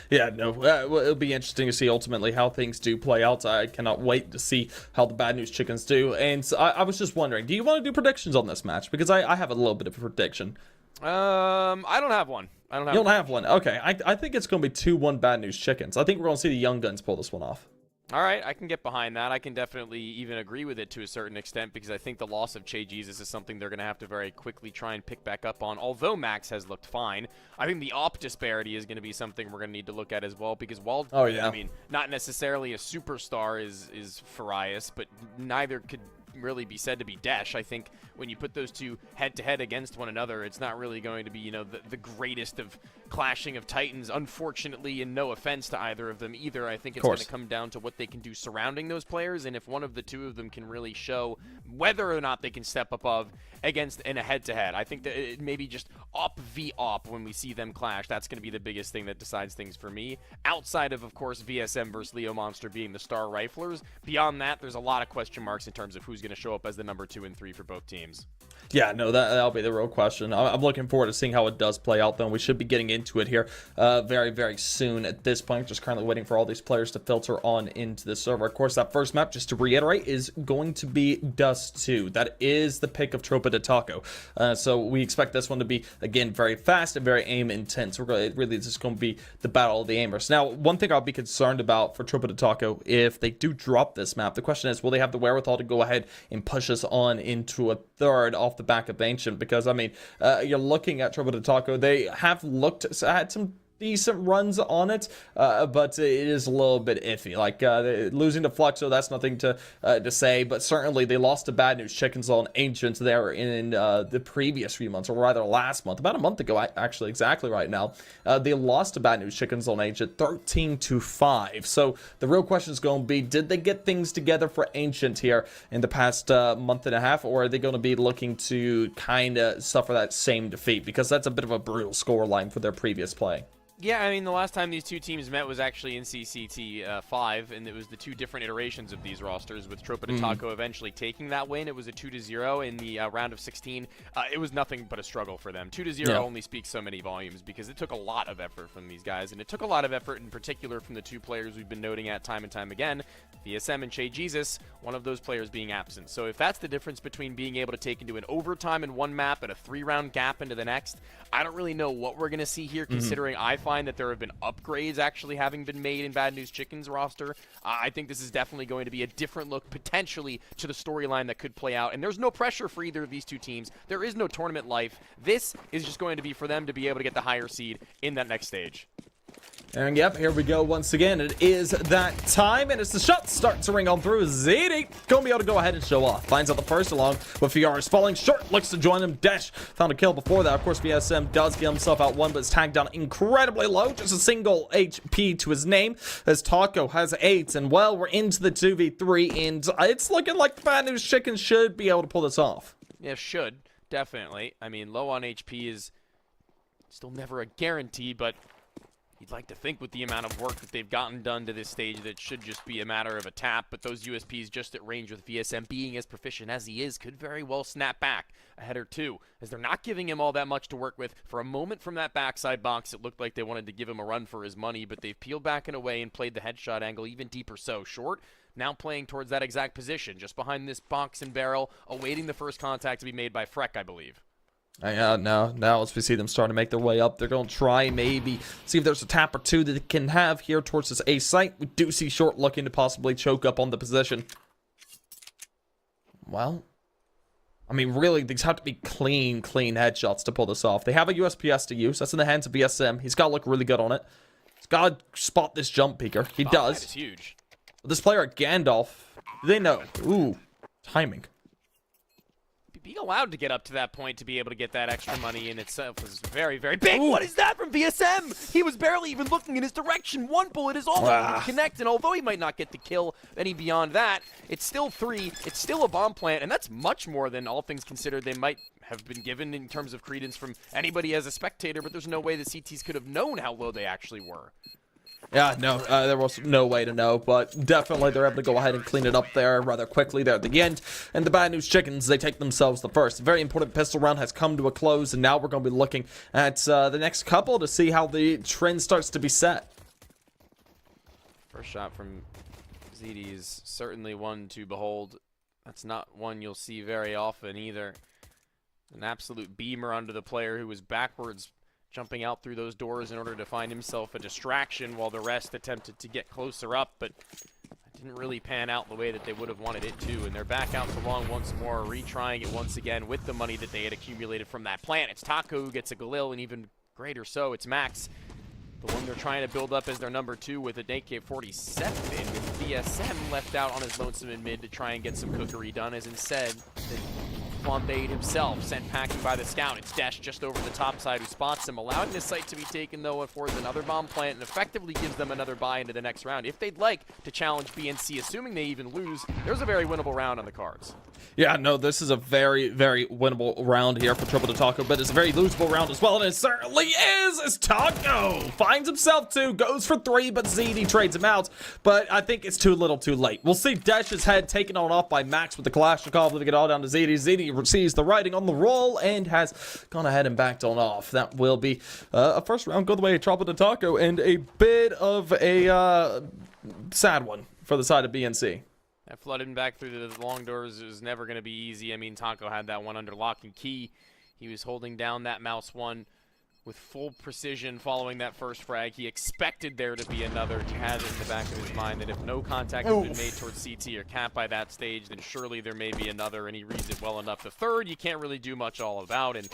Yeah, no, it'll be interesting to see ultimately how things do play out. I cannot wait to see how the Bad News Chickens do. And so I was just wondering, do you want to do predictions on this match? Because I have a little bit of a prediction. I don't have one. You don't have one? Okay, I think it's going to be 2-1 Bad News Chickens. I think we're going to see the Young Guns pull this one off. All right, I can get behind that. I can definitely even agree with it to a certain extent, because I think the loss of Che Jesus is something they're going to have to very quickly try and pick back up on. Although Max has looked fine, I think the AWP disparity is going to be something we're going to need to look at as well, because while, I mean, not necessarily a superstar is Farias, but neither could really be said to be Desh. I think when you put those two head-to-head against one another, it's not really going to be, the greatest of clashing of titans, unfortunately, and no offense to either of them either. I think it's going to come down to what they can do surrounding those players, and if one of the two of them can really show whether or not they can step above against in a head-to-head. I think that it maybe just op v op when we see them clash, that's going to be the biggest thing that decides things for me. Outside of course, VSM versus Leo Monster being the star riflers. Beyond that, there's a lot of question marks in terms of who's going to show up as the number 2 and 3 for both teams. Yeah, no, that'll be the real question. I'm looking forward to seeing how it does play out, though. We should be getting into it here very, very soon at this point. Just currently waiting for all these players to filter on into the server. Of course, that first map, just to reiterate, is going to be Dust 2. That is the pick of Tropa de Taco. So we expect this one to be, again, very fast and very aim intense. It really is just going to be the battle of the aimers. Now, one thing I'll be concerned about for Tropa de Taco, if they do drop this map, the question is, will they have the wherewithal to go ahead and push us on into a third off the back of Ancient? Because, I mean, you're looking at Tropa de Taco. They have had some decent runs on it, but it is a little bit iffy. Like losing to Fluxo, that's nothing to say, but certainly they lost to Bad News Chickens on Ancient there in the previous few months, or rather last month, about a month ago, actually, exactly right now. They lost to Bad News Chickens on Ancient 13-5. So the real question is going to be, did they get things together for Ancient here in the past month and a half, or are they going to be looking to kind of suffer that same defeat? Because that's a bit of a brutal scoreline for their previous play. Yeah, I mean, the last time these two teams met was actually in CCT 5, and it was the two different iterations of these rosters, with Tropa de Taco eventually taking that win. It was a 2-0 in the round of 16. It was nothing but a struggle for them. 2-0 only speaks so many volumes, because it took a lot of effort from these guys, and it took a lot of effort in particular from the two players we've been noting at time and time again, VSM and Che Jesus, one of those players being absent. So if that's the difference between being able to take into an overtime in one map and a 3-round gap into the next, I don't really know what we're going to see here, considering I find that there have been upgrades actually having been made in Bad News Chicken's roster. I think this is definitely going to be a different look potentially to the storyline that could play out, and there's no pressure for either of these two teams. There is no tournament life. This is just going to be for them to be able to get the higher seed in that next stage. And yep, here we go once again. It is that time, and as the shots start to ring on through, ZD gonna be able to go ahead and show off. Finds out the first along with Fiara's falling short, looks to join him. Dash found a kill before that. Of course, VSM does get himself out one, but is tagged down incredibly low. Just a single HP to his name, as Taco has 8. And well, we're into the 2v3, and it's looking like the Bad News Chicken should be able to pull this off. Yeah, should. Definitely. I mean, low on HP is still never a guarantee, but you'd like to think with the amount of work that they've gotten done to this stage that it should just be a matter of a tap, but those USPs just at range with VSM being as proficient as he is could very well snap back a head or two, as they're not giving him all that much to work with. For a moment from that backside box, it looked like they wanted to give him a run for his money, but they've peeled back and away and played the headshot angle even deeper so. Short, now playing towards that exact position, just behind this box and barrel, awaiting the first contact to be made by Freck, I believe. Now as we see them starting to make their way up, they're going to try maybe see if there's a tap or two that they can have here towards this A site. We do see Short looking to possibly choke up on the position. Well, I mean, really, these have to be clean headshots to pull this off. They have a USPS to use. That's in the hands of VSM. He's got to look really good on it. He's got to spot this jump peeker. He does. That is huge. This player at Gandalf, they know. Ooh, timing. Being allowed to get up to that point to be able to get that extra money in itself was very, very big. Ooh. What is that from VSM? He was barely even looking in his direction. One bullet is all going to connect, and although he might not get the kill any beyond that, it's still 3. It's still a bomb plant, and that's much more than all things considered they might have been given in terms of credence from anybody as a spectator, but there's no way the CTs could have known how low they actually were. Yeah, no, there was no way to know, but definitely they're able to go ahead and clean it up there rather quickly there at the end. And the Bad News Chickens, they take themselves the first. A very important pistol round has come to a close, and now we're going to be looking at the next couple to see how the trend starts to be set. First shot from ZD is certainly one to behold. That's not one you'll see very often either. An absolute beamer onto the player who was backwards, jumping out through those doors in order to find himself a distraction while the rest attempted to get closer up, but it didn't really pan out the way that they would have wanted it to, and they're back out to long once more, retrying it once again with the money that they had accumulated from that plant. It's Taco who gets a Galil, and even greater so, it's Max, the one they're trying to build up as their number 2 with an AK-47, and with VSM left out on his lonesome in mid to try and get some cookery done, as instead, Flambeade himself sent packing by the scout. It's Dash just over the top side who spots him, allowing the site to be taken though and forces another bomb plant and effectively gives them another buy into the next round. If they'd like to challenge BNC, assuming they even lose, there's a very winnable round on the cards. Yeah, no, this is a very, very winnable round here for Tropa de Taco, but it's a very losable round as well, and it certainly is, as Taco finds himself 2, goes for 3, but ZD trades him out, but I think it's too little too late. We'll see Dash's head taken on off by Max with the Kalashnikov, leaving it all down to ZD. ZD receives the writing on the roll and has gone ahead and backed on off. That will be a first round go the way of Tropa de Taco, and a bit of a sad one for the side of BNC. That flooding back through the long doors is never going to be easy. I mean, Taco had that one under lock and key. He was holding down that mouse one with full precision following that first frag. He expected there to be another. He had it in the back of his mind that if no contact has been made towards CT or Cap by that stage, then surely there may be another, and he reads it well enough. The third, you can't really do much all about, and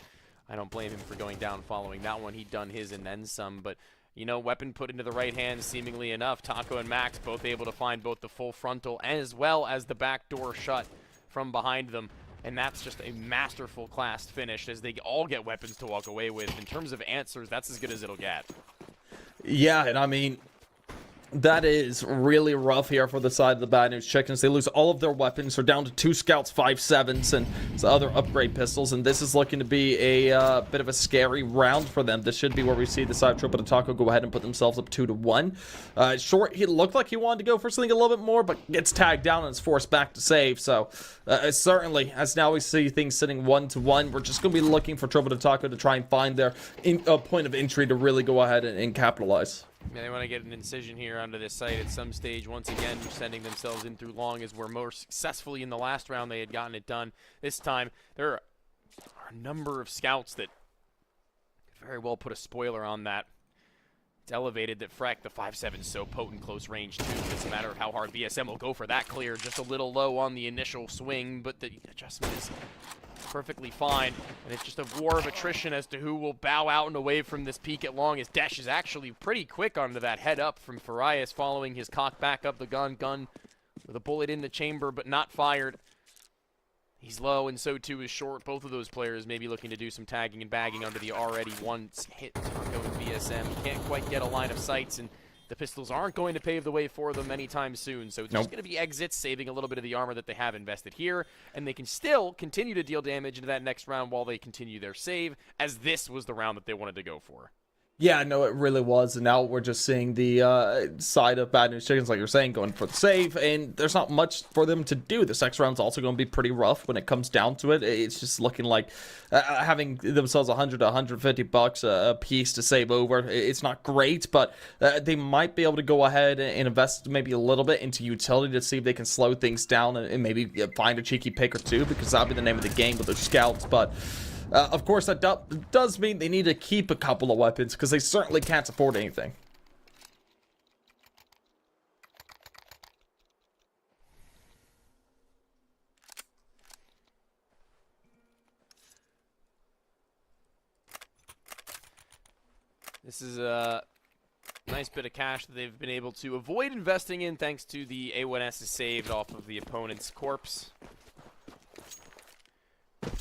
I don't blame him for going down following that one. He'd done his and then some, but you know, weapon put into the right hand seemingly enough. Taco and Max both able to find both the full frontal as well as the back door shut from behind them. And that's just a masterful class finish as they all get weapons to walk away with. In terms of answers, that's as good as it'll get. Yeah, and I mean, that is really rough here for the side of the Bad News Chickens. They lose all of their weapons. They're down to 2 scouts, 5 sevens, and some other upgrade pistols. And this is looking to be a bit of a scary round for them. This should be where we see the side Triple Taco go ahead and put themselves up 2-1. Short, he looked like he wanted to go for something a little bit more, but gets tagged down and is forced back to save. So certainly, as now we see things sitting 1-1, we're just going to be looking for Triple Taco to try and find their point of entry to really go ahead and capitalize. Yeah, they want to get an incision here onto this site at some stage. Once again, sending themselves in through long as we're more successfully in the last round they had gotten it done. This time, there are a number of scouts that could very well put a spoiler on that. It's elevated that Freck, the 5.7, is so potent close range too. It's a matter of how hard VSM will go for that clear. Just a little low on the initial swing, but the adjustment is perfectly fine, and it's just a war of attrition as to who will bow out and away from this peak at long, as Desh is actually pretty quick onto that head up from Farias following his cock back up the gun with a bullet in the chamber but not fired. He's low, and so too is Short. Both of those players may be looking to do some tagging and bagging under the already once hit Taco and VSM. He can't quite get a line of sights, and the pistols aren't going to pave the way for them anytime soon. So it's just going to be exits, saving a little bit of the armor that they have invested here. And they can still continue to deal damage into that next round while they continue their save, as this was the round that they wanted to go for. Yeah, no, it really was. And now we're just seeing the side of Bad News Chickens, like you're saying, going for the save. And there's not much for them to do. This next round's also going to be pretty rough when it comes down to it. It's just looking like having themselves 100 to 150 bucks a piece to save over. It's not great, but they might be able to go ahead and invest maybe a little bit into utility to see if they can slow things down and maybe find a cheeky pick or two, because that'll be the name of the game with their scouts. But of course, that does mean they need to keep a couple of weapons, because they certainly can't afford anything. This is a nice bit of cash that they've been able to avoid investing in thanks to the A1S saved off of the opponent's corpse.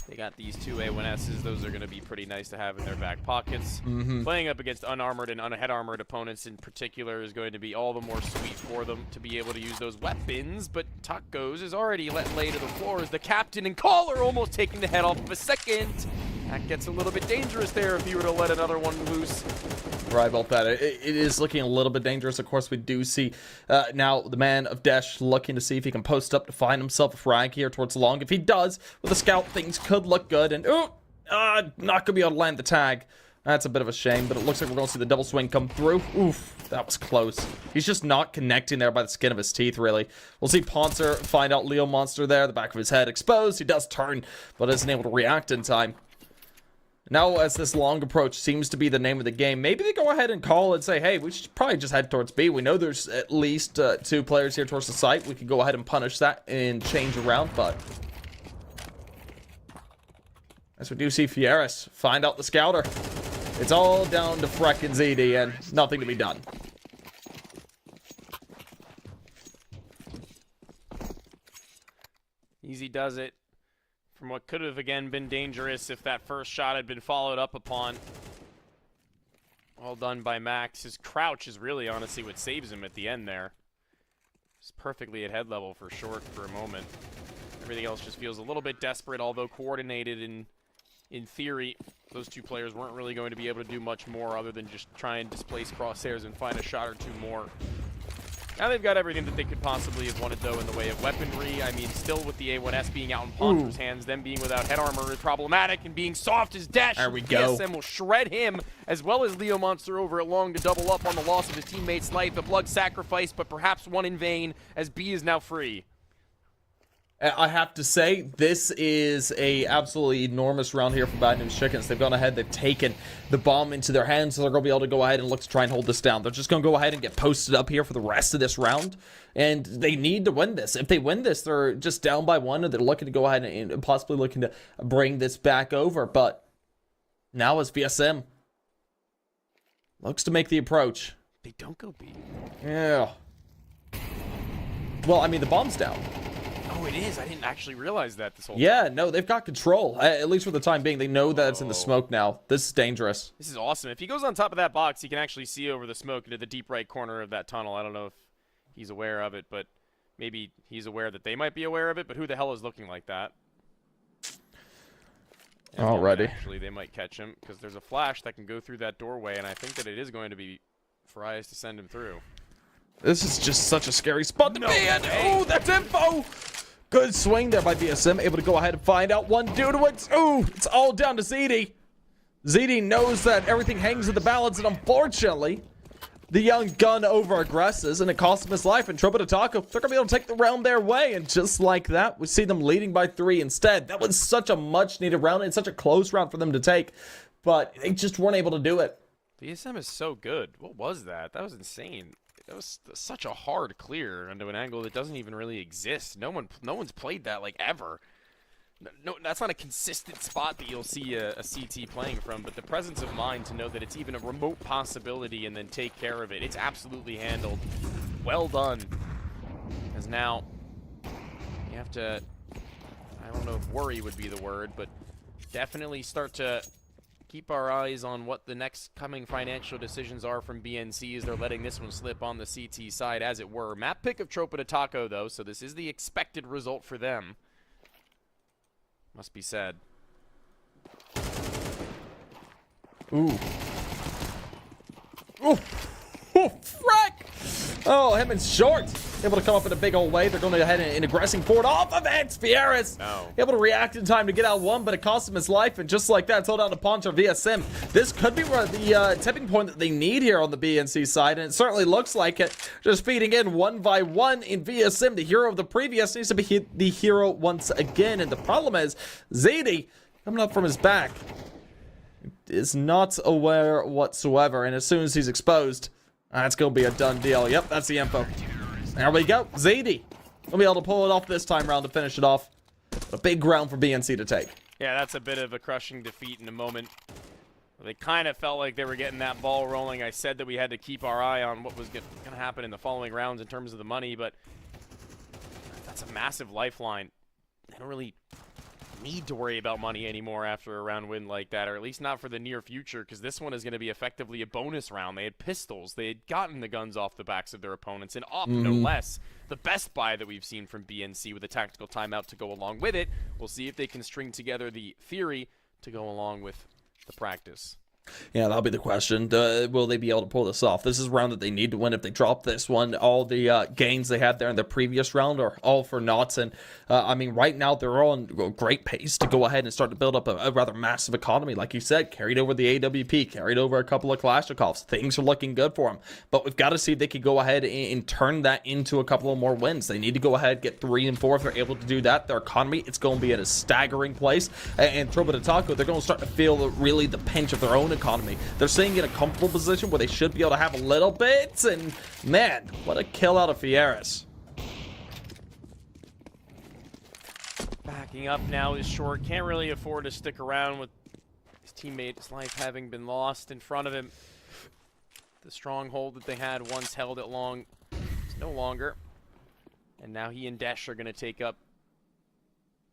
They got these 2 A1Ss. Those are going to be pretty nice to have in their back pockets. Playing up against unarmored and unhead armored opponents in particular is going to be all the more sweet for them to be able to use those weapons. But Tacos is already let lay to the floor as the captain and caller almost taking the head off of a second. That gets a little bit dangerous there if you were to let another one loose. Right about that. It is looking a little bit dangerous. Of course, we do see now the man of Desh looking to see if he can post up to find himself a frag here towards long. If he does, with a scout, things could look good. And, not going to be able to land the tag. That's a bit of a shame, but it looks like we're going to see the double swing come through. Oof, that was close. He's just not connecting there by the skin of his teeth, really. We'll see Poncer find out Leo Monster there, the back of his head exposed. He does turn, but isn't able to react in time. Now, as this long approach seems to be the name of the game, maybe they go ahead and call and say, hey, we should probably just head towards B. We know there's at least 2 players here towards the site. We could go ahead and punish that and change around, but as we do see Fieres find out the scouter. It's all down to Freck and ZD and nothing to be done. Easy does it. From what could have, again, been dangerous if that first shot had been followed up upon. All done by Max. His crouch is really, honestly, what saves him at the end there. Just perfectly at head level for Short for a moment. Everything else just feels a little bit desperate, although coordinated in theory. Those 2 players weren't really going to be able to do much more other than just try and displace Crosshairs and find a shot or 2 more. Now they've got everything that they could possibly have wanted, though, in the way of weaponry. I mean, still with the A1S being out in Poncer's hands, them being without head armor is problematic, and being soft as Dash. There we go. DSM will shred him, as well as Leo Monster over at long to double up on the loss of his teammate's life. A blood sacrifice, but perhaps one in vain, as B is now free. I have to say, this is a absolutely enormous round here for Bad News Chickens. They've gone ahead, they've taken the bomb into their hands, so they're going to be able to go ahead and look to try and hold this down. They're just going to go ahead and get posted up here for the rest of this round, and they need to win this. If they win this, they're just down by 1, and they're looking to go ahead and possibly looking to bring this back over, but now it's VSM. Looks to make the approach. They don't go B. Yeah. Well, I mean, the bomb's down. Oh, it is. I didn't actually realize that this whole Yeah, no, they've got control. At least for the time being. They know that it's in the smoke now. This is dangerous. This is awesome. If he goes on top of that box, he can actually see over the smoke into the deep right corner of that tunnel. I don't know if he's aware of it, but maybe he's aware that they might be aware of it, but who the hell is looking like that? Alrighty. Actually, they might catch him because there's a flash that can go through that doorway, and I think that it is going to be Fry's to send him through. This is just such a scary spot to be in. Oh, that's info. Good swing there by VSM. Able to go ahead and find out one due to it. Ooh, it's all down to ZD. ZD knows that everything hangs in the balance, and unfortunately, the young gun over-aggresses, and it costs him his life. And Tropa de Taco, they're going to be able to take the round their way. And just like that, we see them leading by 3 instead. That was such a much-needed round, and such a close round for them to take. But they just weren't able to do it. VSM is so good. What was that? That was insane. That was such a hard clear into an angle that doesn't even really exist. No one's played that like ever. No, that's not a consistent spot that you'll see a CT playing from, but the presence of mind to know that it's even a remote possibility and then take care of it. It's absolutely handled. Well done. Because now you have to, I don't know if worry would be the word, but definitely start to keep our eyes on what the next coming financial decisions are from BNC as they're letting this one slip on the CT side, as it were. Map pick of Tropa de Taco, though, so this is the expected result for them. Must be said. Ooh. Ooh. Ooh, frack! Oh, him in short. Able to come up in a big old way. They're going to go ahead and aggressing forward off of it. Fieras able to react in time to get out one, but it cost him his life. And just like that, it's all down to Poncho VSM. This could be the tipping point that they need here on the BNC side, and it certainly looks like it. Just feeding in one by one in VSM. The hero of the previous needs to be the hero once again. And the problem is, Zadie coming up from his back is not aware whatsoever. And as soon as he's exposed, that's going to be a done deal. Yep, that's the info. There we go. Zadie will be able to pull it off this time round to finish it off. A big round for BNC to take. Yeah, that's a bit of a crushing defeat in a moment. They kind of felt like they were getting that ball rolling. I said that we had to keep our eye on what was going to happen in the following rounds in terms of the money, but that's a massive lifeline. They don't really need to worry about money anymore after a round win like that, or at least not for the near future, because this one is going to be effectively a bonus round. They had pistols. They had gotten the guns off the backs of their opponents, and no less. The best buy that we've seen from BNC with a tactical timeout to go along with it. We'll see if they can string together the theory to go along with the practice. Yeah, that'll be the question. Will they be able to pull this off? This is a round that they need to win. If they drop this one, all the gains they had there in the previous round are all for naught. And, I mean, right now they're on great pace to go ahead and start to build up a rather massive economy. Like you said, carried over the AWP, carried over a couple of Kalashnikovs. Things are looking good for them. But we've got to see if they can go ahead and turn that into a couple of more wins. They need to go ahead, get 3 and 4. If they're able to do that, their economy, it's going to be at a staggering place. And Tropa de Taco, they're going to start to feel really the pinch of their own economy. They're sitting in a comfortable position where they should be able to have a little bit, and man, what a kill out of Fieras. Backing up now is short. Can't really afford to stick around with his teammate's life having been lost in front of him. The stronghold that they had once held it long is no longer. And now he and Desh are going to take up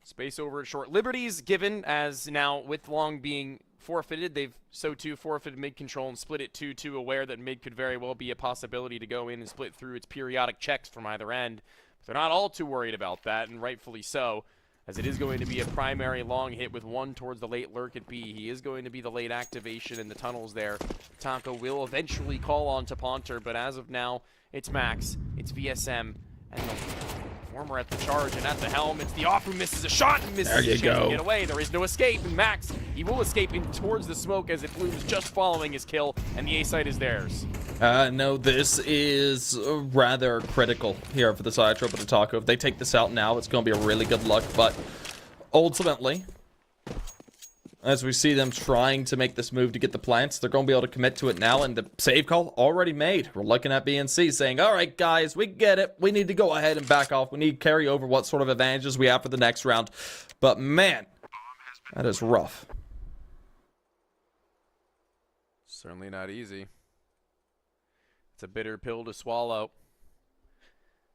space over at short. Liberties given, as now with long being forfeited, they've so too forfeited mid control and split it 2-2, aware that mid could very well be a possibility to go in and split through its periodic checks from either end. But they're not all too worried about that, and rightfully so, as it is going to be a primary long hit with one towards the late lurk at B. He is going to be the late activation in the tunnels there. Taco will eventually call on to Ponter, but as of now, it's Max, it's VSM, and the former at the charge and at the helm. It's the off who misses a shot and misses a chance to get away. There is no escape, and Max, he will escape in towards the smoke as it blooms just following his kill, and the A site is theirs. No, this is rather critical here for the side of Tropa de Taco. If they take this out now, it's going to be a really good look, but ultimately, as we see them trying to make this move to get the plants, they're going to be able to commit to it now, and the save call already made. We're looking at BNC saying, all right, guys, we get it. We need to go ahead and back off. We need to carry over what sort of advantages we have for the next round. But, man, that is rough. Certainly not easy. It's a bitter pill to swallow.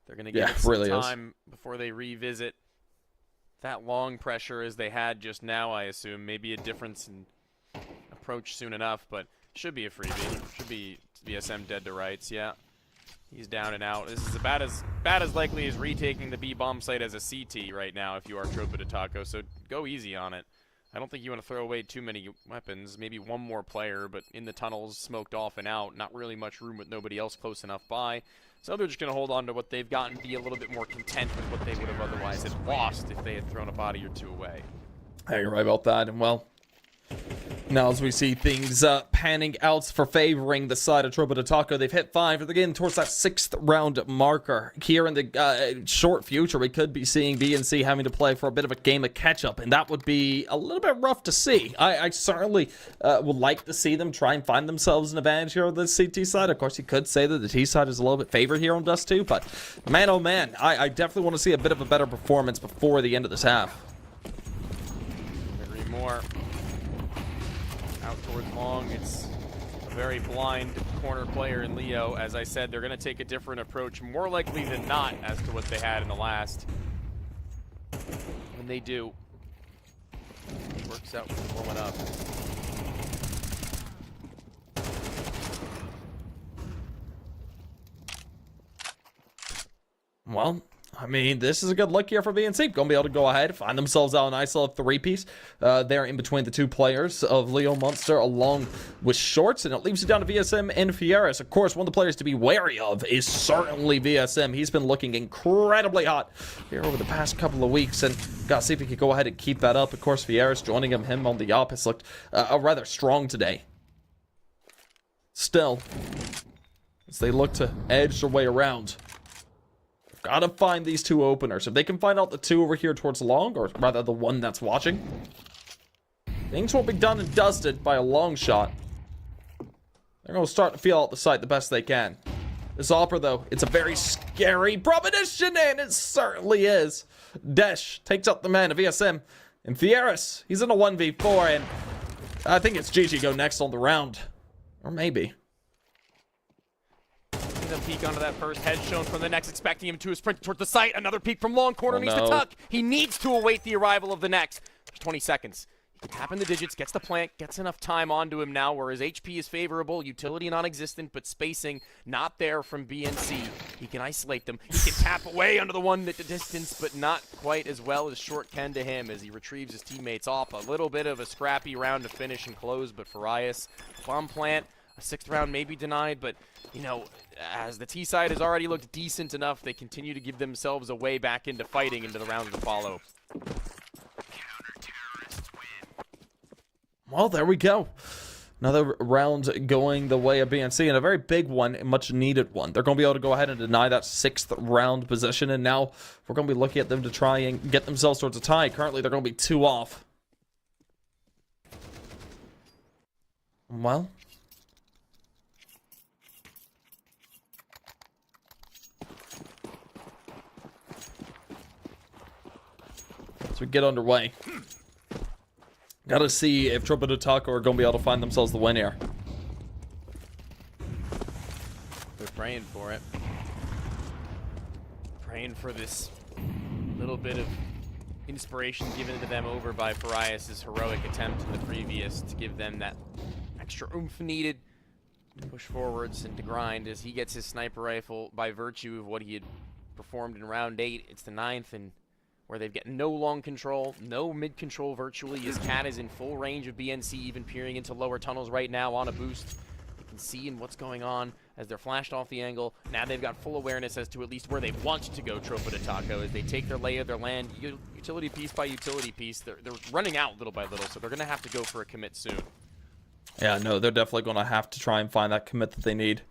They're going to give it some time before they revisit that long pressure as they had just now, I assume. Maybe a difference in approach soon enough, but should be a freebie. Should be VSM dead to rights, yeah. He's down and out. This is about as likely as retaking the B-bomb site as a CT right now if you are Tropa de Taco, so go easy on it. I don't think you want to throw away too many weapons. Maybe one more player, but in the tunnels, smoked off and out. Not really much room with nobody else close enough by. So they're just going to hold on to what they've got and be a little bit more content with what they would have otherwise had lost if they had thrown a body or two away. Hey, you're right about that. And, well, now as we see things panning out for favoring the side of Tropa de Taco, they've hit 5. They're getting towards that 6th round marker. Here in the short future, we could be seeing BNC having to play for a bit of a game of catch-up, and that would be a little bit rough to see. I certainly would like to see them try and find themselves an advantage here on the CT side. Of course, you could say that the T side is a little bit favored here on Dust 2, but man, oh man, I definitely want to see a bit of a better performance before the end of this half. Agree more. Out towards long, it's a very blind corner player in Leo. As I said, they're going to take a different approach, more likely than not, as to what they had in the last. When they do, it works out with blowing up. Well, I mean, this is a good look here for BNC. Going to be able to go ahead, find themselves out a nice little 3-piece there in between the two players of Leo Munster along with Shorts, and it leaves it down to VSM and Fieras. Of course, one of the players to be wary of is certainly VSM. He's been looking incredibly hot here over the past couple of weeks, and gotta see if he could go ahead and keep that up. Of course, Fieras joining him on the op has looked rather strong today. Still, as they look to edge their way around, gotta find these two openers. If they can find out the two over here towards long, or rather the one that's watching, things won't be done and dusted by a long shot. They're gonna start to feel out the site the best they can. This Opera, though, it's a very scary proposition, and it certainly is. Desh takes up the man of VSM, and Fieras, he's in a 1v4, and I think it's GG go next on the round. Or maybe. A peek onto that first head shown from the next, expecting him to sprint towards the site. Another peek from long corner, needs to tuck. He needs to await the arrival of the next. There's 20 seconds. He can tap in the digits, gets the plant, gets enough time onto him now where his HP is favorable, utility non-existent, but spacing not there from BNC. He can isolate them. He can tap away under the one at the distance, but not quite as well as Short can to him as he retrieves his teammates off. A little bit of a scrappy round to finish and close, but Farias, bomb plant, a 6th round may be denied, but, you know, as the T side has already looked decent enough, they continue to give themselves a way back into fighting into the rounds to follow. Well, there we go. Another round going the way of BNC, and a very big one, a much needed one. They're going to be able to go ahead and deny that 6th round position, and now we're going to be looking at them to try and get themselves towards a tie. Currently, they're going to be 2 off. Well, we get underway. Gotta see if Tropa de Taco are gonna be able to find themselves the win here. They're praying for it. Praying for this little bit of inspiration given to them over by Farias' heroic attempt in the previous to give them that extra oomph needed to push forwards and to grind as he gets his sniper rifle by virtue of what he had performed in round 8. It's the 9th, and where they've got no long control, no mid control virtually. His cat is in full range of BNC, even peering into lower tunnels right now on a boost. You can see in what's going on as they're flashed off the angle. Now they've got full awareness as to at least where they want to go Tropa de Taco as they take their lay of their land, utility piece by utility piece. They're running out little by little, so they're going to have to go for a commit soon. Yeah, no, they're definitely going to have to try and find that commit that they need.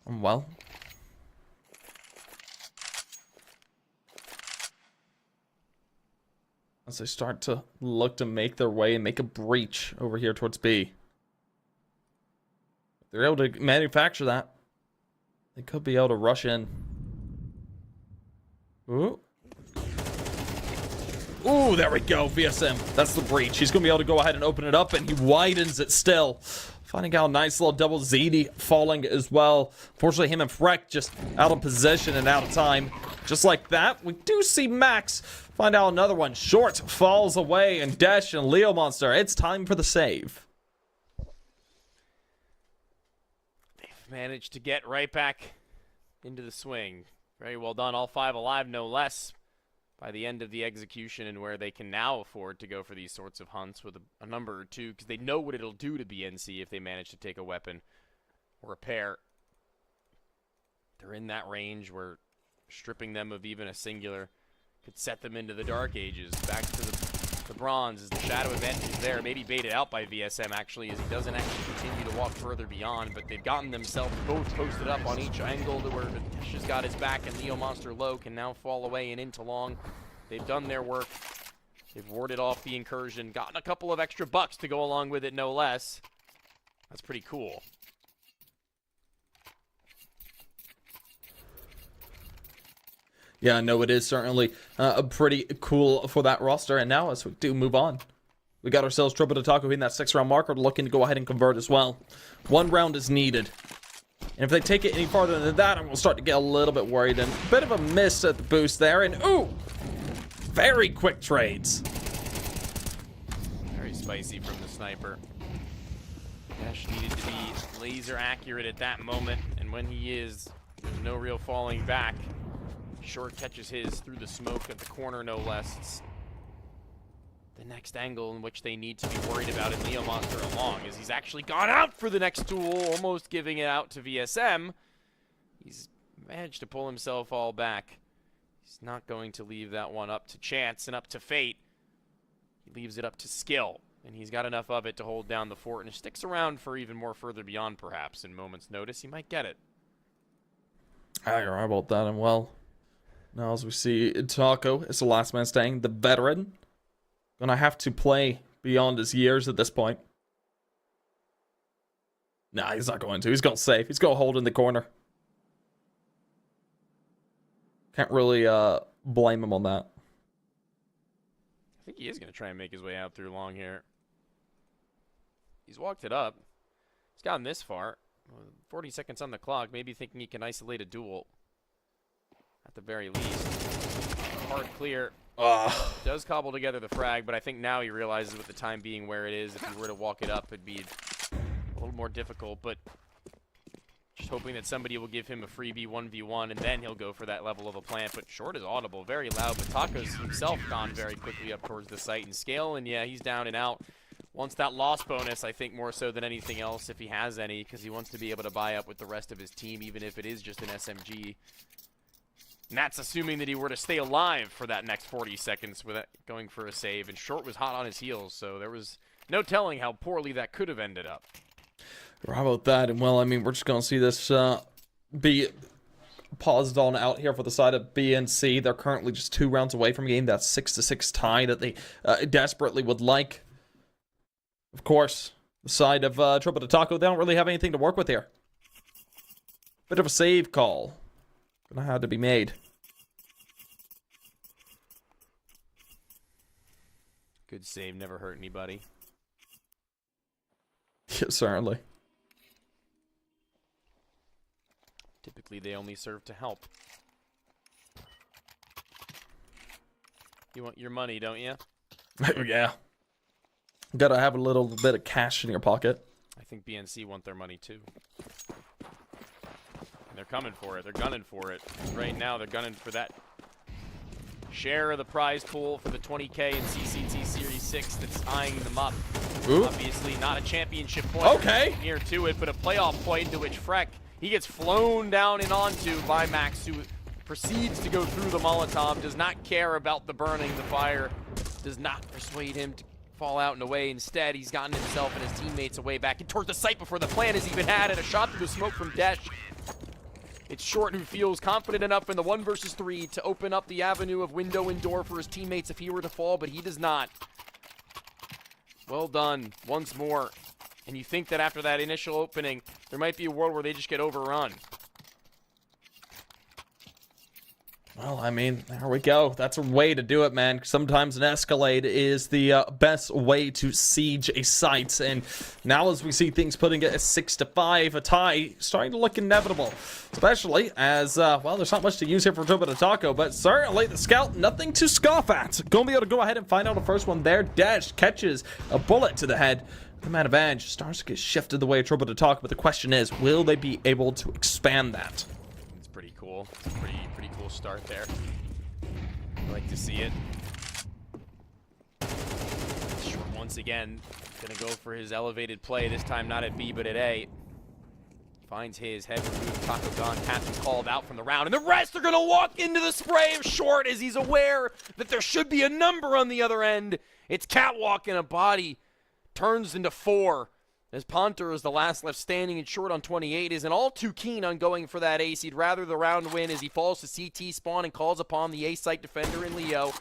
Well, as they start to look to make their way and make a breach over here towards B. If they're able to manufacture that, they could be able to rush in. Ooh. Ooh, there we go. VSM. That's the breach. He's going to be able to go ahead and open it up, and he widens it still. Finding out a nice little double ZD falling as well. Fortunately, him and Freck just out of position and out of time. Just like that, we do see Max find out another one. Short falls away, and Dash and Leo Monster. It's time for the save. They've managed to get right back into the swing. Very well done. All 5 alive, no less, by the end of the execution, and where they can now afford to go for these sorts of hunts with a number or two, because they know what it'll do to BNC if they manage to take a weapon or a pair. They're in that range where stripping them of even a singular could set them into the dark ages. Back to the bronze as the shadow advantage is there. Maybe baited out by VSM, actually, as he doesn't actually continue to walk further beyond, but they've gotten themselves both posted up on each angle to where Tish has got his back, and Leo Monster low can now fall away and into long. They've done their work. They've warded off the incursion, gotten a couple of extra bucks to go along with it, no less. That's pretty cool. Yeah, no, it is certainly pretty cool for that roster. And now, as we do move on, we got ourselves Triple to Taco in that 6-round marker, looking to go ahead and convert as well. 1 round is needed. And if they take it any farther than that, I'm going to start to get a little bit worried. And a bit of a miss at the boost there. And, ooh, very quick trades. Very spicy from the sniper. Dash needed to be laser accurate at that moment. And when he is, there's no real falling back. Short catches his through the smoke at the corner, no less. It's the next angle in which they need to be worried about in Leo Monster along, as he's actually gone out for the next tool, almost giving it out to VSM. He's managed to pull himself all back. He's not going to leave that one up to chance and up to fate. He leaves it up to skill, and he's got enough of it to hold down the fort, and sticks around for even more further beyond, perhaps. In moments' notice, he might get it. You're right about that, and well, now as we see, Taco is the last man standing, the veteran. Gonna have to play beyond his years at this point. Nah, he's not going to. He's going safe. He's going to hold in the corner. Can't really blame him on that. I think he is going to try and make his way out through long here. He's walked it up. He's gotten this far. 40 seconds on the clock, maybe thinking he can isolate a duel. At the very least. Hard clear. Does cobble together the frag, but I think now he realizes with the time being where it is, if he were to walk it up, it'd be a little more difficult, but just hoping that somebody will give him a freebie 1v1, and then he'll go for that level of a plant. But short is audible, very loud, but Taco's himself gone very quickly up towards the site and scale, and yeah, he's down and out. Wants that loss bonus, I think, more so than anything else, if he has any, because he wants to be able to buy up with the rest of his team, even if it is just an SMG. And that's assuming that he were to stay alive for that next 40 seconds without going for a save. And Short was hot on his heels, so there was no telling how poorly that could have ended up. How about that? And well, I mean, we're just going to see this be paused on out here for the side of BNC. They're currently just 2 rounds away from a game that's 6-6 tie that they desperately would like. Of course, the side of Triple to Taco, they don't really have anything to work with here. Bit of a save call. Gonna have to be made. Good save, never hurt anybody. Yeah, certainly. Typically, they only serve to help. You want your money, don't you? Yeah. Gotta have a little bit of cash in your pocket. I think BNC want their money too. And they're coming for it. They're gunning for it. Right now, they're gunning for that share of the prize pool for the 20K in CCT Series 6 that's eyeing them up. Ooh. Obviously, not a championship point. Okay. Near to it, but a playoff point into which Freck, he gets flown down and onto by Max, who proceeds to go through the Molotov, does not care about the burning. The fire does not persuade him to fall out and away. Instead, he's gotten himself and his teammates away back and towards the site before the plan is even had, and a shot through the smoke from Desh. It's Short who feels confident enough in the 1 versus 3 to open up the avenue of window and door for his teammates if he were to fall, but he does not. Well done once more. And you think that after that initial opening, there might be a world where they just get overrun. Well, I mean, there we go. That's a way to do it, man. Sometimes an escalade is the best way to siege a site. And now as we see things putting it at 6-5, a tie starting to look inevitable. Especially as, well, there's not much to use here for Turbo Taco, but certainly the scout, nothing to scoff at. Gonna be able to go ahead and find out the first one there. Dash catches a bullet to the head. The man advantage starts to get shifted the way of Turbo Taco, but the question is, will they be able to expand that? It's pretty cool. It's a pretty cool start there. I like to see it. Short once again, gonna go for his elevated play, this time not at B but at A. Finds his head removed, Taco gone, captain called out from the round, and the rest are gonna walk into the spray of Short as he's aware that there should be a number on the other end. It's catwalk and a body. Turns into 4 as Ponter is the last left standing, and Short on 28 isn't all too keen on going for that ace. He'd rather the round win as he falls to CT spawn and calls upon the ace site defender in Leo.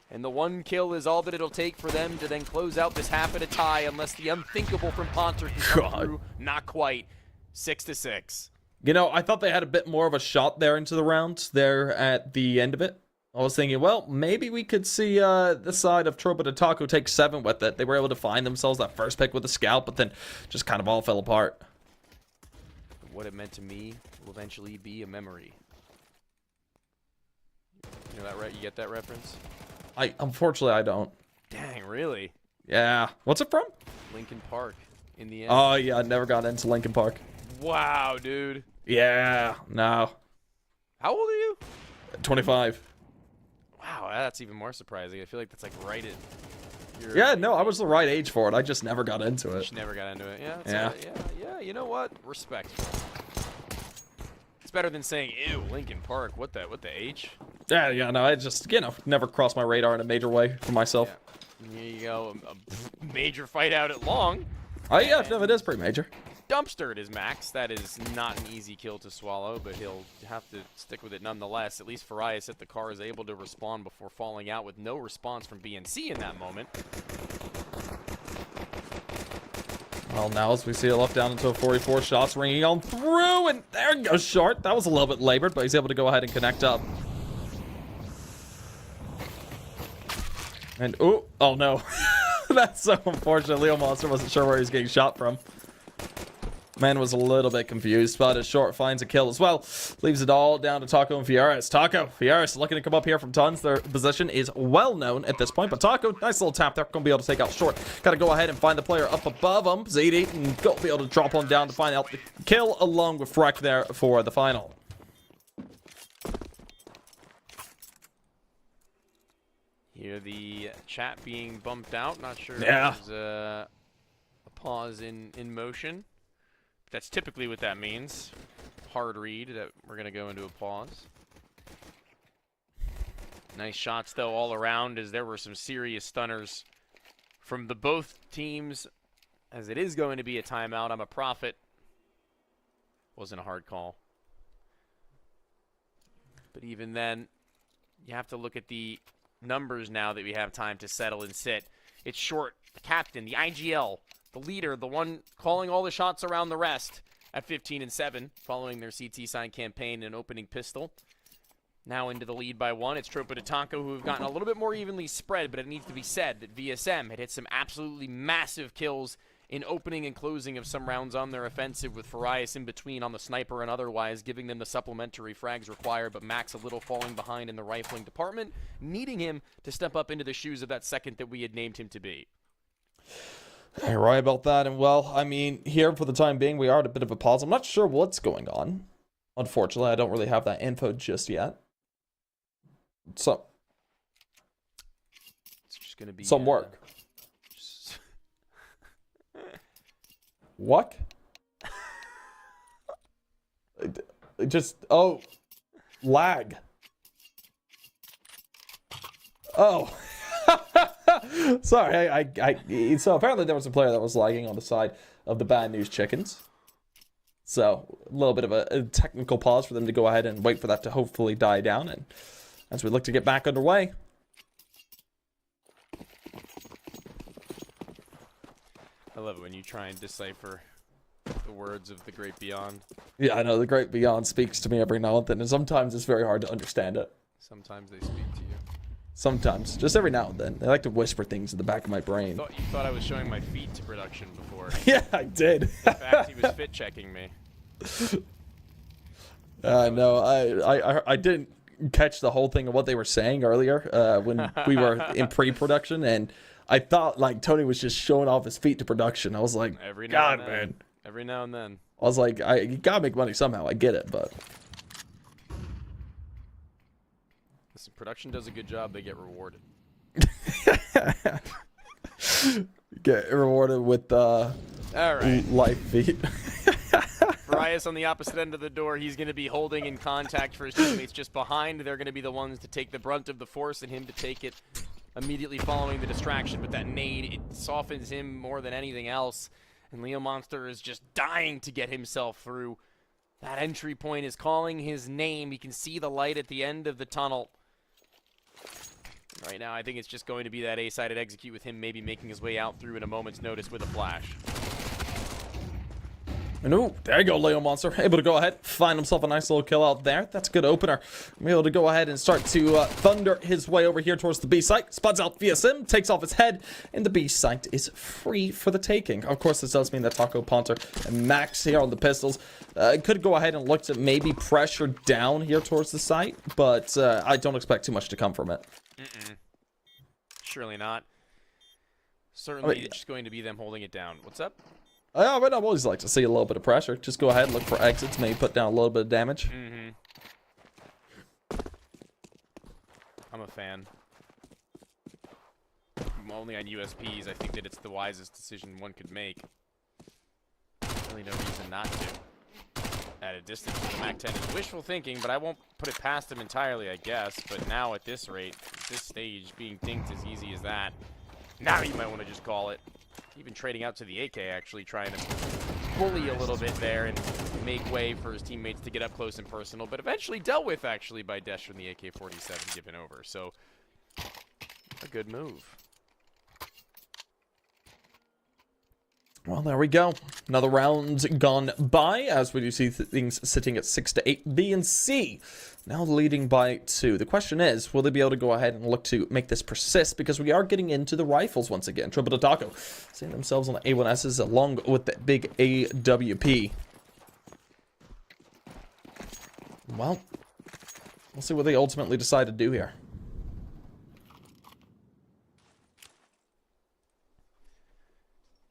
And the 1 kill is all that it'll take for them to then close out this half at a tie unless the unthinkable from Ponter can come through. Not quite. 6-6. You know, I thought they had a bit more of a shot there into the round there at the end of it. I was thinking, well, maybe we could see this side of Turbo Taco take 7 with it. They were able to find themselves that first pick with the scout, but then just kind of all fell apart. What it meant to me will eventually be a memory. You know that right? You get that reference? Unfortunately, I don't. Dang, really? Yeah. What's it from? Lincoln Park in the end. Oh, yeah, I never got into Lincoln Park. Wow, dude. Yeah, no. How old are you? 25. Wow, that's even more surprising. I feel like that's like right at your... Yeah, no, I was the right age for it. I just never got into it. Just never got into it. Yeah, Yeah. Yeah, you know what? Respect. It's better than saying, ew, Lincoln Park. What the H? Yeah, no, I just, never crossed my radar in a major way for myself. Yeah. Here you go. A major fight out at long. Oh, yeah, no, it is pretty major. Dumpstered is Max. That is not an easy kill to swallow, but he'll have to stick with it nonetheless. At least Farias at the car is able to respond before falling out with no response from BNC in that moment. Well, now as we see it left down into a 44, shots ringing on through, and there goes Short. That was a little bit labored, but he's able to go ahead and connect up. And, oh no. That's so unfortunate. Leo Monster wasn't sure where he was getting shot from. Man was a little bit confused, but as Short finds a kill as well. Leaves it all down to Taco and Fieras. Fieras looking to come up here from tons. Their position is well known at this point, but Taco, nice little tap there. Going to be able to take out Short. Got to go ahead and find the player up above him, ZD, and go be able to drop him down to find out the kill along with Freck there for the final. Hear the chat being bumped out. Not sure Yeah. if there's a pause in motion. That's typically what that means. Hard read that we're going to go into a pause. Nice shots, though, all around, as there were some serious stunners from the both teams, as it is going to be a timeout. I'm a prophet. Wasn't a hard call. But even then, you have to look at the numbers now that we have time to settle and sit. It's Short, the captain, the IGL, the leader, the one calling all the shots around the rest at 15-7, following their CT sign campaign and opening pistol. Now into the lead by 1. It's Turbo Taco, who have gotten a little bit more evenly spread, but it needs to be said that VSM had hit some absolutely massive kills in opening and closing of some rounds on their offensive, with Farias in between on the sniper and otherwise, giving them the supplementary frags required, but Max a little falling behind in the rifling department, needing him to step up into the shoes of that second that we had named him to be. You're right about that, and well, I mean, here for the time being, we are at a bit of a pause. I'm not sure what's going on. Unfortunately, I don't really have that info just yet. So, It's just going to be some work. What? Just, oh, lag. Oh. Sorry, so apparently there was a player that was lagging on the side of the Bad News Chickens. So, a little bit of a technical pause for them to go ahead and wait for that to hopefully die down, and as we look to get back underway. I love it when you try and decipher the words of the Great Beyond. Yeah, I know, the Great Beyond speaks to me every now and then, and sometimes it's very hard to understand it. Sometimes they speak to you. Sometimes, just every now and then. They like to whisper things in the back of my brain. You thought I was showing my feet to production before. Yeah, I did. In fact, he was fit checking me. No, I didn't catch the whole thing of what they were saying earlier when we were in pre-production, and I thought like Tony was just showing off his feet to production. I was like, Every now God, and then. man. Every now and then. I was like, you gotta make money somehow. I get it, but Listen, production does a good job. They get rewarded. get rewarded with All right. life feet. Farias on the opposite end of the door. He's going to be holding in contact for his teammates just behind. They're going to be the ones to take the brunt of the force and him to take it immediately following the distraction. But that nade, it softens him more than anything else. And Leo Monster is just dying to get himself through. That entry point is calling his name. He can see the light at the end of the tunnel. Right now, I think it's just going to be that A-sided execute with him maybe making his way out through in a moment's notice with a flash. And ooh, there you go, Leo Monster. Able to go ahead, find himself a nice little kill out there. That's a good opener. Able to go ahead and start to thunder his way over here towards the B site. Spots out VSM, takes off his head, and the B site is free for the taking. Of course, this does mean that Taco Ponter and Max here on the pistols could go ahead and look to maybe pressure down here towards the site, but I don't expect too much to come from it. Surely not. Certainly, it's just going to be them holding it down. What's up? Yeah, but I'd always like to see a little bit of pressure. Just go ahead and look for exits, maybe put down a little bit of damage. I'm a fan. Only on USPs, I think that it's the wisest decision one could make. Really no reason not to. At a distance, the MAC-10 is wishful thinking, but I won't put it past him entirely, I guess. But now at this rate, at this stage, being dinked as easy as that, now you might want to just call it. Even trading out to the AK, actually trying to bully a little bit there and make way for his teammates to get up close and personal, but eventually dealt with, actually, by Desh from the AK-47 given over. So, a good move. Well, there we go. Another round gone by, as we do see things sitting at 6-8. B and C now leading by 2. The question is, will they be able to go ahead and look to make this persist? Because we are getting into the rifles once again. Triple Taco seeing themselves on the A1Ss along with the big AWP. Well, we'll see what they ultimately decide to do here.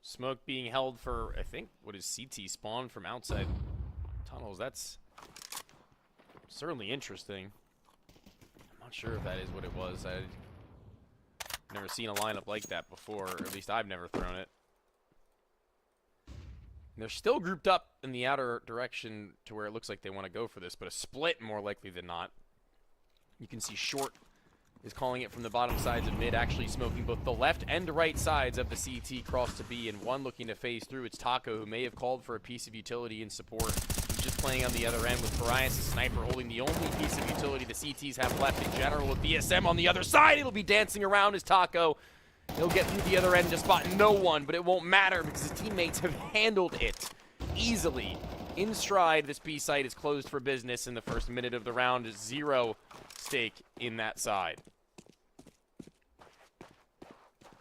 Smoke being held for, I think, what is CT spawn from outside tunnels. That's certainly interesting. I'm not sure if that is what it was. I've never seen a lineup like that before, or at least I've never thrown it. And they're still grouped up in the outer direction to where it looks like they want to go for this, but a split more likely than not. You can see Short is calling it from the bottom sides of mid, actually smoking both the left and right sides of the CT cross to B, and one looking to phase through. It's Taco, who may have called for a piece of utility in support. He's just playing on the other end with Farias, the sniper, holding the only piece of utility the CTs have left in general. With BSM on the other side, it'll be dancing around as Taco. He'll get through the other end to spot no one, but it won't matter because his teammates have handled it easily. In stride, this B site is closed for business in the first minute of the round. 0 stake in that side.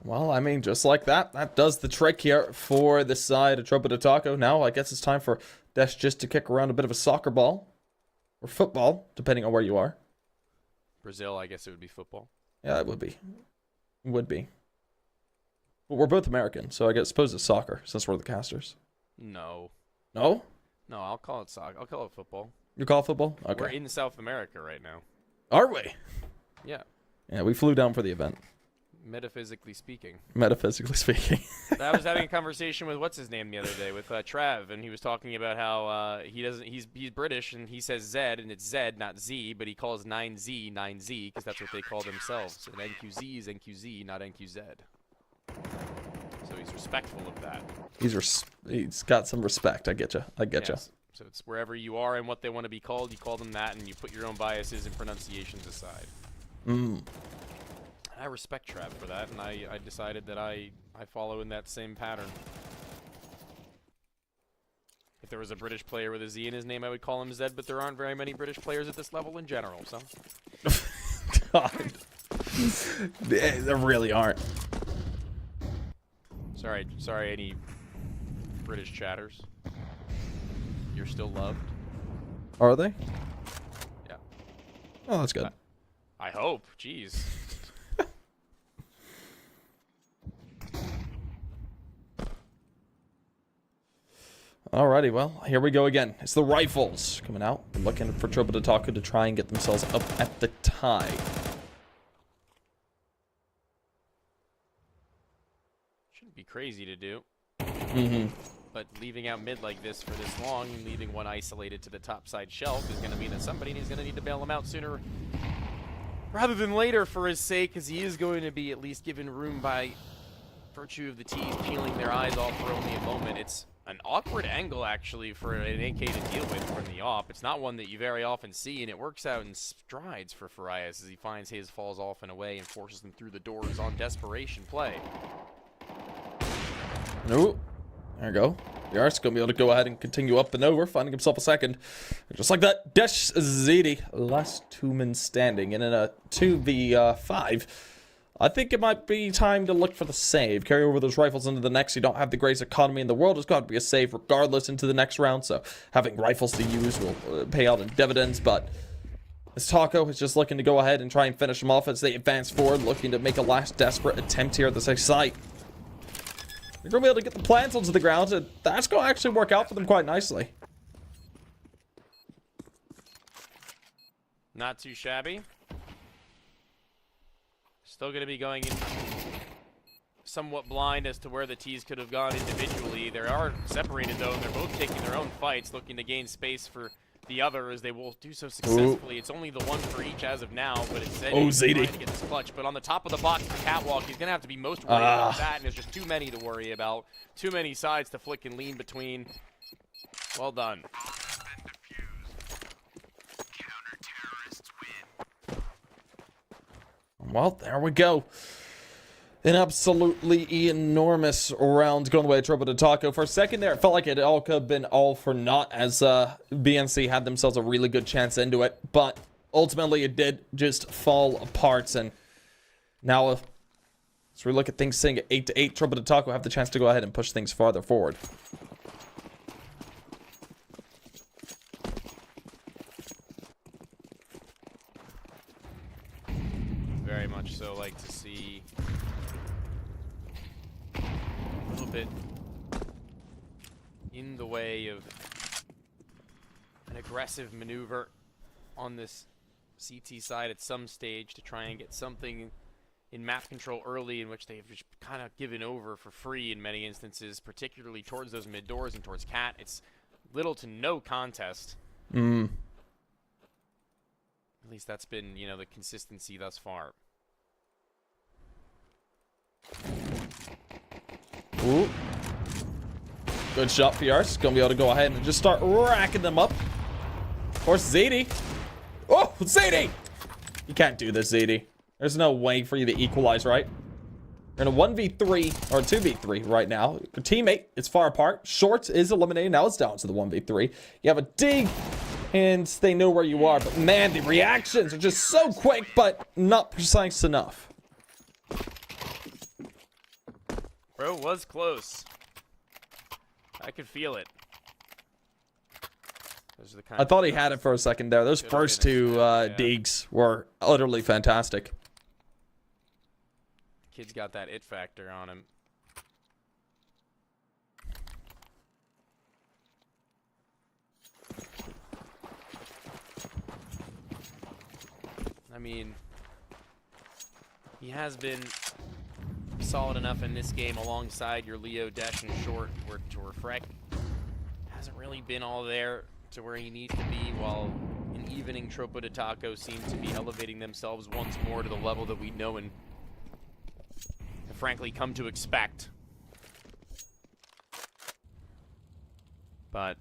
Well, I mean, just like that, that does the trick here for the side of Triple Taco. Now, I guess it's time for Desh just to kick around a bit of a soccer ball. Or football, depending on where you are. Brazil, I guess it would be football. Yeah, it would be. It would be. But we're both American, so I suppose it's soccer, since we're the casters. No. No? No, I'll call it soccer. I'll call it football. You call it football? Okay. We're in South America right now. Are we? Yeah. Yeah, we flew down for the event. Metaphysically speaking. Metaphysically speaking. I was having a conversation with what's his name the other day with Trav, and he was talking about how he's British and he says Z and it's Z not Z, but he calls 9Z 9Z because that's what they call themselves. And NQZ is NQZ, not NQZ. So he's respectful of that. He's got some respect. I get you. I get you. Yes. So it's wherever you are and what they want to be called, you call them that, and you put your own biases and pronunciations aside. I respect Trav for that, and I decided that I follow in that same pattern. If there was a British player with a Z in his name, I would call him Zed, but there aren't very many British players at this level in general, so. God. There really aren't. Sorry, any British chatters. You're still loved. Are they? Yeah. Oh, that's good. I hope. Jeez. Alrighty, well, here we go again. It's the Rifles coming out, looking for Trouble to Taco to try and get themselves up at the tie. Shouldn't be crazy to do. Mm-hmm. But leaving out mid like this for this long and leaving one isolated to the top side shelf is going to mean that somebody is going to need to bail him out sooner rather than later for his sake, because he is going to be at least given room by virtue of the T's peeling their eyes off for only a moment. It's an awkward angle, actually, for an AK to deal with from the op. It's not one that you very often see, and it works out in strides for Farias as he finds his, falls off and away, and forces them through the doors on desperation play. Nope. There we go. Yar's going to be able to go ahead and continue up and over, finding himself a second. Just like that, Desh Ziti, last two men standing. And in a 2v5, I think it might be time to look for the save. Carry over those rifles into the next. You don't have the greatest economy in the world. It's got to be a save regardless into the next round. So having rifles to use will pay out in dividends. But this Taco is just looking to go ahead and try and finish them off as they advance forward, looking to make a last desperate attempt here at the safe site. They're going to be able to get the plants onto the ground, and that's going to actually work out for them quite nicely. Not too shabby. Still going to be going in somewhat blind as to where the T's could have gone individually. They are separated, though, and they're both taking their own fights, looking to gain space for the other as they will do so successfully. Ooh. It's only the one for each as of now, but it's trying to get this clutch. But on the top of the box, the catwalk, he's going to have to be most worried about that, and there's just too many to worry about. Too many sides to flick and lean between. Well done. Well, there we go. An absolutely enormous round going away Trouble to Taco. For a second there, it felt like it all could have been all for naught as BNC had themselves a really good chance into it. But ultimately, it did just fall apart. And now, as we look at things sitting at 8-8, Trouble to Taco have the chance to go ahead and push things farther forward. Very much so like to see a little bit in the way of an aggressive maneuver on this CT side at some stage to try and get something in map control early, in which they've just kind of given over for free in many instances, particularly towards those mid doors and towards Cat. It's little to no contest. At least that's been, you know, the consistency thus far. Ooh. Good shot, PR's gonna be able to go ahead and just start racking them up. Of course, ZD. Oh, ZD! You can't do this, ZD. There's no way for you to equalize, right? You're in a 1v3, or 2v3 right now. Your teammate is far apart. Short is eliminated. Now it's down to the 1v3. You have a dig, and they know where you are. But man, the reactions are just so quick, but not precise enough. Bro was close. I could feel it. Those are the kind I thought he had it for a second there. Those first two digs were utterly fantastic. Kid's got that it factor on him. I mean, he has been solid enough in this game alongside your Leo, Dash, and Short, where Freck hasn't really been all there to where he needs to be, while an evening Tropo de Taco seem to be elevating themselves once more to the level that we know and have frankly come to expect. But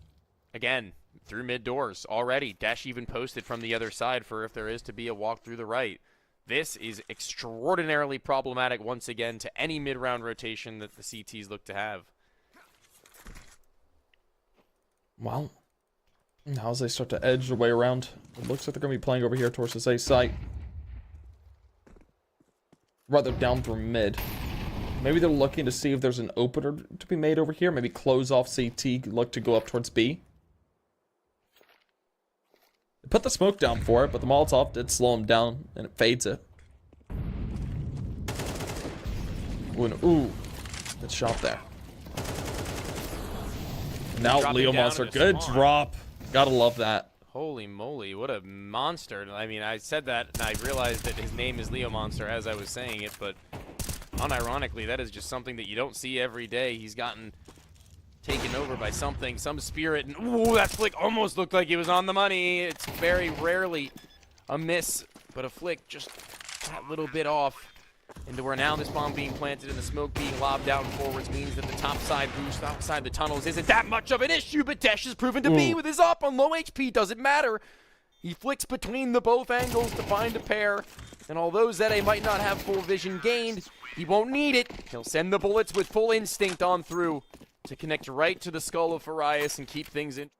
again, through mid doors already, Dash even posted from the other side for if there is to be a walk through the right. This is extraordinarily problematic once again to any mid-round rotation that the CTs look to have. Well, now as they start to edge their way around, it looks like they're going to be playing over here towards this A site. Rather down through mid. Maybe they're looking to see if there's an opener to be made over here. Maybe close off CT, look to go up towards B. They put the smoke down for it, but the Molotov did slow him down, and it fades it. Ooh, good shot there. Now Leo Monster, good drop. Gotta love that. Holy moly, what a monster. I mean, I said that, and I realized that his name is Leo Monster as I was saying it, but unironically, that is just something that you don't see every day. He's gotten taken over by something, some spirit, and ooh, that flick almost looked like he was on the money. It's very rarely a miss, but a flick just that little bit off. Into where now this bomb being planted and the smoke being lobbed out and forwards means that the top side boost outside the tunnels isn't that much of an issue, but Desh has proven to be with his up on low HP. Doesn't matter. He flicks between the both angles to find a pair, and although Zede might not have full vision gained, he won't need it. He'll send the bullets with full instinct on through to connect right to the skull of Farias and keep things in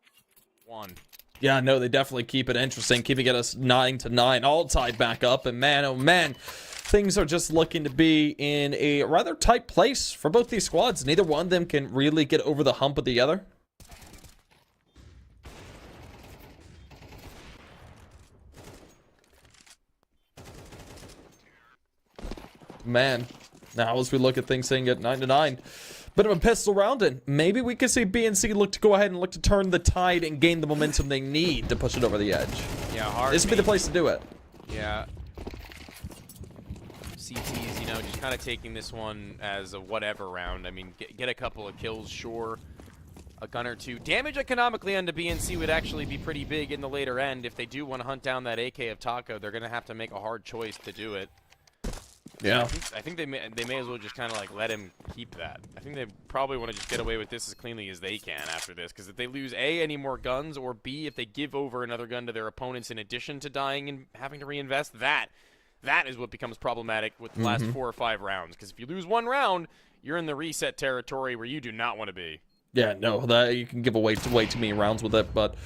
one. Yeah, no, they definitely keep it interesting, keeping it us 9-9, all tied back up, and man, oh man, things are just looking to be in a rather tight place for both these squads. Neither one of them can really get over the hump of the other. Man, now as we look at things saying at 9-9, bit of a pistol round, and maybe we could see BNC look to go ahead and look to turn the tide and gain the momentum they need to push it over the edge. Yeah, hard. This would be the place to do it. Yeah. CT's, you know, just kind of taking this one as a whatever round. I mean, get a couple of kills, sure. A gun or two. Damage economically onto BNC would actually be pretty big in the later end. If they do want to hunt down that AK of Taco, they're going to have to make a hard choice to do it. Yeah. I think they may as well just kind of like let him keep that. I think they probably want to just get away with this as cleanly as they can after this, because if they lose A, any more guns, or B, if they give over another gun to their opponents in addition to dying and having to reinvest, that is what becomes problematic with the last 4 or 5 rounds. Because if you lose one round, you're in the reset territory where you do not want to be. Yeah, no, that you can give away way too many rounds with it, but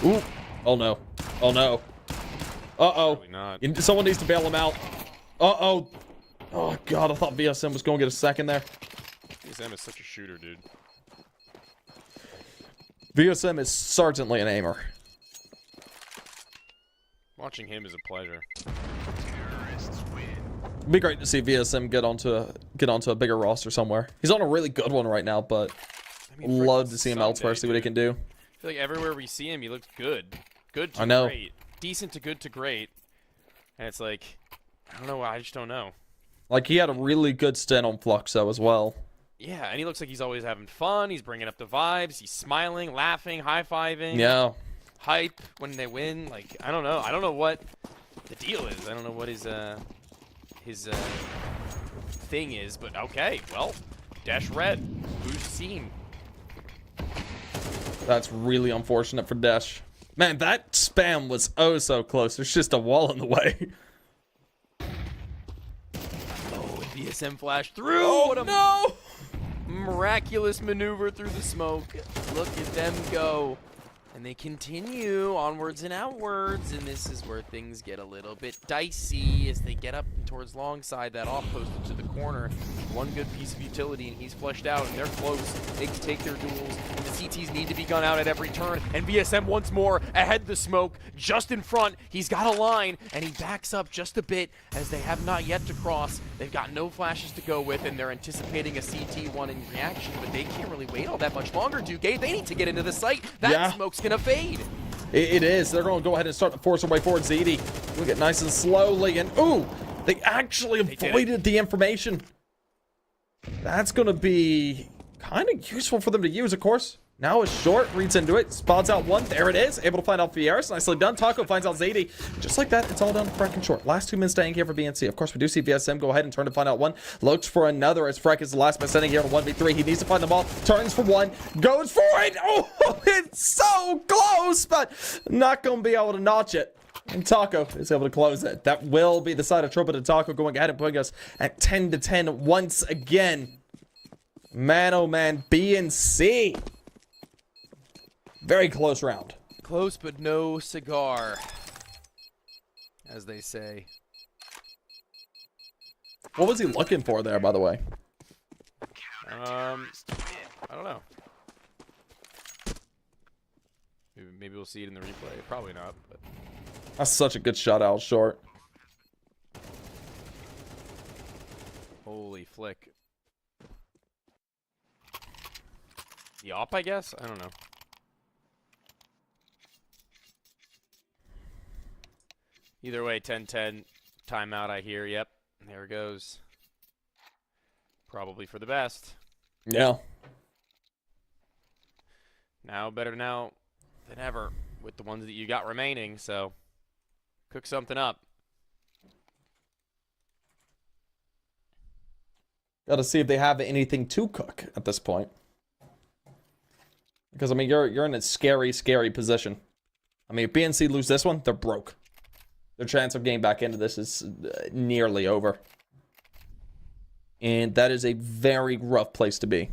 ooh, oh no, oh no, uh-oh, someone needs to bail him out. Uh-oh, oh god, I thought VSM was going to get a second there. VSM is such a shooter, dude. VSM is certainly an aimer. Watching him is a pleasure. It'd be great to see VSM get onto a bigger roster somewhere. He's on a really good one right now, but I mean, love to see him elsewhere, see what he can do. I feel like everywhere we see him, he looks good. Good to great. Decent to good to great. And it's like, I don't know, I just don't know. Like, he had a really good stint on Fluxo as well. Yeah, and he looks like he's always having fun. He's bringing up the vibes. He's smiling, laughing, high-fiving. Yeah. Hype when they win. Like, I don't know. I don't know what the deal is. I don't know what his thing is, but okay. Well, Dash Red. Who's seen? That's really unfortunate for Dash. Man, that spam was oh so close. There's just a wall in the way. Oh, VSM flash through. Oh, what a no! Miraculous maneuver through the smoke. Look at them go. And they continue onwards and outwards, and this is where things get a little bit dicey as they get up towards long side, that off post into the corner. One good piece of utility, and he's flushed out, and they're close. They can take their duels, and the CTs need to be gunned out at every turn. And VSM once more ahead of the smoke, just in front. He's got a line, and he backs up just a bit as they have not yet to cross. They've got no flashes to go with, and they're anticipating a CT1 in reaction, but they can't really wait all that much longer, Duke. They need to get into the site. That smoke's gonna fade. It is. They're going to go ahead and start to force their way forward. ZD will get nice and slowly, and ooh, they actually avoided the information. That's going to be kind of useful for them to use, of course. Now is short, reads into it, spots out one. There it is. Able to find out Fieres. Nicely done. Taco finds out Zadie. Just like that, it's all done Freck and short. Last 2 minutes staying here for BNC. Of course, we do see VSM go ahead and turn to find out one. Looks for another as Freck is the last man standing here on 1v3. He needs to find them all. Turns for one. Goes for it. Oh, it's so close, but not going to be able to notch it. And Taco is able to close it. That will be the side of Trumpet and Taco going ahead and putting us at 10-10 once again. Man, oh man, BNC. Very close round. Close, but no cigar, as they say. What was he looking for there, by the way? I don't know. Maybe we'll see it in the replay. Probably not. But That's such a good shot out short. holy flick. The op, I guess? I don't know. Either way, 10-10. Timeout, I hear. Yep. There it goes. Probably for the best. Yeah. Now, better now than ever with the ones that you got remaining, so cook something up. Got to see if they have anything to cook at this point. Because, I mean, you're in a scary, scary position. I mean, if BNC lose this one, they're broke. Their chance of getting back into this is nearly over. And that is a very rough place to be.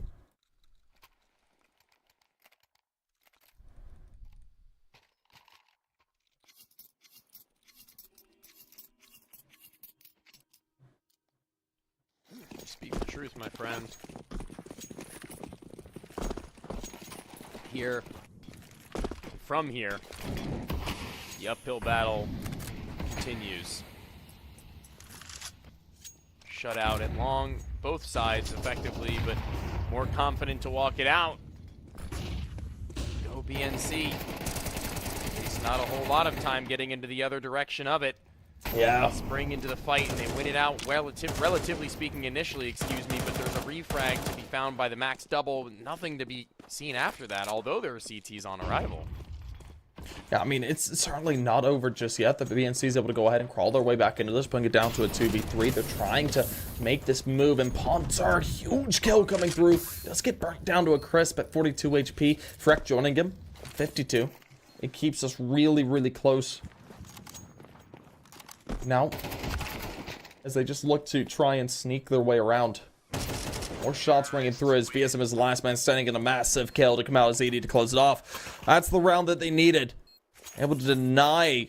Speak the truth, my friend. Here, from here, the uphill battle continues. Shut out at long, both sides effectively, but more confident to walk it out. Go BNC. At least not a whole lot of time getting into the other direction of it. Yeah. Spring into the fight, and they win it out, relatively speaking initially, excuse me, but there's a refrag to be found by the max double. Nothing to be seen after that, although there are CTs on arrival. Yeah, I mean, it's certainly not over just yet. The BNC is able to go ahead and crawl their way back into this, putting it down to a 2v3. They're trying to make this move, and Pontar, huge kill coming through. Let's get burnt down to a crisp at 42 HP. Freck joining him, 52. It keeps us really, really close. Now, as they just look to try and sneak their way around. More shots ringing through as VSM is the last man standing in a massive kill to come out as ED to close it off. That's the round that they needed. Able to deny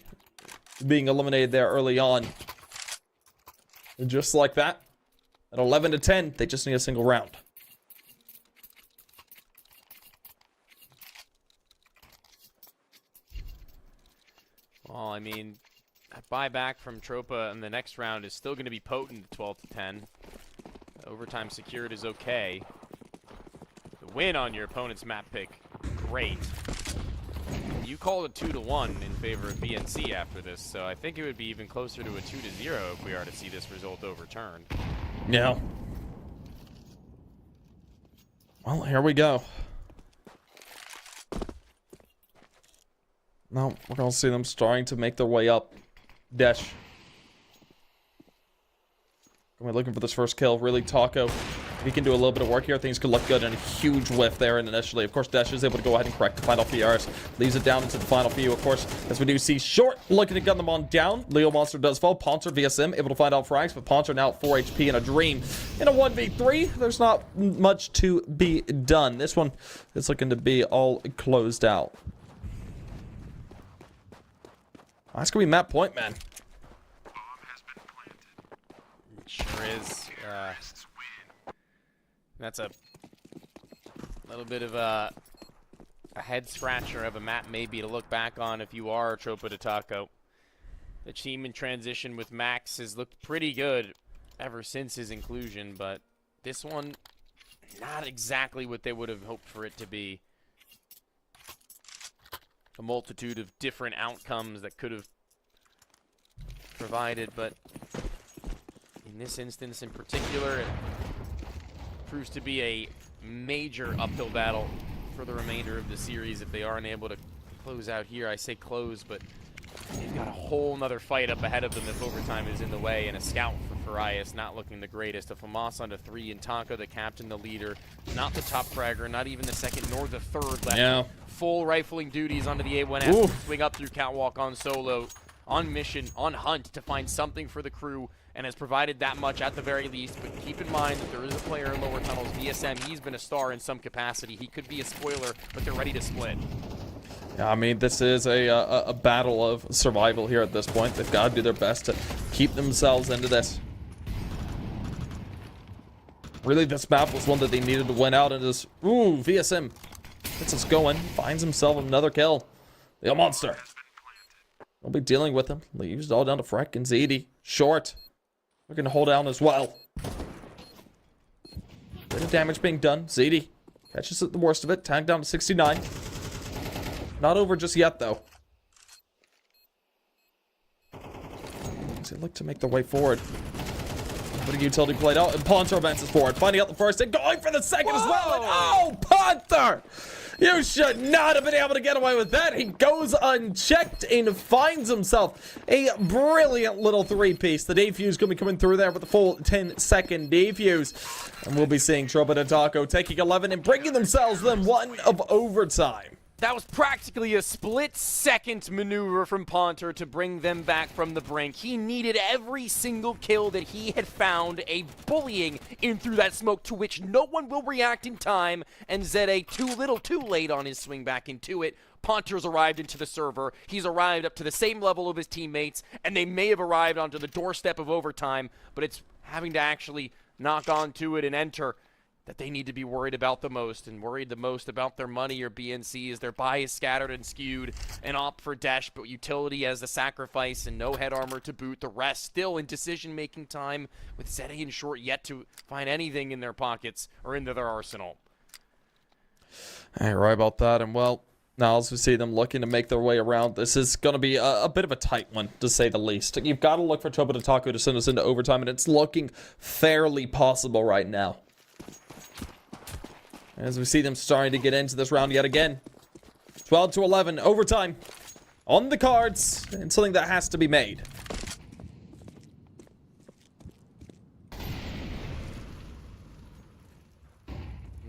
being eliminated there early on. And just like that, at 11-10, they just need a single round. Well, I mean, a buyback from Tropa in the next round is still going to be potent at 12-10. Overtime secured is okay. The win on your opponent's map pick, great. You called it 2-1 in favor of BNC after this, so I think it would be even closer to a 2-0 if we are to see this result overturned. Yeah. Well, here we go. Now, we're going to see them starting to make their way up. Desh. We're looking for this first kill. Really, Taco. If he can do a little bit of work here, things could look good. And a huge whiff there initially. Of course, Desh is able to go ahead and correct the final PRs. Leaves it down into the final few, of course. As we do see Short looking to gun them on down. Leo Monster does fall. Poncer, VSM, able to find out frags. But Poncer now at 4 HP in a dream. In a 1v3, there's not much to be done. This one is looking to be all closed out. That's going to be map point, man. Sure is. That's a little bit of a head scratcher of a map maybe to look back on if you are Tropa de Taco. The team in transition with Max has looked pretty good ever since his inclusion, but this one, not exactly what they would have hoped for it to be. A multitude of different outcomes that could have provided, but in this instance in particular, it proves to be a major uphill battle for the remainder of the series if they aren't able to close out here. I say close, but they've got a whole nother fight up ahead of them if overtime is in the way, and a scout for Farias not looking the greatest. A Famas onto 3, and Tonka, the captain, the leader, not the top fragger, not even the second nor the third left. Yeah. Full rifling duties onto the A1S, swing up through catwalk on solo, on mission, on hunt to find something for the crew, and has provided that much at the very least. But keep in mind that there is a player in lower tunnels, VSM. He's been a star in some capacity. He could be a spoiler, but they're ready to split. Yeah, I mean, this is a battle of survival here at this point. They've got to do their best to keep themselves into this. Really, this map was one that they needed to win out, and just, ooh, VSM gets us going, finds himself another kill. The monster. We'll be dealing with him. Leaves it all down to Freck and ZD. Short. We're gonna hold down as well. Bit of damage being done. ZD catches at the worst of it. Tank down to 69. Not over just yet, though. They look to make their way forward. But a utility played out, and Panther advances forward, finding out the first and going for the second as well. And oh, Panther! You should not have been able to get away with that. He goes unchecked and finds himself a brilliant little three-piece. The defuse going to be coming through there with the full 10-second defuse. And we'll be seeing Tropa and Taco taking 11 and bringing themselves then one of overtime. That was practically a split-second maneuver from Ponter to bring them back from the brink. He needed every single kill that he had found, a bullying in through that smoke to which no one will react in time, and Zede too little too late on his swing back into it. Ponter's arrived into the server. He's arrived up to the same level of his teammates, and they may have arrived onto the doorstep of overtime, but it's having to actually knock onto it and enter that they need to be worried about the most, and worried the most about their money or BNC as their buy is scattered and skewed and opt for Dash, but utility as the sacrifice and no head armor to boot. The rest still in decision-making time with Zede and Short yet to find anything in their pockets or into their arsenal. I ain't right about that, and well, now as we see them looking to make their way around, this is going to be a bit of a tight one, to say the least. You've got to look for Tropa Taco to send us into overtime, and it's looking fairly possible right now. As we see them starting to get into this round yet again. 12-11, overtime. On the cards, and something that has to be made.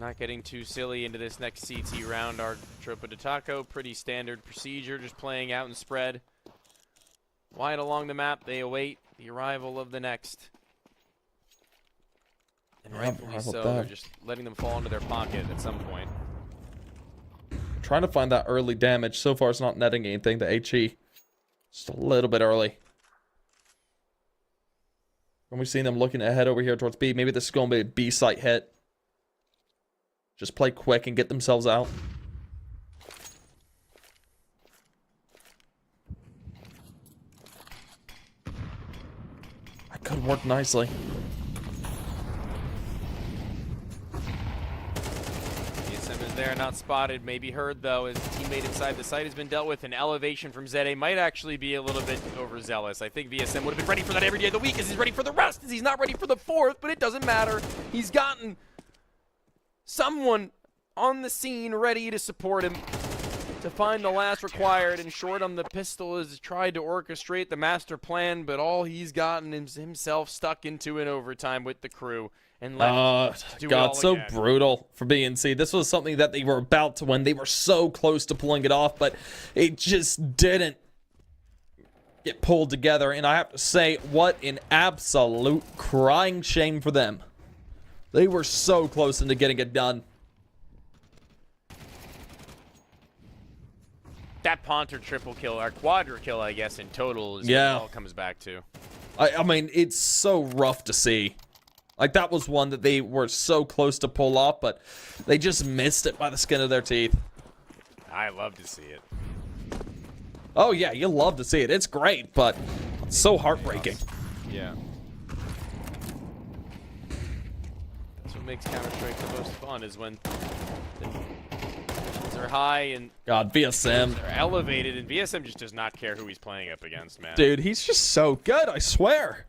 Not getting too silly into this next CT round. Our Tropa de Taco, pretty standard procedure, just playing out and spread. Wide along the map, they await the arrival of the next. And rightfully so, they're just letting them fall into their pocket at some point. Trying to find that early damage. So far, it's not netting anything. The HE, just a little bit early. And we've seen them looking ahead over here towards B. Maybe this is going to be a B site hit. Just play quick and get themselves out. That could work nicely. There, not spotted, maybe heard though, as the teammate inside the site has been dealt with. An elevation from Zede might actually be a little bit overzealous. I think VSM would have been ready for that every day of the week, as he's ready for the rest, as he's not ready for the fourth, but it doesn't matter. He's gotten someone on the scene ready to support him to find the last required, and Short on the pistol has tried to orchestrate the master plan, but all he's gotten is himself stuck into an overtime with the crew. And left to do God, it all so again. brutal for BNC. This was something that they were about to win. They were so close to pulling it off, but it just didn't get pulled together. And I have to say, what an absolute crying shame for them. They were so close into getting it done. That Ponter triple kill, or quadra kill, I guess, in total is what it all comes back to. I mean, it's so rough to see. Like, that was one that they were so close to pull off, but they just missed it by the skin of their teeth. I love to see it. Oh, yeah, you love to see it. It's great, but it's so heartbreaking. Yeah. That's what makes Counter-Strike the most fun, is when they're high and God, VSM. they're elevated, and VSM just does not care who he's playing up against, man. Dude, he's just so good, I swear.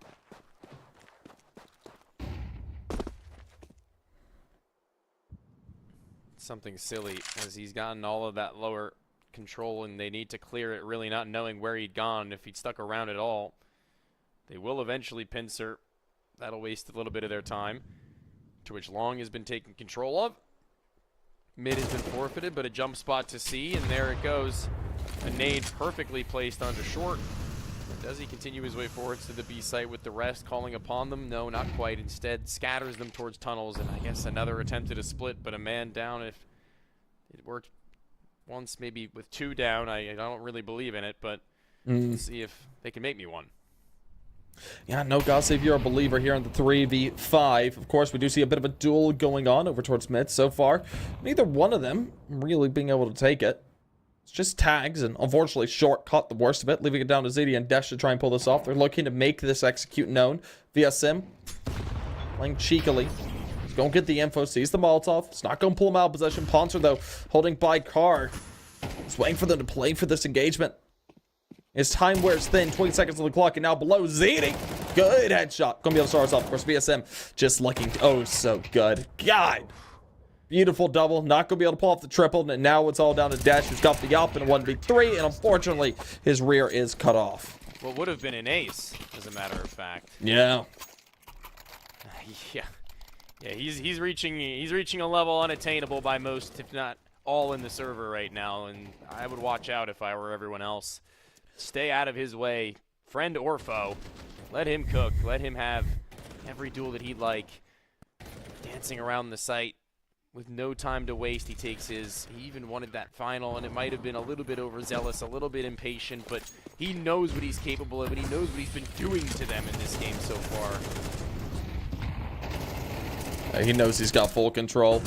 Something silly, as he's gotten all of that lower control, and they need to clear it, really not knowing where he'd gone, if he'd stuck around at all. They will eventually pincer. That'll waste a little bit of their time, to which Long has been taken control of. Mid has been forfeited, but a jump spot to C, and there it goes. A nade perfectly placed onto Short. Does he continue his way forwards to the B site with the rest calling upon them? No, not quite. Instead, scatters them towards tunnels, and I guess another attempt at a split, but a man down. If it worked once, maybe with two down, I don't really believe in it, but we'll see if they can make me one. Yeah, no, God save you're a believer here in the 3v5. Of course, we do see a bit of a duel going on over towards mid so far. Neither one of them really being able to take it. It's just tags, and unfortunately, Short caught the worst of it, leaving it down to ZD and Desh to try and pull this off. They're looking to make this execute known via Sim. Playing cheekily. He's going to get the info, sees the Molotov. It's not going to pull him out of position. Poncer, though, holding by car. He's waiting for them to play for this engagement. His time wears thin, 20 seconds on the clock, and now below ZD. Good headshot. Gonna be able to start us off. Of course, VSM just looking oh so good. God. Beautiful double. Not gonna be able to pull off the triple, and now it's all down to Dash, who's got the up in a 1v3, and unfortunately, his rear is cut off. What would have been an ace, as a matter of fact. Yeah. Yeah. Yeah, he's reaching a level unattainable by most, if not all, in the server right now, and I would watch out if I were everyone else. Stay out of his way, friend or foe. Let him cook. Let him have every duel that he'd like. Dancing around the site with no time to waste. He takes his. He even wanted that final, and it might have been a little bit overzealous, a little bit impatient, but he knows what he's capable of, and he knows what he's been doing to them in this game so far. He knows he's got full control.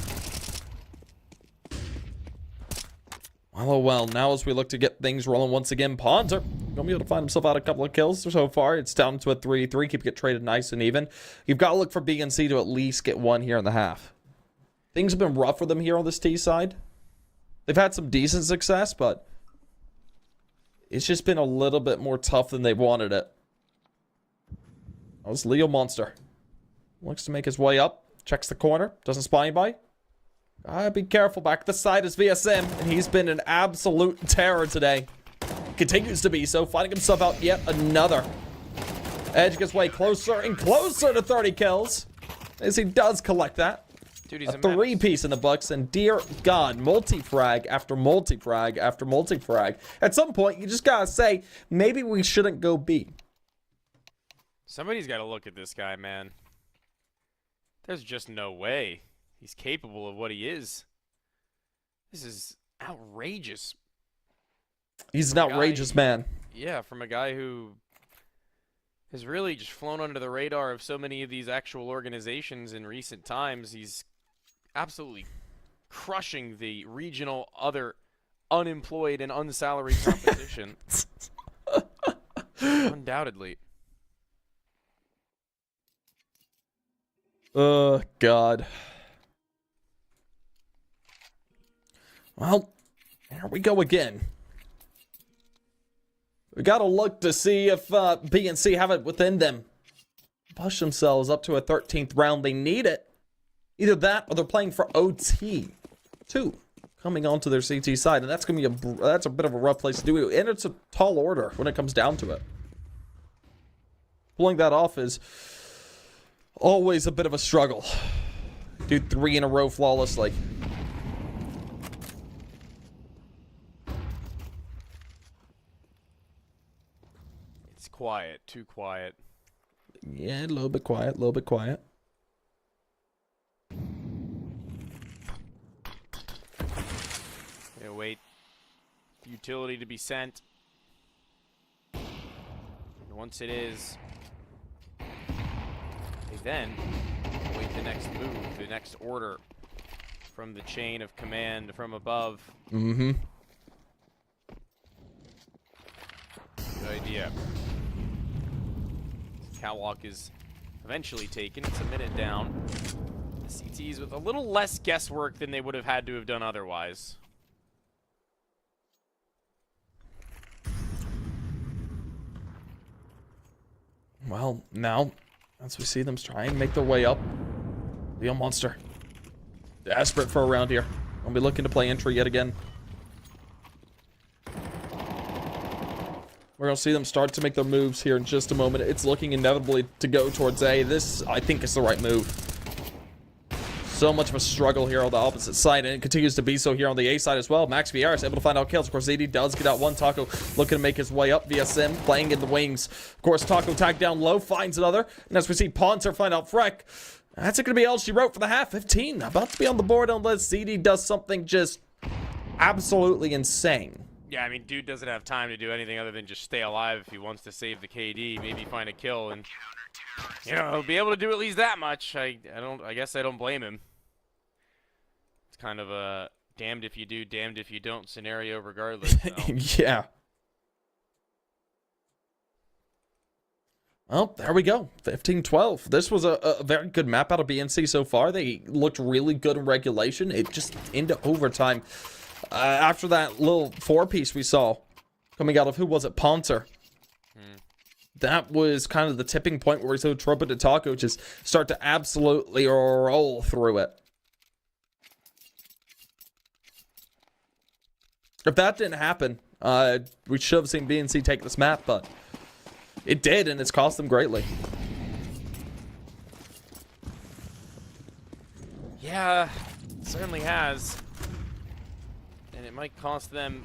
Oh well, now as we look to get things rolling once again, Poncer gonna be able to find himself out a couple of kills so far. It's down to a 3-3, keep it traded nice and even. You've got to look for BNC to at least get one here in the half. Things have been rough for them here on this T side. They've had some decent success, but it's just been a little bit more tough than they wanted it. That was Leo Monster. Looks to make his way up, checks the corner, doesn't spy anybody. Be careful. Back this side is VSM, and he's been an absolute terror today. Continues to be so, finding himself out yet another. Edge gets way closer and closer to 30 kills, as he does collect that. Dude, he's a three-piece in the books, and dear God, multi-frag after multi-frag after multi-frag. At some point, you just gotta say, maybe we shouldn't go B. Somebody's got to look at this guy, man. There's just no way he's capable of what he is. This is outrageous. He's an outrageous man. Yeah, from a guy who has really just flown under the radar of so many of these actual organizations in recent times. He's absolutely crushing the regional other unemployed and unsalaried competition. Undoubtedly. Oh, God. Well, here we go again. We gotta look to see if B and C have it within them. Push themselves up to a 13th round. They need it. Either that or they're playing for OT. 2 coming onto their CT side, and that's gonna be that's a bit of a rough place to do it. And it's a tall order when it comes down to it. Pulling that off is always a bit of a struggle. Do 3 in a row flawlessly. It's quiet, too quiet. Yeah, a little bit quiet, a little bit quiet. Yeah, wait. Utility to be sent. And once it is, they then wait the next move, the next order from the chain of command from above. Mm-hmm. Good idea. Catwalk is eventually taken. It's a minute down. The CTs with a little less guesswork than they would have had to have done otherwise. Well, now, as we see them try and make their way up, Leo Monster, desperate for a round here. I'll be looking to play entry yet again. We're going to see them start to make their moves here in just a moment. It's looking inevitably to go towards A. This, I think, is the right move. So much of a struggle here on the opposite side, and it continues to be so here on the A side as well. MIBR is able to find out kills. Of course, ZD does get out one. Taco looking to make his way up via Sim, playing in the wings. Of course, Taco tagged down low, finds another. And as we see Poncer find out Freck, that's going to be all she wrote for the half. 15 about to be on the board unless ZD does something just absolutely insane. Yeah, I mean, dude doesn't have time to do anything other than just stay alive if he wants to save the KD, maybe find a kill, and you know, he'll be able to do at least that much. I guess I don't blame him. It's kind of a damned if you do, damned if you don't scenario regardless. So. Yeah. Well, there we go. 15-12. This was a very good map out of BNC so far. They looked really good in regulation. It just into overtime. After that little 4-piece we saw coming out of, who was it? Poncer. That was kind of the tipping point where we saw Tropa de Taco just start to absolutely roll through it. If that didn't happen, we should have seen BNC take this map, but it did, and it's cost them greatly. Yeah, it certainly has. And it might cost them,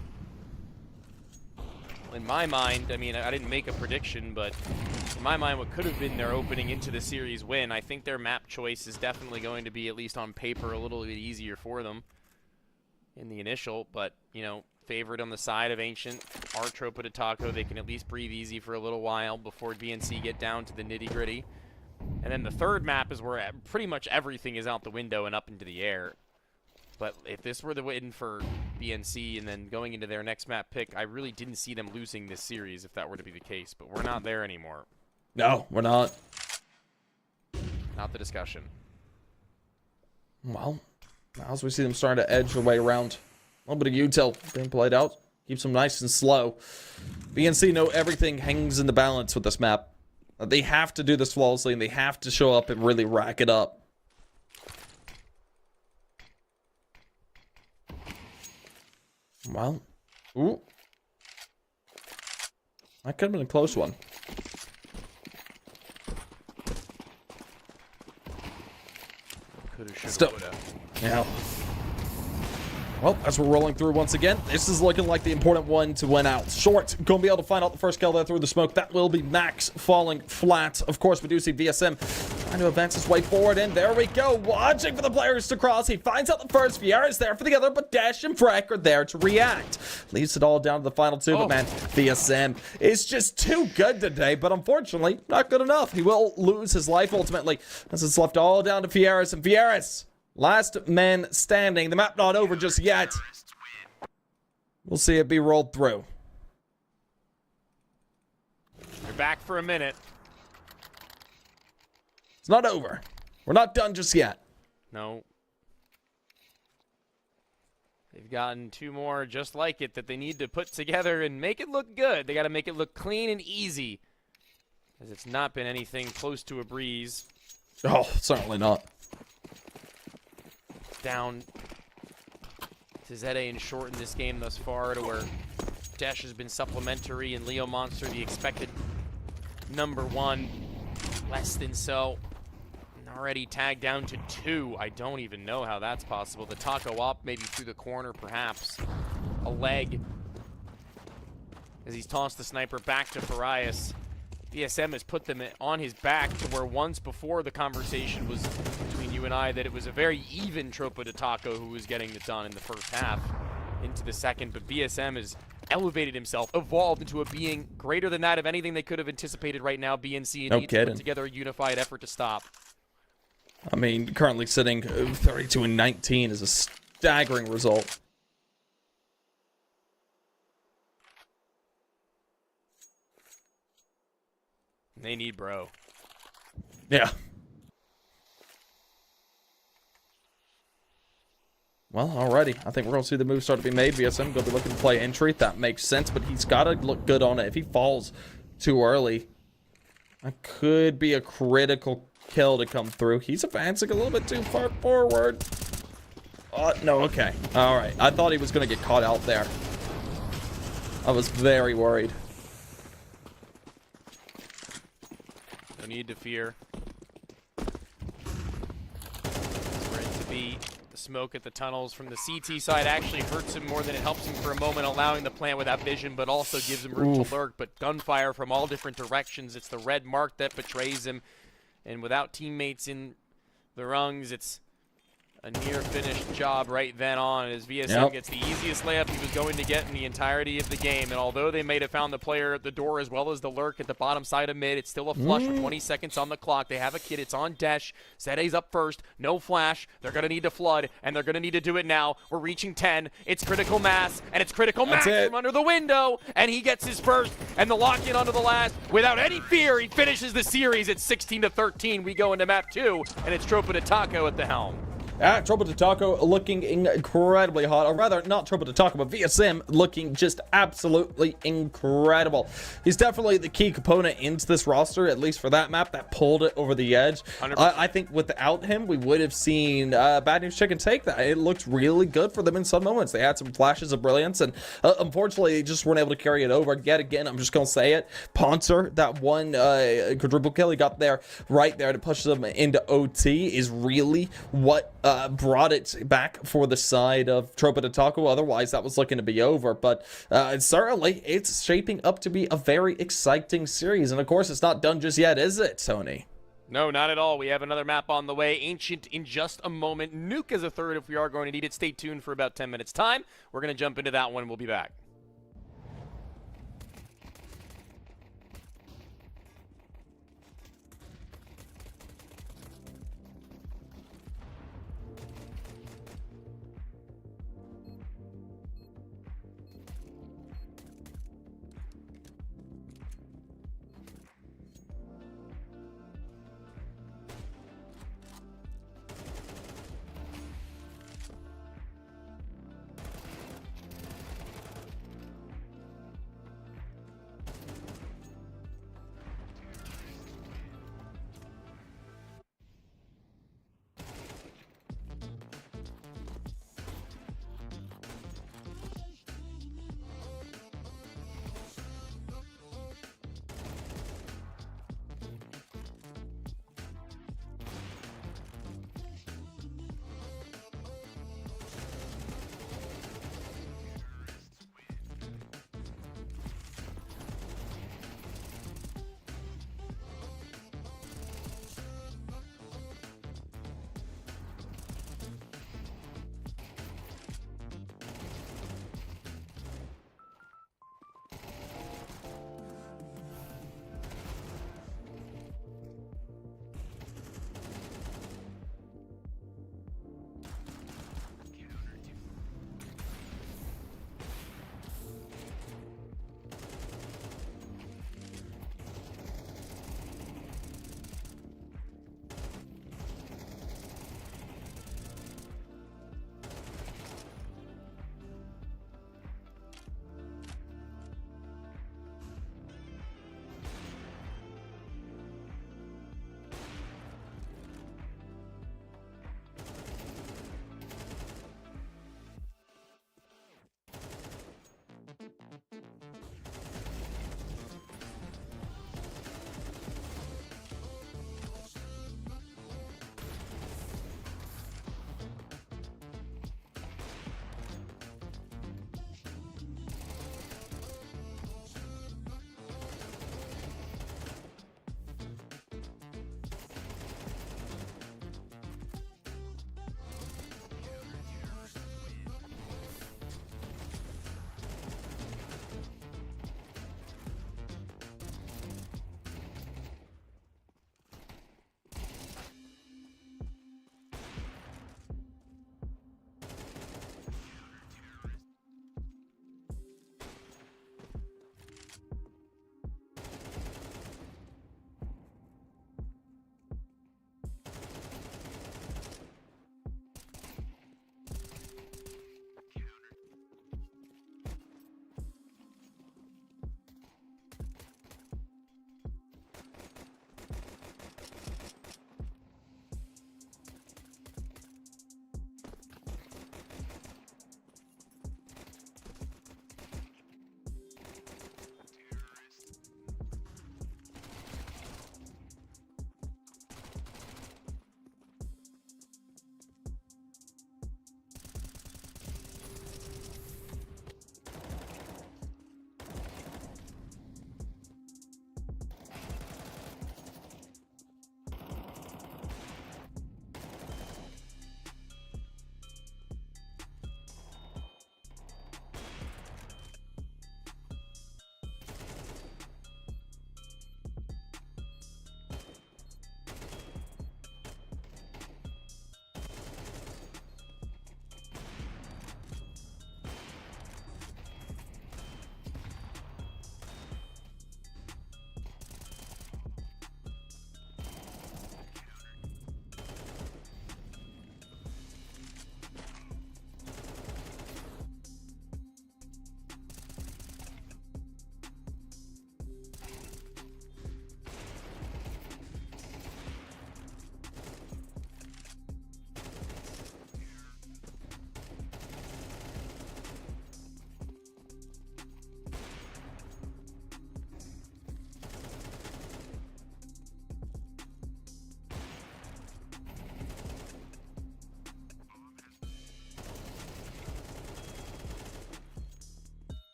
in my mind, I mean, I didn't make a prediction, but in my mind, what could have been their opening into the series win, I think their map choice is definitely going to be, at least on paper, a little bit easier for them in the initial, but, you know, favored on the side of Ancient, our Tropa de Taco, they can at least breathe easy for a little while before BNC get down to the nitty-gritty. And then the third map is where pretty much everything is out the window and up into the air. But if this were the win for BNC and then going into their next map pick, I really didn't see them losing this series if that were to be the case. But we're not there anymore. No, we're not. Not the discussion. Well, now as we see them starting to edge their way around. A little bit of util being played out. Keeps them nice and slow. BNC know everything hangs in the balance with this map. They have to do this flawlessly, and they have to show up and really rack it up. Well, ooh. That could have been a close one. Coulda, shoulda, Still. woulda. Yeah. Well, as we're rolling through once again, this is looking like the important one to win out. Short, going to be able to find out the first kill there through the smoke. That will be Max falling flat. Of course, we do see VSM trying to advance his way forward, and there we go. Watching for the players to cross. He finds out the first. Vieira is there for the other, but Dash and Freck are there to react. Leaves it all down to the final two, but man, VSM is just too good today, but unfortunately, not good enough. He will lose his life ultimately, as it's left all down to Fieras, and Fieras, last man standing. The map not over just yet. We'll see it be rolled through. You're back for a minute. It's not over. We're not done just yet. No. They've gotten two more just like it that they need to put together and make it look good. They got to make it look clean and easy, as it's not been anything close to a breeze. Oh, certainly not. Down to Zede and Short in this game thus far, to where Dash has been supplementary and Leo Monster the expected #1. Less than so. And already tagged down to 2. I don't even know how that's possible. The Taco up maybe through the corner, perhaps. A leg. As he's tossed the sniper back to Farias. DSM has put them on his back, to where once before the conversation was between you and I that it was a very even Tropa de Taco who was getting it done in the first half into the second, but BSM has elevated himself, evolved into a being greater than that of anything they could have anticipated right now. BNC need to put together a unified effort to stop. I mean, currently sitting 32-19 is a staggering result. They need bro. Yeah. Well, alrighty. I think we're going to see the move start to be made. VSM going to be looking to play entry. That makes sense, but he's got to look good on it. If he falls too early, that could be a critical kill to come through. He's advancing a little bit too far forward. No, okay. Alright. I thought he was going to get caught out there. I was very worried. No need to fear. That's where it to be. The smoke at the tunnels from the CT side actually hurts him more than it helps him for a moment, allowing the plant without vision, but also gives him room to lurk. But gunfire from all different directions. It's the red mark that betrays him. And without teammates in the rungs, it's a near finished job right then on as VSM gets the easiest layup he was going to get in the entirety of the game. And although they may have found the player at the door as well as the lurk at the bottom side of mid, it's still a flush with 20 seconds on the clock. They have a kid. It's on Desh. Zede's up first. No flash. They're going to need to flood, and they're going to need to do it now. We're reaching 10. It's critical mass, and it's critical mass from under the window, and he gets his first, and the lock-in onto the last. Without any fear, he finishes the series at 16-13. We go into map 2, and it's Tropa de Taco at the helm. Tropa de Taco looking incredibly hot, or rather, not Tropa de Taco, but VSM looking just absolutely incredible. He's definitely the key component into this roster, at least for that map, that pulled it over the edge. I think without him, we would have seen Bad News Chicken take that. It looked really good for them in some moments. They had some flashes of brilliance, and unfortunately, they just weren't able to carry it over. Yet again, I'm just going to say it. Poncer, that one quadruple kill he got there, right there to push them into OT is really what brought it back for the side of Tropa de Taco. Otherwise, that was looking to be over. But certainly, it's shaping up to be a very exciting series. And of course, it's not done just yet, is it, Tony? No, not at all. We have another map on the way. Ancient in just a moment. Nuke as a third if we are going to need it. Stay tuned for about 10 minutes time. We're going to jump into that one. We'll be back.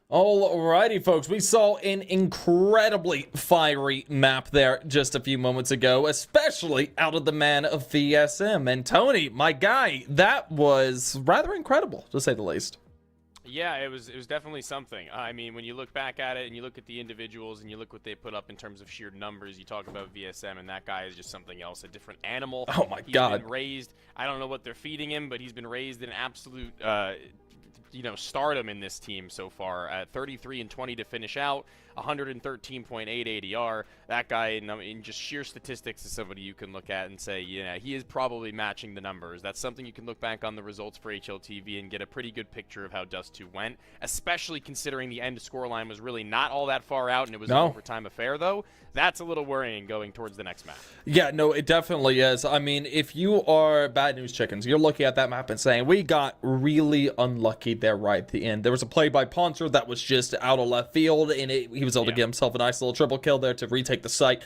Alrighty, folks, we saw an incredibly fiery map there just a few moments ago, especially out of the man of VSM. And Tony, my guy, that was rather incredible, to say the least. Yeah, it was definitely something. I mean, when you look back at it and you look at the individuals and you look what they put up in terms of sheer numbers, you talk about VSM, and that guy is just something else, a different animal. Oh my God. He's been raised, I don't know what they're feeding him, but he's been raised in absolute stardom in this team so far. At 33-20 to finish out, 113.8 ADR. That guy, in just sheer statistics, is somebody you can look at and say, yeah, he is probably matching the numbers. That's something you can look back on the results for HLTV and get a pretty good picture of how Dust 2 went, especially considering the end scoreline was really not all that far out and it was an overtime affair, though. That's a little worrying going towards the next map. Yeah, no, it definitely is. I mean, if you are Bad News Chickens, you're looking at that map and saying, we got really unlucky there right at the end. There was a play by Poncer that was just out of left field, and he was able to get himself a nice little triple kill there to retake the site,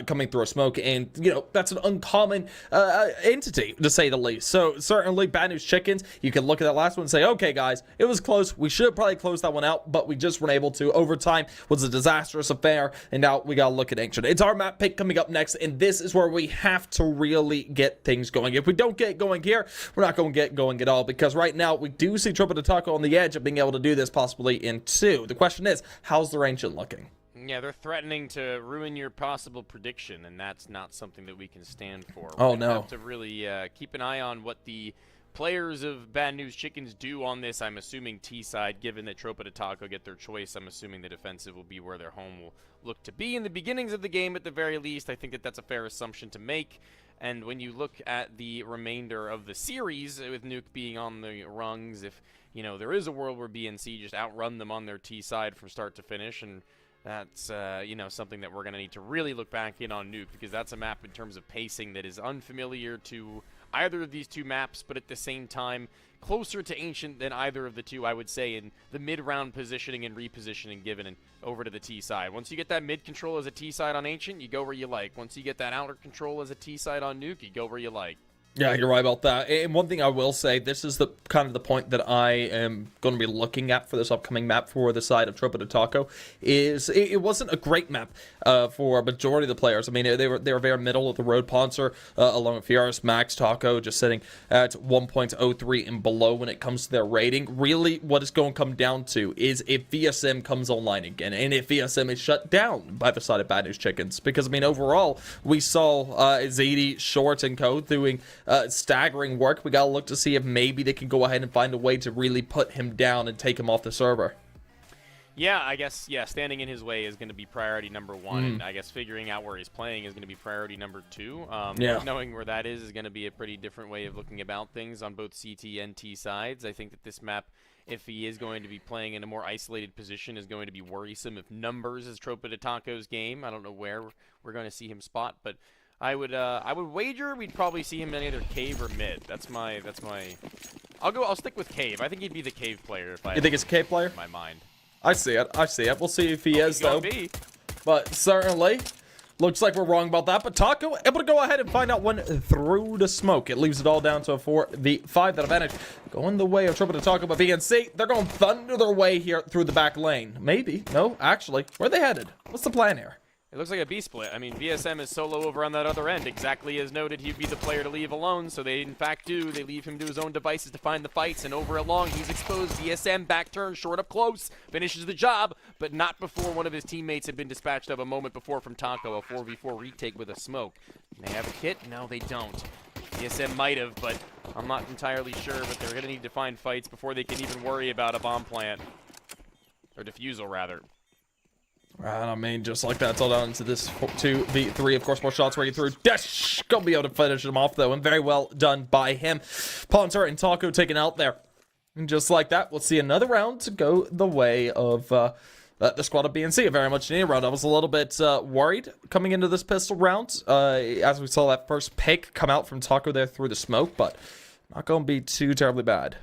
coming through a smoke, and, that's an uncommon entity, to say the least. So, certainly, Bad News Chickens, you can look at that last one and say, okay, guys, it was close. We should probably close that one out, but we just weren't able to. Overtime was a disastrous affair, and now we gotta look at Ancient. It's our map pick coming up next, and this is where we have to really get things going. If we don't get going here, we're not going to get going at all, because right now we do see Triple Taco on the edge of being able to do this possibly in 2. The question is, how's their Ancient looking? Yeah, they're threatening to ruin your possible prediction, and that's not something that we can stand for. Oh, no. We have to really keep an eye on what the players of Bad News Chickens do on this. I'm assuming T-side, given that Tropa de Taco get their choice, I'm assuming the defensive will be where their home will look to be in the beginnings of the game at the very least. I think that that's a fair assumption to make. And when you look at the remainder of the series, with Nuke being on the rungs, if, there is a world where BNC just outrun them on their T-side from start to finish, and that's, something that we're going to need to really look back in on Nuke, because that's a map in terms of pacing that is unfamiliar to either of these two maps, but at the same time closer to Ancient than either of the two, I would say, in the mid-round positioning and repositioning given and over to the T side. Once you get that mid control as a T side on Ancient, you go where you like. Once you get that outer control as a T side on Nuke, you go where you like. Yeah, you're right about that. And one thing I will say, this is the kind of the point that I am going to be looking at for this upcoming map for the side of Tropa de Taco, is it wasn't a great map for a majority of the players. I mean, they were very middle of the road. Poncer, along with Fieras, Max, Taco, just sitting at 1.03 and below when it comes to their rating. Really, what it's going to come down to is if VSM comes online again, and if VSM is shut down by the side of Bad News Chickens. Because, I mean, overall, we saw Zadie, Short, and Co. doing staggering work. We gotta look to see if maybe they can go ahead and find a way to really put him down and take him off the server. Yeah, I guess, standing in his way is going to be priority number 1, and I guess figuring out where he's playing is going to be priority number 2. Knowing where that is going to be a pretty different way of looking about things on both CT and T sides. I think that this map, if he is going to be playing in a more isolated position, is going to be worrisome. If numbers is Tropa de Taco's game, I don't know where we're going to see him spot, but I would wager we'd probably see him in either cave or mid. That's my. I'll stick with cave. I think he'd be the cave player if I. You think it's a cave player? In my mind. I see it. We'll see if he is though. But certainly, looks like we're wrong about that. But Taco able to go ahead and find out one through the smoke. It leaves it all down to a 4v5 that advantage going the way of Tropa de Taco. But BNC, they're going thunder their way here through the back lane. Maybe. No, actually, where are they headed? What's the plan here? It looks like a B-split. I mean, VSM is solo over on that other end. Exactly as noted, he'd be the player to leave alone, so they in fact do. They leave him to his own devices to find the fights, and over along, he's exposed. VSM back turn, short up close, finishes the job, but not before one of his teammates had been dispatched of a moment before from Taco, a 4v4 retake with a smoke. They have a kit? No, they don't. VSM might have, but I'm not entirely sure, but they're going to need to find fights before they can even worry about a bomb plant. Or defusal, rather. I mean, just like that, it's all down to this 2v3. Of course, more shots ready through. Dash! Gonna be able to finish him off, though, and very well done by him. Poncer and Taco taken out there. And just like that, we'll see another round to go the way of the squad of BNC. A very much needed round. I was a little bit worried coming into this pistol round, as we saw that first pick come out from Taco there through the smoke, but not going to be too terribly bad.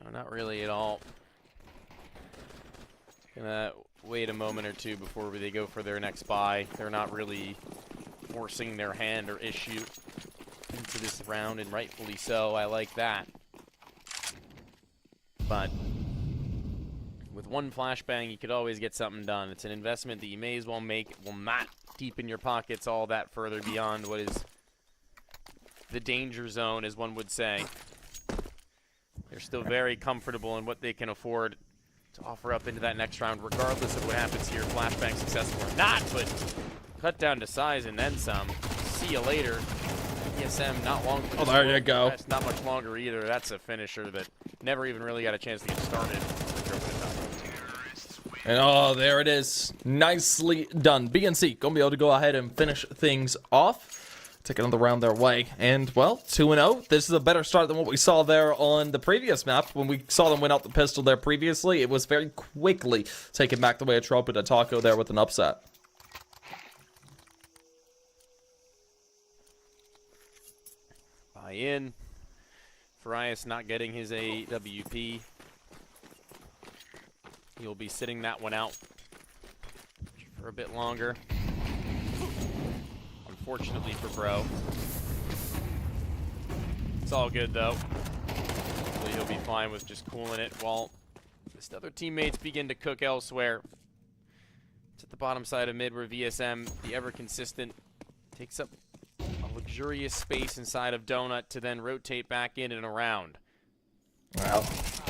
No, not really at all. Gonna wait a moment or two before they go for their next buy. They're not really forcing their hand or issue into this round, and rightfully so. I like that. But with one flashbang, you could always get something done. It's an investment that you may as well make. It will not deepen your pockets all that further beyond what is the danger zone, as one would say. They're still very comfortable in what they can afford to offer up into that next round, regardless of what happens here, flashbang successful or not, but cut down to size and then some. See you later. ESM not long. Oh, there you go. That's not much longer either. That's a finisher that never even really got a chance to get started. And oh, there it is. Nicely done. BNC going to be able to go ahead and finish things off. Take another round their way. And, well, 2-0. This is a better start than what we saw there on the previous map. When we saw them win out the pistol there previously, it was very quickly taken back the way of Trumpet and Taco there with an upset. Buy in. Farias not getting his AWP. He'll be sitting that one out for a bit longer. Unfortunately for Bro. It's all good though. Hopefully he'll be fine with just cooling it while his other teammates begin to cook elsewhere. It's at the bottom side of mid where VSM, the ever consistent, takes up a luxurious space inside of Donut to then rotate back in and around. Well,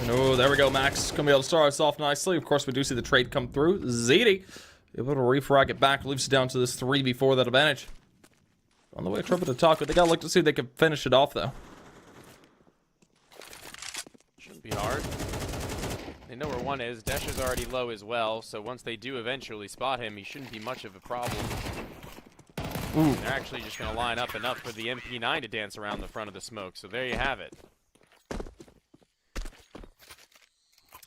oh, there we go, Max. Gonna be able to start us off nicely. Of course, we do see the trade come through. ZD able to refrag it back, leaves it down to this 3v4 that advantage. On the way, Trumpet to Taco. They gotta look to see if they can finish it off, though. Shouldn't be hard. They know where one is. Desh is already low as well, so once they do eventually spot him, he shouldn't be much of a problem. Ooh. They're actually just gonna line up enough for the MP9 to dance around the front of the smoke, so there you have it.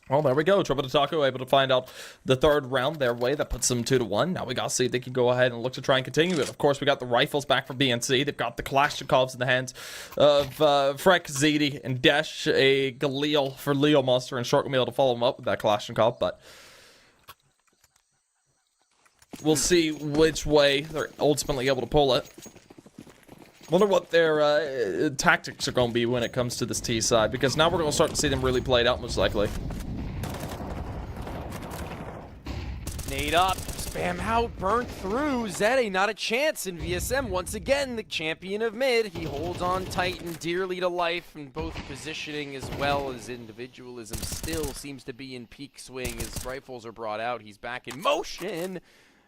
Well, there we go. Trumpet to Taco able to find out the third round their way. That puts them 2-1. Now we got to see if they can go ahead and look to try and continue it. Of course, we got the rifles back from BNC. They've got the Kalashnikovs in the hands of Freck, Zedi, and Desh. A Galil for Leo Monster, and Short will be able to follow him up with that Kalashnikov, but we'll see which way they're ultimately able to pull it. Wonder what their tactics are going to be when it comes to this T side, because now we're going to start to see them really played out, most likely. Nade up, spam out, burnt through. Zede, not a chance in VSM. Once again, the champion of mid. He holds on tight and dearly to life, and both positioning as well as individualism still seems to be in peak swing. His rifles are brought out. He's back in motion.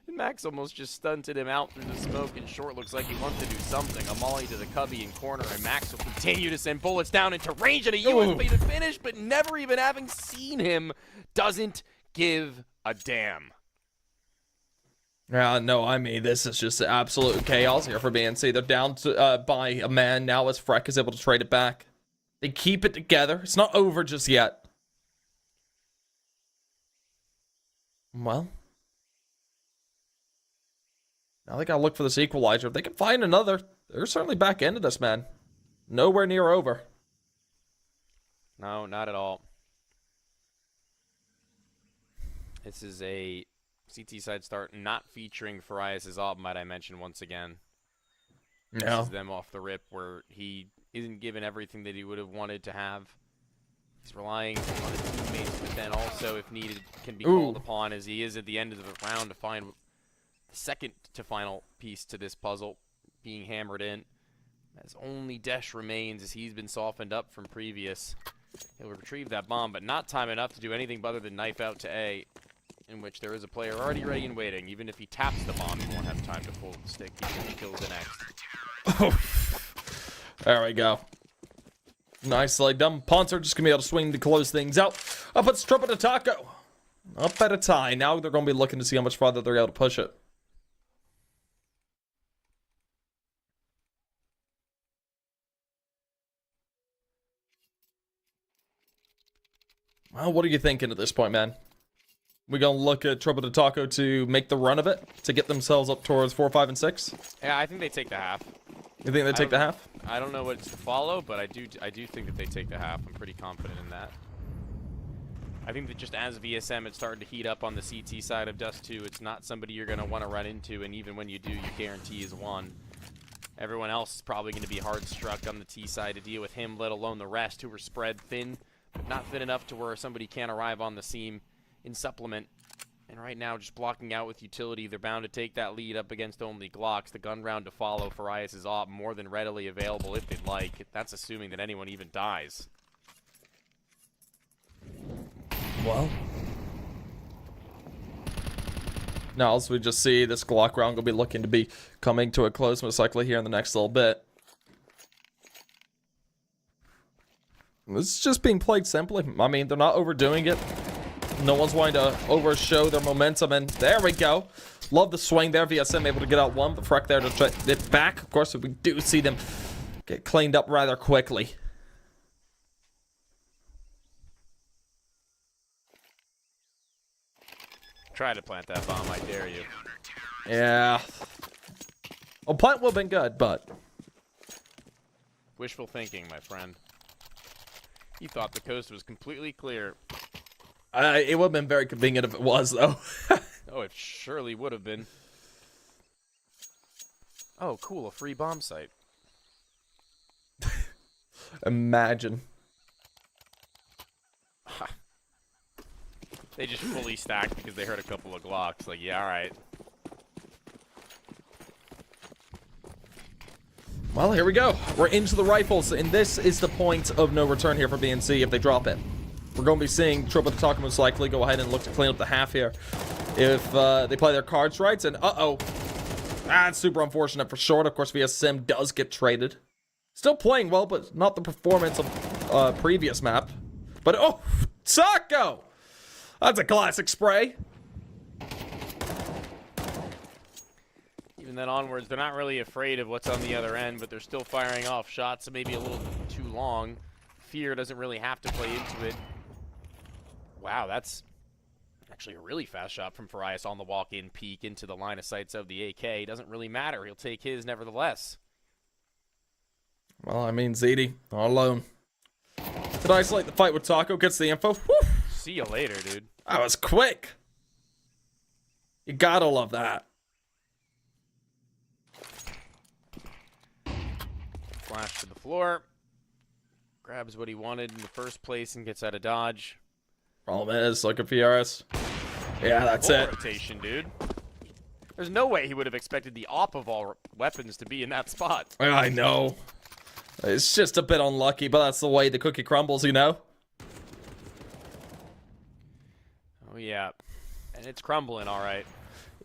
And Max almost just stunted him out through the smoke, and Short looks like he wants to do something. A molly to the cubby in corner, and Max will continue to send bullets down into range and a USP to finish, but never even having seen him, doesn't give a damn. No, I mean, this is just absolute chaos here for BNC. They're down to, by a man now as Freck is able to trade it back. They keep it together. It's not over just yet. Well, now they gotta look for this equalizer. If they can find another, they're certainly back into this, man. Nowhere near over. No, not at all. This is a CT side start not featuring Farias' ult, might I mention once again. No. This is them off the rip where he isn't given everything that he would have wanted to have. He's relying on his teammates, but then also, if needed, can be called upon, as he is at the end of the round to find the second to final piece to this puzzle being hammered in. As only Desh remains, as he's been softened up from previous. He'll retrieve that bomb, but not time enough to do anything other than knife out to A, in which there is a player already ready and waiting. Even if he taps the bomb, he won't have time to pull the stick. He's going to kill the next. There we go. Nicely done. Poncer just going to be able to swing to close things out. Up it's Trumpet to Taco. Up at a tie. Now they're going to be looking to see how much farther they're able to push it. Well, what are you thinking at this point, man? We gonna look at Trumpet to Taco to make the run of it, to get themselves up towards 4, 5, and 6? Yeah, I think they take the half. You think they take the half? I don't know what's to follow, but I do think that they take the half. I'm pretty confident in that. I think that just as VSM had started to heat up on the CT side of Dust 2, it's not somebody you're going to want to run into, and even when you do, you guarantee is one. Everyone else is probably going to be hard struck on the T side to deal with him, let alone the rest who are spread thin, but not thin enough to where somebody can't arrive on the seam in supplement. And right now, just blocking out with utility, they're bound to take that lead up against only Glocks. The gun round to follow, Farias is op, more than readily available if they'd like. That's assuming that anyone even dies. Well. Now, as we just see, this Glock round will be looking to be coming to a close most likely here in the next little bit. This is just being played simply. I mean, they're not overdoing it. No one's wanting to overshow their momentum, and there we go. Love the swing there. VSM able to get out one, but Freck there to try it back. Of course, we do see them get cleaned up rather quickly. Try to plant that bomb, I dare you. Yeah. A plant would have been good, but... Wishful thinking, my friend. He thought the coast was completely clear. It would have been very convenient if it was, though. Oh, it surely would have been. Oh, cool, a free bomb site. Imagine. They just fully stacked because they heard a couple of Glocks. Like, yeah, all right. Well, here we go. We're into the rifles, and this is the point of no return here for BNC if they drop it. We're going to be seeing Triple Tataka most likely go ahead and look to clean up the half here if they play their cards right. And uh-oh. That's super unfortunate for short. Of course, VSM does get traded. Still playing well, but not the performance of previous map. But, oh, Taco! That's a classic spray. Even then onwards, they're not really afraid of what's on the other end, but they're still firing off shots, maybe a little too long. Fear doesn't really have to play into it. Wow, that's actually a really fast shot from Farias on the walk-in peek into the line of sights of the AK. Doesn't really matter. He'll take his nevertheless. Well, I mean, ZD, not alone. Could isolate the fight with Taco, gets the info. Whew. See you later, dude. That was quick. You gotta love that. Flash to the floor. Grabs what he wanted in the first place and gets out of dodge. Problem is, look at VRS. Yeah, that's Full it. rotation, dude. There's no way he would have expected the op of all weapons to be in that spot. I know. It's just a bit unlucky, but that's the way the cookie crumbles, you know? Oh, yeah. And it's crumbling, all right.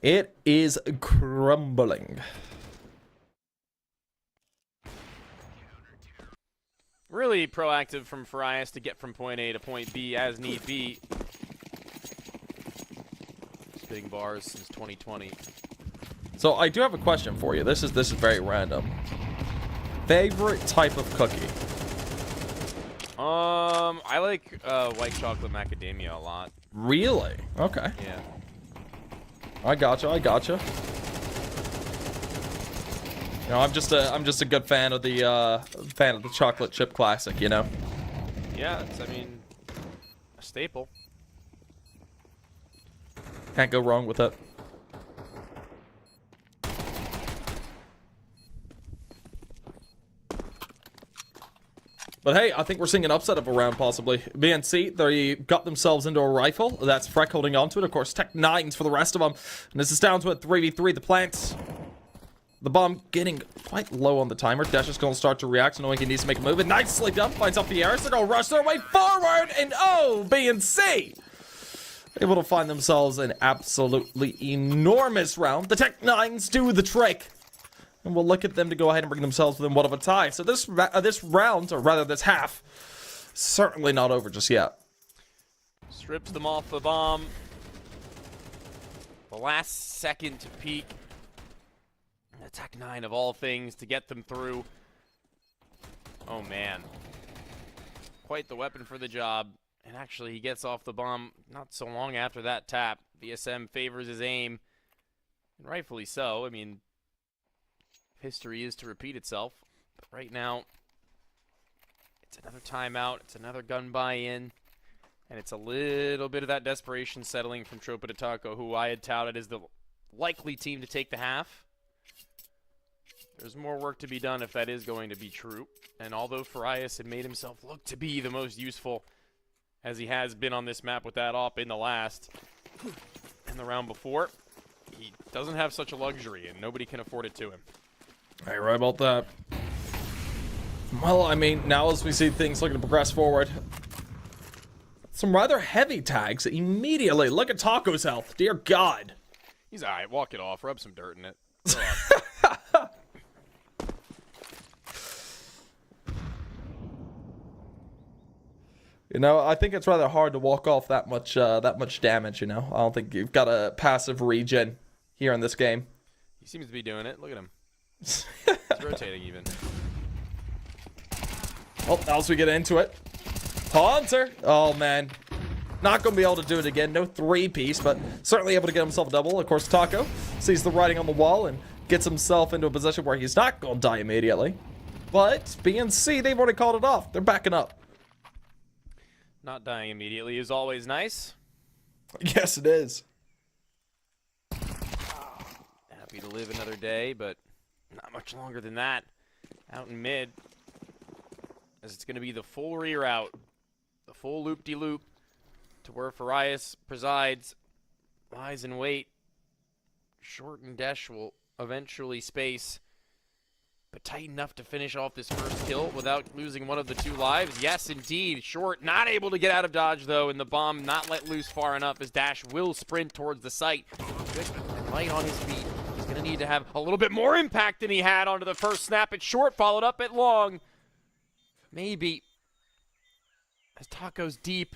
It is crumbling. Really proactive from Farias to get from point A to point B as need be. Spitting bars since 2020. So I do have a question for you. This is very random. Favorite type of cookie? I like white chocolate macadamia a lot. Really? Okay. Yeah. I gotcha. You know, I'm just a good fan of the chocolate chip classic, you know. Yeah, it's, I mean, a staple. Can't go wrong with it. But hey, I think we're seeing an upset of a round, possibly. BNC, they got themselves into a rifle. That's Freck holding on to it. Of course, Tech 9s for the rest of them. And this is down to a 3v3. The plant, the bomb getting quite low on the timer. Dash is going to start to react, knowing he needs to make a move. And nicely done. Finds off the air. They're going to rush their way forward. And oh, BNC able to find themselves an absolutely enormous round. The Tech 9s do the trick. And we'll look at them to go ahead and bring themselves within one of a tie. So this round, or rather this half, certainly not over just yet. Strips them off the bomb. The last second to peek. The Tech 9 of all things to get them through. Oh man. Quite the weapon for the job. And actually he gets off the bomb not so long after that tap. VSM favors his aim. And rightfully so. I mean, history is to repeat itself. But right now, it's another timeout. It's another gun buy-in. And it's a little bit of that desperation settling from Tropa de Taco, who I had touted as the likely team to take the half. There's more work to be done if that is going to be true. And although Farias had made himself look to be the most useful as he has been on this map with that op in the round before. He doesn't have such a luxury, and nobody can afford it to him. Hey, right about that. Well, I mean, now as we see things looking to progress forward, some rather heavy tags immediately. Look at Taco's health. Dear God. He's all right. Walk it off. Rub some dirt in it. You know, I think it's rather hard to walk off that much damage, you know. I don't think you've got a passive regen here in this game. He seems to be doing it. Look at him. He's rotating even. Oh, as we get into it. Haunter! Oh, man. Not going to be able to do it again. No three-piece, but certainly able to get himself a double. Of course, Taco sees the writing on the wall and gets himself into a position where he's not going to die immediately. But BNC, they've already called it off. They're backing up. Not dying immediately is always nice. Yes, it is. Happy to live another day, but not much longer than that. Out in mid, as it's going to be the full reroute, the full loop-de-loop to where Farias presides, lies in wait. Short and Desh will eventually space, but tight enough to finish off this first kill without losing one of the 2 lives. Yes, indeed. Short not able to get out of dodge, though, and the bomb not let loose far enough as Dash will sprint towards the site. Good and light on his feet. He's going to need to have a little bit more impact than he had onto the first snap at short, followed up at long. Maybe. As Taco's deep.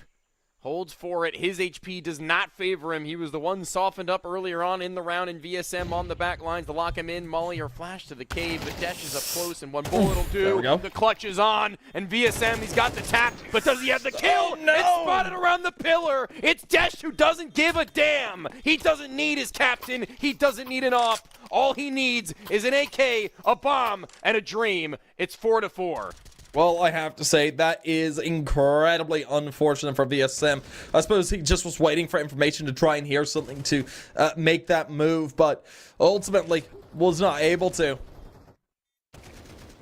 Holds for it. His HP does not favor him. He was the one softened up earlier on in the round, and VSM on the back lines to lock him in. Molly or flash to the cave, but Desh is up close, and one bullet will do. There we go. The clutch is on, and VSM, he's got the tap, but does he have the kill? Oh, no! It's spotted around the pillar. It's Desh who doesn't give a damn. He doesn't need his captain. He doesn't need an op. All he needs is an AK, a bomb, and a dream. It's 4-4. Well, I have to say, that is incredibly unfortunate for VSM. I suppose he just was waiting for information to try and hear something to make that move, but ultimately was not able to.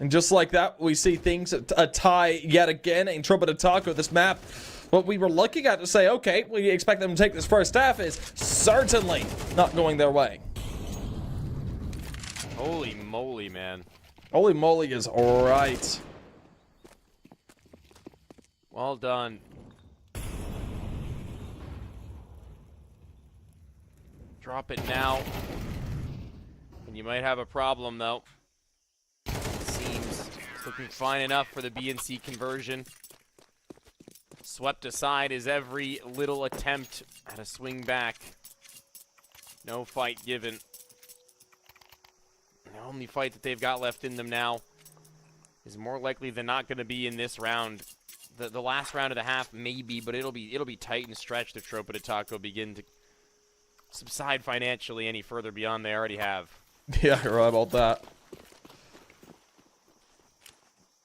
And just like that, we see things a tie yet again. And Trumpet and Taco, this map, what we were looking at to say, okay, we expect them to take this first half, is certainly not going their way. Holy moly, man. Holy moly is right. Well done. Drop it now. And you might have a problem, though. It seems it's looking fine enough for the BNC conversion. Swept aside is every little attempt at a swing back. No fight given. The only fight that they've got left in them now is more likely than not going to be in this round. The last round of the half, maybe, but it'll be tight and stretched if Tropa de Taco begin to subside financially any further beyond they already have. Yeah, you're right about that.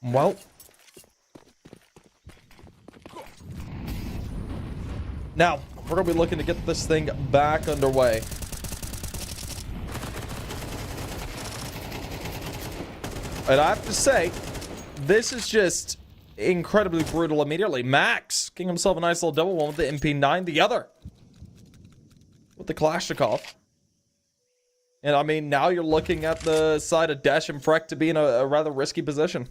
Well. Now, we're going to be looking to get this thing back underway. And I have to say, this is just incredibly brutal immediately. Max getting himself a nice little double, one with the MP9, the other with the Kalashnikov. And I mean, now you're looking at the side of Dash and Freck to be in a rather risky position.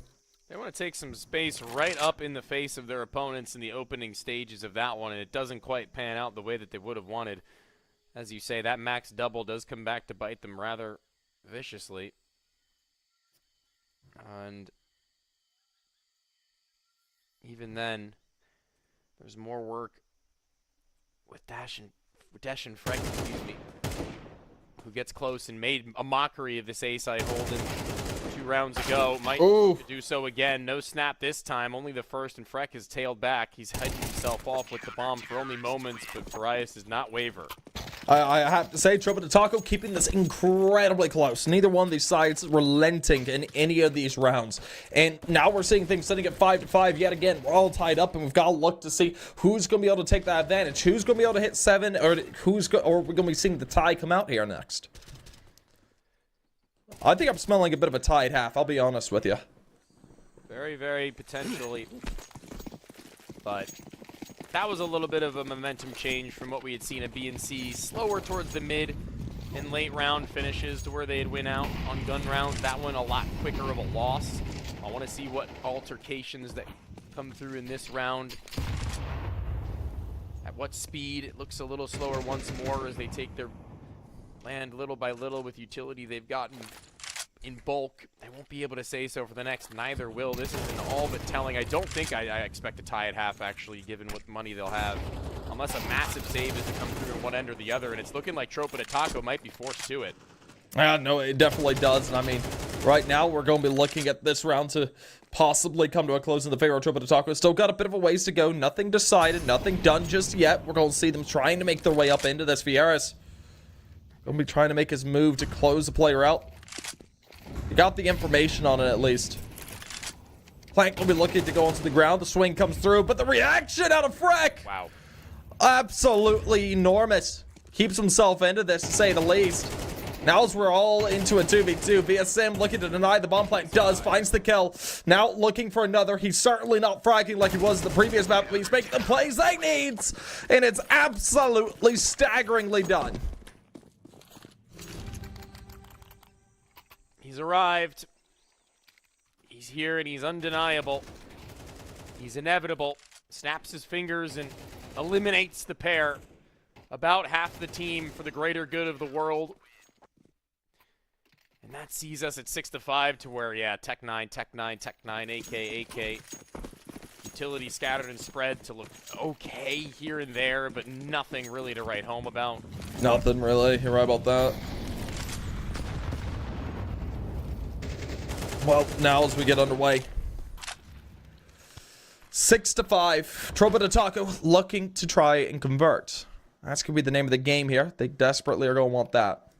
They want to take some space right up in the face of their opponents in the opening stages of that one, and it doesn't quite pan out the way that they would have wanted. As you say, that Max double does come back to bite them rather viciously. And even then, there's more work with Dash and Freck, excuse me, who gets close and made a mockery of this ace I hold in 2 rounds ago. Might do so again. No snap this time, only the first, and Freck has tailed back. He's heading himself off with the bomb for only moments, but Farias does not waver. I have to say, Trumpet and Taco keeping this incredibly close. Neither one of these sides relenting in any of these rounds. And now we're seeing things sitting at 5-5 yet again. We're all tied up, and we've got to look to see who's going to be able to take that advantage. Who's going to be able to hit 7, or we're going to be seeing the tie come out here next. I think I'm smelling a bit of a tied half, I'll be honest with you. Very, very potentially. But that was a little bit of a momentum change from what we had seen at BNC. Slower towards the mid and late round finishes to where they'd win out on gun rounds. That one a lot quicker of a loss. I want to see what altercations that come through in this round. At what speed? It looks a little slower once more as they take their land little by little with utility they've gotten in bulk. I won't be able to say so for the next, neither will. This is an all but telling. I don't think I expect to tie at half, actually, given what money they'll have. Unless a massive save is to come through at one end or the other, and it's looking like Tropa de Taco might be forced to it. No, it definitely does. And I mean, right now we're going to be looking at this round to possibly come to a close in the favor of Tropa de Taco. Still got a bit of a ways to go. Nothing decided, nothing done just yet. We're going to see them trying to make their way up into this. Fieras going to be trying to make his move to close the player out. He got the information on it at least. Plank will be looking to go onto the ground. The swing comes through, but the reaction out of Freck! Wow. Absolutely enormous. Keeps himself into this, to say the least. Now as we're all into a 2v2, VSM looking to deny the bomb plant, does, finds the kill. Now looking for another. He's certainly not fragging like he was the previous map, but he's making the plays they needs. And it's absolutely staggeringly done. He's arrived. He's here and he's undeniable. He's inevitable. Snaps his fingers and eliminates the pair. About half the team for the greater good of the world. And that sees us at 6-5 to where, yeah, Tech 9, Tech 9, Tech 9, AK. Utility scattered and spread to look okay here and there, but nothing really to write home about. Nothing really. You're right about that. Well, now as we get underway. 6-5. Tropa de Taco looking to try and convert. That's going to be the name of the game here. They desperately are going to want that.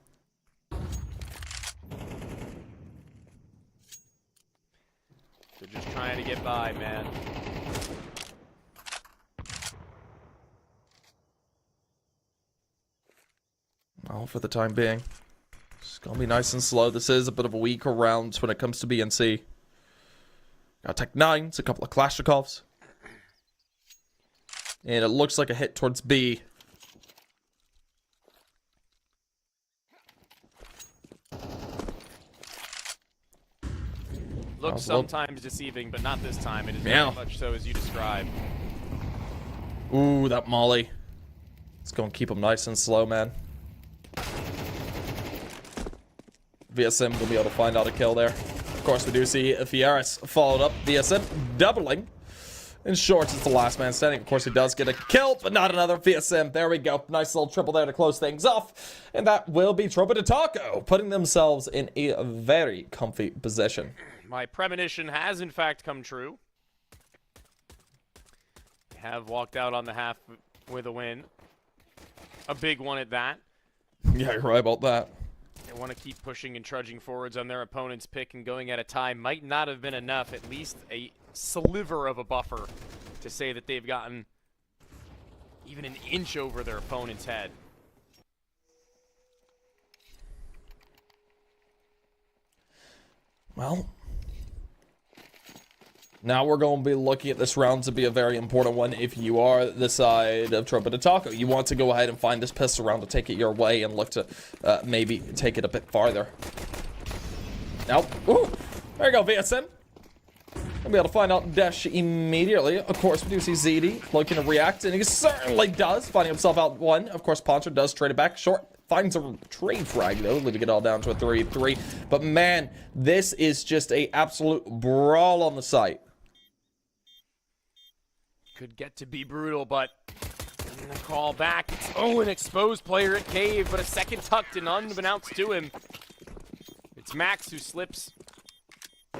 They're just trying to get by, man. Well, for the time being. It's going to be nice and slow. This is a bit of a weaker round when it comes to BNC. Got Tech 9s, a couple of Kalashnikovs. And it looks like a hit towards B. Looks sometimes deceiving, but not this time. It is very much so as you described. Ooh, that molly. It's going to keep him nice and slow, man. VSM going to be able to find out a kill there. Of course, we do see Fieras followed up. VSM doubling. In shorts, it's the last man standing. Of course, he does get a kill, but not another. VSM, there we go. Nice little triple there to close things off. And that will be Tropa de Taco, putting themselves in a very comfy position. My premonition has, in fact, come true. They have walked out on the half with a win. A big one at that. Yeah, you're right about that. They want to keep pushing and trudging forwards on their opponent's pick, and going at a time might not have been enough. At least a sliver of a buffer to say that they've gotten even an inch over their opponent's head. Well, now we're going to be looking at this round to be a very important one if you are the side of Tropa de Taco. You want to go ahead and find this pistol round to take it your way and look to maybe take it a bit farther. Now, ooh, there you go, VSM. We'll be able to find out Dash immediately. Of course, we do see ZD looking to react, and he certainly does, finding himself out one. Of course, Poncho does trade it back short. Finds a trade frag, though, leaving it all down to a 3-3. But, man, this is just a absolute brawl on the site. Could get to be brutal, but the call back. It's an exposed player at Cave, but a second tucked and unbeknownst to him. It's Max who slips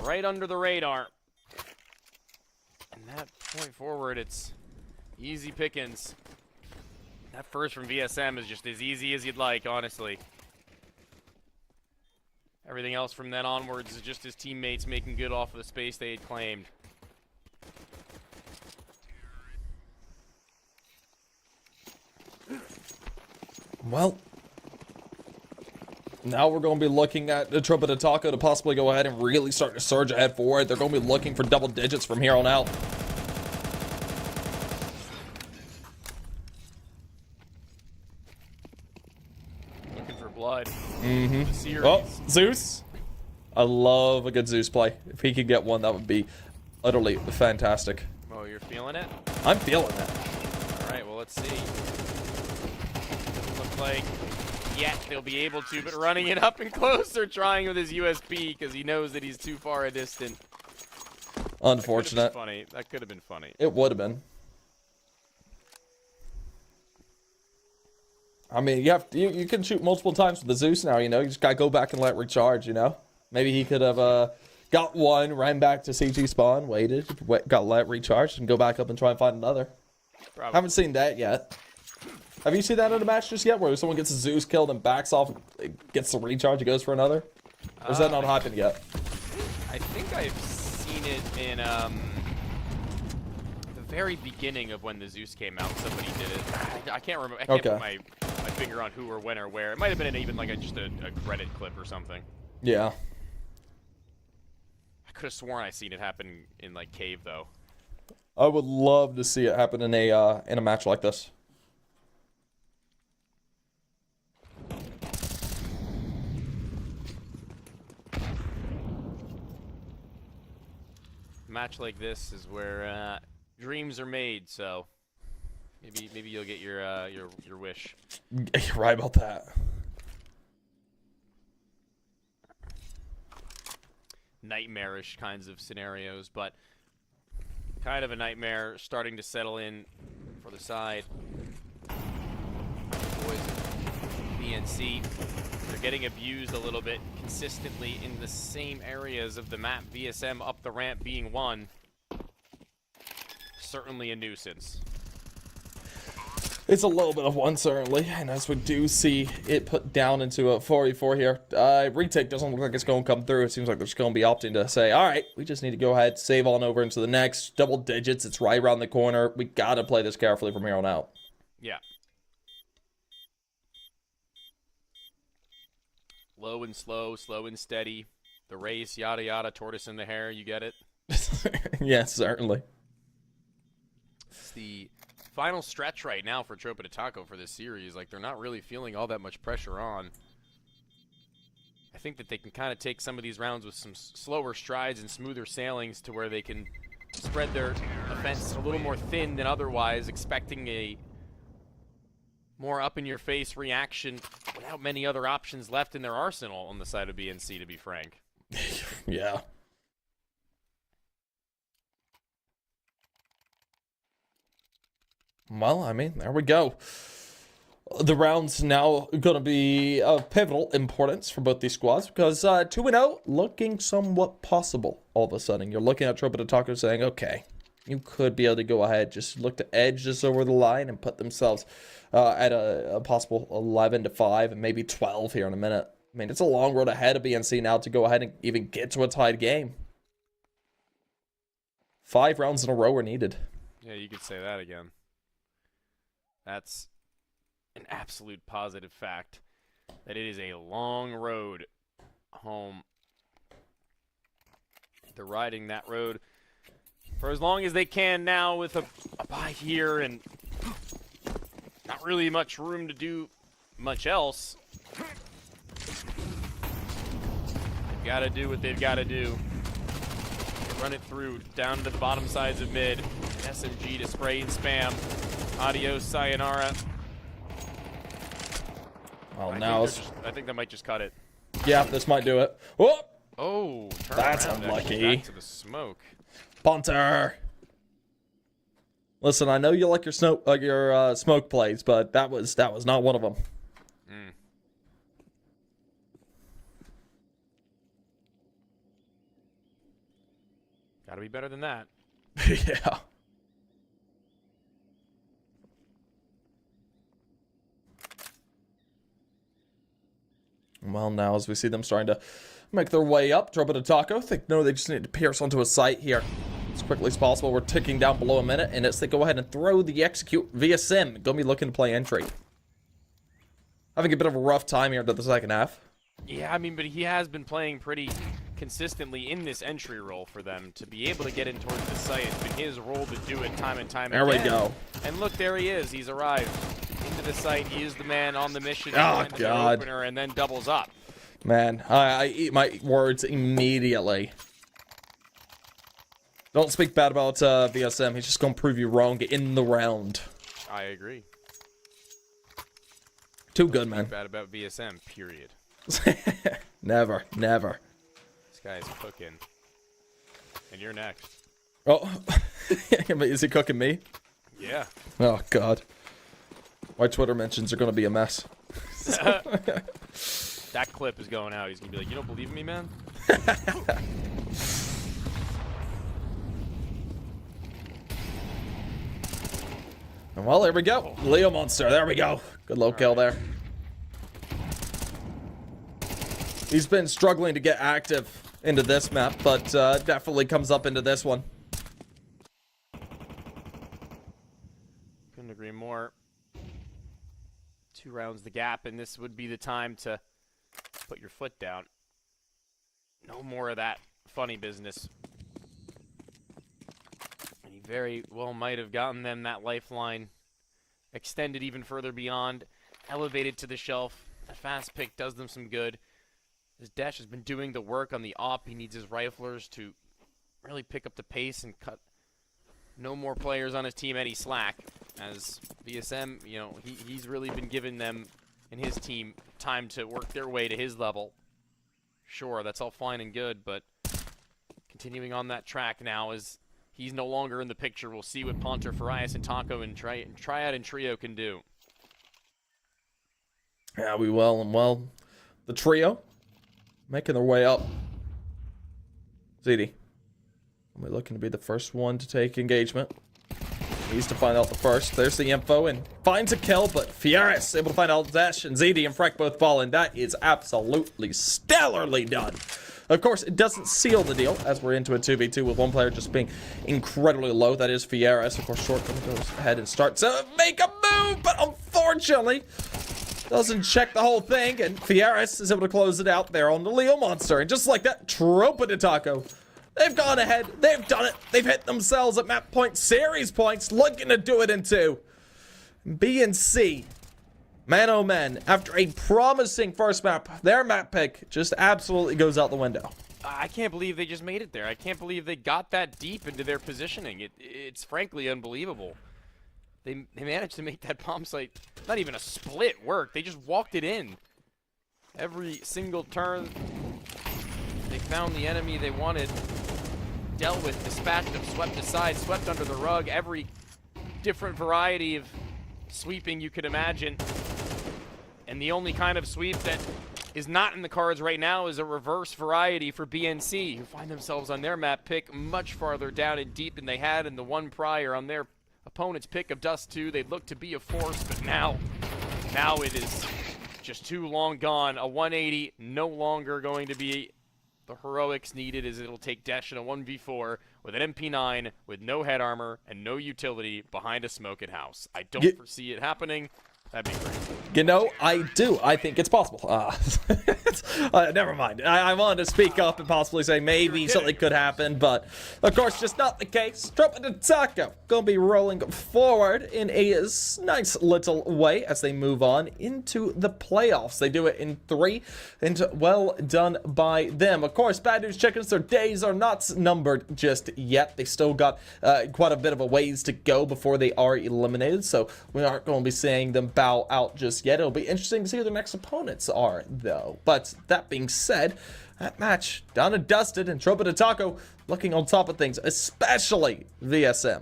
right under the radar. And that point forward, it's easy pickings. That first from VSM is just as easy as you'd like, honestly. Everything else from then onwards is just his teammates making good off of the space they had claimed. Well, now we're going to be looking at the Tropa de Taco to possibly go ahead and really start to surge ahead forward. They're going to be looking for double digits from here on out. blood. Oh, Zeus. I love a good Zeus play. If he could get one, that would be utterly fantastic. Oh, you're feeling it? I'm feeling it. All right, well, let's see. Doesn't look like yet they'll be able to, but running it up and closer, trying with his USP because he knows that he's too far a distant. Unfortunate. That could have been funny. It would have been. I mean, you can shoot multiple times with the Zeus now, you know. You just gotta go back and let it recharge, you know. Maybe he could have got one, ran back to CG spawn, waited, got let recharge, and go back up and try and find another. Probably. Haven't seen that yet. Have you seen that in a match just yet, where someone gets a Zeus killed and backs off, gets the recharge, and goes for another? Or has that not happened yet? I think I've seen it in the very beginning of when the Zeus came out. Somebody did it. I can't remember. I can't put my finger on who or when or where. It might have been even like just a credit clip or something. Yeah. I could have sworn I seen it happen in like Cave though. I would love to see it happen in a match like this. A match like this is where dreams are made. So maybe you'll get your wish. You're right about that. Nightmarish kinds of scenarios, but kind of a nightmare starting to settle in for the side. Boys of BNC, they're getting abused a little bit consistently in the same areas of the map. VSM up the ramp being one. Certainly a nuisance. It's a little bit of one, certainly, and as we do see it put down into a 4v4 here, retake doesn't look like it's going to come through. It seems like they're just going to be opting to say, all right, we just need to go ahead, save on over into the next. Double digits, it's right around the corner. We got to play this carefully from here on out. Yeah. Low and slow, slow and steady. The race, yada yada, tortoise in the hare, you get it? Yes, certainly. It's the final stretch right now for Tropa de Taco for this series. Like, they're not really feeling all that much pressure on. I think that they can kind of take some of these rounds with some slower strides and smoother sailings to where they can spread their offense a little more thin than otherwise, expecting a more up-in-your-face reaction without many other options left in their arsenal on the side of BNC, to be frank. Yeah. Well, I mean, there we go. The round's now going to be of pivotal importance for both these squads because 2-0 looking somewhat possible all of a sudden. You're looking at Tropa de Taco saying, okay, you could be able to go ahead, just look to edge this over the line and put themselves at a possible 11-5 and maybe 12 here in a minute. I mean, it's a long road ahead of BNC now to go ahead and even get to a tied game. 5 rounds in a row are needed. Yeah, you could say that again. That's an absolute positive fact that it is a long road home. They're riding that road for as long as they can now with a bye here and not really much room to do much else. They've got to do what they've got to do. Run it through down to the bottom sides of mid. SMG to spray and spam. Adios, sayonara. Well, now I think that might just cut it. Yeah, this might do it. Oh, Oh, that's around, unlucky. back to the smoke. Punter. Listen, I know you like your smoke plays, but that was not one of them. Got to be better than that. Yeah. Well, now as we see them starting to make their way up, Tropa de Taco, they just need to pierce onto a site here as quickly as possible. We're ticking down below a minute, and as they go ahead and throw the execute via sim, going to be looking to play entry. Having a bit of a rough time here into the second half. Yeah, I mean, but he has been playing pretty consistently in this entry role for them. To be able to get in towards the site, it's been his role to do it time and time again. There we go. And look, there he is. He's arrived into the site. He is the man on the mission. Oh, God. Opener and then doubles up. Man, I eat my words immediately. Don't speak bad about VSM. He's just going to prove you wrong in the round. I agree. Too good, man. Bad about VSM, period. Never. This guy's cooking. And you're next. Oh, is he cooking me? Yeah. Oh, God. My Twitter mentions are going to be a mess. That clip is going out. He's going to be like, you don't believe me, man? Well, there we go. Leo Monster. There we go. Good low kill there. He's been struggling to get active into this map, but definitely comes up into this one. Couldn't agree more. 2 rounds the gap, and this would be the time to put your foot down. No more of that funny business. And he very well might have gotten them that lifeline extended even further beyond, elevated to the shelf. A fast pick does them some good. His dash has been doing the work on the op. He needs his riflers to really pick up the pace and cut no more players on his team any slack. As VSM, you know, he's really been giving them and his team time to work their way to his level. Sure, that's all fine and good, but continuing on that track now as he's no longer in the picture. We'll see what Ponter, Farias, and Taco and Triad and Trio can do. Yeah, we will. And well, the trio making their way up. ZD. We're looking to be the first one to take engagement. Needs to find out the first. There's the info and finds a kill, but Fieres able to find out Dash and ZD and Freck both fall, and that is absolutely stellarly done. Of course, it doesn't seal the deal as we're into a 2v2 with one player just being incredibly low. That is Fieres. Of course, Shotgun goes ahead and starts to make a move, but unfortunately doesn't check the whole thing, and Fieres is able to close it out there on the Leo Monster. And just like that, Tropa de Taco. They've gone ahead. They've done it. They've hit themselves at map point series points, looking to do it in 2. B and C. Man, oh man, after a promising first map, their map pick just absolutely goes out the window. I can't believe they just made it there. I can't believe they got that deep into their positioning. It's frankly unbelievable. They managed to make that bomb site, not even a split, work. They just walked it in. Every single turn, they found the enemy they wanted, dealt with, dispatched them, swept aside, swept under the rug, every different variety of sweeping you could imagine. And the only kind of sweep that is not in the cards right now is a reverse variety for BNC, who find themselves on their map pick much farther down and deep than they had in the one prior on their opponent's pick of Dust 2. They look to be a force, but now it is just too long gone. A 180 no longer going to be the heroics needed, as it'll take Desh in a 1v4 with an MP9 with no head armor and no utility behind a smoking house. I don't foresee it happening. That'd be great. You know, I do. I think it's possible. Never mind. I wanted to speak up and possibly say maybe something could happen, but of course, just not the case. Tropa de Taco gonna be rolling forward in a nice little way as they move on into the playoffs. They do it in 3, and well done by them. Of course, Bad News Chickens, their days are not numbered just yet. They still got quite a bit of a ways to go before they are eliminated, so we aren't going to be seeing them bow out just yet. It'll be interesting to see who their next opponents are, though. But that being said, that match done and dusted, and Tropa de Taco looking on top of things, especially VSM.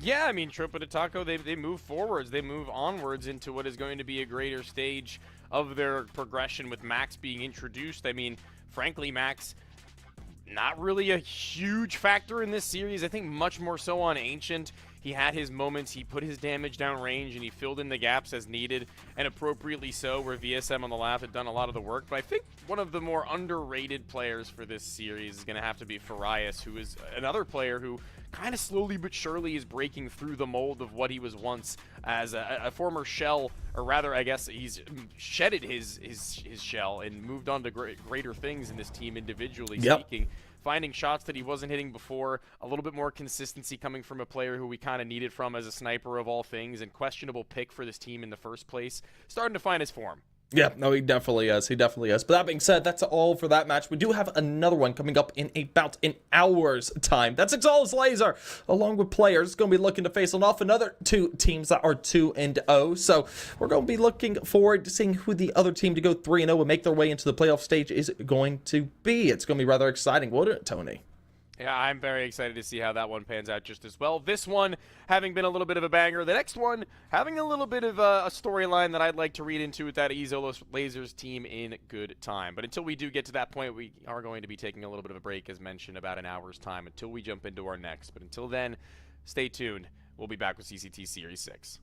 Yeah, I mean, Tropa de Taco, they move forwards. They move onwards into what is going to be a greater stage of their progression with Max being introduced. I mean, frankly, Max, not really a huge factor in this series. I think much more so on Ancient. He had his moments, he put his damage down range, and he filled in the gaps as needed, and appropriately so, where VSM on the left had done a lot of the work. But I think one of the more underrated players for this series is going to have to be Farias, who is another player who kind of slowly but surely is breaking through the mold of what he was once as a former shell, or rather, I guess he's shedded his shell and moved on to greater things in this team individually speaking. finding shots that he wasn't hitting before, a little bit more consistency coming from a player who we kind of needed from as a sniper of all things, and questionable pick for this team in the first place, starting to find his form. Yeah, no, he definitely is. He definitely is. But that being said, that's all for that match. We do have another one coming up in about an hour's time. That's Exal's Laser, along with players, going to be looking to face off another two teams that are 2-0. So we're going to be looking forward to seeing who the other team to go 3-0 and make their way into the playoff stage is going to be. It's going to be rather exciting, won't it, Tony? Yeah, I'm very excited to see how that one pans out just as well. This one having been a little bit of a banger. The next one having a little bit of a storyline that I'd like to read into with that Exal's Lasers team in good time. But until we do get to that point, we are going to be taking a little bit of a break, as mentioned, about an hour's time until we jump into our next. But until then, stay tuned. We'll be back with CCT Series 6.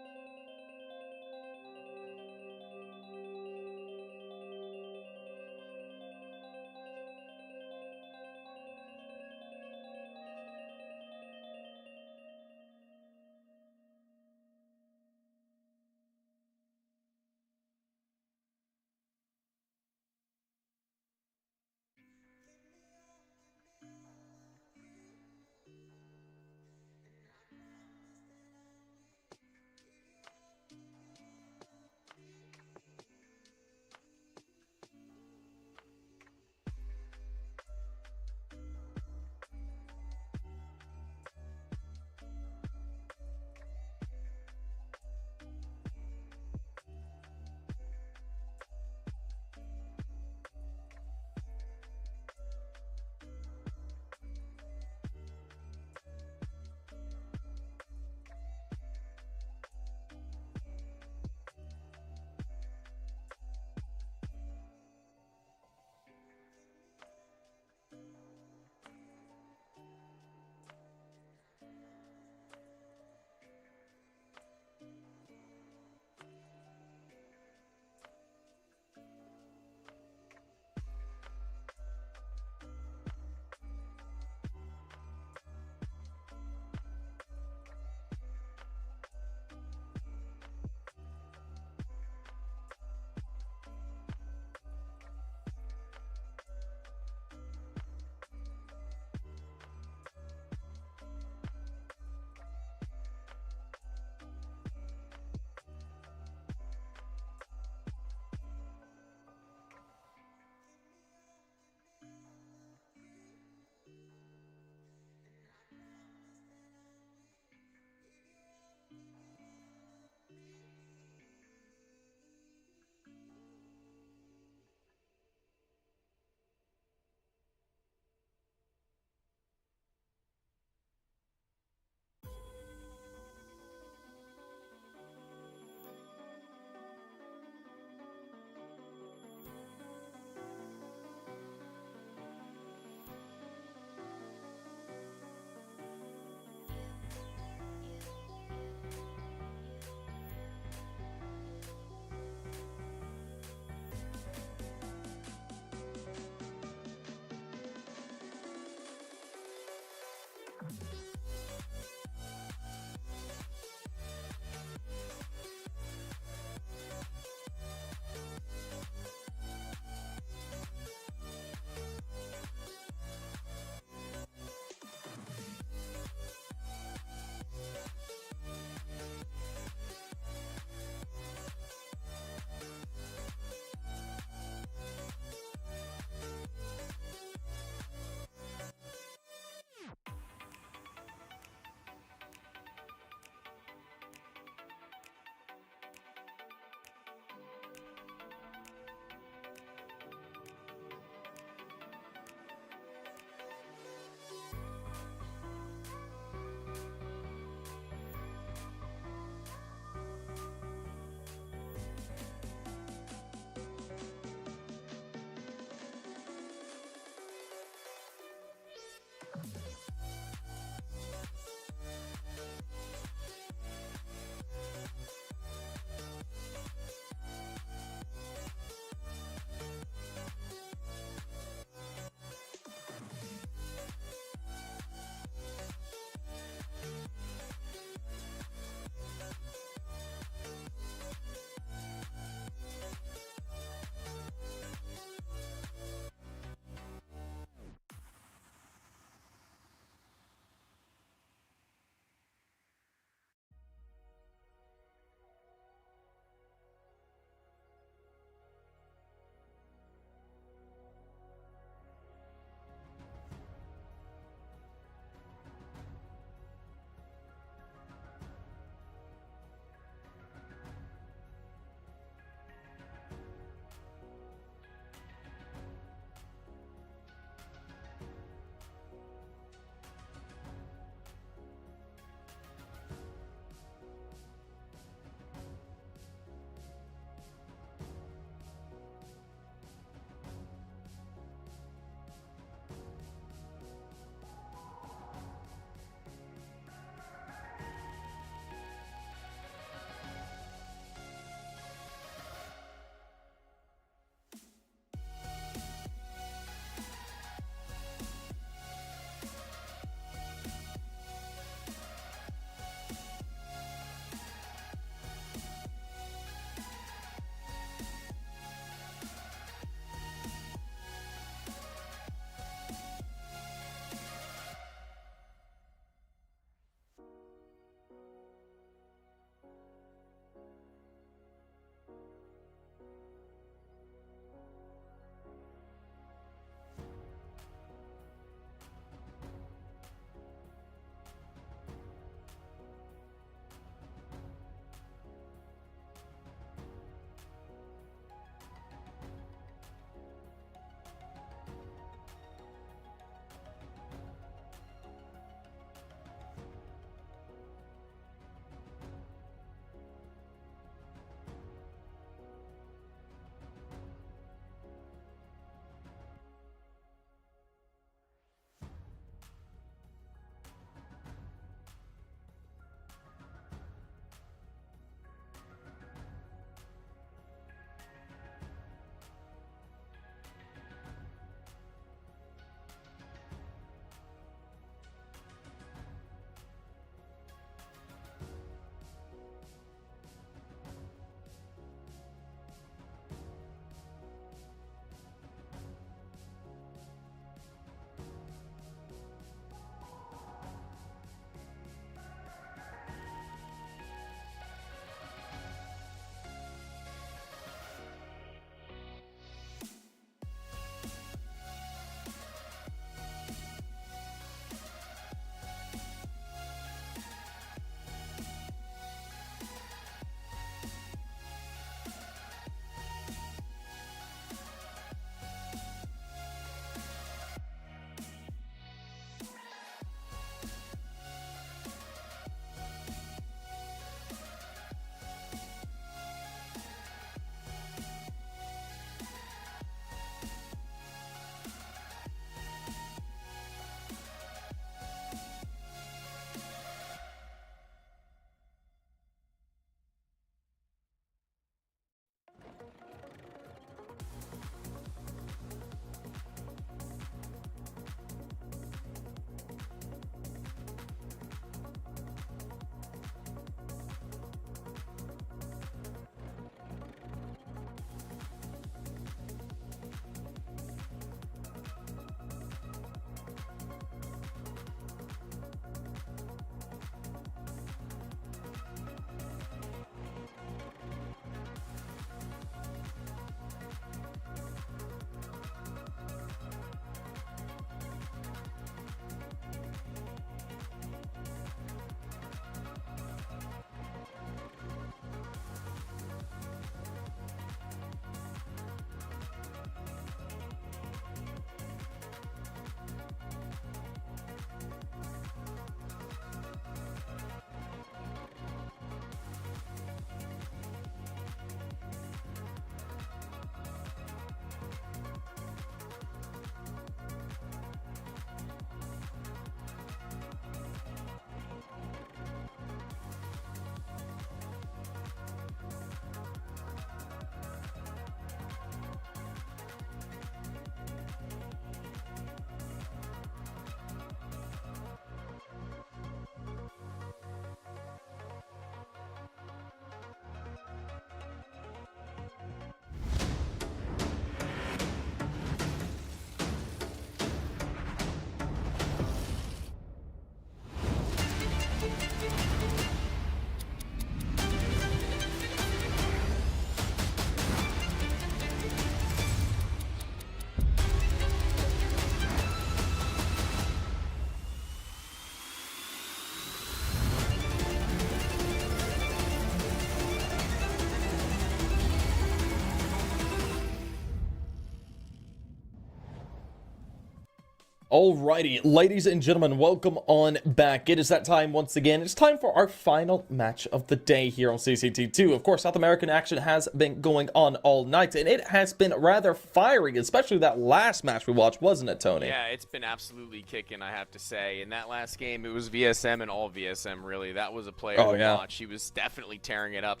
Alrighty, ladies and gentlemen, welcome on back. It is that time once again. It's time for our final match of the day here on CCT2. Of course, South American action has been going on all night, and it has been rather fiery, especially that last match we watched, wasn't it, Tony? Yeah, it's been absolutely kicking, I have to say. In that last game, it was VSM and all VSM, really. That was a player to watch. He was definitely tearing it up.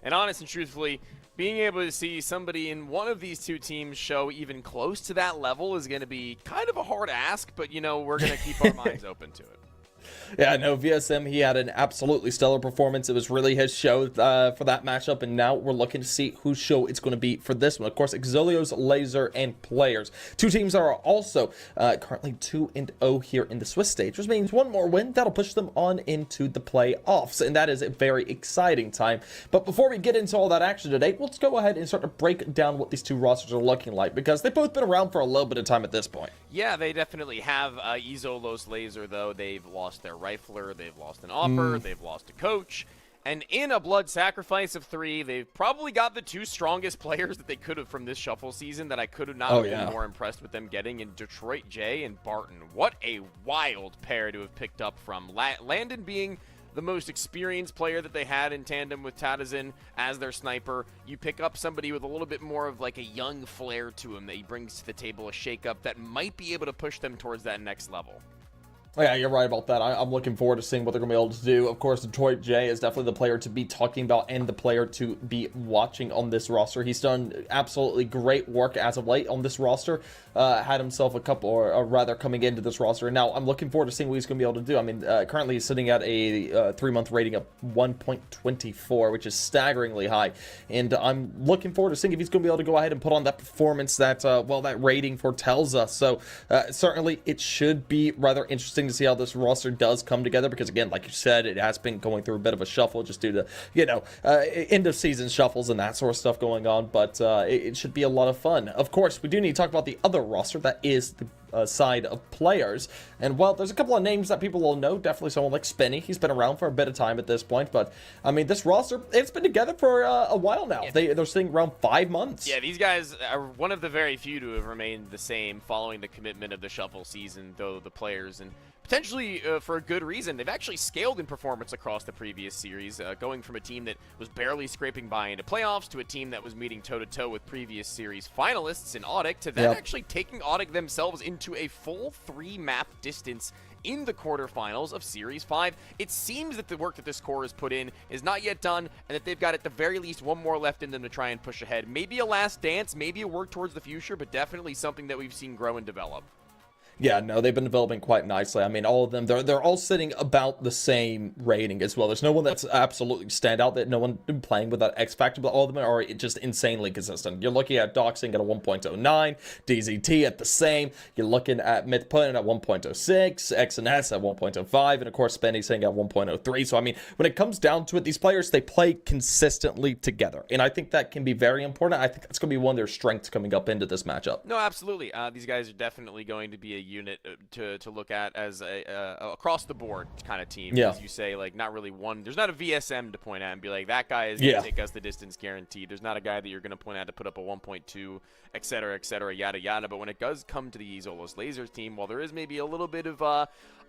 And honest and truthfully, being able to see somebody in one of these two teams show even close to that level is going to be kind of a hard ask, but, you know, we're going to keep our minds open to it. Yeah, no, VSM, he had an absolutely stellar performance. It was really his show for that matchup, and now we're looking to see whose show it's going to be for this one. Of course, Exilios, Laser, and Players. Two teams that are also currently 2-0 here in the Swiss stage, which means one more win, that'll push them on into the playoffs, and that is a very exciting time. But before we get into all that action today, let's go ahead and start to break down what these two rosters are looking like, because they've both been around for a little bit of time at this point. Yeah, they definitely have. Exilios, Laser, though, they've lost their rifler, they've lost an opper, they've lost a coach, and in a blood sacrifice of 3, they've probably got the 2 strongest players that they could have from this shuffle season that I could have not been more impressed with them getting in Detroit J and Barton. What a wild pair to have picked up from. Landon being the most experienced player that they had in tandem with Tadazin as their sniper. You pick up somebody with a little bit more of like a young flair to him that he brings to the table, a shakeup that might be able to push them towards that next level. Yeah, you're right about that. I'm looking forward to seeing what they're going to be able to do. Of course, Detroit J is definitely the player to be talking about and the player to be watching on this roster. He's done absolutely great work as of late on this roster. Had himself a couple, or rather coming into this roster. And now I'm looking forward to seeing what he's going to be able to do. I mean, currently he's sitting at a 3-month rating of 1.24, which is staggeringly high. And I'm looking forward to seeing if he's going to be able to go ahead and put on that performance that, that rating foretells us. So certainly it should be rather interesting to see how this roster does come together, because again, like you said, it has been going through a bit of a shuffle just due to, end of season shuffles and that sort of stuff going on, but it should be a lot of fun. Of course, we do need to talk about the other roster, that is the side of Players. And well, there's a couple of names that people will know. Definitely someone like Spinny. He's been around for a bit of time at this point, but I mean, this roster, it's been together for a while now. Yeah. They're sitting around 5 months. Yeah, these guys are one of the very few to have remained the same following the commitment of the shuffle season, though the Players, and potentially for a good reason, they've actually scaled in performance across the previous series, going from a team that was barely scraping by into playoffs to a team that was meeting toe-to-toe with previous series finalists in Audic, to then actually taking Audic themselves into a full 3-map distance in the quarterfinals of Series 5. It seems that the work that this core has put in is not yet done, and that they've got at the very least one more left in them to try and push ahead. Maybe a last dance, maybe a work towards the future, but definitely something that we've seen grow and develop. Yeah, no, they've been developing quite nicely. I mean, all of them, they're all sitting about the same rating as well. There's no one that's absolutely standout, that no one been playing with that X factor, but all of them are just insanely consistent. You're looking at Doxing at a 1.09, DZT at the same. You're looking at Mythpuddin at 1.06, XNS at 1.05, and of course, Spenny saying at 1.03. So, I mean, when it comes down to it, these players, they play consistently together. And I think that can be very important. I think that's going to be one of their strengths coming up into this matchup. No, absolutely. These guys are definitely going to be a unit to look at as a across the board kind of team. As you say, like, not really one. There's not a VSM to point at and be like, that guy is going to take us the distance guaranteed. There's not a guy that you're going to point at to put up a 1.2, et cetera, yada yada. But when it does come to the Exilios Lasers team, while there is maybe a little bit of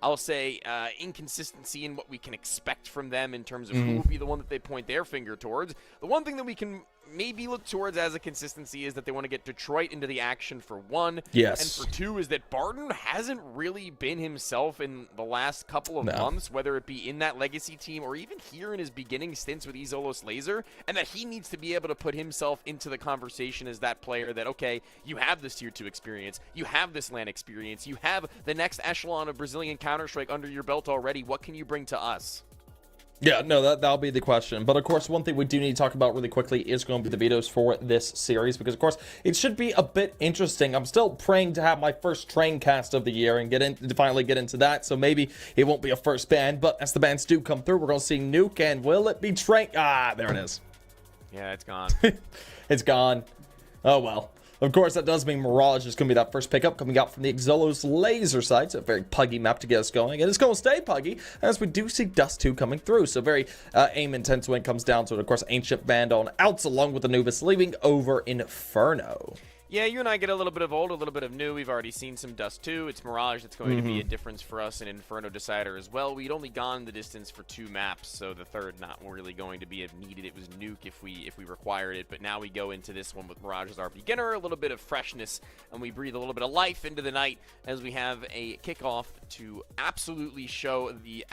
I'll say inconsistency in what we can expect from them in terms of who will be the one that they point their finger towards, the one thing that we can maybe look towards as a consistency is that they want to get Detroit into the action, for one. Yes. And for two is that Barton hasn't really been himself in the last couple of months, whether it be in that legacy team or even here in his beginning stints with Exilios Laser, and that he needs to be able to put himself into the conversation as that player that, okay, you have this Tier 2 experience, you have this LAN experience, you have the next echelon of Brazilian Counter-Strike under your belt already. What can you bring to us? Yeah, no, that'll be the question. But of course, one thing we do need to talk about really quickly is going to be the vetoes for this series, because of course it should be a bit interesting. I'm still praying to have my first train cast of the year and to finally get into that, so maybe it won't be a first ban, but as the bans do come through, we're going to see Nuke, and will it be train? Ah, there it is. Yeah, it's gone. It's gone. Oh well. Of course, that does mean Mirage is going to be that first pickup coming out from the Exilios Laser side. So a very puggy map to get us going. And it's going to stay puggy as we do see Dust 2 coming through. So very aim intense when it comes down to it. Of course, Ancient Band on outs along with Anubis, leaving over Inferno. Yeah, you and I get a little bit of old, a little bit of new. We've already seen some Dust 2. It's Mirage that's going to be a difference for us in Inferno Decider as well. We'd only gone the distance for 2 maps, so the third not really going to be needed. It was Nuke if we required it, but now we go into this one with Mirage as our beginner, a little bit of freshness, and we breathe a little bit of life into the night as we have a kickoff to absolutely show the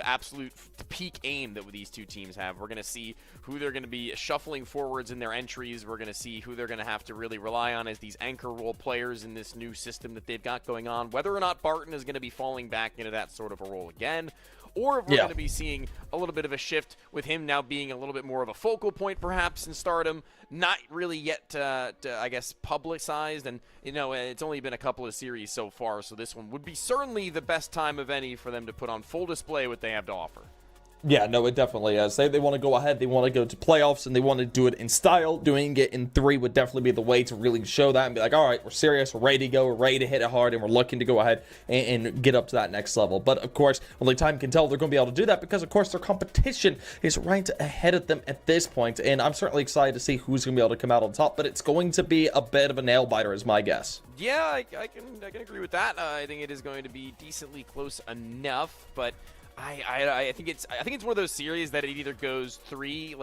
absolute peak aim that these two teams have. We're going to see who they're going to be shuffling forwards in their entries. We're going to see who they're going to have to really rely on as these anchor role players in this new system that they've got going on. Whether or not Barton is going to be falling back into that sort of a role again, or if we're going to be seeing a little bit of a shift with him now being a little bit more of a focal point perhaps in Stardom, not really yet, I guess, publicized. And, it's only been a couple of series so far, so this one would be certainly the best time of any for them to put on full display what they have to offer. Yeah, no, it definitely is. They want to go ahead, they want to go to playoffs, and they want to do it in style. Doing it in 3 would definitely be the way to really show that and be like, all right, we're serious, we're ready to go, we're ready to hit it hard, and we're looking to go ahead and get up to that next level. But, of course, only time can tell they're going to be able to do that because, of course, their competition is right ahead of them at this point, and I'm certainly excited to see who's going to be able to come out on top, but it's going to be a bit of a nail-biter is my guess. Yeah, I can agree with that. I think it is going to be decently close enough, but I think it's one of those series that it either goes 3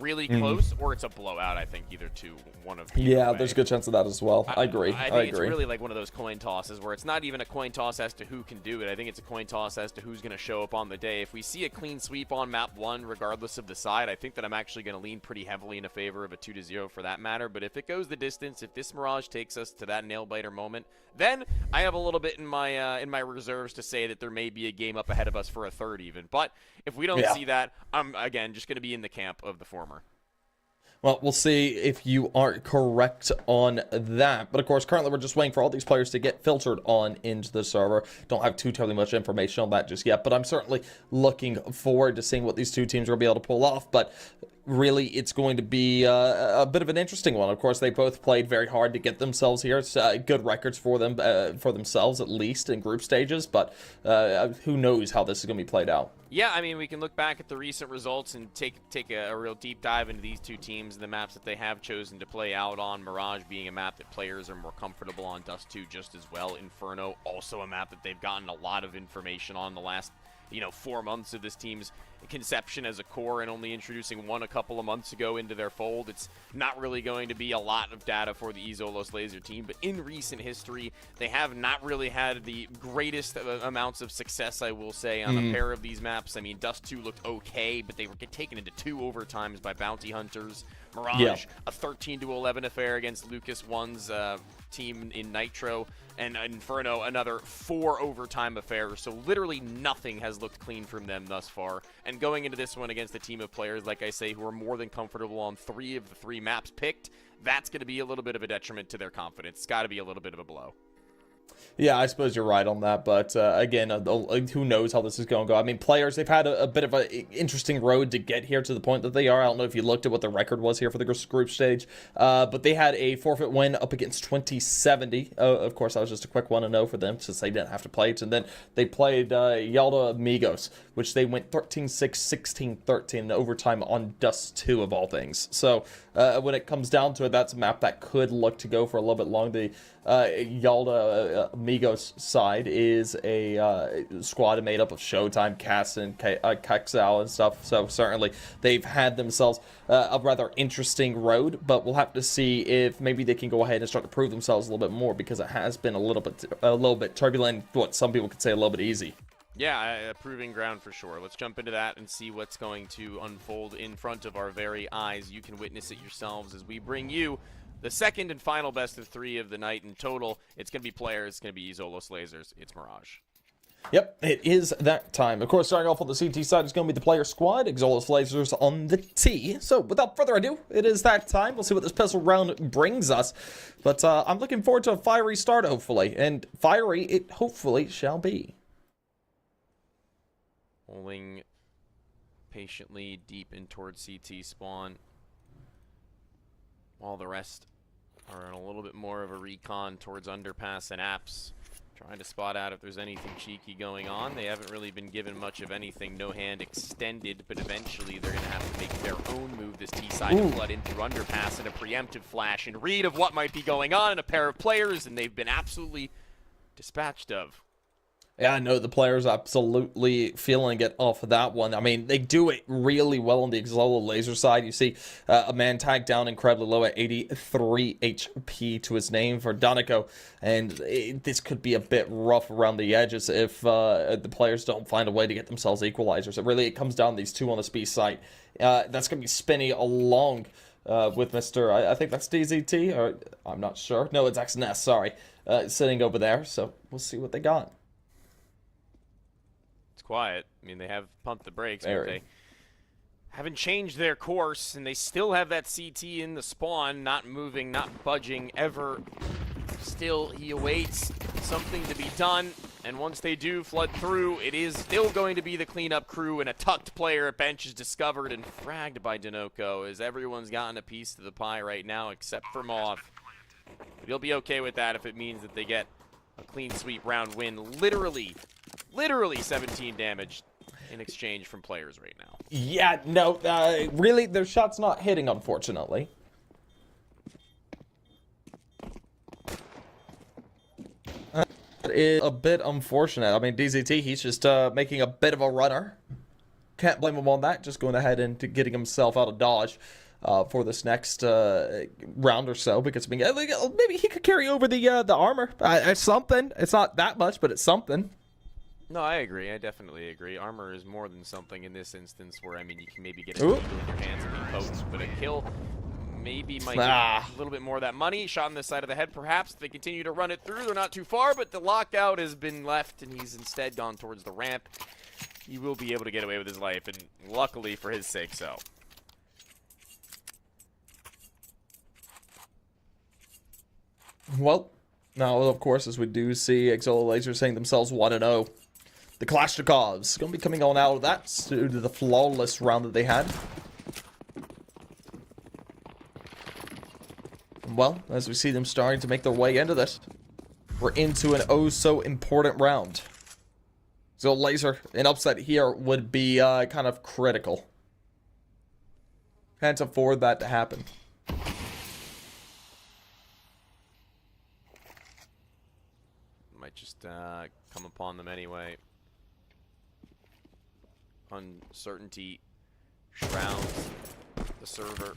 really close or it's a blowout. I think either 2-1 of yeah, there's a good chance of that as well. I agree. I think it's really like one of those coin tosses where it's not even a coin toss as to who can do it. I think it's a coin toss as to who's going to show up on the day. If we see a clean sweep on map 1, regardless of the side, I think that I'm actually going to lean pretty heavily in favor of a 2-0 for that matter. But if it goes the distance, if this Mirage takes us to that nail biter moment, then I have a little bit in my reserves to say that there may be a game up ahead of us for a third even. But if we don't see that, I'm again just going to be in the camp of the former. Well, we'll see if you are correct on that. But, of course, currently we're just waiting for all these players to get filtered on into the server. Don't have too terribly much information on that just yet, but I'm certainly looking forward to seeing what these two teams will be able to pull off. But really, it's going to be a bit of an interesting one. Of course, they both played very hard to get themselves here. It's good records for them, for themselves, at least in group stages. But who knows how this is going to be played out. Yeah, I mean, we can look back at the recent results and take a real deep dive into these two teams and the maps that they have chosen to play out on. Mirage being a map that players are more comfortable on. Dust 2 just as well. Inferno, also a map that they've gotten a lot of information on the last 4 months of this team's conception as a core, and only introducing one a couple of months ago into their fold. It's not really going to be a lot of data for the Izolos Laser team, but in recent history, they have not really had the greatest amounts of success, I will say, on a pair of these maps. I mean, Dust 2 looked okay, but they were taken into 2 overtimes by Bounty Hunters. Mirage, a 13-11 affair against Lucas One's team in Nitro, and Inferno, another 4 overtime affairs. So literally nothing has looked clean from them thus far. And going into this one against a team of players, like I say, who are more than comfortable on 3 of the 3 maps picked, that's going to be a little bit of a detriment to their confidence. It's got to be a little bit of a blow. Yeah, I suppose you're right on that, but again, who knows how this is going to go. I mean, players, they've had a bit of an interesting road to get here to the point that they are. I don't know if you looked at what the record was here for the group stage, but they had a forfeit win up against 2070. Of course, that was just a quick 1-0 for them since they didn't have to play it. And then they played Yalda Amigos, which they went 13-6, 16-13 in overtime on Dust 2 of all things. So when it comes down to it, that's a map that could look to go for a little bit long. The Yalda Amigos side is a squad made up of Showtime, Cass, and Kexal and stuff. So certainly they've had themselves a rather interesting road, but we'll have to see if maybe they can go ahead and start to prove themselves a little bit more, because it has been a little bit turbulent, what some people could say a little bit easy. Yeah, a proving ground for sure. Let's jump into that and see what's going to unfold in front of our very eyes. You can witness it yourselves as we bring you the second and final best of 3 of the night in total. It's going to be players. It's going to be Izolos Lasers. It's Mirage. Yep, it is that time. Of course, starting off on the CT side is going to be the player squad, Izolos Lasers on the T. So, without further ado, it is that time. We'll see what this pistol round brings us. But I'm looking forward to a fiery start, hopefully. And fiery it hopefully shall be. Holding patiently deep in towards CT spawn, while the rest are in a little bit more of a recon towards underpass and apps, Trying to spot out if there's anything cheeky going on. They haven't really been given much of anything. No hand extended, but eventually they're going to have to make their own move. This T-side to flood in through underpass and a preemptive flash and read of what might be going on in a pair of players, and they've been absolutely dispatched of. Yeah, I know the players absolutely feeling it off of that one. I mean, they do it really well on the Exola laser side. You see a man tagged down incredibly low at 83 HP to his name for Donico. And this could be a bit rough around the edges if the players don't find a way to get themselves equalizers. It comes down to these two on the speed side. That's going to be Spinny along with Mr. I think that's DZT, or I'm not sure. No, it's XNS, sorry. Sitting over there, so we'll see what they got. Quiet. I mean, they have pumped the brakes, but they haven't changed their course, and they still have that CT in the spawn, not moving, not budging ever. Still, he awaits something to be done, and once they do flood through, it is still going to be the cleanup crew, and a tucked player at bench is discovered and fragged by Dinoco, as everyone's gotten a piece of the pie right now, except for Moth. But he'll be okay with that if it means that they get a clean sweep round win. Literally 17 damage in exchange from players right now. Yeah, no, really, their shot's not hitting, unfortunately. It is a bit unfortunate. I mean, DZT, he's just making a bit of a runner. Can't blame him on that. Just going ahead and getting himself out of dodge for this next round or so, because maybe he could carry over the armor. It's something. It's not that much, but it's something. No, I agree. I definitely agree. Armor is more than something in this instance where, I mean, you can maybe get a needle in your hands and be potent, but a kill maybe might get a little bit more of that money. Shot on the side of the head, perhaps. They continue to run it through. They're not too far, but the lockout has been left, and he's instead gone towards the ramp. He will be able to get away with his life, and luckily for his sake, so. Well, now, of course, as we do see Exola Laser saying themselves 1-0. The Kalashnikovs going to be coming on out of that due to the flawless round that they had. Well, as we see them starting to make their way into this, we're into an oh-so-important round. Exola Laser, an upset here would be kind of critical. Can't afford that to happen. Might just come upon them anyway. Uncertainty shrouds the server.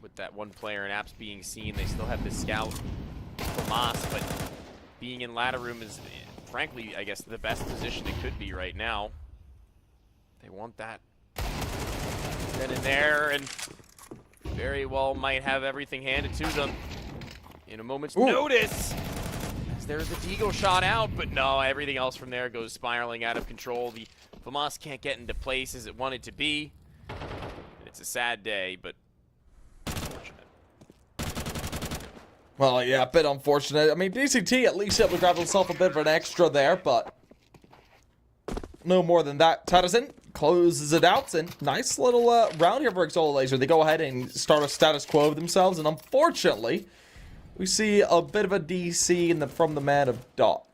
With that one player in apps being seen, they still have the scout Famas, but being in ladder room is, frankly, I guess, the best position it could be right now. They want that then and there, and very well might have everything handed to them in a moment's notice. As there's the Deagle shot out, but no, everything else from there goes spiraling out of control. The Famas can't get into place as it wanted to be. It's a sad day, but unfortunate. Well, yeah, a bit unfortunate. I mean, DCT at least able to grab himself a bit of an extra there, but no more than that. Tadison closes it out, and nice little round here for Exola Laser. They go ahead and start a status quo of themselves, and unfortunately, we see a bit of a DC from the man of Doc.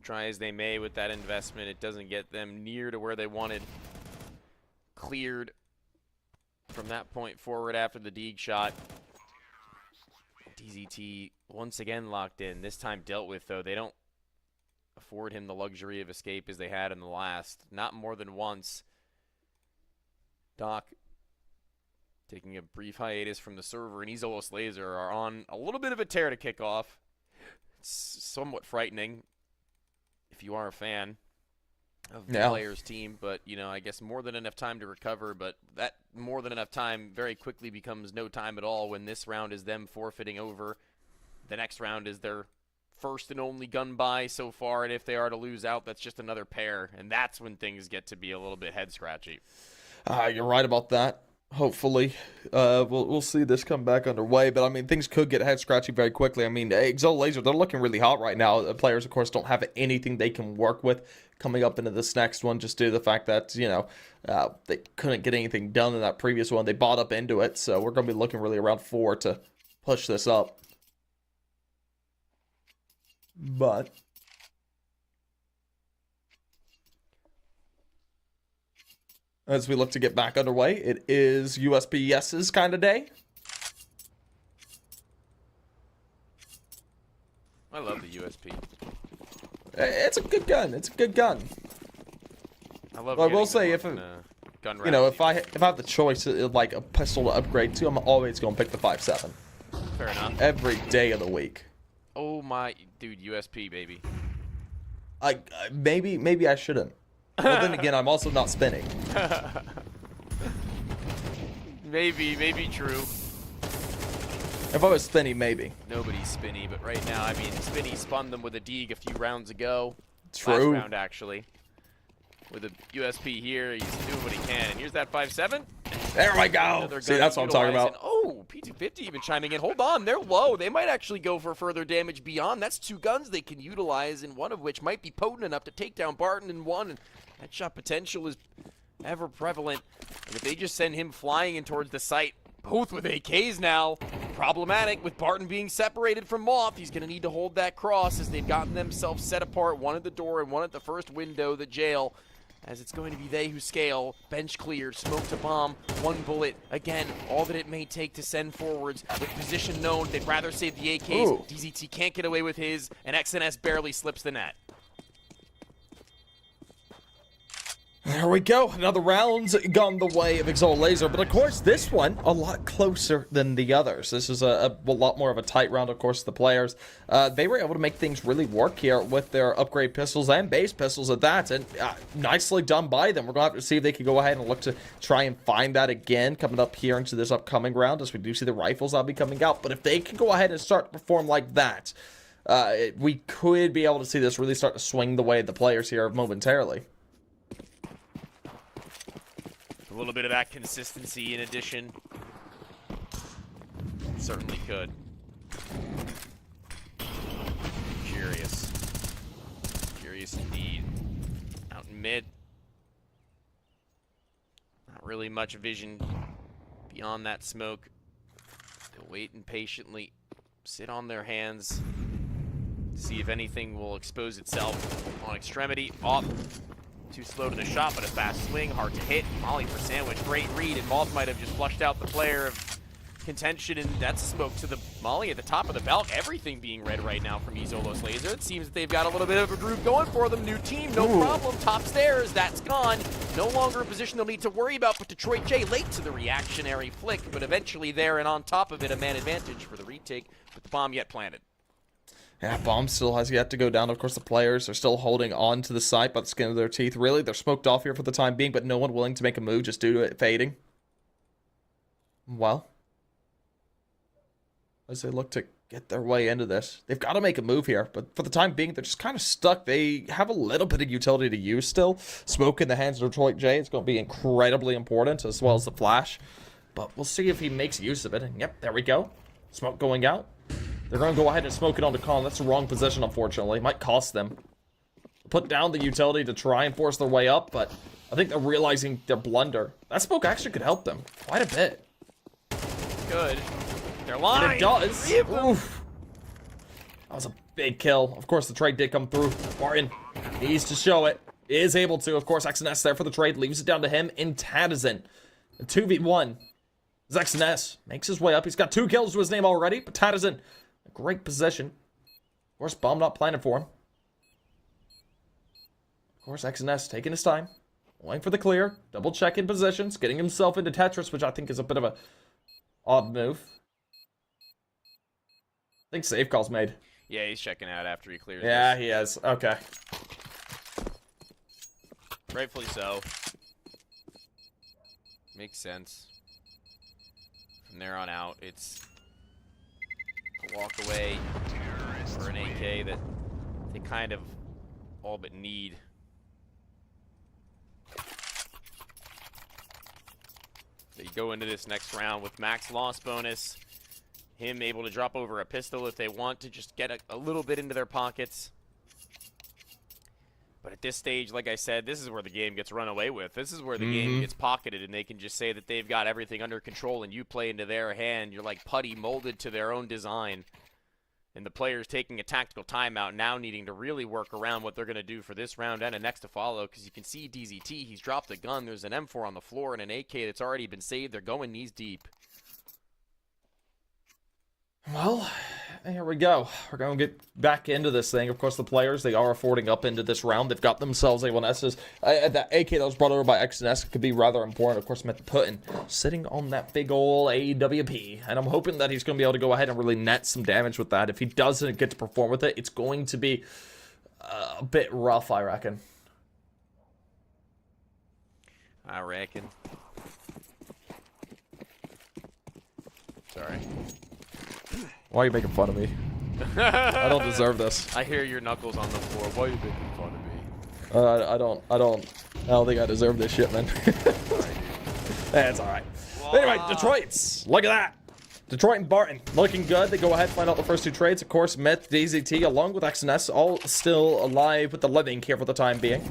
Try as they may with that investment, it doesn't get them near to where they wanted. Cleared from that point forward after the Deeg shot. DZT once again locked in, this time dealt with, though. They don't afford him the luxury of escape as they had in the last. Not more than once. Doc taking a brief hiatus from the server, and Exola Laser are on a little bit of a tear to kick off. It's somewhat frightening if you are a fan of the player's team, but, you know, I guess more than enough time to recover, but that more than enough time very quickly becomes no time at all when this round is them forfeiting over. The next round is their first and only gun buy so far, and if they are to lose out, that's just another pair, and that's when things get to be a little bit head-scratchy. You're right about that. Hopefully, we'll see this come back underway. But, I mean, things could get head-scratchy very quickly. I mean, Exola Laser, they're looking really hot right now. The players, of course, don't have anything they can work with coming up into this next one, just due to the fact that, you know, they couldn't get anything done in that previous one. They bought up into it, so we're going to be looking really around 4 to push this up. But as we look to get back underway, it is USPS's kind of day. I love the USP. It's a good gun. It's a good gun. I love. Well, I will say, if gun you know, rounds if I have the choice, like a pistol to upgrade to, I'm always gonna pick the 5.7 fair enough. every day of the week. Oh my, dude, USP baby. Maybe I shouldn't. Well, then again, I'm also not spinning. Maybe true. If I was spinning, maybe. Nobody's spinny, but right now, I mean, Spinny spun them with a Deeg a few rounds ago. True. Last round, actually. With a USP here, he's doing what he can. And here's that 5.7. There we go. Another See, gun that's what I'm talking utilized. about. And, oh, P250 even chiming in. Hold on, they're low. They might actually go for further damage beyond. That's 2 guns they can utilize, and one of which might be potent enough to take down Barton in one. And that shot potential is ever prevalent. And if they just send him flying in towards the site, both with AKs now, problematic with Barton being separated from Moth. He's going to need to hold that cross as they've gotten themselves set apart, one at the door and one at the first window, the jail. As it's going to be they who scale. Bench cleared, smoke to bomb, 1 bullet. Again, all that it may take to send forwards. With position known, they'd rather save the AKs. Ooh. DZT can't get away with his, and XNS barely slips the net. There we go. Another round's gone the way of Exalt Laser. But, of course, this one a lot closer than the others. This is a lot more of a tight round, of course, the players. They were able to make things really work here with their upgrade pistols and base pistols at that. And nicely done by them. We're going to have to see if they can go ahead and look to try and find that again coming up here into this upcoming round, as we do see the rifles that'll be coming out. But if they can go ahead and start to perform like that, we could be able to see this really start to swing the way of the players here momentarily. A little bit of that consistency in addition. Certainly could. Curious. Curious indeed. Out in mid. Not really much vision beyond that smoke. They'll wait and patiently sit on their hands. See if anything will expose itself on extremity. Off. Too slow to the shot, but a fast swing, hard to hit. Molly for sandwich, great read, and Moth might have just flushed out the player of contention, and that's smoke to the Molly at the top of the belt. Everything being red right now from Izolos Laser. It seems that they've got a little bit of a groove going for them. New team, no problem. Top stairs, that's gone. No longer a position they'll need to worry about, but Detroit J late to the reactionary flick, but eventually there and on top of it, a man advantage for the retake, with the bomb yet planted. Yeah, bomb still has yet to go down. Of course, the players are still holding on to the site by the skin of their teeth. Really, they're smoked off here for the time being, but no one willing to make a move just due to it fading. Well, as they look to get their way into this, they've got to make a move here, but for the time being, they're just kind of stuck. They have a little bit of utility to use still. Smoke in the hands of Detroit J is going to be incredibly important, as well as the flash, but we'll see if he makes use of it. And yep, there we go. Smoke going out. They're going to go ahead and smoke it onto Colin. That's the wrong position, unfortunately. It might cost them. Put down the utility to try and force their way up, but I think they're realizing their blunder. That smoke actually could help them quite a bit. Good. They're lying. And it does. Oof. That was a big kill. Of course, the trade did come through. Martin needs to show it. Is able to. Of course, XNS there for the trade. Leaves it down to him in Tadizin. A 2v1. XNS makes his way up. He's got 2 kills to his name already, but Tadizin, a great position. Of course, bomb not planted for him. Of course, XNS taking his time. Waiting for the clear. Double checking positions. Getting himself into Tetris, which I think is a bit of a odd move. I think save call's made. Yeah, he's checking out after he clears Yeah, this. he is. Okay. Rightfully so. Makes sense. From there on out, it's a walk away for an AK that they kind of all but need. They go into this next round with max loss bonus. Him able to drop over a pistol if they want to just get a little bit into their pockets. But At this stage, like I said, this is where the game gets run away with. This is where the game gets pocketed, and they can just say that they've got everything under control, and you play into their hand. You're like putty molded to their own design. And the players taking a tactical timeout now needing to really work around what they're going to do for this round and a next to follow, because you can see DZT, he's dropped a gun. There's an M4 on the floor and an AK that's already been saved. They're going knees deep. Well, here we go. We're going to get back into this thing. Of course, the players, they are affording up into this round. They've got themselves A1Ss. That AK that was brought over by X&S could be rather important. Of course, Myth Putin sitting on that big ol' AWP. And I'm hoping that he's going to be able to go ahead and really net some damage with that. If he doesn't get to perform with it, it's going to be a bit rough, I reckon. I reckon. Sorry. Why are you making fun of me? I don't deserve this. I hear your knuckles on the floor. Why are you making fun of me? I don't think I deserve this shit, man. That's all right. Anyway, Detroit's. Look at that. Detroit and Barton looking good. They go ahead and find out the first two trades. Of course, Myth, DZT, along with X&S, all still alive with the living here for the time being.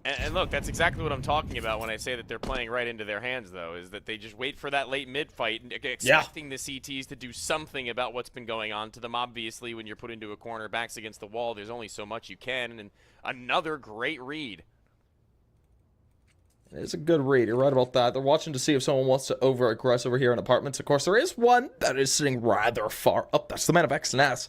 And look, that's exactly what I'm talking about when I say that they're playing right into their hands, though, is that they just wait for that late mid-fight, expecting the CTs to do something about what's been going on to them. Obviously, when you're put into a corner, backs against the wall, there's only so much you can, and another great read. It's a good read. You're right about that. They're watching to see if someone wants to over-aggress over here in apartments. Of course, there is one that is sitting rather far up. That's the man of X&S.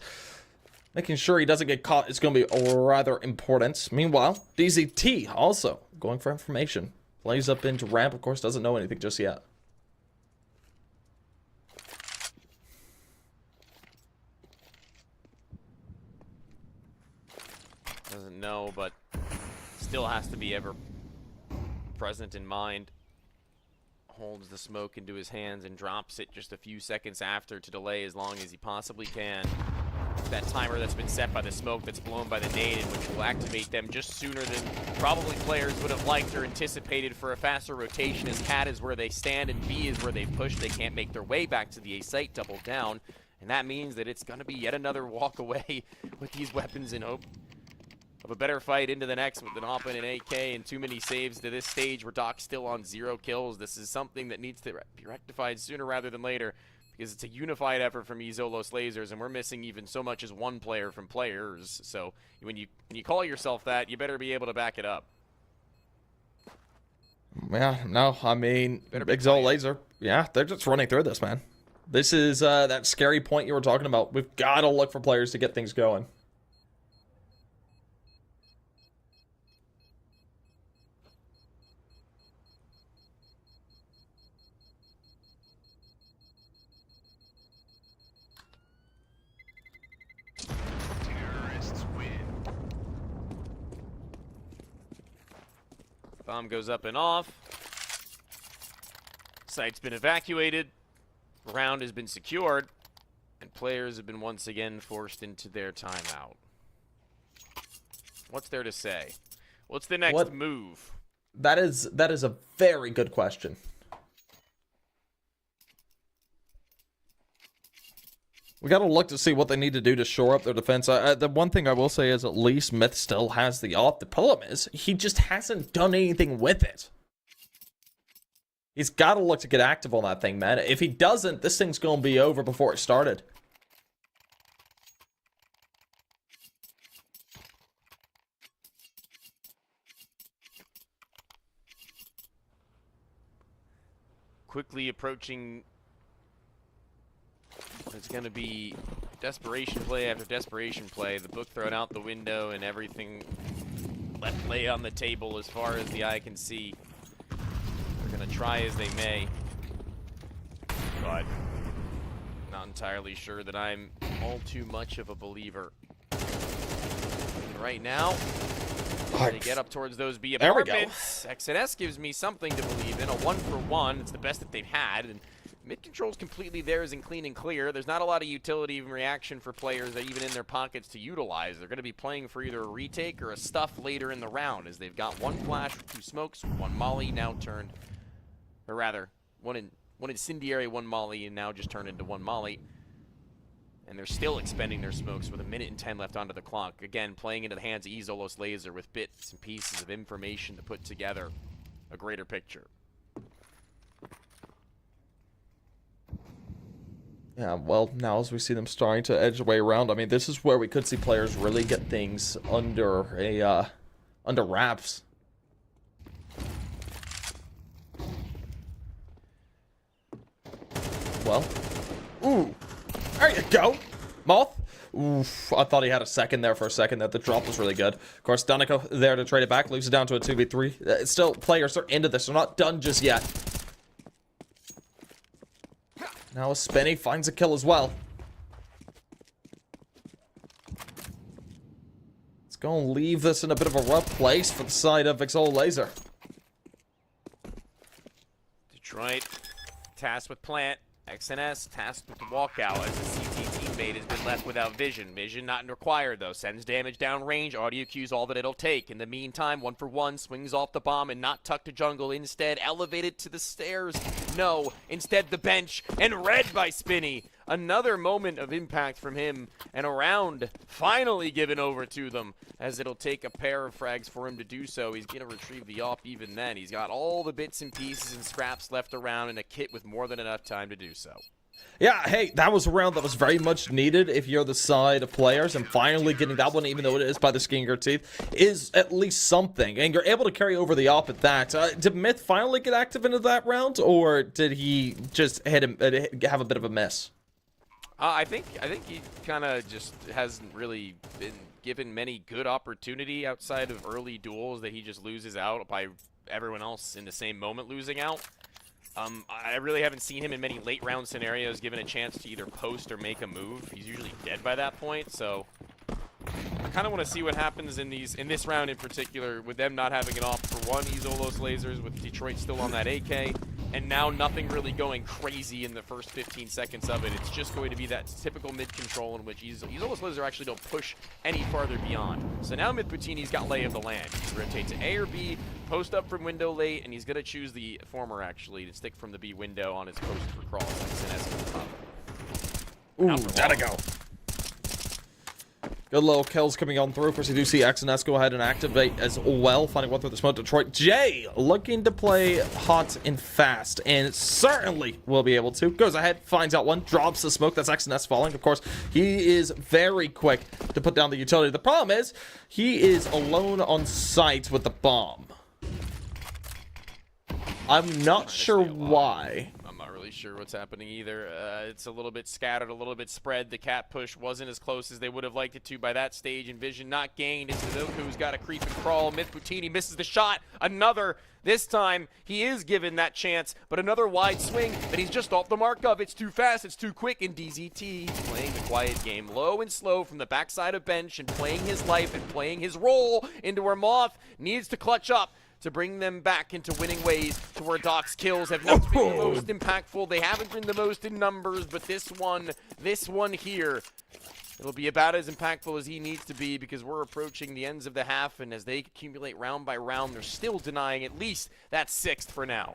Making sure he doesn't get caught is going to be rather important. Meanwhile, DZT also going for information. Plays up into ramp, of course, doesn't know anything just yet. Doesn't know, but still has to be ever present in mind. Holds the smoke into his hands and drops it just a few seconds after to delay as long as he possibly can. That timer that's been set by the smoke that's blown by the nade, and which will activate them just sooner than probably players would have liked or anticipated for a faster rotation, as Cat is where they stand and B is where they've pushed. They can't make their way back to the A site, double down, and that means that it's going to be yet another walk away with these weapons in hope of a better fight into the next with an op and an AK and too many saves to this stage where Doc's still on 0 kills. This is something that needs to be rectified sooner rather than later, because it's a unified effort from Ezolos Lasers, and we're missing even so much as one player from players. So when you call yourself that, you better be able to back it up. Yeah, no, I mean, Exo Laser, yeah, they're just running through this, man. This is that scary point you were talking about. We've got to look for players to get things going. Bomb goes up and off. Site's been evacuated. Round has been secured. And players have been once again forced into their timeout. What's there to say? What's the next move? That is a very good question. We got to look to see what they need to do to shore up their defense. The one thing I will say is at least Myth still has the op. The problem is he just hasn't done anything with it. He's got to look to get active on that thing, man. If he doesn't, this thing's going to be over before it started. Quickly approaching. It's going to be desperation play after desperation play. The book thrown out the window and everything left lay on the table as far as the eye can see. They're going to try as they may. But not entirely sure that I'm all too much of a believer. And right now, they get up towards those B apartments. X&S gives me something to believe in. A 1-for-1. It's the best that they've had. And mid control's completely theirs and clean and clear. There's not a lot of utility and reaction for players that even in their pockets to utilize. They're going to be playing for either a retake or a stuff later in the round, as they've got 1 flash, 2 smokes, 1 molly now turned, or rather, 1 incendiary, 1 molly, and now just turned into 1 molly. And they're still expending their smokes with 1:10 left onto the clock. Again, playing into the hands of Zolos Laser with bits and pieces of information to put together a greater picture. Yeah, well, now as we see them starting to edge their way around, I mean, this is where we could see players really get things under wraps. Well, ooh, there you go, Moth. Oof, I thought he had a second there for a second. That the drop was really good. Of course, Danico there to trade it back, leaves it down to a 2v3. Still, players are into this. They're not done just yet. Now Spinny finds a kill as well. It's going to leave this in a bit of a rough place for the side of Exol Laser. Detroit tasked with plant. XNS tasked with the walkout as the CT teammate has been left without vision. Vision not required though. Sends damage down range. Audio cues all that it'll take. In the meantime, 1-for-1 swings off the bomb and not tucked to jungle. Instead, elevated to the stairs. No, instead the bench and read by Spinny. Another moment of impact from him, and a round finally given over to them, as it'll take a pair of frags for him to do so. He's going to retrieve the op even then. He's got all the bits and pieces and scraps left around and a kit with more than enough time to do so. Yeah, hey, that was a round that was very much needed if you're the side of players, and finally getting that one, even though it is by the skin of your teeth, is at least something. And you're able to carry over the op at that. Did Myth finally get active into that round, or did he just have a bit of a miss? I think he kind of just hasn't really been given many good opportunity outside of early duels that he just loses out by everyone else in the same moment losing out. I really haven't seen him in many late round scenarios given a chance to either post or make a move. He's usually dead by that point, so I kind of want to see what happens in this round in particular with them not having an op for one. Zolos Lasers with Detroit still on that AK, and now nothing really going crazy in the first 15 seconds of it. It's just going to be that typical mid control in which Zolos Lasers actually don't push any farther beyond. So now Myth Poutini's got lay of the land. He rotates to A or B, post up from window late, and he's going to choose the former actually to stick from the B window on his post for crawl. Ooh, gotta go. Good little kills coming on through. Of course, you do see XNS go ahead and activate as well. Finding one through the smoke. Detroit J looking to play hot and fast, and certainly will be able to. Goes ahead, finds out one, drops the smoke. That's XNS falling. Of course, he is very quick to put down the utility. The problem is, he is alone on site with the bomb. I'm not sure why. I'm not really sure what's happening either. It's a little bit scattered, a little bit spread. The cat push wasn't as close as they would have liked it to by that stage, and vision not gained. It's Veto who's got a creep and crawl. Myth Poutini misses the shot. Another. This time, he is given that chance, but another wide swing that he's just off the mark of. It's too fast, it's too quick, and DZT playing the quiet game low and slow from the backside of bench and playing his life and playing his role into where Moth needs to clutch up to bring them back into winning ways, to where Doc's kills have not been the most impactful. They haven't been the most in numbers, but this one here, it'll be about as impactful as he needs to be, because we're approaching the ends of the half, and as they accumulate round by round, they're still denying at least that 6th for now.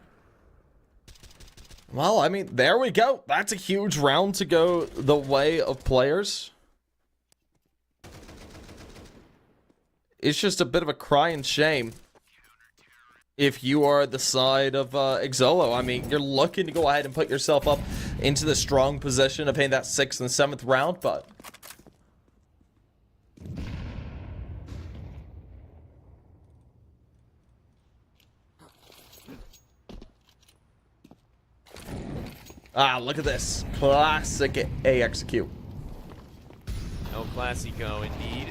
Well, I mean, there we go. That's a huge round to go the way of players. It's just a bit of a crying shame if you are the side of Exolo. I mean, you're looking to go ahead and put yourself up into the strong position of hitting that 6th and 7th round, but look at this. Classic AXQ. No Classico indeed.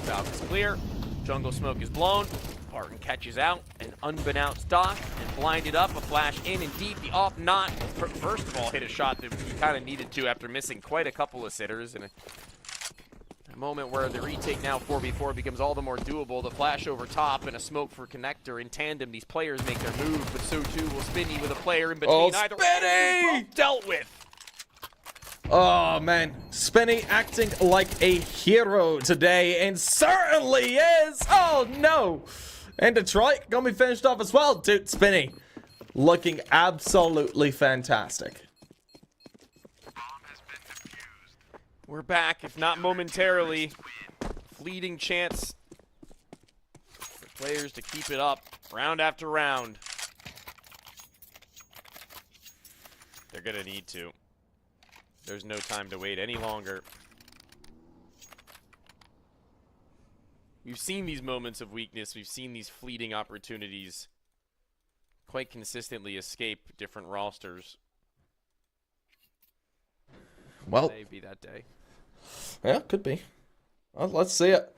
Falcon's clear. Jungle smoke is blown. Barton catches out, and unbeknownst Doc, and blinded up, a flash in and deep, the off not, first of all, hit a shot that he kind of needed to after missing quite a couple of sitters, and a moment where the retake now 4v4 becomes all the more doable. The flash over top and a smoke for connector in tandem. These players make their move, but so too will Spinny with a player in between. Oh, Either Spinny! dealt with. Oh, man. Spinny acting like a hero today, and certainly is. Oh, no. And Detroit gonna be finished off as well. Dude, Spinny looking absolutely fantastic. We're back, if not momentarily. Fleeting chance for players to keep it up round after round. They're going to need to. There's no time to wait any longer. We've seen these moments of weakness. We've seen these fleeting opportunities quite consistently escape different rosters. Well, Maybe that day. Yeah, could be. Well, let's see it.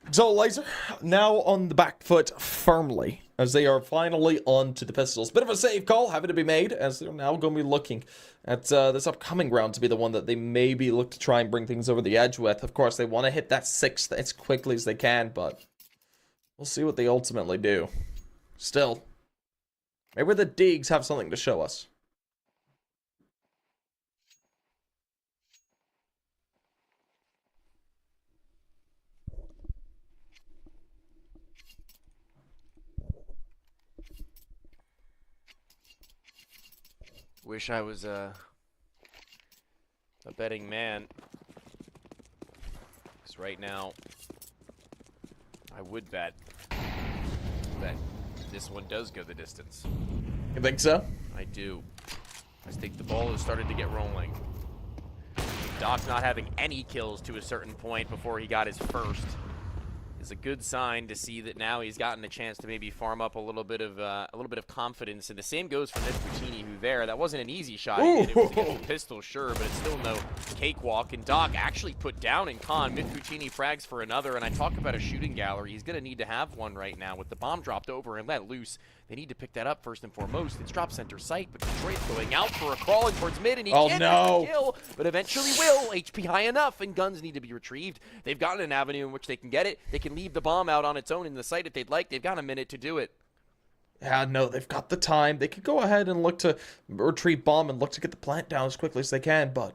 So, Laser now on the back foot firmly as they are finally on to the Pistols. Bit of a save call having to be made as they're now going to be looking at this upcoming round to be the one that they maybe look to try and bring things over the edge with. Of course, they want to hit that 6th as quickly as they can, but we'll see what they ultimately do. Still, maybe the Deegs have something to show us. Wish I was a betting man. Because right now, I would bet that this one does go the distance. You think so? I do. I think the ball has started to get rolling. Doc not having any kills to a certain point before he got his first is a good sign to see that now he's gotten a chance to maybe farm up a little bit of confidence. And the same goes for Mithrutini, who that wasn't an easy shot. He did. It was against the pistol, sure, but it's still no cakewalk. And Doc actually put down in con. Mithrutini frags for another. And I talk about a shooting gallery. He's going to need to have one right now with the bomb dropped over and let loose. They need to pick that up first and foremost. It's drop center sight, but Detroit's going out for a crawling towards mid, and he can't get the kill, but eventually will. HP high enough, and guns need to be retrieved. They've gotten an avenue in which they can get it. They can leave the bomb out on its own in the site if they'd like. They've got a minute to do it. Yeah, no, they've got the time. They could go ahead and look to retrieve bomb and look to get the plant down as quickly as they can, but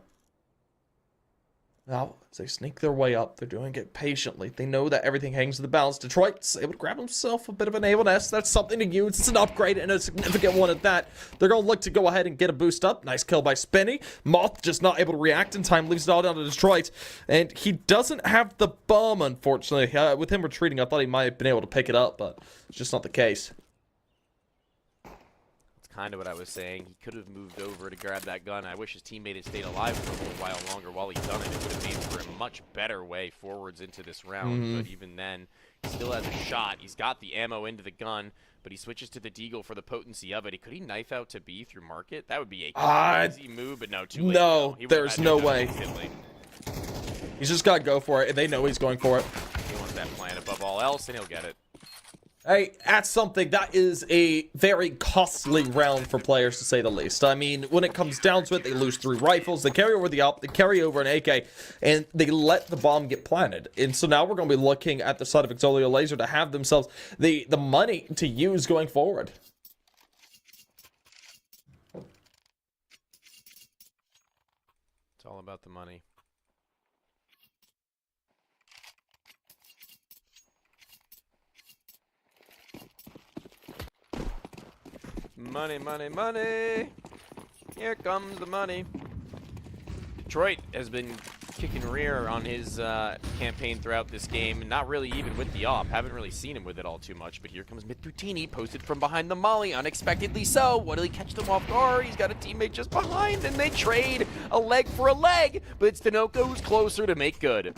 now, as they sneak their way up, they're doing it patiently. They know that everything hangs in the balance. Detroit's able to grab himself a bit of an naval nest. That's something to use. It's an upgrade and a significant one at that. They're going to look to go ahead and get a boost up. Nice kill by Spinny. Moth just not able to react in time. Leaves it all down to Detroit. And he doesn't have the bomb, unfortunately. With him retreating, I thought he might have been able to pick it up, but it's just not the case. Kind of what I was saying. He could have moved over to grab that gun. I wish his teammate had stayed alive for a little while longer while he'd done it. It would have made for a much better way forwards into this round. But even then, he still has a shot. He's got the ammo into the gun, but he switches to the Deagle for the potency of it. Could he knife out to B through market? That would be a easy move, but no, too late. No, there's no way. He's just got to go for it. They know he's going for it. He wants that plan above all else, and he'll get it. Hey, that's something. That is a very costly round for players, to say the least. I mean, when it comes down to it, they lose 3 rifles, they carry over the AWP, they carry over an AK, and they let the bomb get planted. And so now we're going to be looking at the side of Exolio Laser to have themselves the money to use going forward. It's all about the money. Money, money, money. Here comes the money. Detroit has been kicking rear on his campaign throughout this game, and not really even with the AWP. Haven't really seen him with it all too much, but here comes Mithrutini, posted from behind the molly, unexpectedly so. What will he catch them off guard? He's got a teammate just behind, and they trade a leg for a leg, but it's Tinoco who's closer to make good.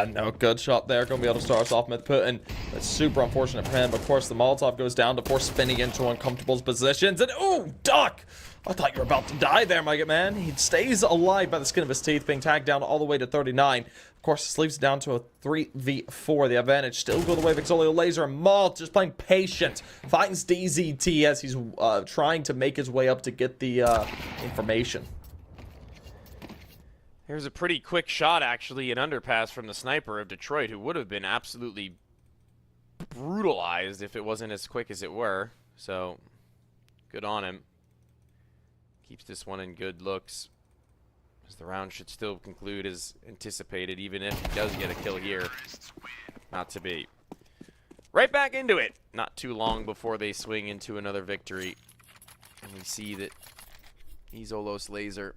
No, good shot there. Going to be able to start us off with Putin. That's super unfortunate for him. Of course, the Molotov goes down to force Spinning into uncomfortable positions. And, ooh, Doc! I thought you were about to die there, my good man. He stays alive by the skin of his teeth, being tagged down all the way to 39. Of course, this leaves it down to a 3v4. The advantage still go the way of Exolio Laser, and Malt just playing patient. Finds DZT as he's trying to make his way up to get the information. There's a pretty quick shot, actually, an underpass from the sniper of Detroit, who would have been absolutely brutalized if it wasn't as quick as it were. So, good on him. Keeps this one in good looks, as the round should still conclude as anticipated, even if he does get a kill here. Not to be. Right back into it. Not too long before they swing into another victory. And we see that Exolio Laser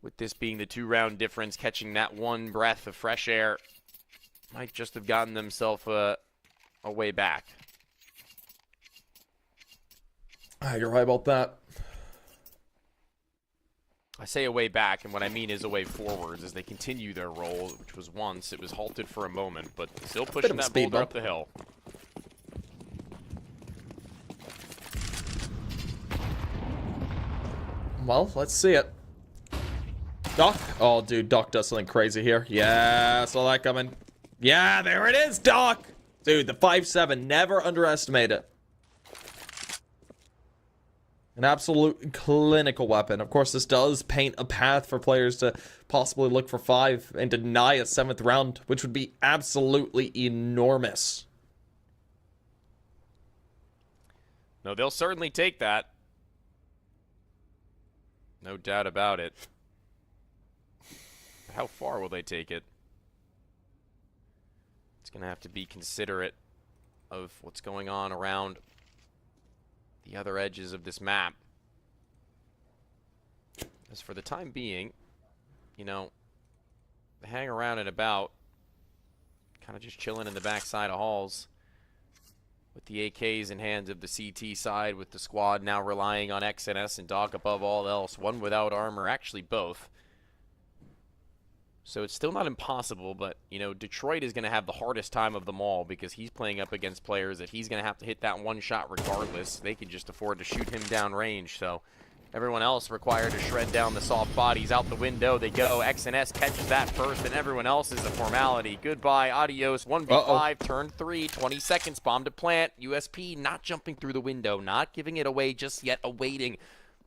with this being the 2-round difference, catching that one breath of fresh air, might just have gotten themselves a way back. You're right about that. I say a way back, and what I mean is a way forwards as they continue their roll, which was once. It was halted for a moment, but still pushing that boulder up the hill. Well, let's see it. Doc. Oh, dude, Doc does something crazy here. Yeah, saw that coming. Yeah, there it is, Doc. Dude, the 5-7, never underestimate it. An absolute clinical weapon. Of course, this does paint a path for players to possibly look for 5 and deny a 7th round, which would be absolutely enormous. No, they'll certainly take that. No doubt about it. But how far will they take it? It's going to have to be considerate of what's going on around the other edges of this map. As for the time being, you know, they hang around and about, kind of just chilling in the backside of halls with the AKs in hands of the CT side, with the squad now relying on XNS and Doc above all else, one without armor, actually both. So it's still not impossible, but, you know, Detroit is going to have the hardest time of them all because he's playing up against players that he's going to have to hit that one shot regardless. They can just afford to shoot him down range, so everyone else required to shred down the soft bodies. Out the window they go. XNS catches that first, and everyone else is a formality. Goodbye, adios. 1v5, turn 3, 20 seconds, bomb to plant. USP not jumping through the window, not giving it away just yet, awaiting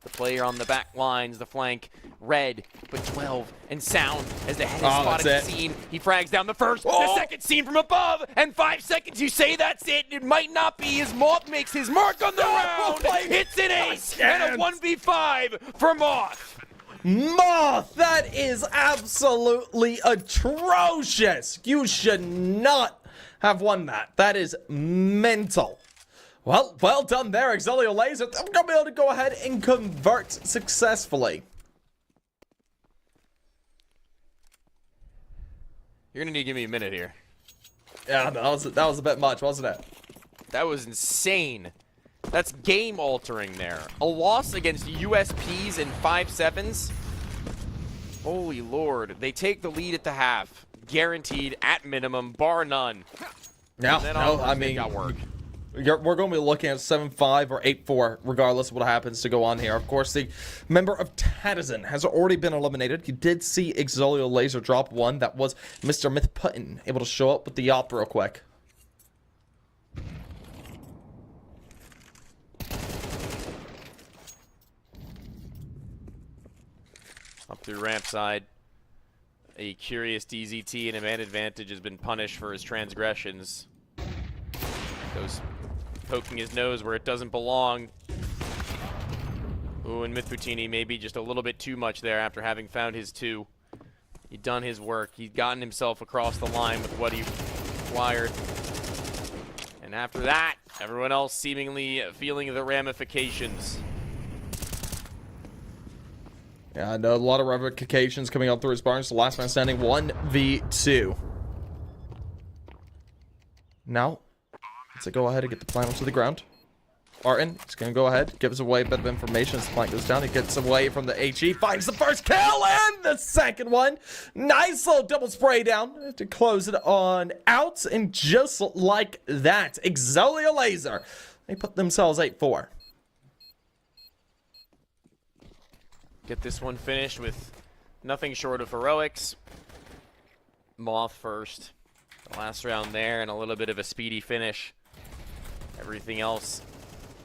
the player on the back lines, the flank, red, but 12 and sound as the head is spotted the scene. He frags down the first, the second scene from above, and 5 seconds, you say that's it. It might not be. His Moth makes his mark on the round. It's an ace and a 1v5 for Moth. Moth, that is absolutely atrocious. You should not have won that. That is mental. Well done there, Exilio Laser. I'm going to be able to go ahead and convert successfully. You're going to need to give me a minute here. Yeah, that was a bit much, wasn't it? That was insane. That's game-altering there. A loss against USPs in 5-7s. Holy Lord. They take the lead at the half. Guaranteed, at minimum, bar none. No, I mean, got work. We're going to be looking at 7-5 or 8-4, regardless of what happens to go on here. Of course, the member of Tatizen has already been eliminated. You did see Exilio Laser drop one. That was Mr. Myth Putin, able to show up with the op real quick. Up through ramp side. A curious DZT and a man advantage has been punished for his transgressions. Goes poking his nose where it doesn't belong. Ooh, and Mythbutini maybe just a little bit too much there after having found his 2. He'd done his work. He'd gotten himself across the line with what he required. And after that, everyone else seemingly feeling the ramifications. Yeah, and a lot of ramifications coming up through his barns. The last man standing, 1v2. Now, let's go ahead and get the plan to the ground. Martin is going to go ahead, gives away a bit of information as the plank goes down. He gets away from the HE, finds the first kill and the second one. Nice little double spray down to close it on out. And just like that, Exilio Laser, they put themselves 8-4. Get this one finished with nothing short of heroics. Moth first. The last round there and a little bit of a speedy finish. Everything else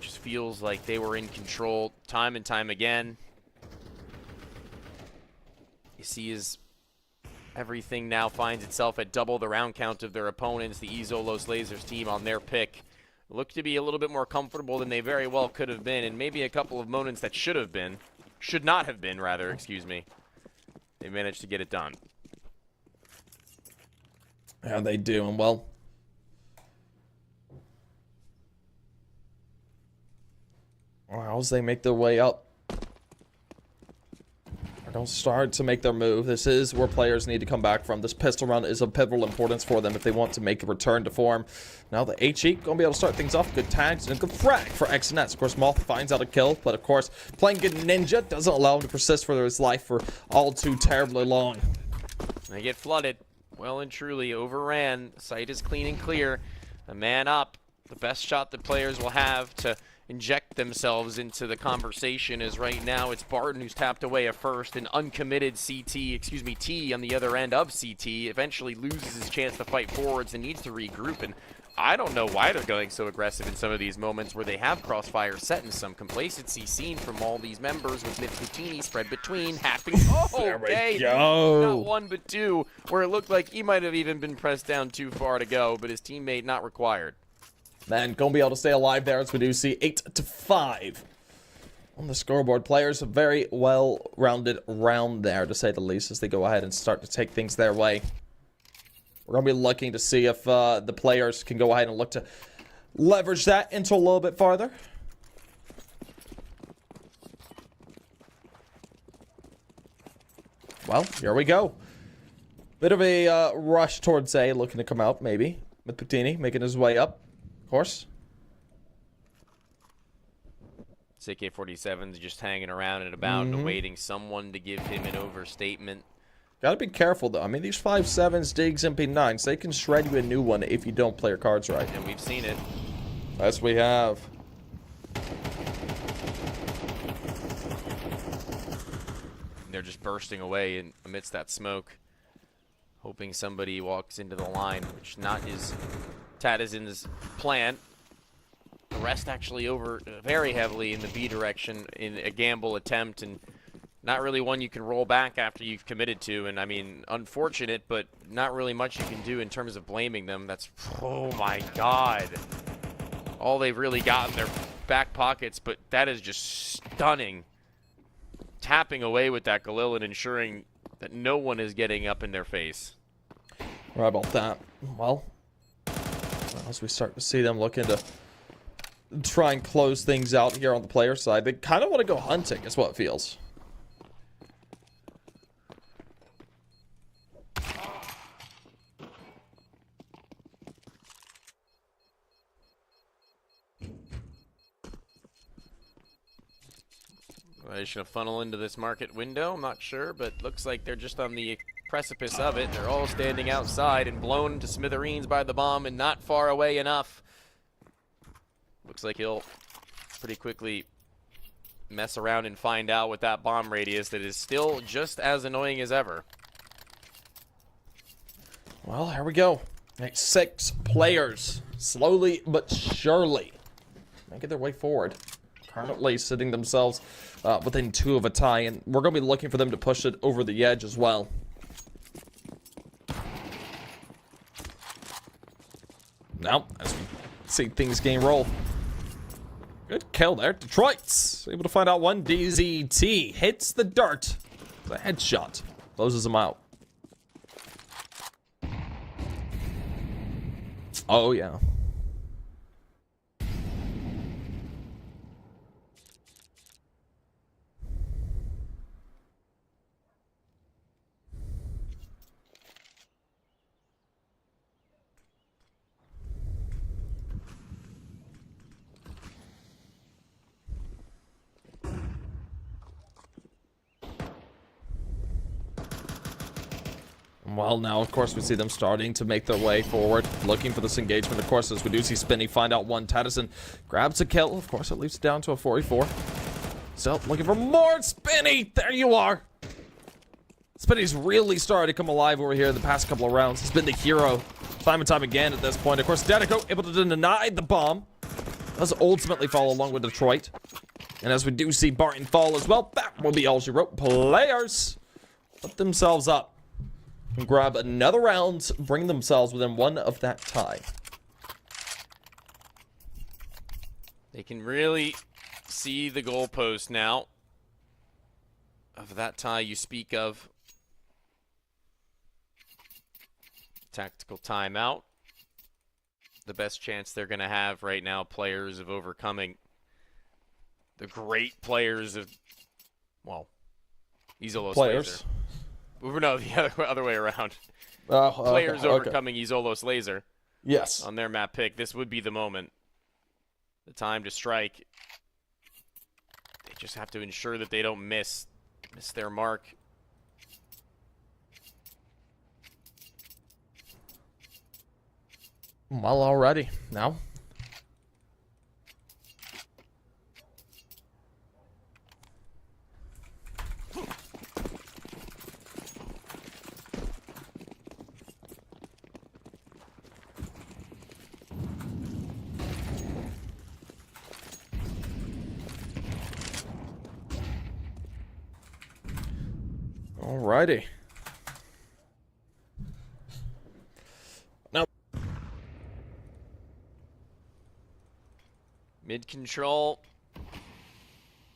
just feels like they were in control time and time again. You see as everything now finds itself at double the round count of their opponents. The Izolos Lasers team on their pick look to be a little bit more comfortable than they very well could have been, and maybe a couple of moments that should not have been, rather, excuse me. They managed to get it done. Yeah, they do, and well, as they make their way up, they're Don't start to make their move. This is where players need to come back from. This pistol round is of pivotal importance for them if they want to make a return to form. Now the HE going to be able to start things off. Good tags and a good frag for XNS. Of course, Moth finds out a kill, but of course, playing good Ninja doesn't allow him to persist for his life for all too terribly long. They get flooded. Well and truly overran. The site is clean and clear. A man up. The best shot that players will have to inject themselves into the conversation is right now it's Barton who's tapped away a first, an uncommitted T on the other end of CT eventually loses his chance to fight forwards and needs to regroup, and I don't know why they're going so aggressive in some of these moments where they have crossfire set and some complacency seen from all these members with Mitsubishi spread between happening. Oh, there we okay. go. Not one but two, where it looked like he might have even been pressed down too far to go, but his teammate not required. Man, gonna be able to stay alive there as we do see 8-5 on the scoreboard. Players a very well-rounded round there, to say the least, as they go ahead and start to take things their way. We're gonna be looking to see if the players can go ahead and look to leverage that into a little bit farther. Well, here we go. Bit of a rush towards A, looking to come out, maybe, with Patini making his way up. Of course. AK-47's just hanging around and about, awaiting someone to give him an overstatement. Gotta be careful, though. I mean, these 5.7s, Digs, MP9s, they can shred you a new one if you don't play your cards right. And we've seen it. Yes, we have. They're just bursting away amidst that smoke, hoping somebody walks into the line, which not is Tadison's plan. The rest actually over very heavily in the B direction in a gamble attempt, and not really one you can roll back after you've committed to. And I mean, unfortunate, but not really much you can do in terms of blaming them. That's, oh my God, all they've really got in their back pockets, but that is just stunning. Tapping away with that Galil and ensuring that no one is getting up in their face. Right about that. Well, as we start to see them looking to try and close things out here on the player side, they kind of want to go hunting, is what it feels. They should have funneled into this market window, I'm not sure, but looks like they're just on the precipice of it. They're all standing outside and blown to smithereens by the bomb and not far away enough. Looks like he'll pretty quickly mess around and find out with that bomb radius that is still just as annoying as ever. Well, here we go. Next 6 players, slowly but surely, making their way forward. Currently sitting themselves within 2 of a tie, and we're going to be looking for them to push it over the edge as well. Now, as we see things gain roll. Good kill there. Detroit's able to find out one. DZT hits the dart. It's a headshot. Closes him out. Oh, yeah. Well, now, of course, we see them starting to make their way forward, looking for this engagement. Of course, as we do see Spinny find out one. Tadison grabs a kill. Of course, it leaves it down to a 44. So, looking for more Spinny. There you are. Spinny's really started to come alive over here in the past couple of rounds. He's been the hero time and time again at this point. Of course, Denico able to deny the bomb. Does ultimately fall along with Detroit. And as we do see Barton fall as well, that will be all she wrote. Players put themselves up and grab another round, bring themselves within 1 of that tie. They can really see the goalpost now of that tie you speak of. Tactical timeout. The best chance they're going to have right now, players, of overcoming the great players of, well, Isolos Players. Laser. No, the other way around. Oh, Players okay. overcoming Isolos Laser Yes. on their map pick. This would be the moment. The time to strike. They just have to ensure that they don't miss their mark. Well, already. Now. Alrighty. Now, Mid control.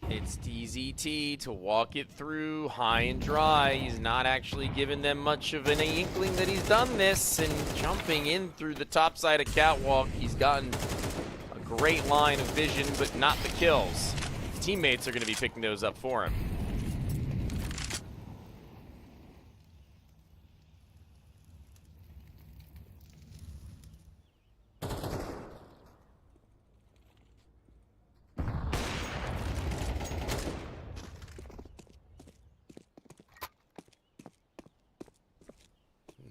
It's TZT to walk it through high and dry. He's not actually given them much of an inkling that he's done this, and jumping in through the top side of Catwalk, he's gotten a great line of vision, but not the kills. His teammates are going to be picking those up for him.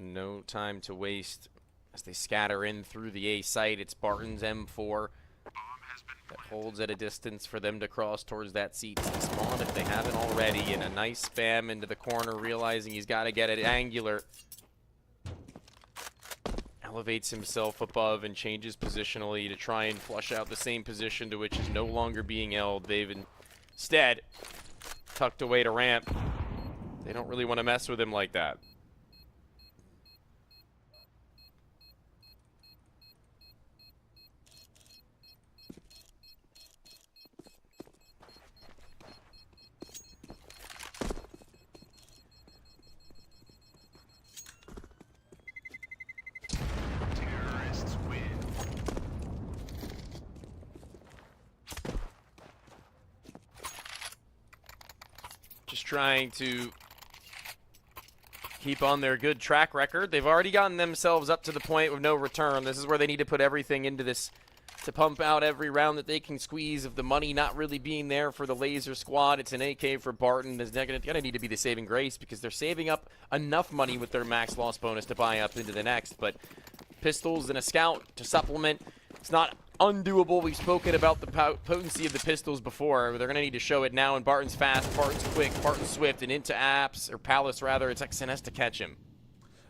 No time to waste as they scatter in through the A site. It's Barton's M4 that holds at a distance for them to cross towards that CT spawn if they haven't already. And a nice spam into the corner, realizing he's got to get it angular. Elevates himself above and changes positionally to try and flush out the same position to which is no longer being held. They've instead tucked away to ramp. They don't really want to mess with him like that. Just trying to keep on their good track record. They've already gotten themselves up to the point of no return. This is where they need to put everything into this to pump out every round that they can squeeze. Of the money not really being there for the Laser squad, it's an AK for Barton. There's going to need to be the saving grace because they're saving up enough money with their max loss bonus to buy up into the next. But pistols and a scout to supplement, it's not undoable. We've spoken about the potency of the pistols before. They're going to need to show it now, and Barton's fast, Barton's quick, Barton's swift, and into Apps, or Palace rather. It's XNS to catch him.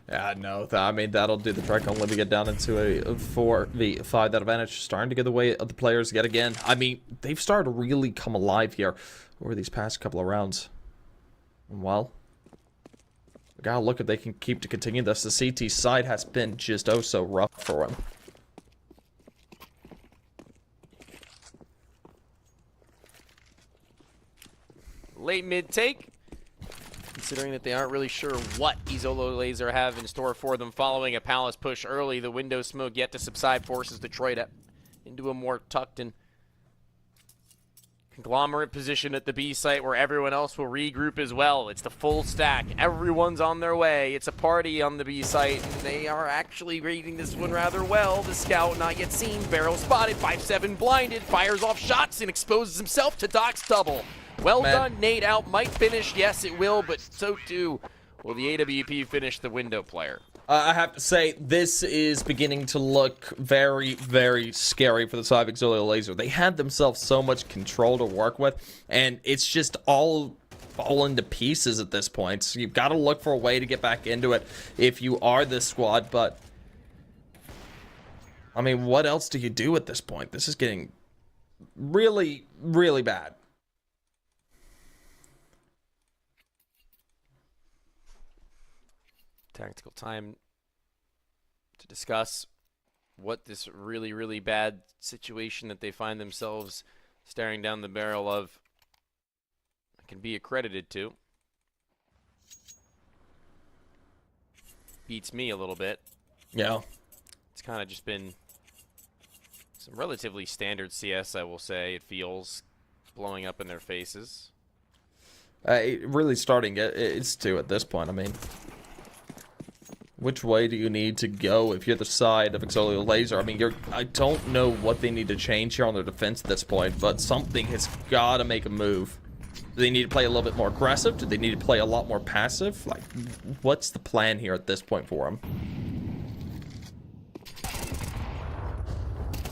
yeah, no, I mean, that'll do the trick. Only to get down into a 4v5. That advantage starting to get the way of the players yet again. I mean, they've started to really come alive here over these past couple of rounds. Well, we gotta look if they can keep to continue this. The CT side has been just oh so rough for them. Late mid take, considering that they aren't really sure what Isolos Laser have in store for them following a Palace push early. The window smoke yet to subside forces Detroit into a more tucked and conglomerate position at the B site where everyone else will regroup as well. It's the full stack. Everyone's on their way. It's a party on the B site, and they are actually reading this one rather well. The scout not yet seen. Barrel spotted. 5-7 blinded. Fires off shots and exposes himself to Doc's double. Well done, Nate. Out might finish. Yes, it will, but so too will the AWP finish the window player. I have to say, this is beginning to look very, very scary for the side of Isolos Laser. They had themselves so much control to work with, and it's just all falling to pieces at this point. So you've got to look for a way to get back into it if you are this squad, but I mean, what else do you do at this point? This is getting really, really bad. Tactical time to discuss what this really, really bad situation that they find themselves staring down the barrel of can be accredited to. Beats me a little bit. Yeah. It's kind of just been some relatively standard CS, I will say. It feels blowing up in their faces. Really starting it's 2 at this point. I mean, which way do you need to go if you're the side of Exolio Laser? I mean, I don't know what they need to change here on their defense at this point, but something has got to make a move. Do they need to play a little bit more aggressive? Do they need to play a lot more passive? Like, what's the plan here at this point for them?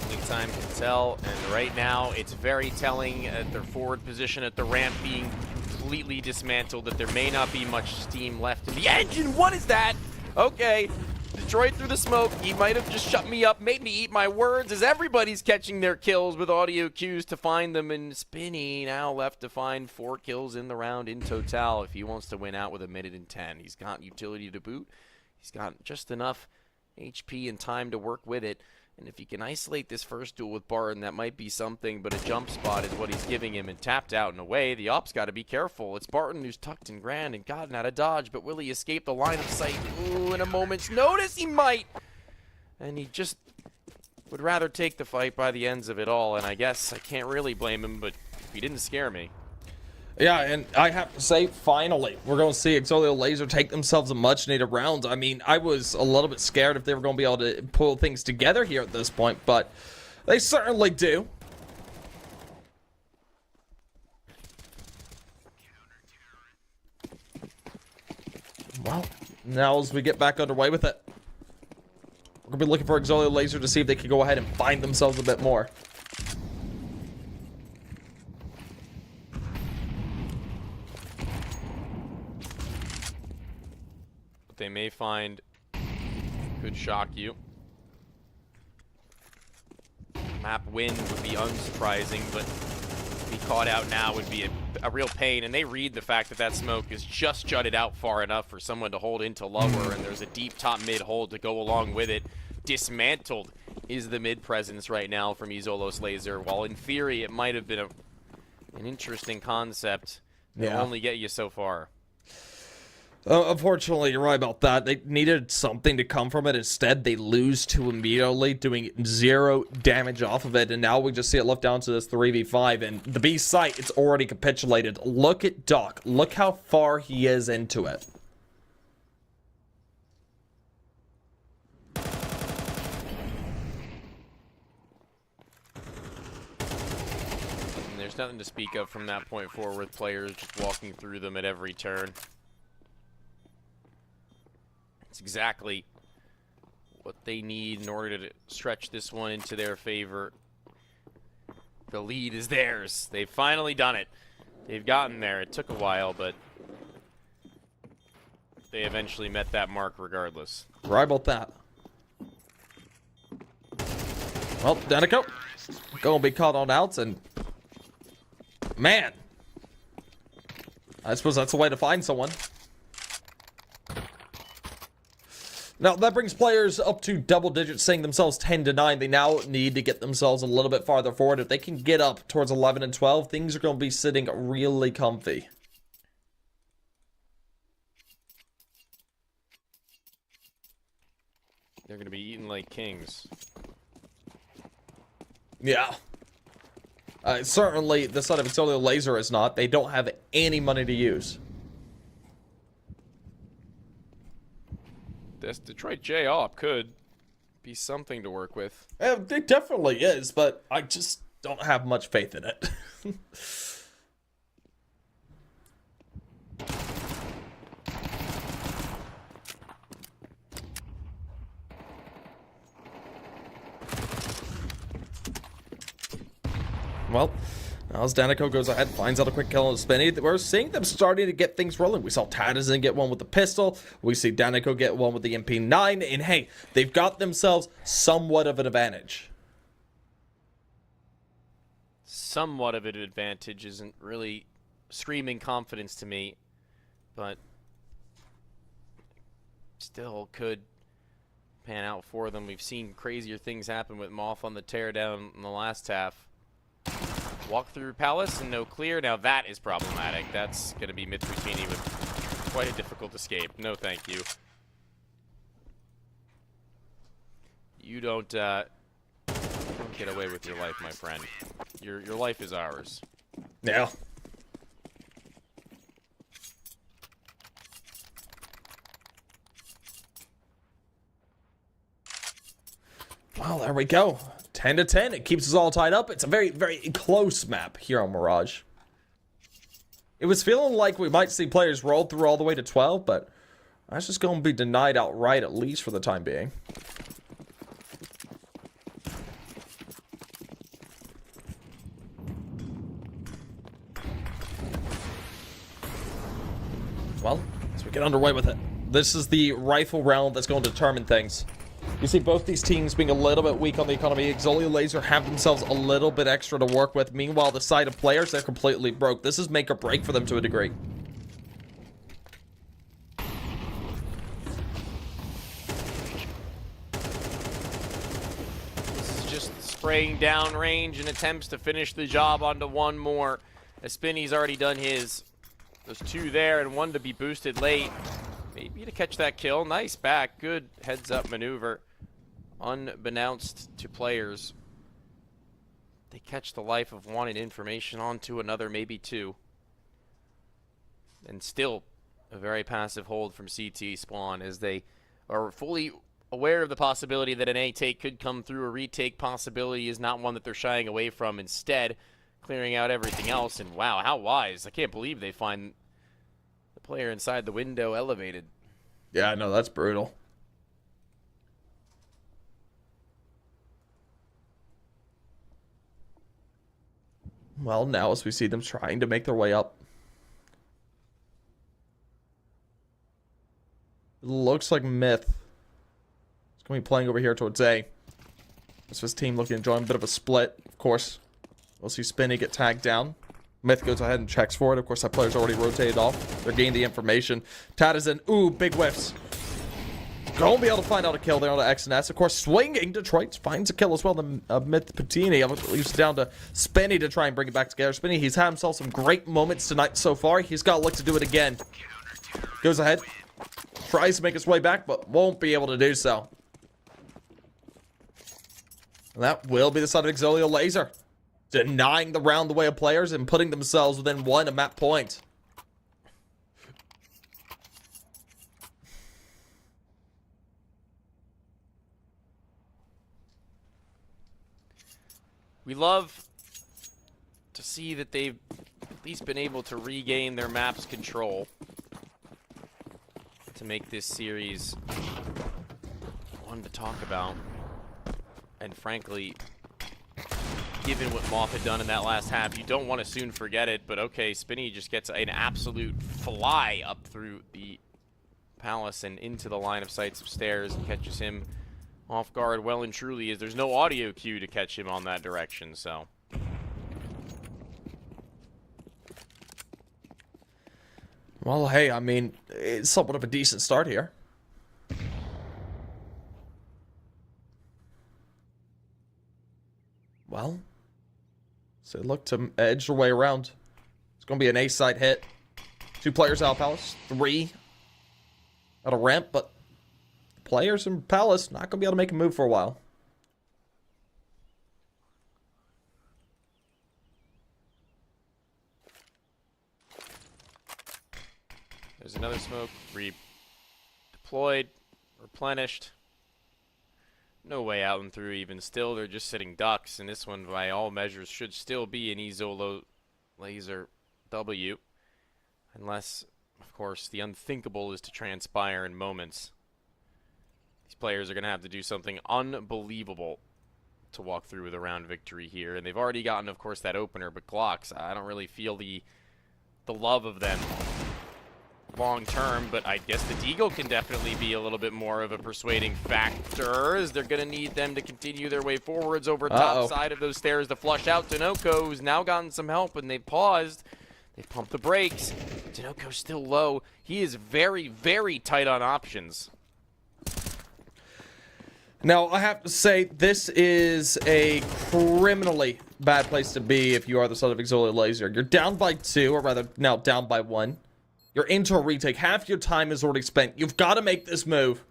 Only time can tell, and right now it's very telling at their forward position at the ramp being completely dismantled that there may not be much steam left in the engine. What is that? Okay, Detroit through the smoke. He might have just shut me up, made me eat my words, as everybody's catching their kills with audio cues to find them. And Spinny now left to find 4 kills in the round in total if he wants to win out with 1:10. He's got utility to boot. He's got just enough HP and time to work with it. And if he can isolate this first duel with Barton, that might be something, but a jump spot is what he's giving him, and tapped out in a way. The op's got to be careful. It's Barton who's tucked and grand and gotten out of dodge, but will he escape the line of sight? Ooh, in a moment's notice, he might! And he just would rather take the fight by the ends of it all, and I guess I can't really blame him, but he didn't scare me. Yeah, and I have to say, finally, we're going to see Exolio Laser take themselves a much-needed round. I mean, I was a little bit scared if they were going to be able to pull things together here at this point, but they certainly do. Well, now as we get back underway with it, we're going to be looking for Exolio Laser to see if they can go ahead and find themselves a bit more. They may find could shock you. Map win would be unsurprising, but to be caught out now would be a real pain. And they read the fact that that smoke is just jutted out far enough for someone to hold into lower, and there's a deep top mid hold to go along with it. Dismantled is the mid presence right now from Izolos Laser. While in theory it might have been an interesting concept, it'll only get you so far. Unfortunately, you're right about that. They needed something to come from it. Instead, they lose to immediately, doing 0 damage off of it. And now we just see it left down to this 3v5. And the B site, it's already capitulated. Look at Doc. Look how far he is into it. And there's nothing to speak of from that point forward. Players just walking through them at every turn. It's exactly what they need in order to stretch this one into their favor. The lead is theirs. They've finally done it. They've gotten there. It took a while, but they eventually met that mark regardless. Right about that. Well, Danico gonna be caught on outs, and man, I suppose that's a way to find someone. Now, that brings players up to double digits, saying themselves 10-9. They now need to get themselves a little bit farther forward. If they can get up towards 11 and 12, things are going to be sitting really comfy. They're going to be eating like kings. Yeah. Certainly, the side of Exolio Laser is not. They don't have any money to use. This Detroit J-Op could be something to work with. It definitely is, but I just don't have much faith in it. Well, now as Danico goes ahead, finds out a quick kill on Spinny, we're seeing them starting to get things rolling. We saw Tadazin get one with the pistol. We see Danico get one with the MP9. And hey, they've got themselves somewhat of an advantage. Somewhat of an advantage isn't really screaming confidence to me, but still could pan out for them. We've seen crazier things happen with Moth on the teardown in the last half. Walk through Palace and no clear. Now that is problematic. That's going to be Mitsubishi with quite a difficult escape. No thank you. You don't get away with your life, my friend. Your life is ours. Yeah. Well, there we go. 10 to 10. It keeps us all tied up. It's a very, very close map here on Mirage. It was feeling like we might see players roll through all the way to 12, but that's just going to be denied outright, at least for the time being. Well, as we get underway with it, this is the rifle round that's going to determine things. You see both these teams being a little bit weak on the economy. Exolia Laser have themselves a little bit extra to work with. Meanwhile, the side of players, they're completely broke. This is make or break for them to a degree. This is just spraying down range and attempts to finish the job onto one more. As Spinny's already done his. There's 2 there and 1 to be boosted late. Maybe to catch that kill. Nice back. Good heads-up maneuver. Unbeknownst to players, they catch the life of wanted information onto another, maybe 2. And still a very passive hold from CT Spawn as they are fully aware of the possibility that an A take could come through. A retake possibility is not one that they're shying away from. Instead, clearing out everything else. And wow, how wise. I can't believe they find the player inside the window elevated. Yeah, no, that's brutal. Well, now as we see them trying to make their way up. It looks like Myth is going to be playing over here towards A. This was team looking to join a bit of a split, of course. We'll see Spinny get tagged down. Myth goes ahead and checks for it. Of course, that player's already rotated off. They're gaining the information. Tad is in. Ooh, big whiffs. Gonna be able to find out a kill there on the X and S. Of course, swinging. Detroit finds a kill as well. The Myth Patini leaves it down to Spinny to try and bring it back together. Spinny, he's had himself some great moments tonight so far. He's got to look to do it again. Goes ahead. Tries to make his way back, but won't be able to do so. And that will be the side of Exolia Laser. Denying the round the way of players and putting themselves within 1 a map point. We love to see that they've at least been able to regain their map's control to make this series one to talk about. And frankly, given what Moth had done in that last half, you don't want to soon forget it. But okay, Spinny just gets an absolute fly up through the palace and into the line of sights of stairs and catches him off guard well and truly, as there's no audio cue to catch him on that direction, so. Well, hey, I mean, it's somewhat of a decent start here. Well, so look to edge their way around. It's going to be an A-side hit. 2 players out of Palace. 3 out of ramp, but players in Palace not going to be able to make a move for a while. There's another smoke. Redeployed. Replenished. No way out and through even still. They're just sitting ducks. And this one, by all measures, should still be an Exolia Laser W. Unless, of course, the unthinkable is to transpire in moments. These players are going to have to do something unbelievable to walk through with a round victory here. And they've already gotten, of course, that opener. But Glocks, I don't really feel the love of them long term, but I guess the Deagle can definitely be a little bit more of a persuading factor, as they're going to need them to continue their way forwards over top side of those stairs to flush out. Tinoco, who's now gotten some help, and they've paused. They've pumped the brakes. Tinoco's still low. He is very, very tight on options. Now, I have to say, this is a criminally bad place to be if you are the son of Exolia Laser. You're down by 2, or rather, now down by 1. You're into a retake. Half your time is already spent. You've got to make this move.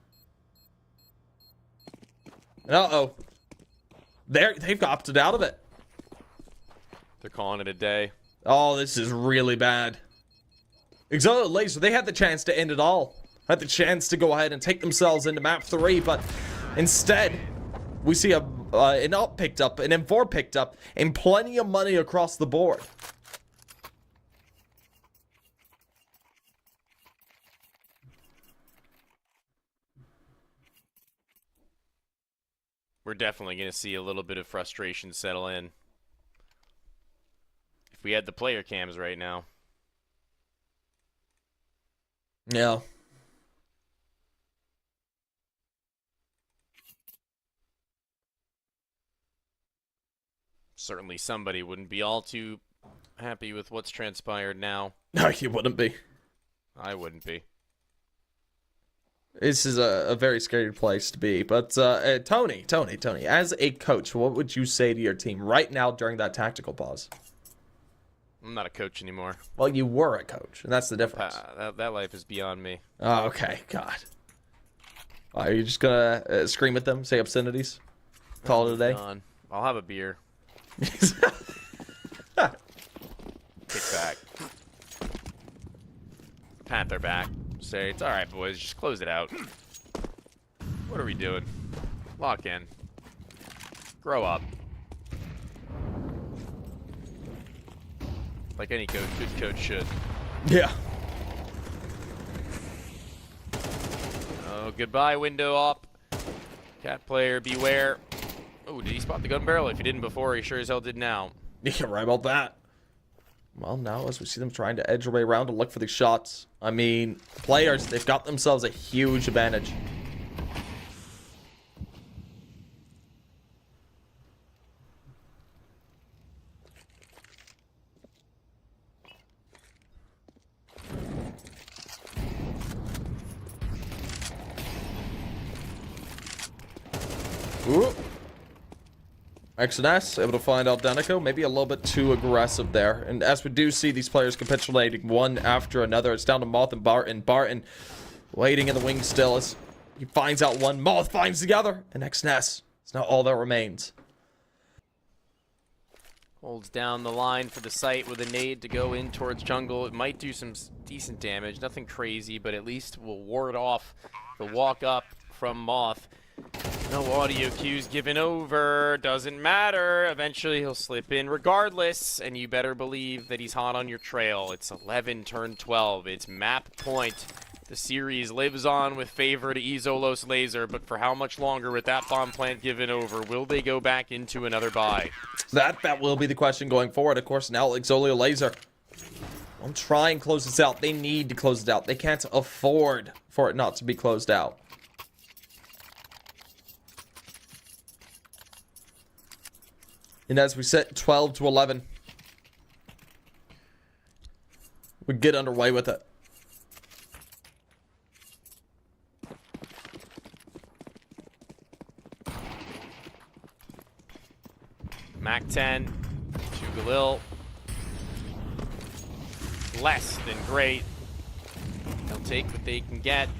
Uh-oh. They've opted out of it. They're calling it a day. Oh, this is really bad. Exolia Laser, they had the chance to end it all. Had the chance to go ahead and take themselves into map 3, but instead, We see an up picked up, an M4 picked up, and plenty of money across the board. We're definitely going to see a little bit of frustration settle in. If we had the player cams right now. Yeah. Certainly somebody wouldn't be all too happy with what's transpired now. No, you wouldn't be. I wouldn't be. This is a very scary place to be. But Tony, as a coach, what would you say to your team right now during that tactical pause? I'm not a coach anymore. Well, you were a coach, and that's the difference. That life is beyond me. Oh, okay, God. Are you just gonna scream at them, say obscenities, call it a day? I'll have a beer. Kick back. Pat their back. Say, it's all right, boys. Just close it out. What are we doing? Lock in. Grow up. Like any coach, good coach should. Yeah. Oh, goodbye, window up. Cat player, beware. Oh, did he spot the gun barrel? If he didn't before, he sure as hell did now. Yeah, right about that. Well, now as we see them trying to edge their way around to look for these shots, I mean, players, they've got themselves a huge advantage. Ooh. XNS able to find out Denico, maybe a little bit too aggressive there. And as we do see these players capitulating one after another, it's down to Moth and Barton. Barton waiting in the wings still as he finds out one. Moth finds the other. And XNS is now all that remains. Holds down the line for the site with a nade to go in towards jungle. It might do some decent damage. Nothing crazy, but at least will ward off the walk up from Moth. No audio cues given over. Doesn't matter. Eventually he'll slip in regardless. And you better believe that he's hot on your trail. It's 11 turn 12. It's map point. The series lives on with favor to Izolos Laser, but for how much longer with that bomb plant given over? Will they go back into another buy? That will be the question going forward. Of course, now Exolio Laser will try and close this out. They need to close it out. They can't afford for it not to be closed out. And as we set 12 to 11, we get underway with it. Mac 10 to Galil. Less than great. They'll take what they can get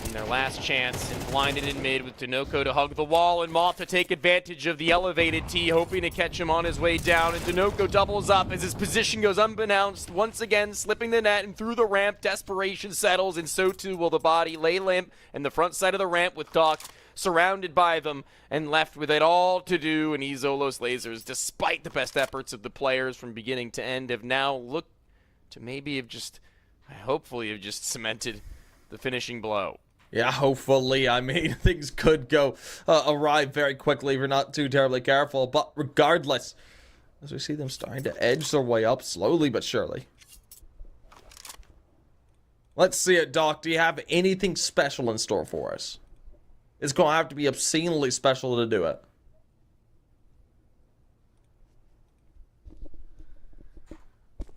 in their last chance, and blinded in mid with Denoco to hug the wall and Moth to take advantage of the elevated T, hoping to catch him on his way down, and Denoco doubles up as his position goes unbeknownst, once again slipping the net and through the ramp. Desperation settles, and so too will the body. Lay limp and the front side of the ramp with Doc surrounded by them and left with it all to do, and Izolos Lasers, despite the best efforts of the players from beginning to end, have now looked to maybe have just, hopefully have just cemented the finishing blow. Yeah, hopefully. I mean, things could go awry very quickly if you're not too terribly careful. But regardless, as we see them starting to edge their way up slowly but surely. Let's see it, Doc. Do you have anything special in store for us? It's going to have to be obscenely special to do it.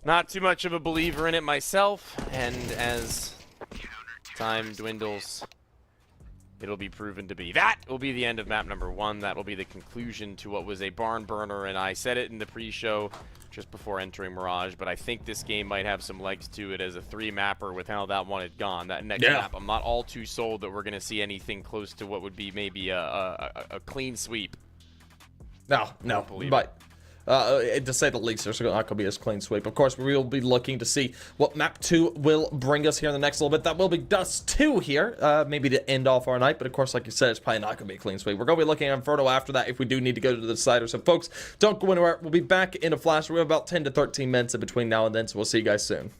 Not too much of a believer in it myself, and as time dwindles, it'll be proven to be. That will be the end of map number 1. That will be the conclusion to what was a barn burner, and I said it in the pre-show just before entering Mirage, but I think this game might have some legs to it as a 3-mapper with how that one had gone. That next map, I'm not all too sold that we're going to see anything close to what would be maybe a clean sweep. No, but To say the least, there's not going to be a clean sweep. Of course, we will be looking to see what map 2 will bring us here in the next little bit. That will be Dust 2 here, maybe to end off our night. But of course, like you said, it's probably not going to be a clean sweep. We're going to be looking at Veto after that if we do need to go to the decider. So folks, don't go anywhere. We'll be back in a flash. We have about 10 to 13 minutes in between now and then, so we'll see you guys soon.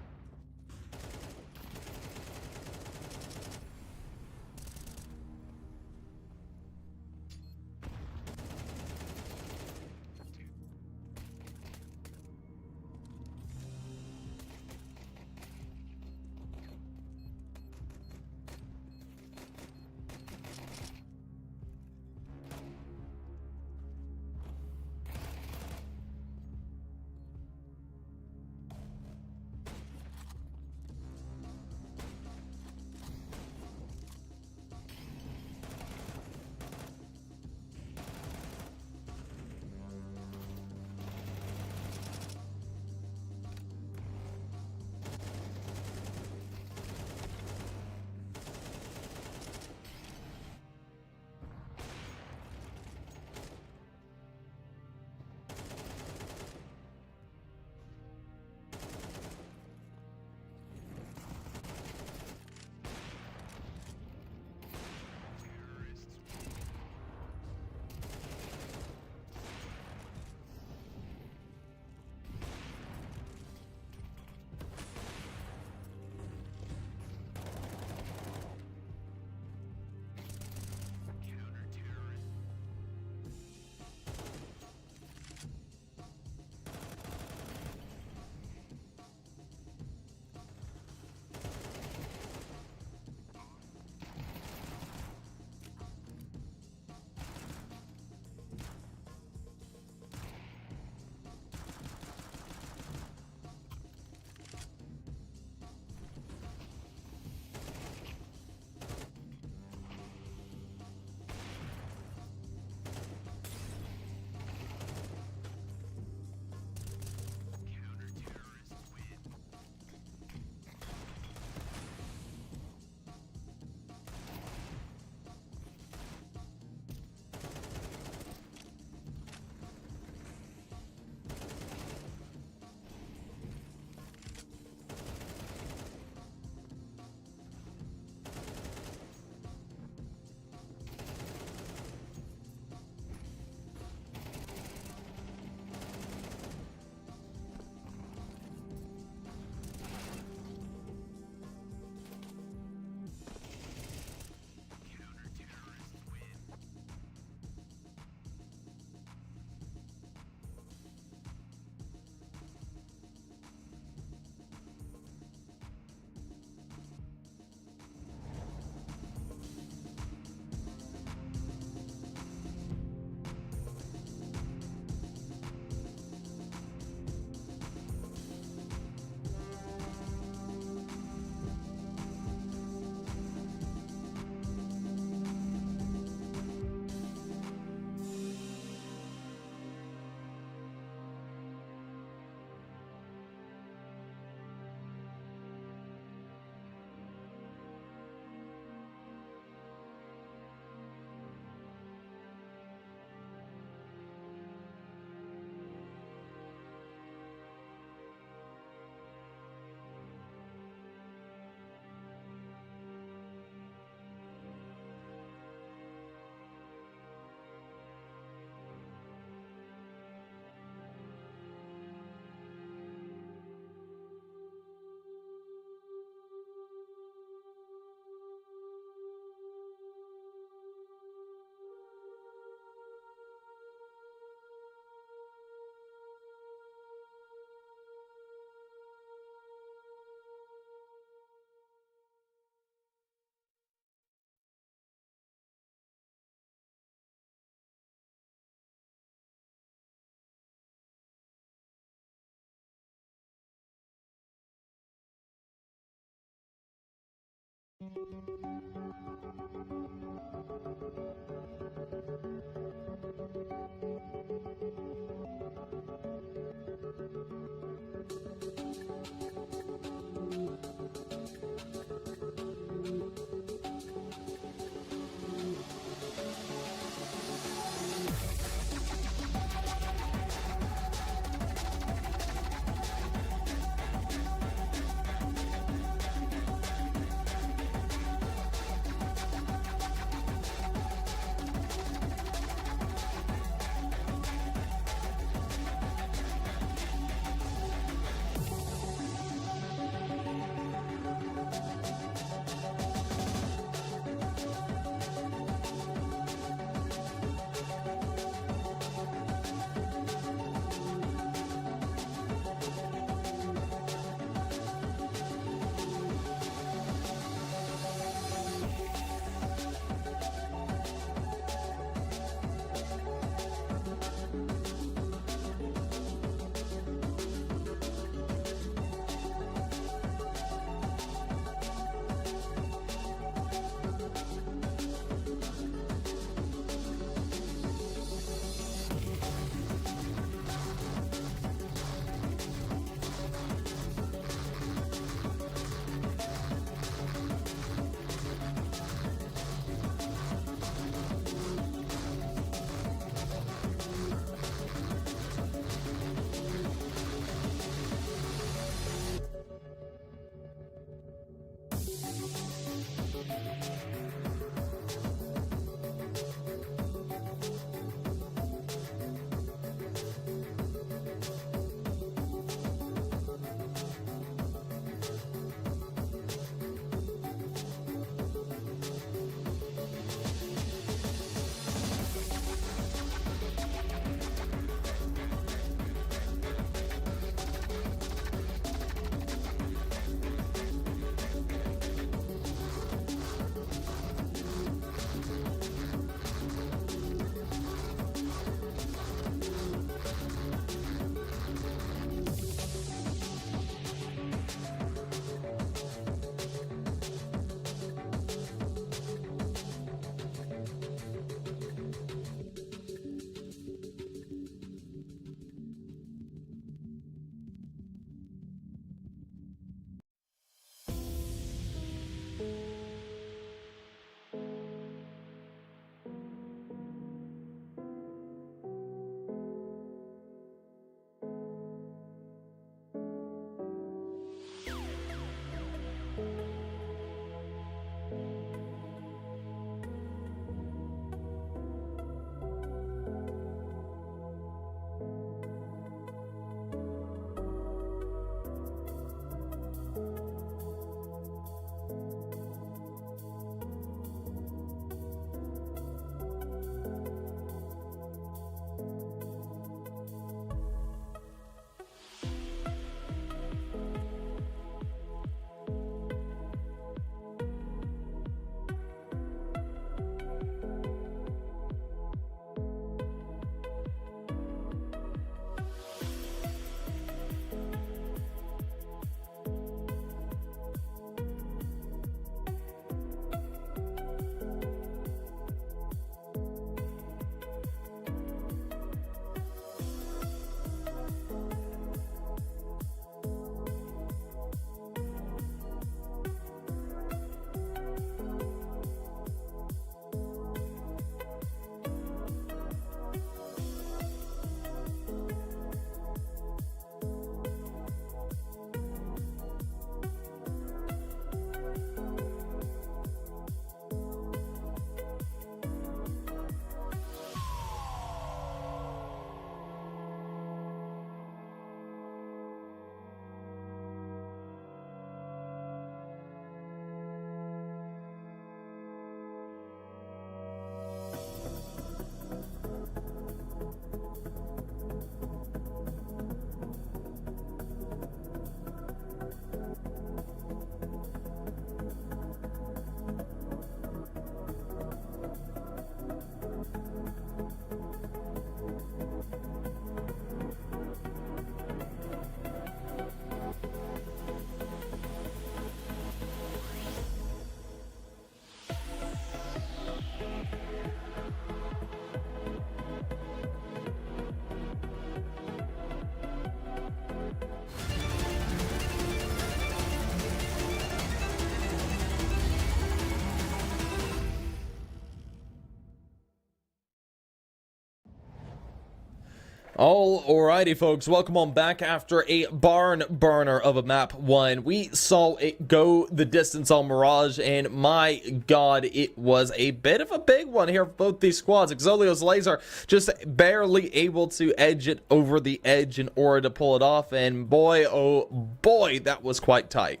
Alrighty, folks, welcome on back after a barn burner of a map 1. We saw it go the distance on Mirage, and my god, it was a bit of a big one here for both these squads. Exolio's laser just barely able to edge it over the edge in order to pull it off, and boy, oh boy, that was quite tight.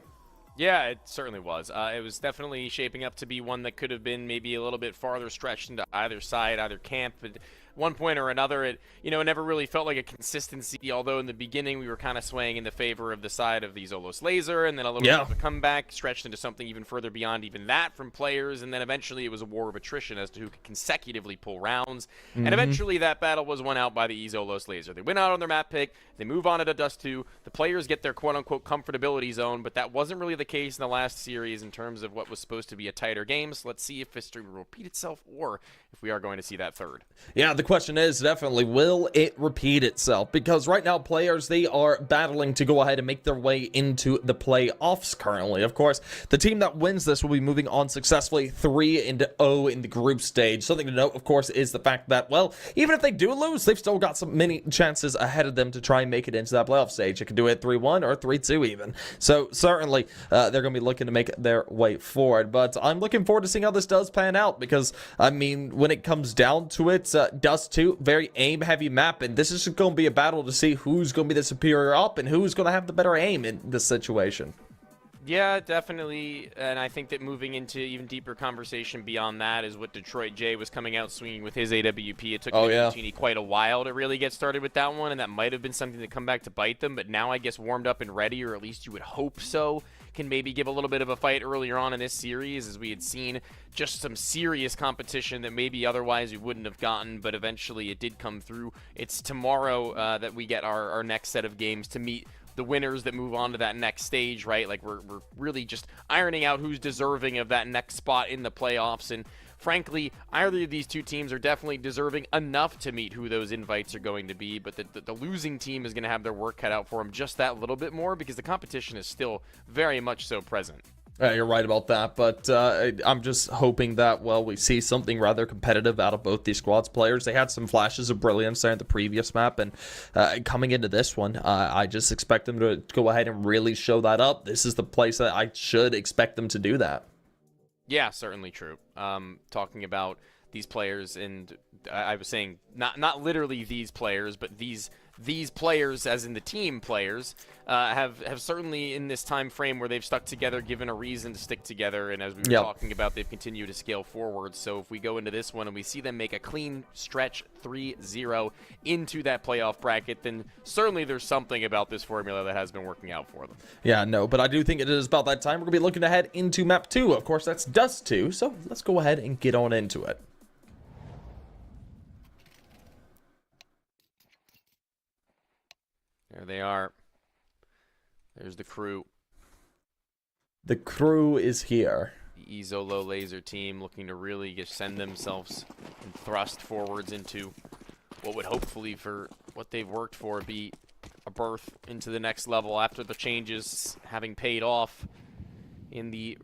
Yeah, it certainly was. It was definitely shaping up to be one that could have been maybe a little bit farther stretched into either side, either camp, but one point or another, it never really felt like a consistency, although in the beginning we were kind of swaying in the favor of the side of the Zolos laser, and then a little bit of a comeback stretched into something even further beyond even that from players, and then eventually it was a war of attrition as to who could consecutively pull rounds, and eventually that battle was won out by the Zolos laser. They win out on their map pick, they move on to Dust 2, the players get their quote-unquote comfortability zone, but that wasn't really the case in the last series in terms of what was supposed to be a tighter game, so let's see if history will repeat itself, or if we are going to see that third. Yeah, the question is definitely, will it repeat itself? Because right now players, they are battling to go ahead and make their way into the playoffs currently. Of course, the team that wins this will be moving on successfully 3-0 in the group stage. Something to note, of course, is the fact that, well, even if they do lose, they've still got some many chances ahead of them to try and make it into that playoff stage. They can do it 3-1 or 3-2 even. So certainly they're going to be looking to make their way forward. But I'm looking forward to seeing how this does pan out, because, I mean, when it comes down to it, Dust 2, very aim-heavy map, and this is going to be a battle to see who's going to be the superior up and who's going to have the better aim in this situation. Yeah, definitely, and I think that moving into even deeper conversation beyond that is what Detroit J was coming out swinging with his AWP. It took Martini quite a while to really get started with that one, and that might have been something to come back to bite them, but now I guess warmed up and ready, or at least you would hope so, can maybe give a little bit of a fight earlier on in this series, as we had seen just some serious competition that maybe otherwise we wouldn't have gotten, but eventually it did come through. It's tomorrow that we get our next set of games to meet the winners that move on to that next stage, right? Like, we're really just ironing out who's deserving of that next spot in the playoffs, and frankly, either of these two teams are definitely deserving enough to meet who those invites are going to be, but the losing team is going to have their work cut out for them just that little bit more, because the competition is still very much so present. Yeah, you're right about that, but I'm just hoping that, well, we see something rather competitive out of both these squads players. They had some flashes of brilliance there in the previous map, and coming into this one, I just expect them to go ahead and really show that up. This is the place that I should expect them to do that. Yeah, certainly true. Talking about these players, and I was saying not literally these players, but these players, as in the team players, have certainly in this time frame where they've stuck together, given a reason to stick together, and as we were talking about, they've continued to scale forward. So if we go into this one and we see them make a clean stretch 3-0 into that playoff bracket, then certainly there's something about this formula that has been working out for them. Yeah, no, but I do think it is about that time. We're going to be looking ahead into map 2. Of course, that's Dust 2, so let's go ahead and get on into it. There they are. There's the crew. The crew is here. The Zolo laser team looking to really just send themselves and thrust forwards into what would hopefully, for what they've worked for, be a berth into the next level after the changes having paid off in the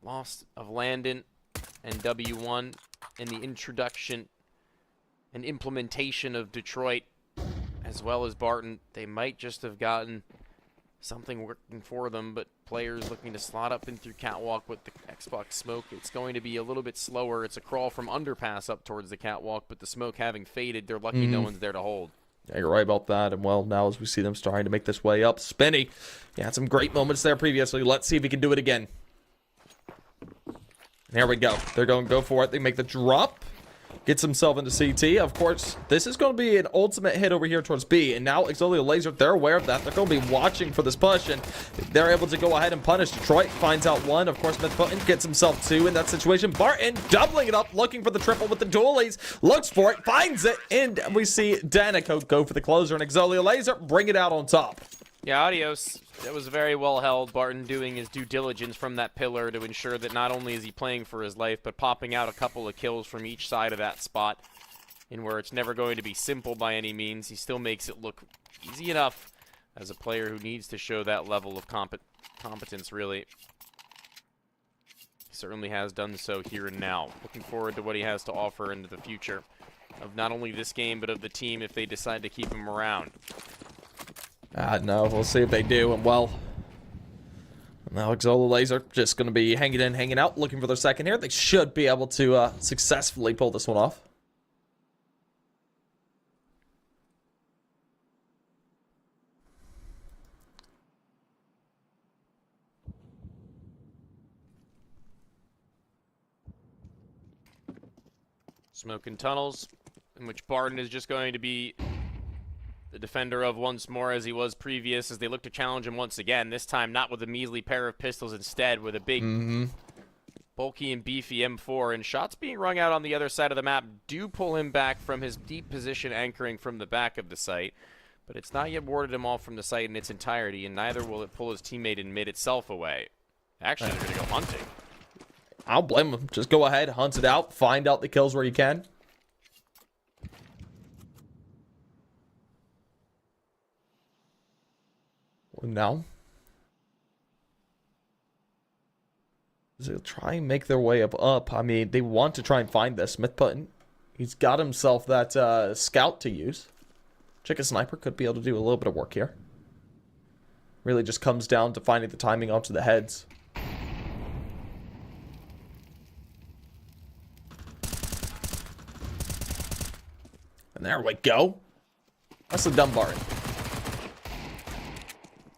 loss of Landon and W1 and the introduction and implementation of Detroit, as well as Barton. They might just have gotten something working for them, but players looking to slot up in through catwalk with the Xbox smoke. It's going to be a little bit slower. It's a crawl from underpass up towards the catwalk, but the smoke having faded, they're lucky no one's there to hold. Yeah, you're right about that. And well, now as we see them starting to make this way up, Spinny, yeah, had some great moments there previously. Let's see if he can do it again. There we go. They're going to go for it. They make the drop. Gets himself into CT. Of course, this is going to be an ultimate hit over here towards B. And now Exolio Laser, they're aware of that. They're going to be watching for this push. And they're able to go ahead and punish. Detroit finds out one. Of course, Mythpotent gets himself two in that situation. Barton doubling it up, looking for the triple with the dualies. Looks for it, finds it. And we see Danico go for the closer. And Exolio Laser bring it out on top. Yeah, adios. That was very well held. Barton doing his due diligence from that pillar to ensure that not only is he playing for his life, but popping out a couple of kills from each side of that spot. In where it's never going to be simple by any means, he still makes it look easy enough as a player who needs to show that level of competence, really. He certainly has done so here and now. Looking forward to what he has to offer into the future. of not only this game, but of the team if they decide to keep him around. No, we'll see if they do. And well, now Xolo Laser just going to be hanging in, hanging out, looking for their second here. They should be able to successfully pull this one off. Smoke and tunnels, in which Barton is just going to be the defender of once more as he was previous, as they look to challenge him once again, this time not with a measly pair of pistols, instead with a big, bulky and beefy M4, and shots being rung out on the other side of the map do pull him back from his deep position anchoring from the back of the site, but it's not yet warded him off from the site in its entirety, and neither will it pull his teammate in mid itself away. Actually, they're going to go hunting. I don't blame him. Just go ahead, hunt it out, find out the kills where you can. Now, they'll try and make their way up. I mean, they want to try and find this. Myth Putin, he's got himself that scout to use. Chicken Sniper could be able to do a little bit of work here. Really just comes down to finding the timing onto the heads. And there we go. That's the dumb Barton.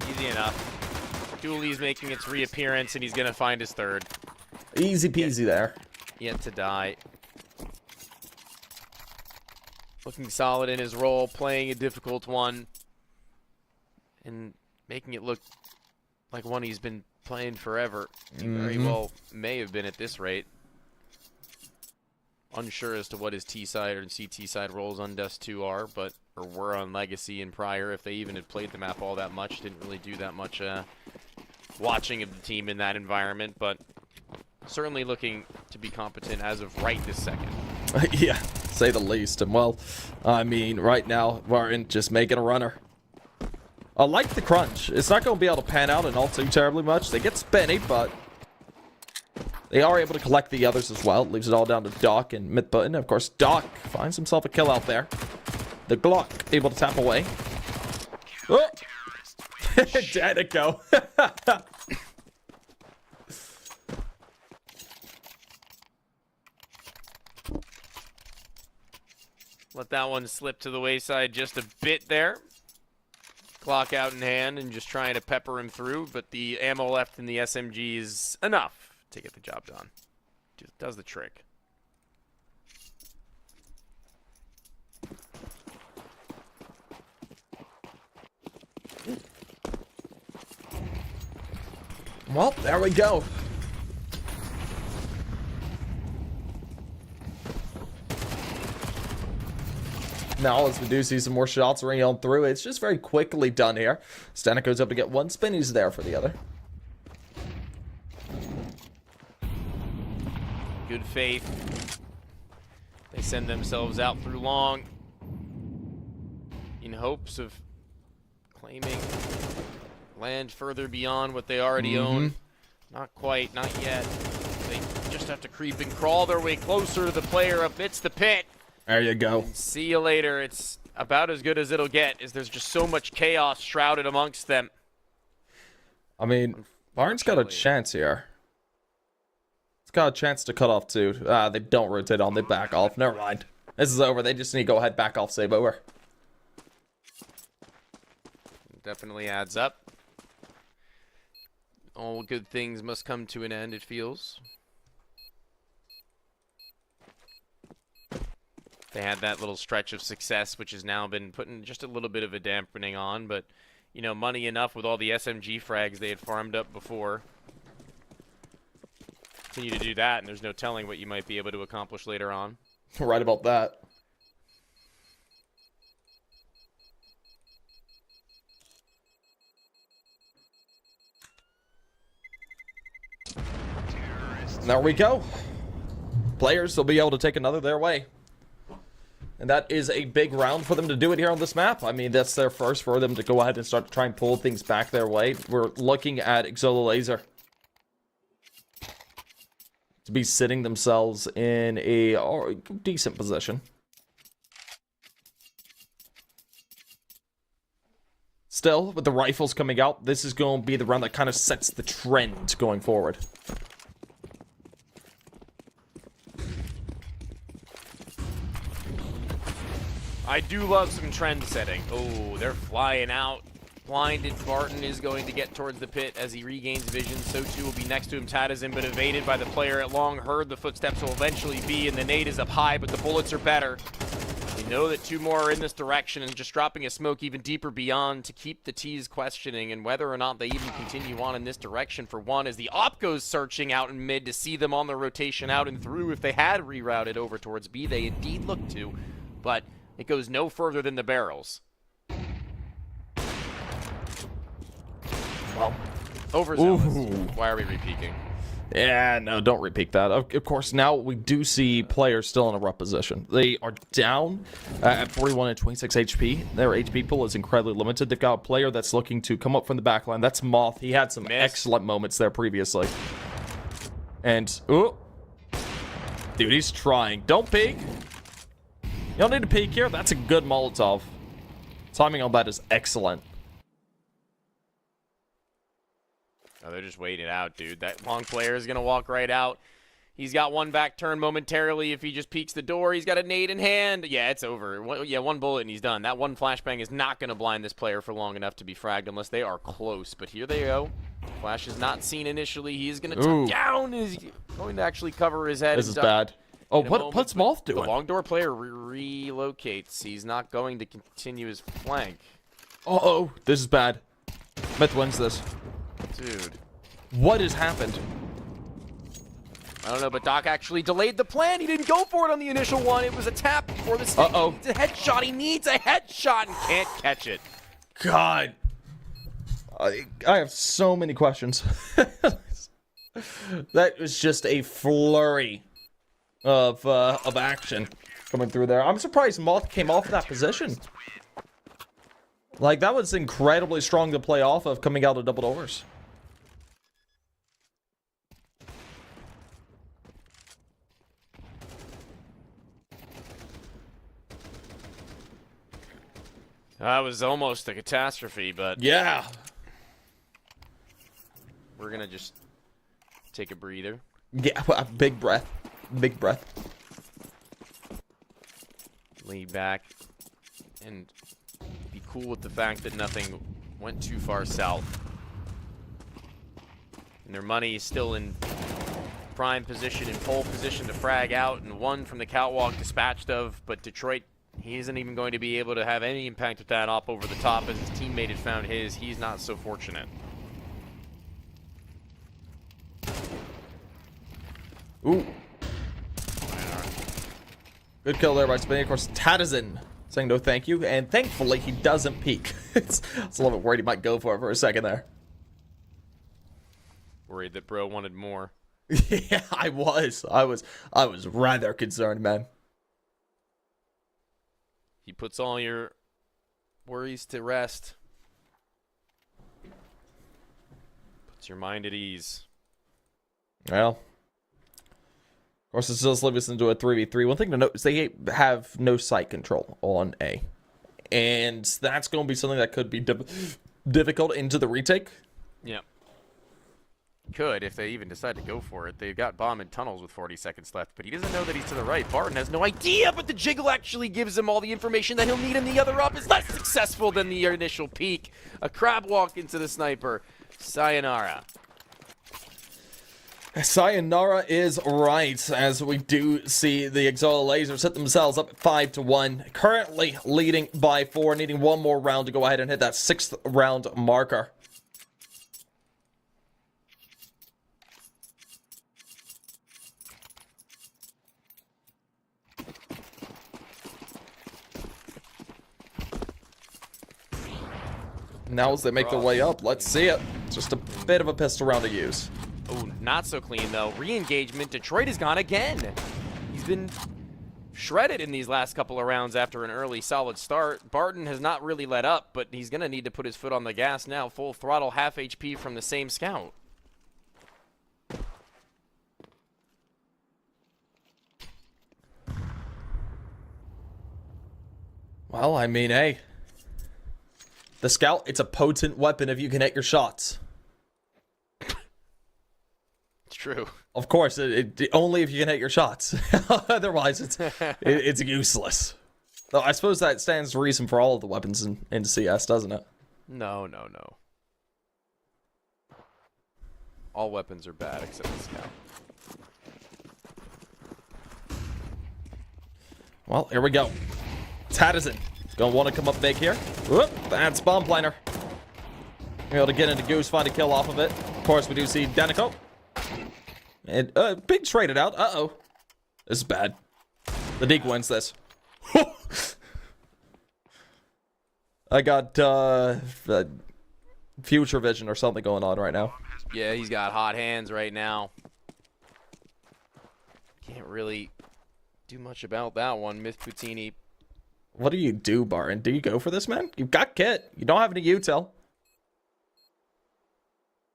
Easy enough. Dooley's making its reappearance, and he's going to find his third. Easy peasy there. Yet to die. Looking solid in his role, playing a difficult one, and making it look like one he's been playing forever. He very well may have been at this rate. Unsure as to what his T-side and CT side roles on Dust 2 are, but or were on Legacy and prior, if they even had played the map all that much. Didn't really do that much watching of the team in that environment, but certainly looking to be competent as of right this second. Yeah, say the least. And well, I mean, right now, Barton just making a runner. I like the crunch. It's not going to be able to pan out and all too terribly much. They get spinny, but they are able to collect the others as well. Leaves it all down to Doc and Myth Button. Of course, Doc finds himself a kill out there. The Glock able to tap away. Oh! Danico. Let that one slip to the wayside just a bit there. Clock out in hand and just trying to pepper him through, but the ammo left in the SMG is enough to get the job done. Just does the trick. Well, there we go. Now, as we do see some more shots ringing on through, it's just very quickly done here. Stanek goes up to get one spin, he's there for the other. Good faith. They send themselves out through long in hopes of claiming land further beyond what they already own. Not quite, not yet. They just have to creep and crawl their way closer to the player amidst the pit. There you go. See you later. It's about as good as it'll get, as there's just so much chaos shrouded amongst them. I mean, Barton's got a chance here. It's got a chance to cut off too. They don't rotate on, they back off. Never mind. This is over. They just need to go ahead, back off, save over. Definitely adds up. All good things must come to an end, it feels. They had that little stretch of success, which has now been putting just a little bit of a dampening on, but, you know, money enough with all the SMG frags they had farmed up before. Continue to do that, and there's no telling what you might be able to accomplish later on. Right about that. There we go. Players will be able to take another their way. And that is a big round for them to do it here on this map. I mean, that's their first for them to go ahead and start to try and pull things back their way. We're looking at Xolo Laser to be sitting themselves in a decent position. Still, with the rifles coming out, this is going to be the round that kind of sets the trend going forward. I do love some trend setting. Oh, they're flying out. Blinded. Barton is going to get towards the pit as he regains vision. So too will be next to him. Tadazin, but evaded by the player at long. Heard the footsteps will eventually be, and the nade is up high, but the bullets are better. We know that 2 more are in this direction, and just dropping a smoke even deeper beyond to keep the T's questioning, and whether or not they even continue on in this direction for one, as the op goes searching out in mid to see them on the rotation out and through. If they had rerouted over towards B, they indeed looked to, but it goes no further than the barrels. Well, overzealous. Why are we repeaking? Yeah, no, don't repeat that. Of course, now we do see players still in a rough position. They are down at 41 and 26 HP. Their HP pool is incredibly limited. They've got a player that's looking to come up from the back line. That's Moth. He had some excellent moments there previously. And, ooh. Dude, he's trying. Don't peek. You don't need to peek here. That's a good Molotov. Timing on that is excellent. Oh, they're just waiting it out, dude. That long player is going to walk right out. He's got one back turn momentarily. If he just peeks the door, he's got a nade in hand. Yeah, it's over. One bullet and he's done. That one flashbang is not going to blind this player for long enough to be fragged unless they are close. But here they go. Flash is not seen initially. He is going to tuck down. He's going to actually cover his head. This is bad. Oh, what's Moth doing? The long door player relocates. He's not going to continue his flank. Uh-oh. This is bad. Myth wins this. Dude. What has happened? I don't know, but Doc actually delayed the plan. He didn't go for it on the initial one. It was a tap before the stick. Uh-oh. He needs a headshot. He needs a headshot and can't catch it. God. I have so many questions. That was just a flurry of action coming through there. I'm surprised Moth came off that position. Like, that was incredibly strong to play off of coming out of double doors. That was almost a catastrophe, but yeah, we're gonna just take a breather. Yeah, big breath, big breath. Lean back and be cool with the fact that nothing went too far south. And their money is still in prime position, in pole position to frag out, and one from the catwalk dispatched of, but Detroit, he isn't even going to be able to have any impact with that op over the top as his teammate had found his. He's not so fortunate. Ooh. Good kill there by Spinny. Of course, Tadazin saying no thank you, and thankfully he doesn't peek. It's a little bit worried he might go for it for a second there. Worried that bro wanted more. Yeah, I was rather concerned, man. He puts all your worries to rest. Puts your mind at ease. Well, of course, it still leaves us into a 3v3. One thing to note is they have no sight control on A. And that's going to be something that could be difficult into the retake. Yeah. Could, if they even decide to go for it. They've got bomb in tunnels with 40 seconds left, but he doesn't know that he's to the right. Barton has no idea, but the jiggle actually gives him all the information that he'll need, and the other up is less successful than the initial peek. A crab walk into the sniper. Sayonara. Sayonara is right, as we do see the Exola Lasers set themselves up at 5-1. Currently leading by 4, needing one more round to go ahead and hit that 6th round marker. Now as they make their way up, let's see it. Just a bit of a pistol round to use. Oh, not so clean, though. Re-engagement. Detroit is gone again. He's been shredded in these last couple of rounds after an early solid start. Barton has not really let up, but he's going to need to put his foot on the gas now. Full throttle, half HP from the same scout. Well, I mean, hey. The Scout, it's a potent weapon if you can hit your shots. It's true. Of course, only if you can hit your shots. Otherwise, it's useless. Though I suppose that stands to reason for all of the weapons in CS, doesn't it? No. All weapons are bad except the Scout. Well, here we go. Tadison. Gonna want to come up big here. Whoop, that's bomb planer. Able to get into Goose, find a kill off of it. Of course, we do see Danico. And big traded out. Uh-oh. This is bad. The Deke wins this. I got future vision or something going on right now. Yeah, he's got hot hands right now. Can't really do much about that one. Myth Poutini. What do you do, Barton? Do you go for this, man? You've got Kit. You don't have any util.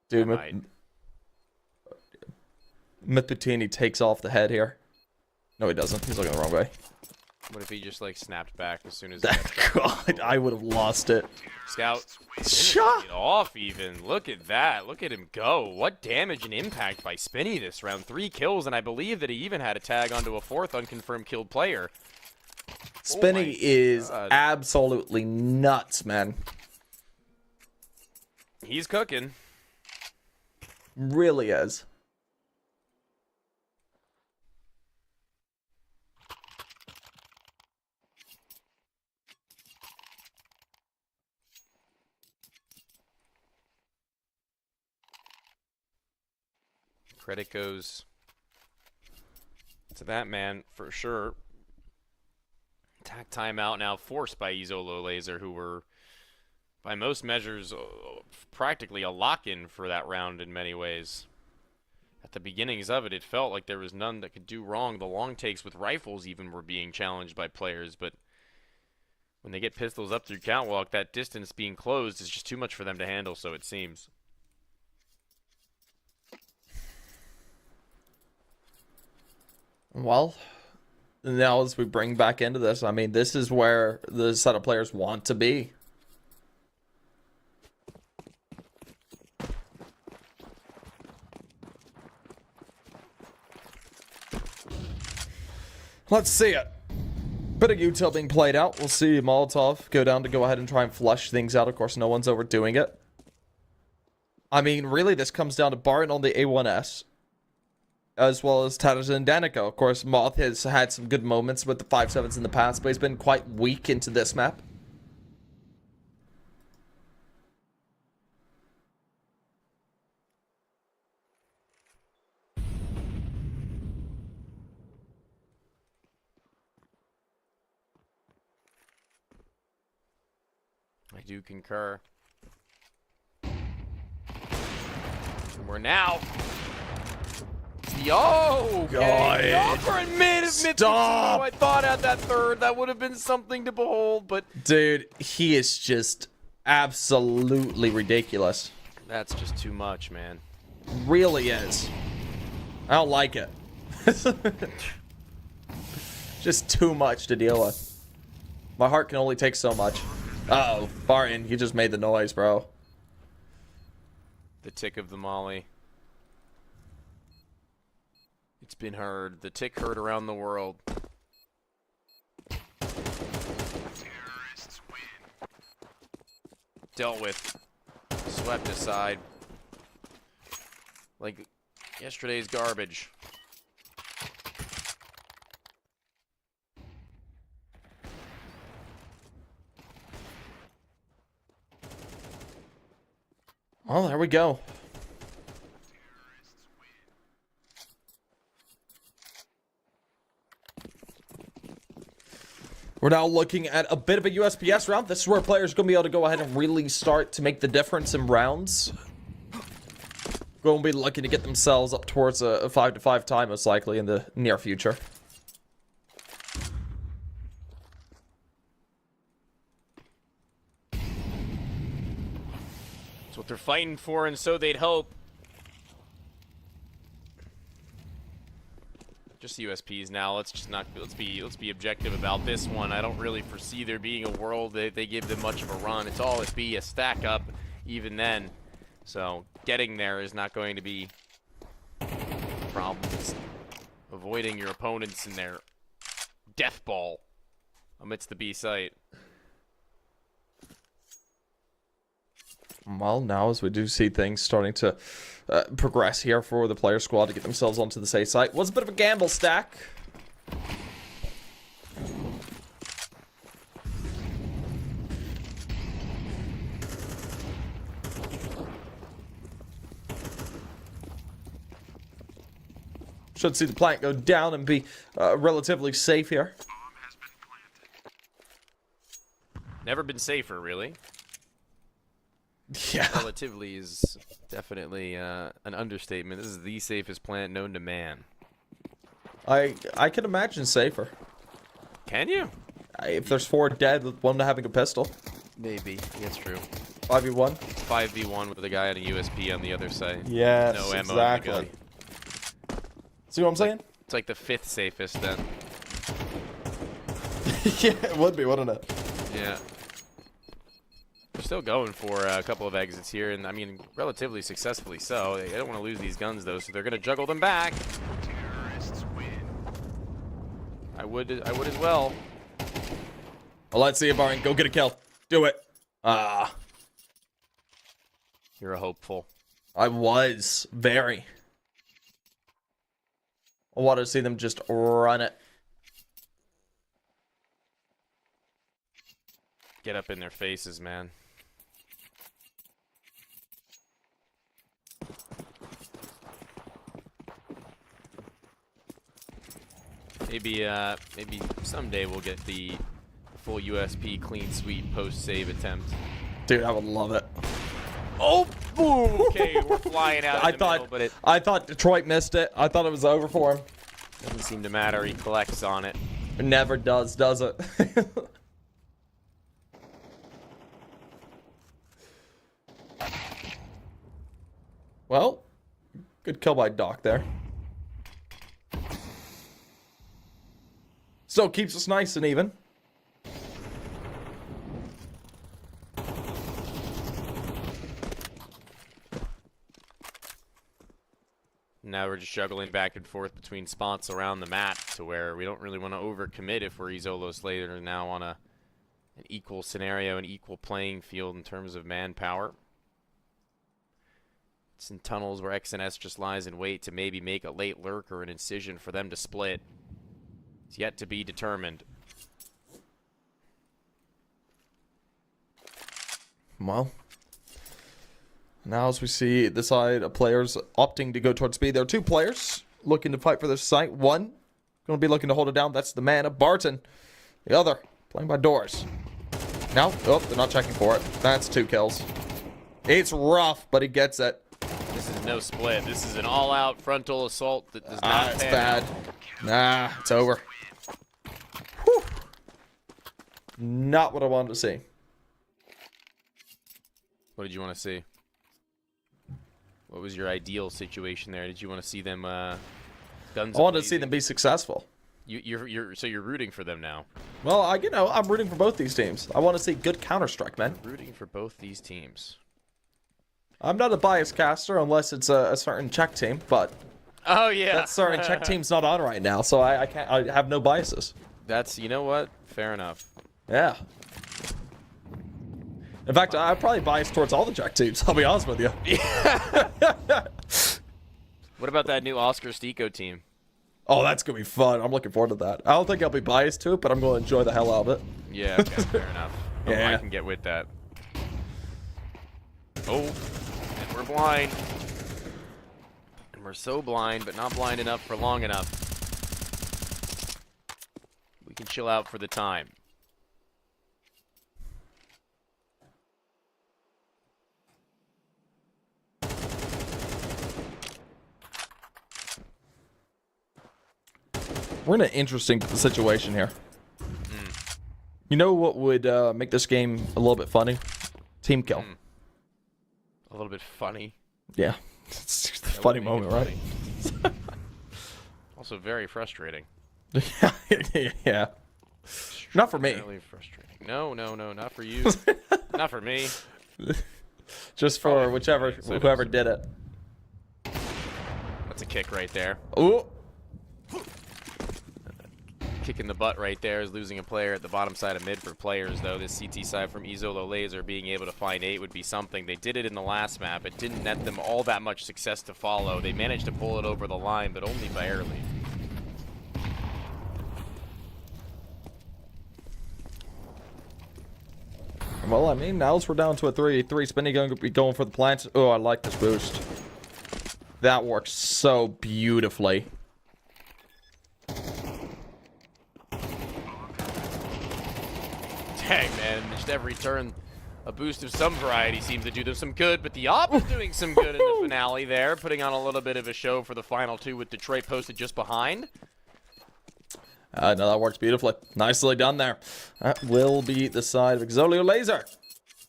Dude, Myth Poutini takes off the head here. No, he doesn't. He's looking the wrong way. What if he just like snapped back as soon as God, I would have lost it. Scout Shot it off even. Look at that. Look at him go. What damage and impact by Spinny this round. 3 kills, and I believe that he even had a tag onto a 4th unconfirmed killed player. Spinny is absolutely nuts, man. He's cooking. Really is. Credit goes to that man for sure. Attack timeout now forced by Izolo Laser, who were, by most measures, practically a lock-in for that round in many ways. At the beginnings of it, it felt like there was none that could do wrong. The long takes with rifles even were being challenged by players, but when they get pistols up through catwalk, that distance being closed is just too much for them to handle, so it seems. Well, now as we bring back into this, I mean, this is where the set of players want to be. Let's see it. Bit of util being played out. We'll see Molotov go down to go ahead and try and flush things out. Of course, no one's overdoing it. I mean, really, this comes down to Barton on the A1S, as well as Tadison and Danico. Of course, Moth has had some good moments with the 5.7s in the past, but he's been quite weak into this map. I do concur. We're now. Yo! God. For a minute, Stop! I thought at that third that would have been something to behold, but Dude, he is just absolutely ridiculous. that's just too much, man. Really is. I don't like it. Just too much to deal with. My heart can only take so much. Uh-oh, Barton, you just made the noise, bro. The tick of the molly. It's been heard. The tick heard around the world. Dealt with. Swept aside. Like yesterday's garbage. Well, there we go. We're now looking at a bit of a USPS round. This is where players are going to be able to go ahead and really start to make the difference in rounds. Going to be looking to get themselves up towards a 5-5 tie, most likely, in the near future. That's what they're fighting for, and so they'd hope. just USPs now. Let's be objective about this one. I don't really foresee there being a world that they give them much of a run. It's all SB, a stack up even then. So getting there is not going to be a problem. It's avoiding your opponents in their death ball amidst the B site. Well, now as we do see things starting to progress here for the player squad to get themselves onto the safe site. Was a bit of a gamble stack. Should see the plant go down and be relatively safe here. Never been safer, really. Yeah. Relatively is definitely an understatement. This is the safest plant known to man. I can imagine safer. Can you? If there's 4 dead with one having a pistol. Maybe. That's true. 5v1? 5v1 with a guy on a USP on the other side. Yes, No ammo in the exactly. gun. See what I'm saying? It's like the 5th safest then. Yeah, it would be, wouldn't it? Yeah. They're still going for a couple of exits here, and I mean, relatively successfully so. They don't want to lose these guns though, so they're going to juggle them back. Terrorists win. I would as well. Well, let's see it, Barin. Go get a kill. Do it. Ah. You're a hopeful. I was. Very. I wanted to see them just run it. Get up in their faces, man. Maybe someday we'll get the full USP clean sweep post save attempt. Dude, I would love it. Oh, boom! Okay, we're flying out. I thought Detroit missed it. I thought it was over for him. Doesn't seem to matter. He collects on it. It never does it? Well, good kill by Doc there. Still keeps us nice and even. Now we're just juggling back and forth between spots around the map to where we don't really want to overcommit if we're Izolo later now on an equal scenario, an equal playing field in terms of manpower. It's in tunnels where XNS just lies in wait to maybe make a late lurk or an incision for them to split. It's yet to be determined. Well, now as we see the side of players opting to go towards B, there are 2 players looking to fight for their site. One going to be looking to hold it down. That's the man of Barton. The other playing by doors. No, oh, they're not checking for it. That's 2 kills. It's rough, but he gets it. This is no split. This is an all-out frontal assault that does not it's pan bad. out. Nah, it's over. Whew. Not what I wanted to see. What did you want to see? What was your ideal situation there? Did you want to see them guns? I wanted to see them be successful. So you're rooting for them now. Well, I'm rooting for both these teams. I want to see good Counter-Strike, man. Rooting for both these teams. I'm not a biased caster unless it's a certain Czech team, but oh yeah, that certain Czech team's not on right now, so I can't. I have no biases. That's, you know what? Fair enough. Yeah. In fact, I'm probably biased towards all the Czech teams. I'll be honest with you. What about that new Oscar Stico team? Oh, that's gonna be fun. I'm looking forward to that. I don't think I'll be biased to it, but I'm going to enjoy the hell out of it. Yeah, okay, fair enough. Yeah. I can get with that. Oh, and we're blind. And we're so blind, but not blind enough for long enough. We can chill out for the time. We're in an interesting situation here. You know what would make this game a little bit funny? Team kill. A little bit funny. Yeah. It's just a funny moment, right? Also very frustrating. Yeah. Not for me. Really frustrating. No, not for you. Not for me. Just for whoever did it. That's a kick right there. Ooh. Kick in the butt right there is losing a player at the bottom side of mid for players, though. This CT side from Izolo Laser being able to find 8 would be something. They did it in the last map. It didn't net them all that much success to follow. They managed to pull it over the line, but only barely. Well, I mean, now we're down to a 3-3. Spinny going to be going for the plant. Oh, I like this boost. That works so beautifully. Dang, man, just every turn, a boost of some variety seems to do them some good, but the op is doing some good in the finale there, putting on a little bit of a show for the final 2 with Detroit posted just behind. No, that works beautifully. Nicely done there. That will be the side of Xolio Laser.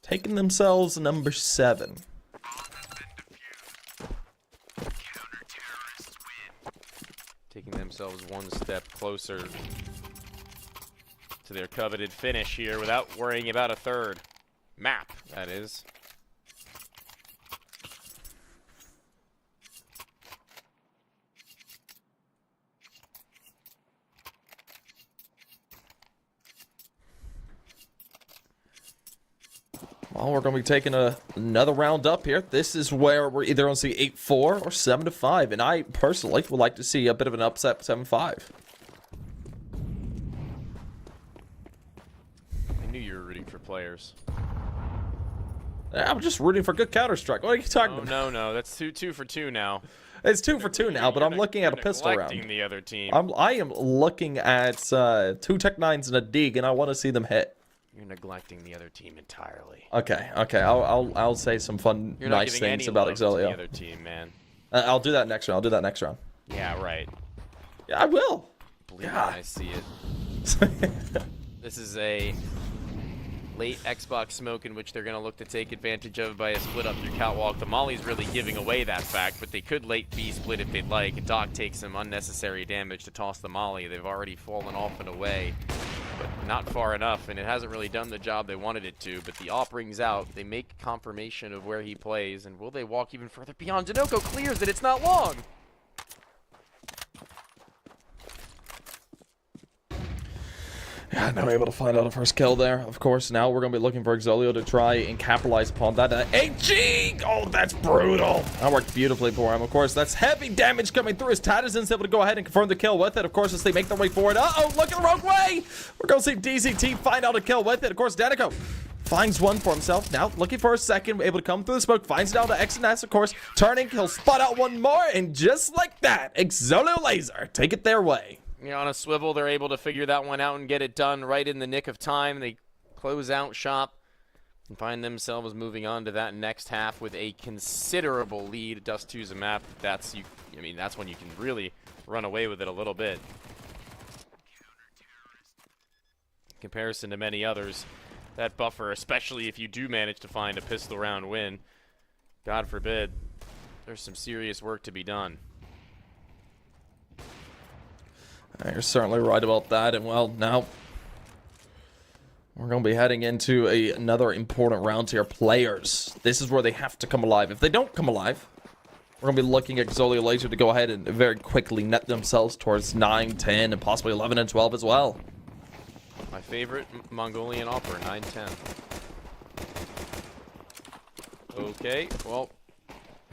Taking themselves number 7. Taking themselves one step closer to their coveted finish here without worrying about a third map, that is. Well, we're going to be taking another round up here. This is where we're either going to see 8-4 or 7-5, and I personally would like to see a bit of an upset 7-5. I knew you were rooting for players. I'm just rooting for good Counter-Strike. What are you talking about? No, that's two for 2 now. It's 2 for 2 now, but I'm looking at a pistol round. The other team. I am looking at 2 Tech 9s and a Dig, and I want to see them hit. You're neglecting the other team entirely. Okay. I'll say some fun, You're nice things about Exilio. The other team, man. I'll do that next round. Yeah, right. Yeah, I will. Believe me, I see it. This is a late Xbox smoke in which they're going to look to take advantage of by a split up through Catwalk. The Molly's really giving away that fact, but they could late B split if they'd like. Doc takes some unnecessary damage to toss the Molly. They've already fallen off and away, but not far enough, and it hasn't really done the job they wanted it to. But the op rings out. They make confirmation of where he plays, and will they walk even further beyond? Dinoco clears it. It's not long. Yeah, now we're able to find out a first kill there. Of course, now we're going to be looking for Exilio to try and capitalize upon that. HG! Oh, that's brutal. That worked beautifully for him. Of course, that's heavy damage coming through as Tadison's able to go ahead and confirm the kill with it. Of course, as they make their way forward. Uh-oh, look at the wrong way! We're going to see DZT find out a kill with it. Of course, Danico finds one for himself. Now, looking for a second, able to come through the smoke. Finds it out to X and S, of course. Turning, he'll spot out one more. And just like that, Exilio Laser take it their way. On a swivel, they're able to figure that one out and get it done right in the nick of time. They close out shop and find themselves moving on to that next half with a considerable lead. Dust 2's a map. That's when you can really run away with it a little bit. In comparison to many others, that buffer, especially if you do manage to find a pistol round win, God forbid, there's some serious work to be done. You're certainly right about that, and well, now we're going to be heading into another important round here. Players, this is where they have to come alive. If they don't come alive, we're going to be looking at Xolio Laser to go ahead and very quickly net themselves towards 9, 10, and possibly 11 and 12 as well. My favorite Mongolian offer, 9-10. Okay, well,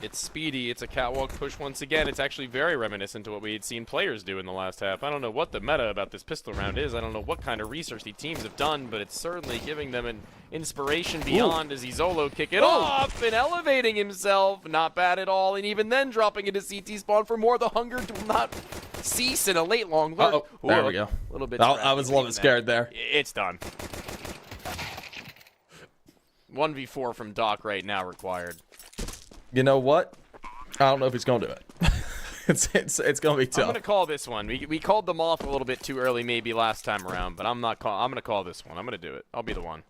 it's speedy. It's a catwalk push once again. It's actually very reminiscent to what we had seen players do in the last half. I don't know what the meta about this pistol round is. I don't know what kind of research the teams have done, but it's certainly giving them an inspiration beyond as Izolo kick it off and elevating himself. Not bad at all. And even then dropping into CT spawn for more. The hunger will not cease in a late long lurk. There we go. A little bit. I was a little bit scared there. It's done. 1v4 from Doc right now required. You know what? I don't know if he's going to do it. it's going to be tough. I'm going to call this one. We called them off a little bit too early maybe last time around, but I'm going to call this one. I'm going to do it. I'll be the one.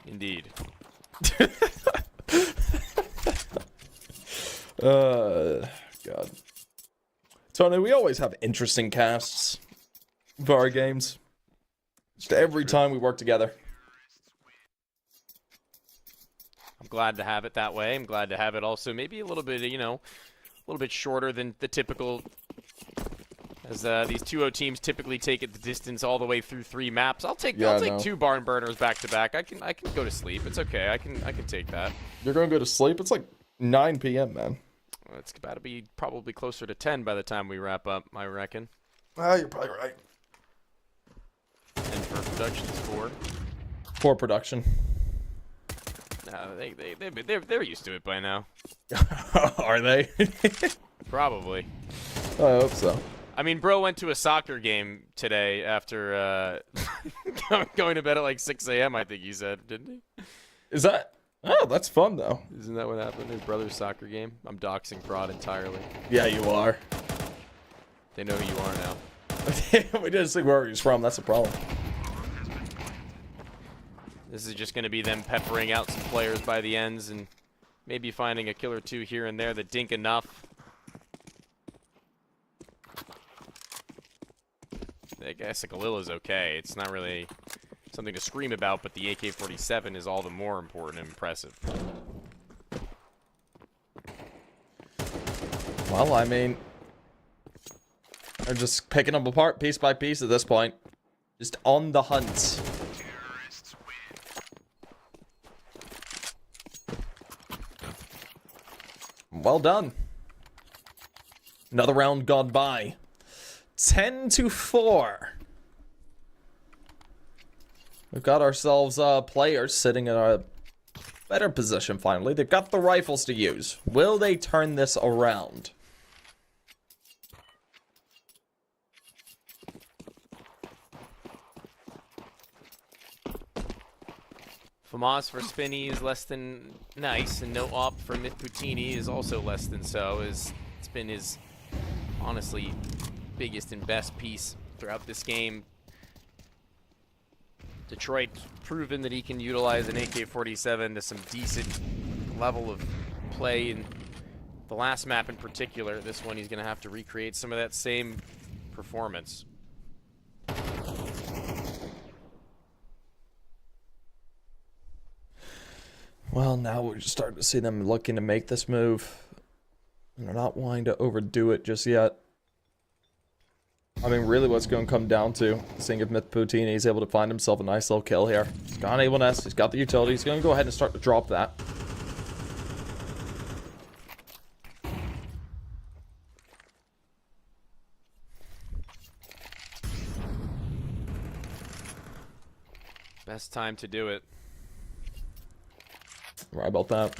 Indeed. God. Tony, we always have interesting casts for our games. Just every time we work together. I'm glad to have it that way. I'm glad to have it also maybe a little bit, you know, a little bit shorter than the typical, as these 2-0 teams typically take it the distance all the way through 3 maps. I'll take 2 barn burners back to back. I can go to sleep. It's okay. I can take that. You're gonna go to sleep? It's like 9 p.m., man. Well, it's about to be probably closer to 10 by the time we wrap up, I reckon. You're probably right. And for production score. For production. No, they're used to it by now. Are they? Probably. I hope so. I mean, bro went to a soccer game today after going to bed at like 6 a.m., I think he said, didn't he? Is that... Oh, that's fun, though. Isn't that what happened? His brother's soccer game? I'm doxing Prod entirely. Yeah, you are. They know who you are now. We didn't see where he's from. That's the problem. This is just going to be them peppering out some players by the ends and maybe finding a kill or 2 here and there that dink enough. I guess a Galila's okay. It's not really something to scream about, but the AK-47 is all the more important and impressive. Well, I mean, they're just picking them apart piece by piece at this point. Just on the hunt. Well done. Another round gone by. 10-4. We've got ourselves players sitting in a better position finally. They've got the rifles to use. Will they turn this around? FAMAS for Spinny is less than nice, and no op for Myth-Poutini is also less than so, as it's been his, honestly, biggest and best piece throughout this game. Detroit proven that he can utilize an AK-47 to some decent level of play in the last map in particular. This one he's going to have to recreate some of that same performance. Well, now we're just starting to see them looking to make this move. And they're not wanting to overdo it just yet. I mean, really what's going to come down to seeing if Myth-Poutini is able to find himself a nice little kill here. He's got an A1S, he's got the utility, he's going to go ahead and start to drop that. Best time to do it. Right about that.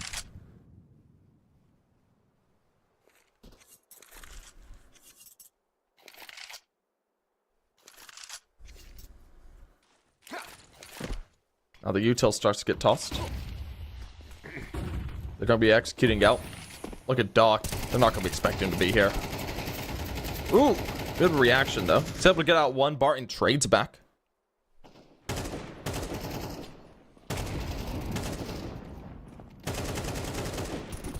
Now the util starts to get tossed. They're going to be executing out. Look at Doc. They're not going to be expecting him to be here. Ooh, good reaction though. He's able to get out one. Barton trades back.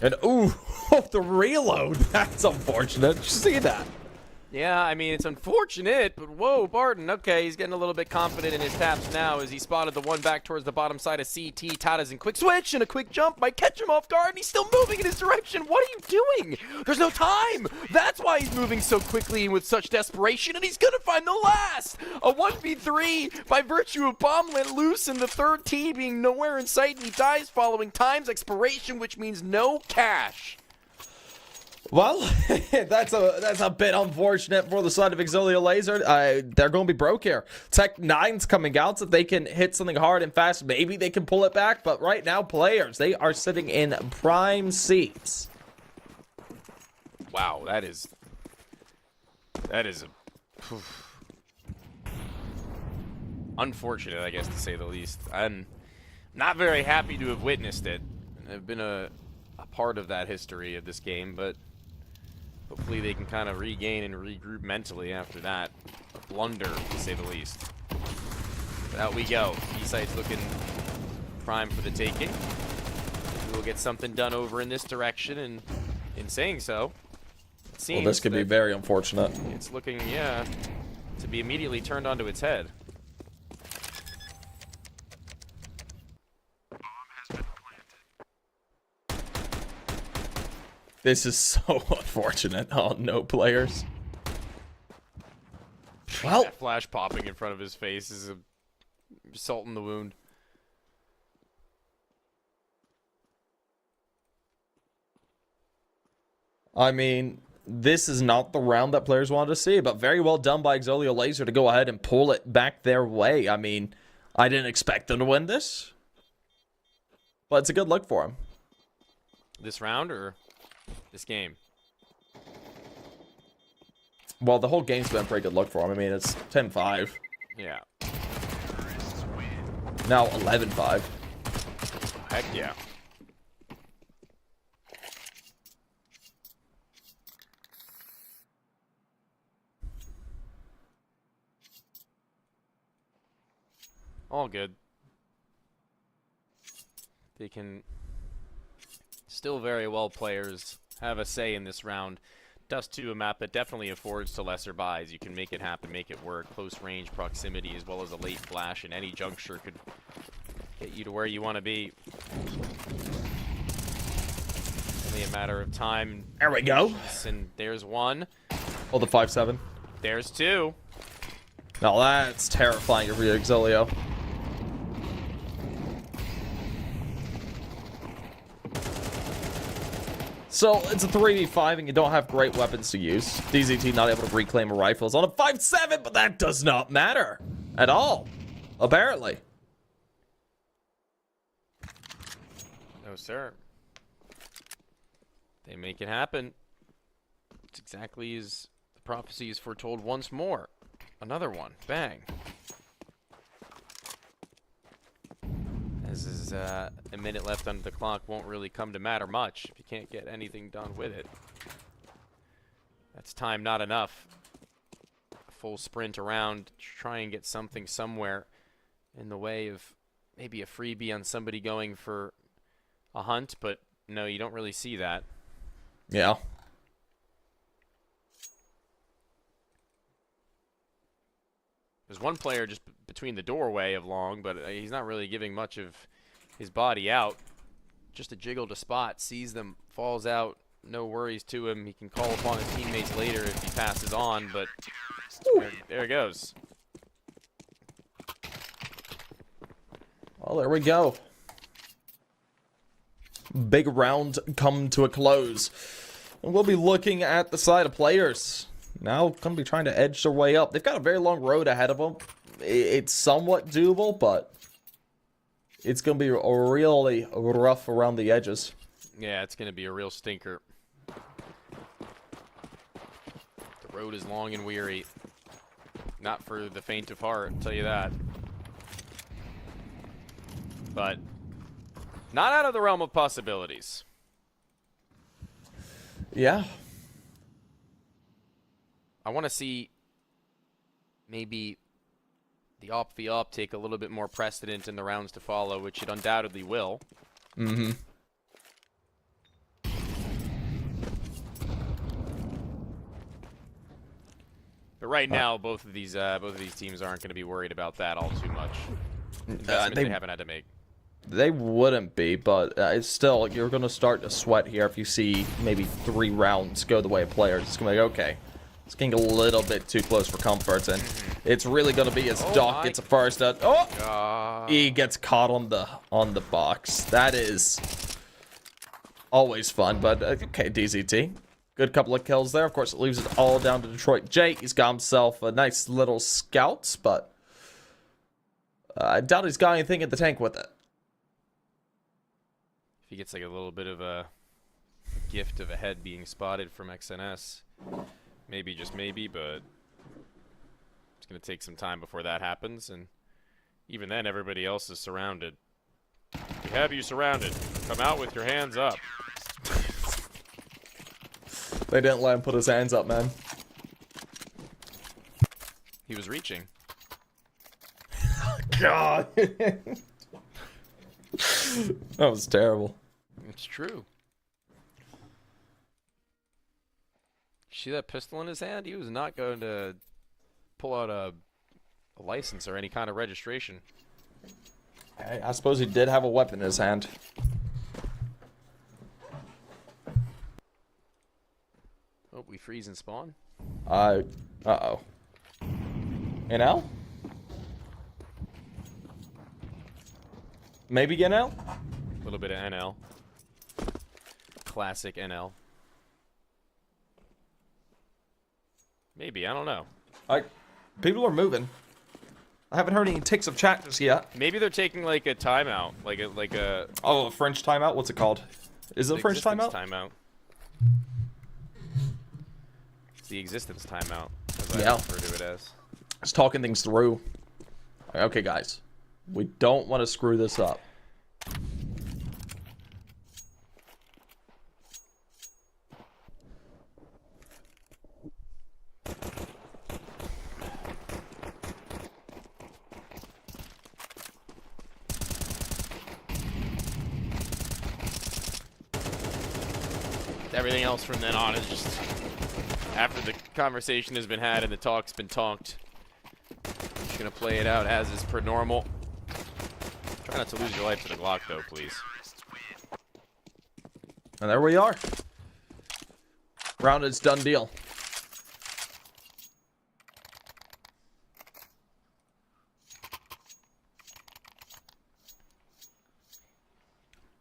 And ooh, the reload. That's unfortunate. Did you see that? Yeah, I mean, it's unfortunate, but whoa, Barton. Okay, he's getting a little bit confident in his taps now as he spotted the one back towards the bottom side of CT. Tata's in quick switch, and a quick jump might catch him off guard, and he's still moving in his direction. What are you doing? There's no time. That's why he's moving so quickly and with such desperation, and he's going to find the last. A 1v3 by virtue of bomb let loose, and the third T being nowhere in sight, and he dies following time's expiration, which means no cash. Well, that's a bit unfortunate for the side of Exolia Laser. They're going to be broke here. Tech 9's coming out, so if they can hit something hard and fast, maybe they can pull it back. But right now, players, they are sitting in prime seats. Wow, that is unfortunate, I guess, to say the least. I'm not very happy to have witnessed it. I've been a part of that history of this game, but hopefully they can kind of regain and regroup mentally after that. A blunder, to say the least. But out we go. B-site's looking prime for the taking. We'll get something done over in this direction, and In saying so, it seems Well, this could be very unfortunate. it's looking, yeah, to be immediately turned onto its head. This is so unfortunate. Oh, no players. Well, That flash popping in front of his face is a salt in the wound. I mean, this is not the round that players wanted to see, but very well done by Exolio Laser to go ahead and pull it back their way. I mean, I didn't expect them to win this, but it's a good look for them. This round or this game? Well, the whole game's been a pretty good look for them. I mean, it's 10-5. Yeah. Now 11-5. Heck yeah. All good. They can still very well players have a say in this round. Dust 2, a map that definitely affords to lesser buys. You can make it happen, make it work. Close range proximity as well as a late flash in any juncture could get you to where you want to be. Only a matter of time. There we go. And there's one. Oh, the 5-7. There's two. Now that's terrifying for you, Exolio. So it's a 3v5 and you don't have great weapons to use. DZT not able to reclaim a rifle. It's on a 5-7, but that does not matter at all, apparently. No, sir. They make it happen. It's exactly as the prophecy is foretold once more. Another one. Bang. As is a minute left on the clock won't really come to matter much if you can't get anything done with it. That's time not enough. A full sprint around to try and get something somewhere in the way of maybe a freebie on somebody going for a hunt, but no, you don't really see that. Yeah. There's one player just between the doorway of Long, but he's not really giving much of his body out. Just a jiggle to spot, sees them, falls out, no worries to him. He can call upon his teammates later if he passes on, but there it goes. Well, there we go. Big round come to a close. And we'll be looking at the side of players. Now going to be trying to edge their way up. They've got a very long road ahead of them. It's somewhat doable, but it's going to be really rough around the edges. Yeah, it's going to be a real stinker. The road is long and weary. Not for the faint of heart, I'll tell you that. But not out of the realm of possibilities. Yeah. I want to see maybe the op v op take a little bit more precedent in the rounds to follow, which it undoubtedly will. Mm-hmm. But right now, both of these teams aren't going to be worried about that all too much. Investment they haven't had to make. They wouldn't be, but it's still, you're going to start to sweat here if you see maybe 3 rounds go the way of players. It's going to be like, okay, it's getting a little bit too close for comfort, and it's really going to be as Doc gets a first out. Oh! He gets caught on the box. That is always fun, but okay, DZT. Good couple of kills there. Of course, it leaves it all down to Detroit J. He's got himself a nice little scouts, but I doubt he's got anything in the tank with it. If he gets like a little bit of a gift of a head being spotted from XNS, maybe, just maybe, but it's going to take some time before that happens, and even then, everybody else is surrounded. We have you surrounded. Come out with your hands up. They didn't let him put his hands up, man. He was reaching. God. That was terrible. It's true. see that pistol in his hand? He was not going to pull out a license or any kind of registration. I suppose he did have a weapon in his hand. Oh, we freeze and spawn. Uh-oh. NL? Maybe NL? A little bit of NL. Classic NL. Maybe, I don't know. People are moving. I haven't heard any ticks of chat just yet. Maybe they're taking like a timeout, like a. Oh, a French timeout. What's it called? Is it a French timeout? Timeout. It's the existence timeout, as Yeah. I refer to it as. Just talking things through. Okay, guys, we don't want to screw this up. Everything else from then on is just after the conversation has been had and the talk's been talked. Just gonna play it out as is per normal. Try not to lose your life to the Glock though, please. And there we are. Round is done deal.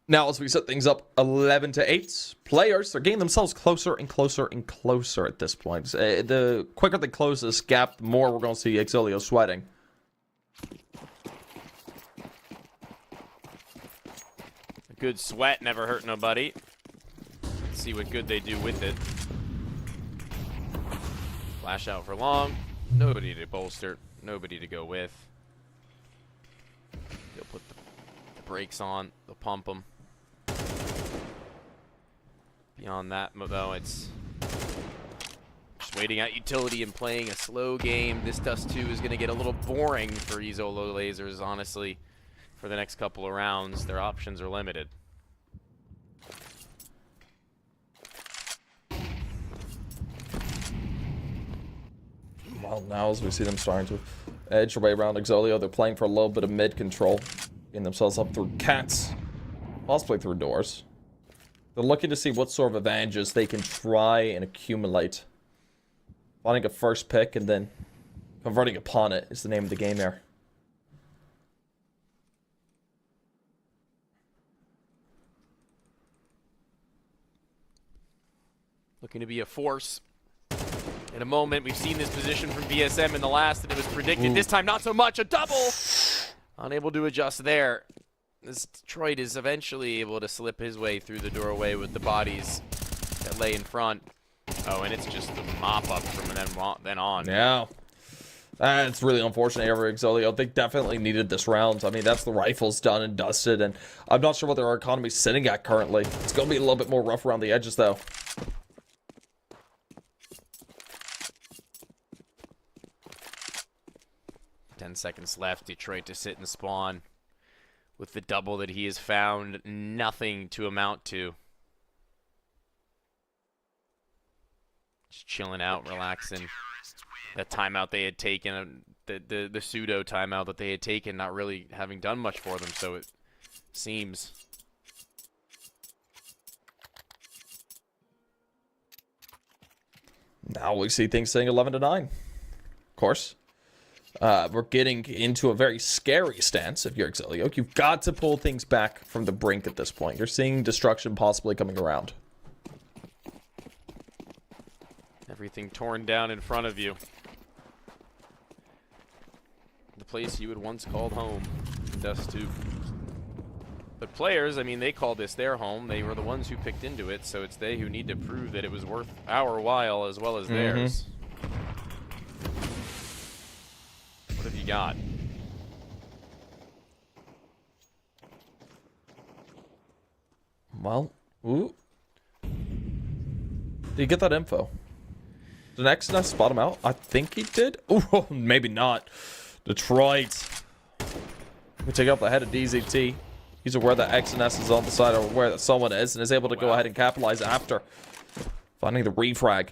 Now, as we set things up 11-8, players are getting themselves closer and closer and closer at this point. The quicker they close this gap, the more we're going to see Exilio sweating. A good sweat never hurt nobody. Let's see what good they do with it. Flash out for long. Nobody to bolster. Nobody to go with. They'll put the brakes on. They'll pump them. Beyond that, though, it's just waiting out utility and playing a slow game. This Dust 2 is going to get a little boring for Izolo Lasers, honestly, for the next couple of rounds. Their options are limited. Well, now as we see them starting to edge their way around Exilio, they're playing for a little bit of mid control, getting themselves up through cats, possibly through doors. They're looking to see what sort of advantages they can try and accumulate. Finding a first pick and then converting upon it is the name of the game here. Looking to be a force. In a moment, we've seen this position from VSM in the last, and it was predicted. This time, not so much. A double! Unable to adjust there. This Detroit is eventually able to slip his way through the doorway with the bodies that lay in front. Oh, and it's just the mop-up from then on. Yeah. It's really unfortunate for Exilio. They definitely needed this round. I mean, that's the rifles done and dusted, and I'm not sure what their economy's sitting at currently. It's going to be a little bit more rough around the edges, though. Seconds left. Detroit to sit and spawn with the double that he has found nothing to amount to. Just chilling out, relaxing. That timeout they had taken, the pseudo timeout that they had taken, not really having done much for them, so it seems. Now we see things saying 11-9. Of course. We're getting into a very scary stance if you're Exilio. You've got to pull things back from the brink at this point. You're seeing destruction possibly coming around. Everything torn down in front of you. The place you had once called home. Dust 2. But players, I mean, they called this their home. They were the ones who picked into it, so it's they who need to prove that it was worth our while as well as theirs. What have you got? Well, ooh. Did you get that info? Did Exodus spot him out? I think he did. Ooh, maybe not. Detroit. We take up the head of DZT. He's aware that Exodus is on the side, or aware that someone is, and is able to go ahead and capitalize after finding the refrag.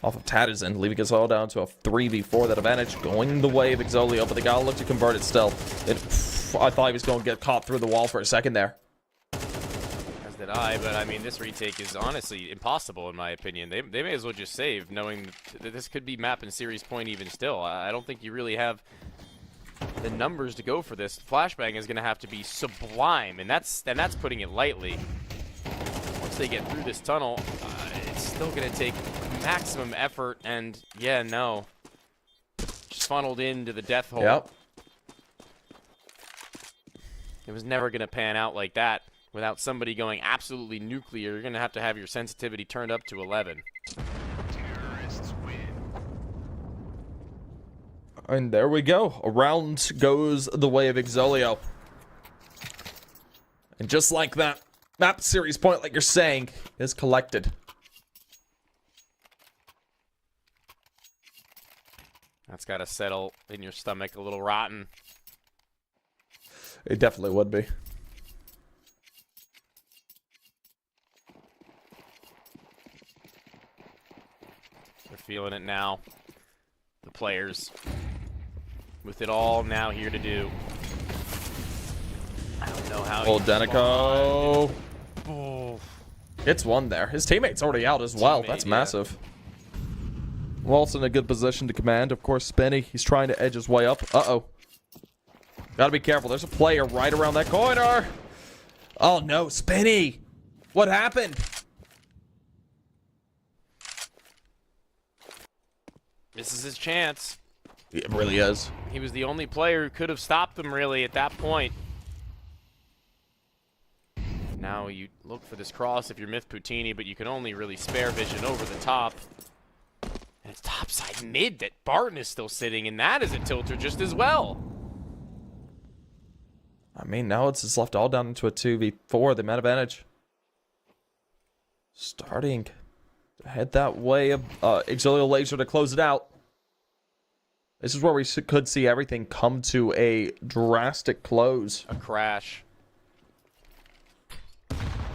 Off of Tatizen, leaving us all down to a 3v4. That advantage going the way of Exolio, but they gotta look to convert it still. I thought he was going to get caught through the wall for a second there. As did I, but I mean, this retake is honestly impossible in my opinion. They may as well just save, knowing that this could be map and series point even still. I don't think you really have the numbers to go for this. Flashbang is going to have to be sublime, and that's putting it lightly. Once they get through this tunnel, it's still going to take maximum effort, and yeah, no. Just funneled into the death hole. Yep. It was never going to pan out like that without somebody going absolutely nuclear. You're going to have your sensitivity turned up to 11. Terrorists win. And there we go. A round goes the way of Exolio. And just like that, map series point, like you're saying, is collected. That's got to settle in your stomach a little rotten. It definitely would be. They're feeling it now. The players. With it all now here to do. I don't know how. Old Denico. Oh. It's one there. His teammate's already out as well. Teammate, That's yeah. massive. Walt's in a good position to command. Of course, Spinny, he's trying to edge his way up. Uh-oh. Gotta be careful. There's a player right around that corner. Oh, no. Spinny. What happened? This is his chance. It really is. He was the only player who could have stopped them, really, at that point. Now you look for this cross if you're Myth Poutini, but you can only really spare vision over the top. And it's topside mid that Barton is still sitting, and that is a tilter just as well. I mean, now it's just left all down into a 2v4. The man advantage. Starting to head that way of Exolio Laser to close it out. This is where we could see everything come to a drastic close. A crash.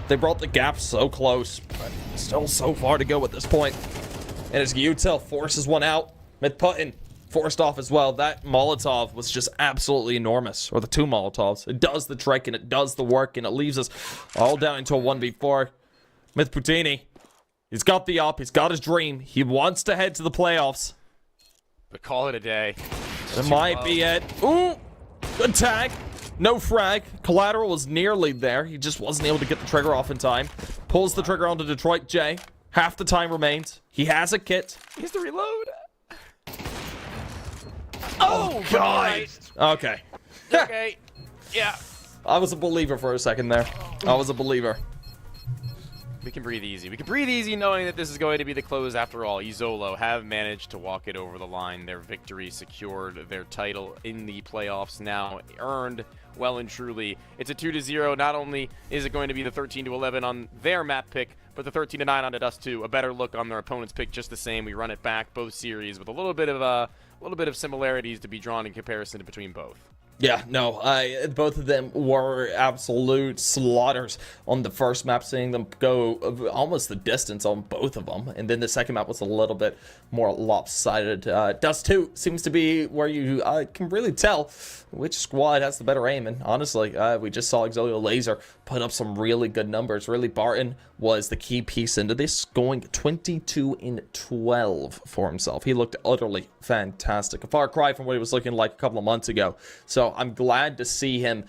They brought the gap so close, but still so far to go at this point. And as Util forces one out, Myth-Putin forced off as well. That Molotov was just absolutely enormous. Or the two Molotovs. It does the trick and it does the work, and it leaves us all down into a 1v4. Myth Poutini, he's got the up, he's got his dream. He wants to head to the playoffs. But call it a day. That might be it. Ooh! Good tag. No frag. Collateral was nearly there. He just wasn't able to get the trigger off in time. Pulls the trigger onto Detroit J. Half the time remains. He has a kit. He has to reload. Oh, God. Okay. Okay. Yeah. I was a believer for a second there. I was a believer. We can breathe easy. We can breathe easy knowing that this is going to be the close after all. Izolo have managed to walk it over the line. Their victory secured, their title in the playoffs now earned well and truly. It's a 2-0. Not only is it going to be the 13-11 on their map pick, but the 13-9 on Dust 2. A better look on their opponent's pick, just the same. We run it back both series with a little bit of similarities to be drawn in comparison between both. Yeah, no, both of them were absolute slaughters on the first map, seeing them go almost the distance on both of them. And then the second map was a little bit more lopsided. Dust 2 seems to be where you can really tell which squad has the better aim. And honestly, we just saw Exolio Laser put up some really good numbers. Really, Barton was the key piece into this, going 22-12 for himself. He looked utterly fantastic. A far cry from what he was looking like a couple of months ago. So I'm glad to see him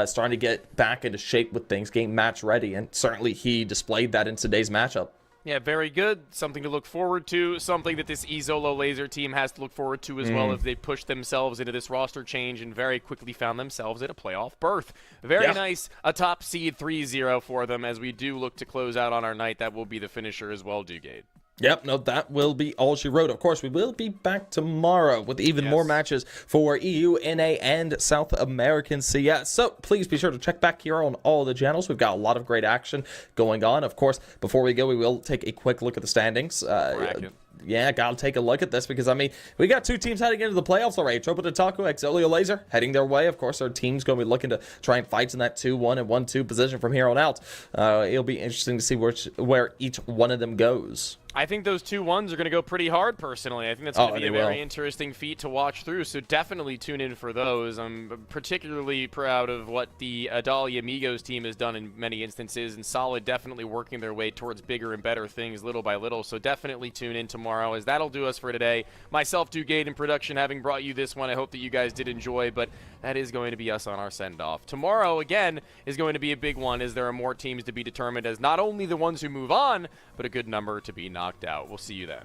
starting to get back into shape with things, getting match ready, and certainly he displayed that in today's matchup. Yeah, very good. Something to look forward to. Something that this Izolo Laser team has to look forward to as well, as they pushed themselves into this roster change and very quickly found themselves in a playoff berth. Very nice. A top seed 3-0 for them as we do look to close out on our night. That will be the finisher as well, Dugade. Yep, no, that will be all she wrote. Of course, we will be back tomorrow with even more matches for EU, NA, and South American CS. So please be sure to check back here on all the channels. We've got a lot of great action going on. Of course, before we go, we will take a quick look at the standings. Yeah, gotta take a look at this because, I mean, we got two teams heading into the playoffs already. Tropa de Taco, Exolio Laser heading their way. Of course, our team's going to be looking to try and fight in that 2-1 and 1-2 position from here on out. It'll be interesting to see where each one of them goes. I think those 2-1s are going to go pretty hard, personally. I think that's going to be a very interesting feat to watch through, so definitely tune in for those. I'm particularly proud of what the Adalia Amigos team has done in many instances, and Solid definitely working their way towards bigger and better things little by little, so definitely tune in tomorrow, as that'll do us for today. Myself, Dugate, in production, having brought you this one. I hope that you guys did enjoy, but that is going to be us on our send-off. Tomorrow, again, is going to be a big one, as there are more teams to be determined, as not only the ones who move on, but a good number to be knocked out. We'll see you then.